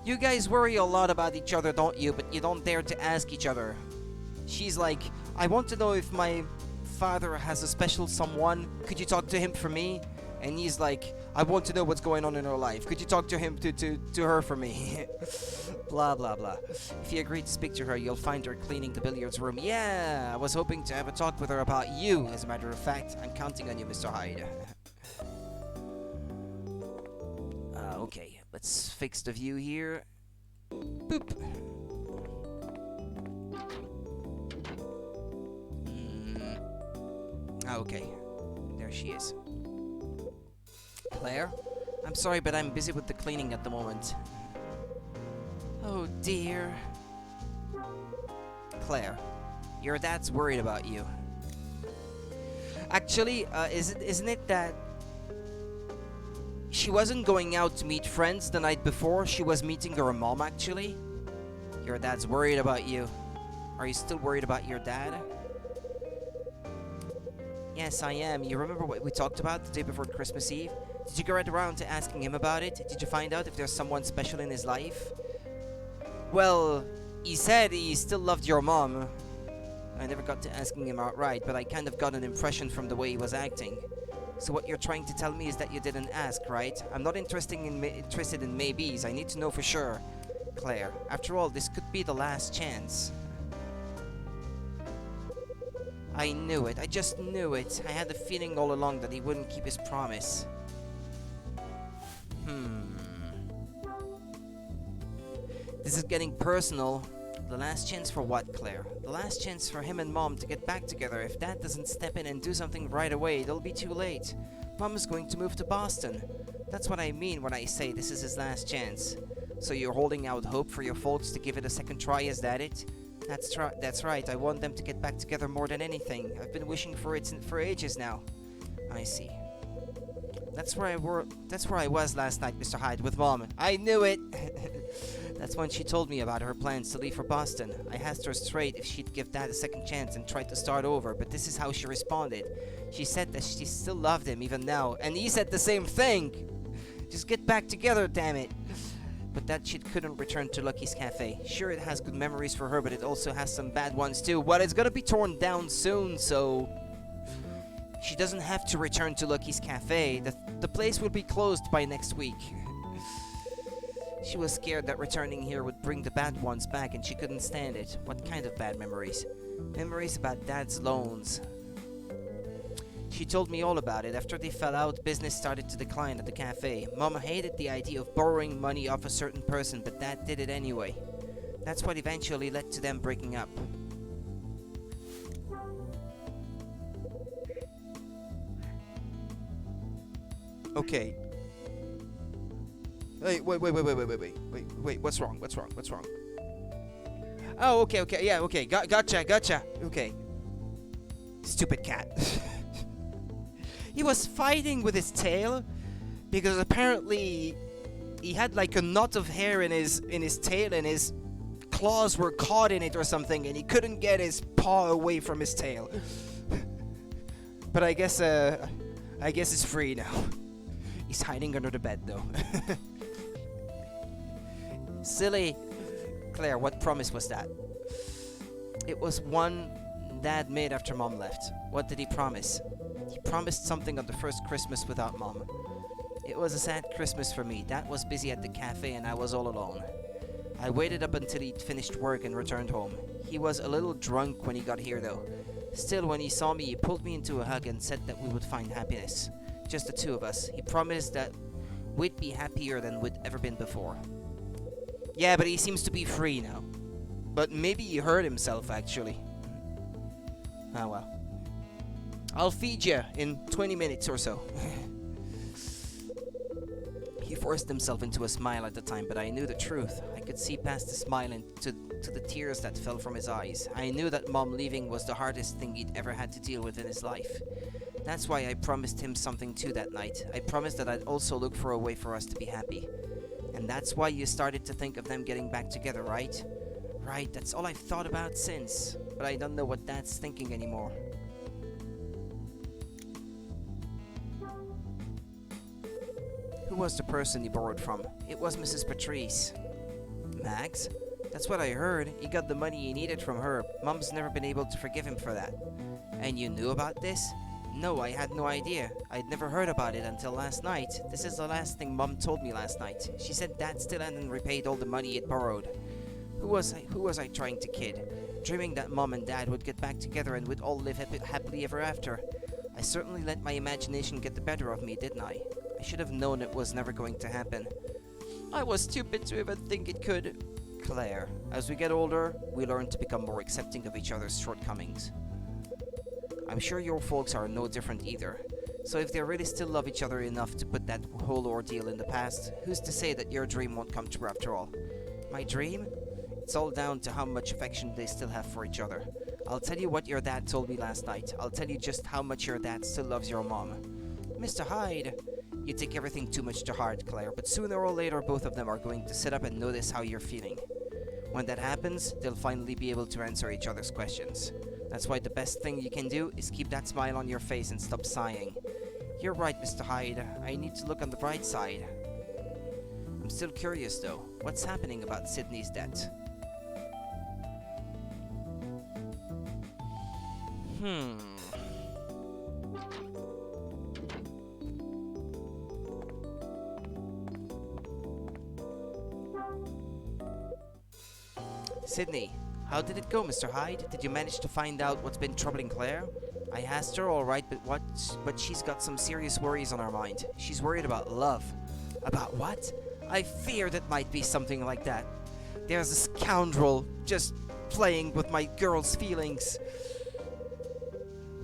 Speaker 1: You guys worry a lot about each other, don't you? But you don't dare to ask each other. She's like, I want to know if my father has a special someone. Could you talk to him for me? And he's like, I want to know what's going on in her life. Could you talk to him to her for me? Blah, blah, blah. If you agree to speak to her, you'll find her cleaning the billiards room. Yeah, I was hoping to have a talk with her about you. As a matter of fact, I'm counting on you, Mr. Hyde. Okay, let's fix the view here. Boop. Okay, there she is. Claire? I'm sorry, but I'm busy with the cleaning at the moment. Oh dear. Claire, your dad's worried about you. Actually, isn't it that she wasn't going out to meet friends the night before? She was meeting her mom, actually. Your dad's worried about you. Are you still worried about your dad? Yes, I am. You remember what we talked about the day before Christmas Eve? Did you get around to asking him about it? Did you find out if there's someone special in his life? Well, he said he still loved your mom. I never got to asking him outright, but I kind of got an impression from the way he was acting. So what you're trying to tell me is that you didn't ask, right? I'm not interested in maybes. I need to know for sure. Claire, after all, this could be the last chance. I knew it. I just knew it. I had a feeling all along that he wouldn't keep his promise. This is getting personal. The last chance for what, Claire? The last chance for him and Mom to get back together. If Dad doesn't step in and do something right away, it'll be too late. Mom is going to move to Boston. That's what I mean when I say this is his last chance. So you're holding out hope for your folks to give it a second try, is that it? That's right. I want them to get back together more than anything. I've been wishing for it for ages now. I see. That's where I was last night, Mr. Hyde, with Mom. I knew it! That's when she told me about her plans to leave for Boston. I asked her straight if she'd give Dad a second chance and tried to start over, but this is how she responded. She said that she still loved him even now, and he said the same thing. Just get back together, damn it. But that she couldn't return to Lucky's Cafe. Sure, it has good memories for her, but it also has some bad ones too. Well, it's gonna be torn down soon, so she doesn't have to return to Lucky's Cafe. The place will be closed by next week. She was scared that returning here would bring the bad ones back, and she couldn't stand it. What kind of bad memories? Memories about Dad's loans. She told me all about it. After they fell out, business started to decline at the cafe. Mom hated the idea of borrowing money off a certain person, but Dad did it anyway. That's what eventually led to them breaking up. Okay. Hey, wait, what's wrong? Oh, okay, yeah, okay, gotcha, okay. Stupid cat. He was fighting with his tail, because apparently he had like a knot of hair in his tail, and his claws were caught in it or something, and he couldn't get his paw away from his tail. But I guess it's free now. He's hiding under the bed though. Silly. Claire, what promise was that? It was one Dad made after Mom left. What did he promise? He promised something on the first Christmas without Mom. It was a sad Christmas for me. Dad was busy at the cafe and I was all alone. I waited up until he'd finished work and returned home. He was a little drunk when he got here though. Still, when he saw me, he pulled me into a hug and said that we would find happiness. Just the two of us. He promised that we'd be happier than we'd ever been before. Yeah, but he seems to be free now. But maybe he hurt himself, actually. Ah, well. I'll feed you in 20 minutes or so. He forced himself into a smile at the time, but I knew the truth. I could see past the smile and to the tears that fell from his eyes. I knew that Mom leaving was the hardest thing he'd ever had to deal with in his life. That's why I promised him something too that night. I promised that I'd also look for a way for us to be happy. And that's why you started to think of them getting back together, right? Right, that's all I've thought about since. But I don't know what Dad's thinking anymore. Who was the person he borrowed from? It was Mrs. Patrice. Mags? That's what I heard. He got the money he needed from her. Mom's never been able to forgive him for that. And you knew about this? No, I had no idea. I'd never heard about it until last night. This is the last thing Mom told me last night. She said Dad still hadn't repaid all the money he'd borrowed. Who was I trying to kid? Dreaming that Mom and Dad would get back together and we'd all live happily ever after. I certainly let my imagination get the better of me, didn't I? I should have known it was never going to happen. I was stupid to even think it could. Claire, as we get older, we learn to become more accepting of each other's shortcomings. I'm sure your folks are no different either. So if they really still love each other enough to put that whole ordeal in the past, who's to say that your dream won't come true after all? My dream? It's all down to how much affection they still have for each other. I'll tell you what your dad told me last night. I'll tell you just how much your dad still loves your mom. Mr. Hyde! You take everything too much to heart, Claire, but sooner or later both of them are going to sit up and notice how you're feeling. When that happens, they'll finally be able to answer each other's questions. That's why the best thing you can do is keep that smile on your face and stop sighing. You're right, Mr. Hyde. I need to look on the bright side. I'm still curious, though. What's happening about Sydney's debt? Sydney, how did it go, Mr. Hyde? Did you manage to find out what's been troubling Claire? I asked her, alright, but she's got some serious worries on her mind. She's worried about love. About what? I feared it might be something like that. There's a scoundrel just playing with my girl's feelings.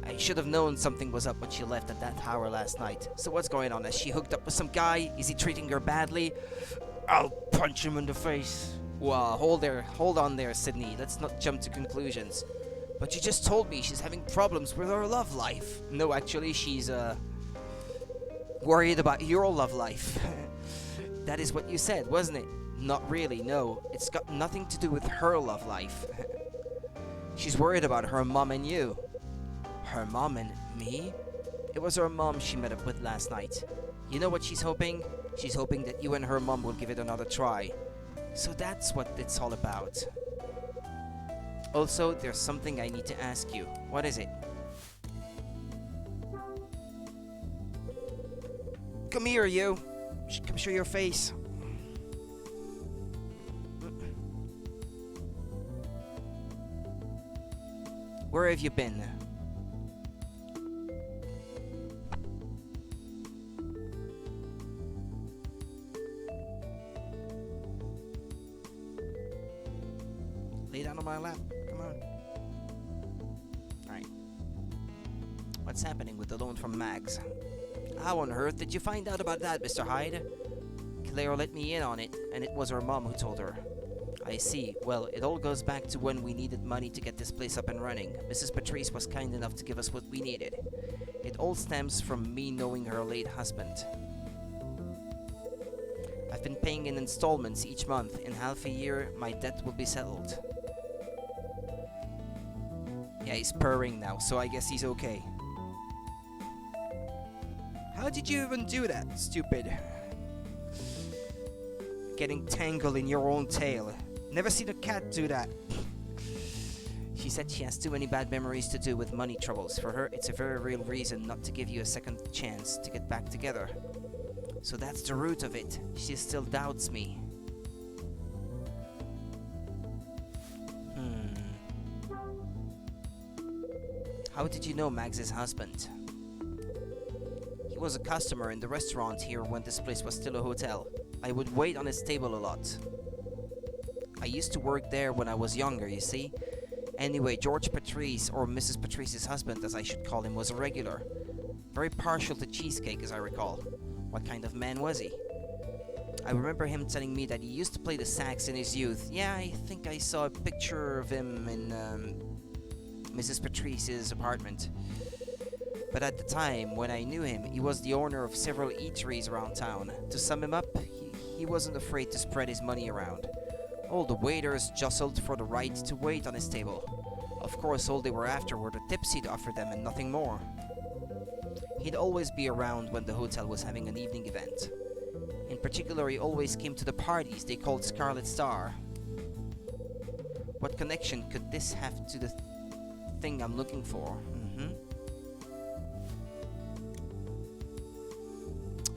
Speaker 1: I should have known something was up when she left at that hour last night. So what's going on? Has she hooked up with some guy? Is he treating her badly? I'll punch him in the face. Well, hold on there, Sydney. Let's not jump to conclusions. But you just told me she's having problems with her love life. No, actually, she's worried about your love life. That is what you said, wasn't it? Not really, no. It's got nothing to do with her love life. She's worried about her mom and you. Her mom and me? It was her mom she met up with last night. You know what she's hoping? She's hoping that you and her mom will give it another try. So that's what it's all about. Also, there's something I need to ask you. What is it? Come here, you. Come show your face. Where have you been? Lay down on my lap. Come on. Alright. What's happening with the loan from Mags? How on earth did you find out about that, Mr. Hyde? Claire let me in on it, and it was her mom who told her. I see. Well, it all goes back to when we needed money to get this place up and running. Mrs. Patrice was kind enough to give us what we needed. It all stems from me knowing her late husband. I've been paying in installments each month. In half a year, my debt will be settled. Yeah, he's purring now, so I guess he's okay. How did you even do that, stupid? Getting tangled in your own tail. Never seen a cat do that. She said she has too many bad memories to do with money troubles. For her, it's a very real reason not to give you a second chance to get back together. So that's the root of it. She still doubts me. How did you know Mags's husband? He was a customer in the restaurant here when this place was still a hotel. I would wait on his table a lot. I used to work there when I was younger, you see. Anyway, George Patrice, or Mrs. Patrice's husband as I should call him, was a regular. Very partial to cheesecake, as I recall. What kind of man was he? I remember him telling me that he used to play the sax in his youth. Yeah, I think I saw a picture of him in Mrs. Patrice's apartment. But at the time, when I knew him, he was the owner of several eateries around town. To sum him up, he wasn't afraid to spread his money around. All the waiters jostled for the right to wait on his table. Of course, all they were after were the tips he'd offer them and nothing more. He'd always be around when the hotel was having an evening event. In particular, he always came to the parties they called Scarlet Star. What connection could this have to the thing I'm looking for?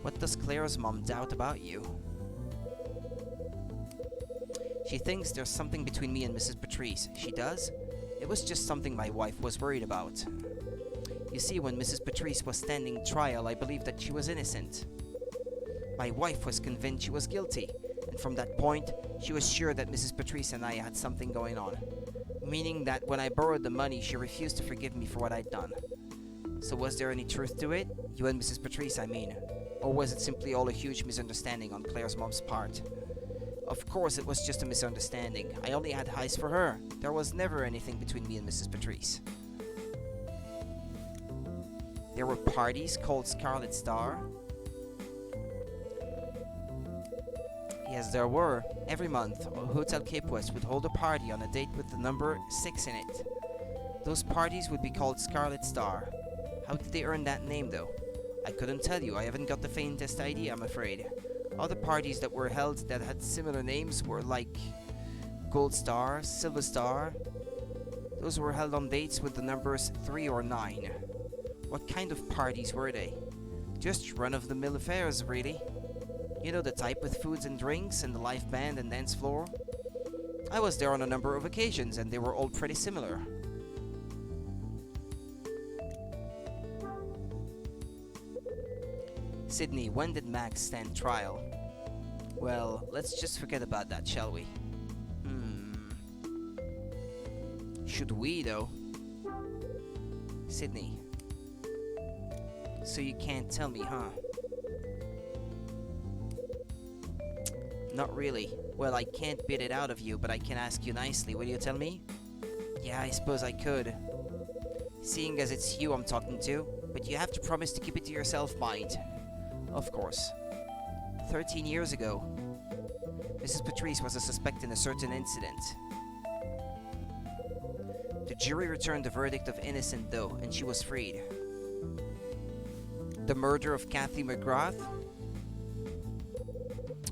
Speaker 1: What does Claire's mom doubt about you? She thinks there's something between me and Mrs. Patrice. She does? It was just something my wife was worried about. You see, when Mrs. Patrice was standing trial, I believed that she was innocent. My wife was convinced she was guilty, and from that point, she was sure that Mrs. Patrice and I had something going on. Meaning that when I borrowed the money, she refused to forgive me for what I'd done. So was there any truth to it? You and Mrs. Patrice, I mean. Or was it simply all a huge misunderstanding on Claire's mom's part? Of course, it was just a misunderstanding. I only had highs for her. There was never anything between me and Mrs. Patrice. There were parties called Scarlet Star. Yes, there were. Every month, Hotel Cape West would hold a party on a date with the number 6 in it. Those parties would be called Scarlet Star. How did they earn that name, though? I couldn't tell you. I haven't got the faintest idea, I'm afraid. Other parties that were held that had similar names were like Gold Star, Silver Star. Those were held on dates with the numbers 3 or 9. What kind of parties were they? Just run-of-the-mill affairs, really. You know the type with foods and drinks and the live band and dance floor? I was there on a number of occasions and they were all pretty similar. Sydney, when did Max stand trial? Well, let's just forget about that, shall we? Should we, though? Sydney. So you can't tell me, huh? Not really. Well, I can't beat it out of you, but I can ask you nicely. Will you tell me? Yeah, I suppose I could. Seeing as it's you I'm talking to, but you have to promise to keep it to yourself, mind. Of course. 13 years ago, Mrs. Patrice was a suspect in a certain incident. The jury returned a verdict of innocent though, and she was freed. The murder of Kathy McGrath?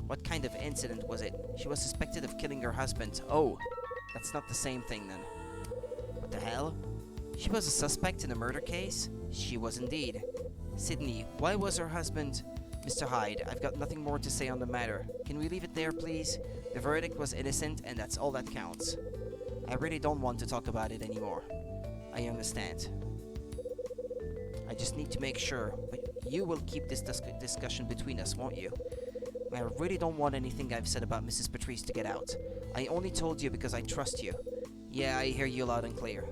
Speaker 1: What kind of incident was it? She was suspected of killing her husband. Oh, that's not the same thing then. What the hell? She was a suspect in a murder case? She was indeed. Sydney, why was her husband... Mr. Hyde, I've got nothing more to say on the matter. Can we leave it there, please? The verdict was innocent, and that's all that counts. I really don't want to talk about it anymore. I understand. I just need to make sure, but you will keep this discussion between us, won't you? I really don't want anything I've said about Mrs. Patrice to get out. I only told you because I trust you. Yeah, I hear you loud and clear.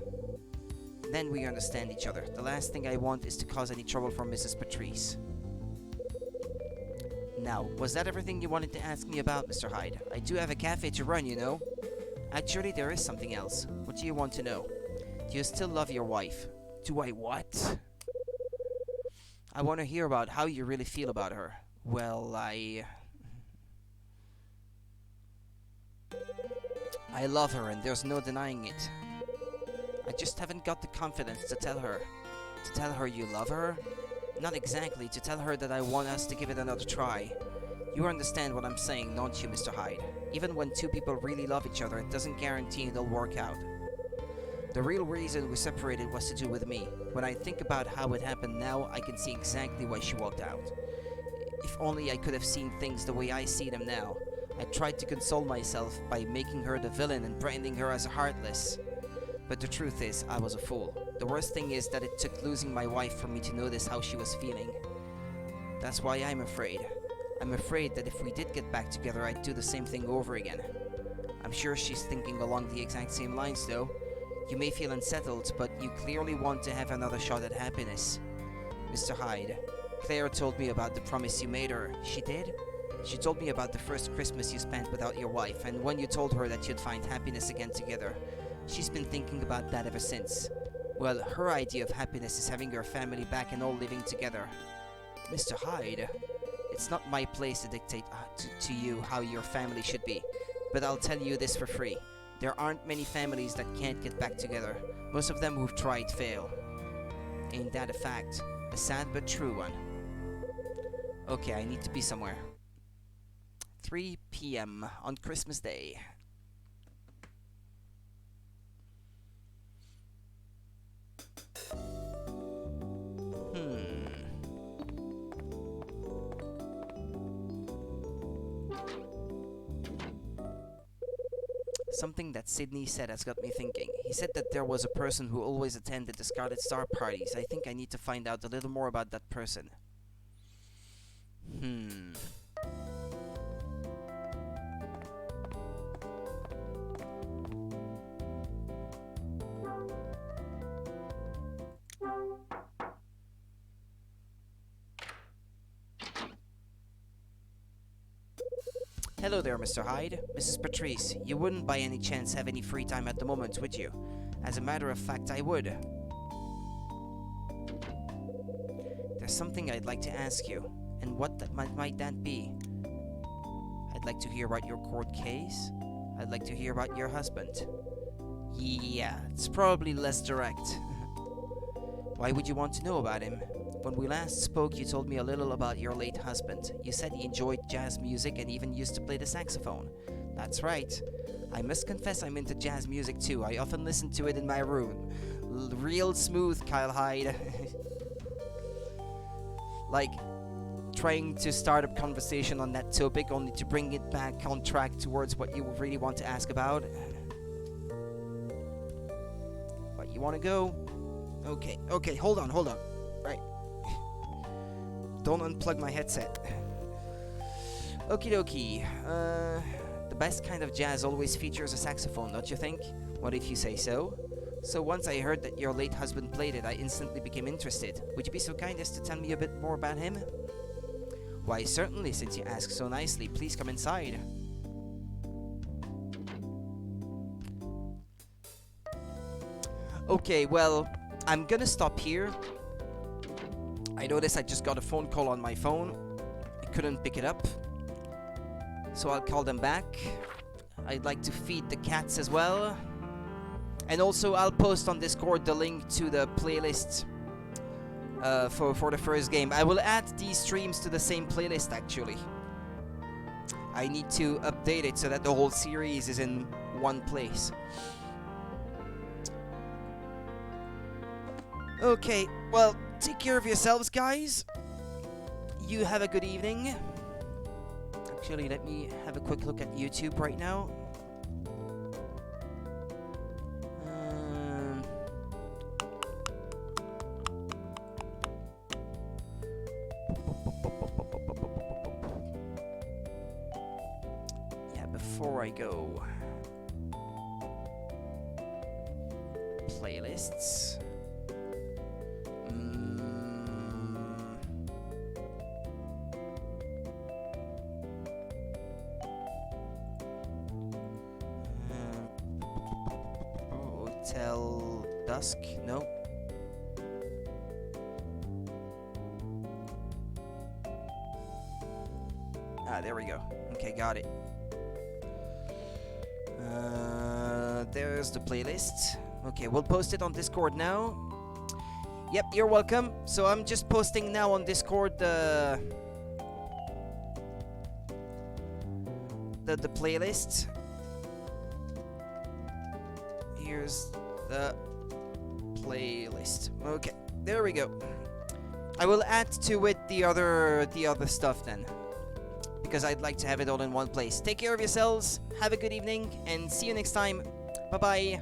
Speaker 1: Then we understand each other. The last thing I want is to cause any trouble for Mrs. Patrice. Now, was that everything you wanted to ask me about, Mr. Hyde? I do have a cafe to run, you know. Actually, there is something else. What do you want to know? Do you still love your wife? Do I what? I want to hear about how you really feel about her. Well, I love her, and there's no denying it. I just haven't got the confidence to tell her. To tell her you love her? Not exactly, to tell her that I want us to give it another try. You understand what I'm saying, don't you, Mr. Hyde? Even when two people really love each other, it doesn't guarantee they'll work out. The real reason we separated was to do with me. When I think about how it happened now, I can see exactly why she walked out. If only I could have seen things the way I see them now. I tried to console myself by making her the villain and branding her as heartless. But the truth is, I was a fool. The worst thing is that it took losing my wife for me to notice how she was feeling. That's why I'm afraid. I'm afraid that if we did get back together, I'd do the same thing over again. I'm sure she's thinking along the exact same lines though. You may feel unsettled, but you clearly want to have another shot at happiness. Mr. Hyde, Claire told me about the promise you made her. She did? She told me about the first Christmas you spent without your wife, and when you told her that you'd find happiness again together. She's been thinking about that ever since. Well, her idea of happiness is having your family back and all living together. Mr. Hyde, it's not my place to dictate to you how your family should be, but I'll tell you this for free. There aren't many families that can't get back together. Most of them who've tried fail. Ain't that a fact? A sad but true one. Okay, I need to be somewhere. 3 p.m. on Christmas Day. Something that Sydney said has got me thinking. He said that there was a person who always attended the Scarlet Star parties. I think I need to find out a little more about that person. Hello there, Mr. Hyde. Mrs. Patrice, you wouldn't by any chance have any free time at the moment, would you? As a matter of fact, I would. There's something I'd like to ask you, and what might that be? I'd like to hear about your court case. I'd like to hear about your husband. Yeah, it's probably less direct. Why would you want to know about him? When we last spoke, you told me a little about your late husband. You said he enjoyed jazz music and even used to play the saxophone. That's right. I must confess I'm into jazz music too. I often listen to it in my room. Real smooth, Kyle Hyde. Like, trying to start a conversation on that topic only to bring it back on track towards what you really want to ask about. But you want to go? Okay, hold on. Right. Don't unplug my headset. Okie dokie. The best kind of jazz always features a saxophone, don't you think? What if you say so? So once I heard that your late husband played it, I instantly became interested. Would you be so kind as to tell me a bit more about him? Why, certainly, since you ask so nicely. Please come inside. Okay, well, I'm gonna stop here. I noticed I just got a phone call on my phone. I couldn't pick it up. So I'll call them back. I'd like to feed the cats as well. And also I'll post on Discord the link to the playlist for the first game. I will add these streams to the same playlist actually. I need to update it so that the whole series is in one place. Okay, well, take care of yourselves, guys. You have a good evening. Actually, let me have a quick look at YouTube right now. Yeah, before I go. Playlists. Hotel Dusk? No. Ah, there we go. Okay, got it. There's the playlist. Okay, we'll post it on Discord now. Yep, you're welcome. So I'm just posting now on Discord the playlist. Here's the playlist. Okay, there we go. I will add to it the other stuff then, because I'd like to have it all in one place. Take care of yourselves. Have a good evening, and see you next time. Bye bye.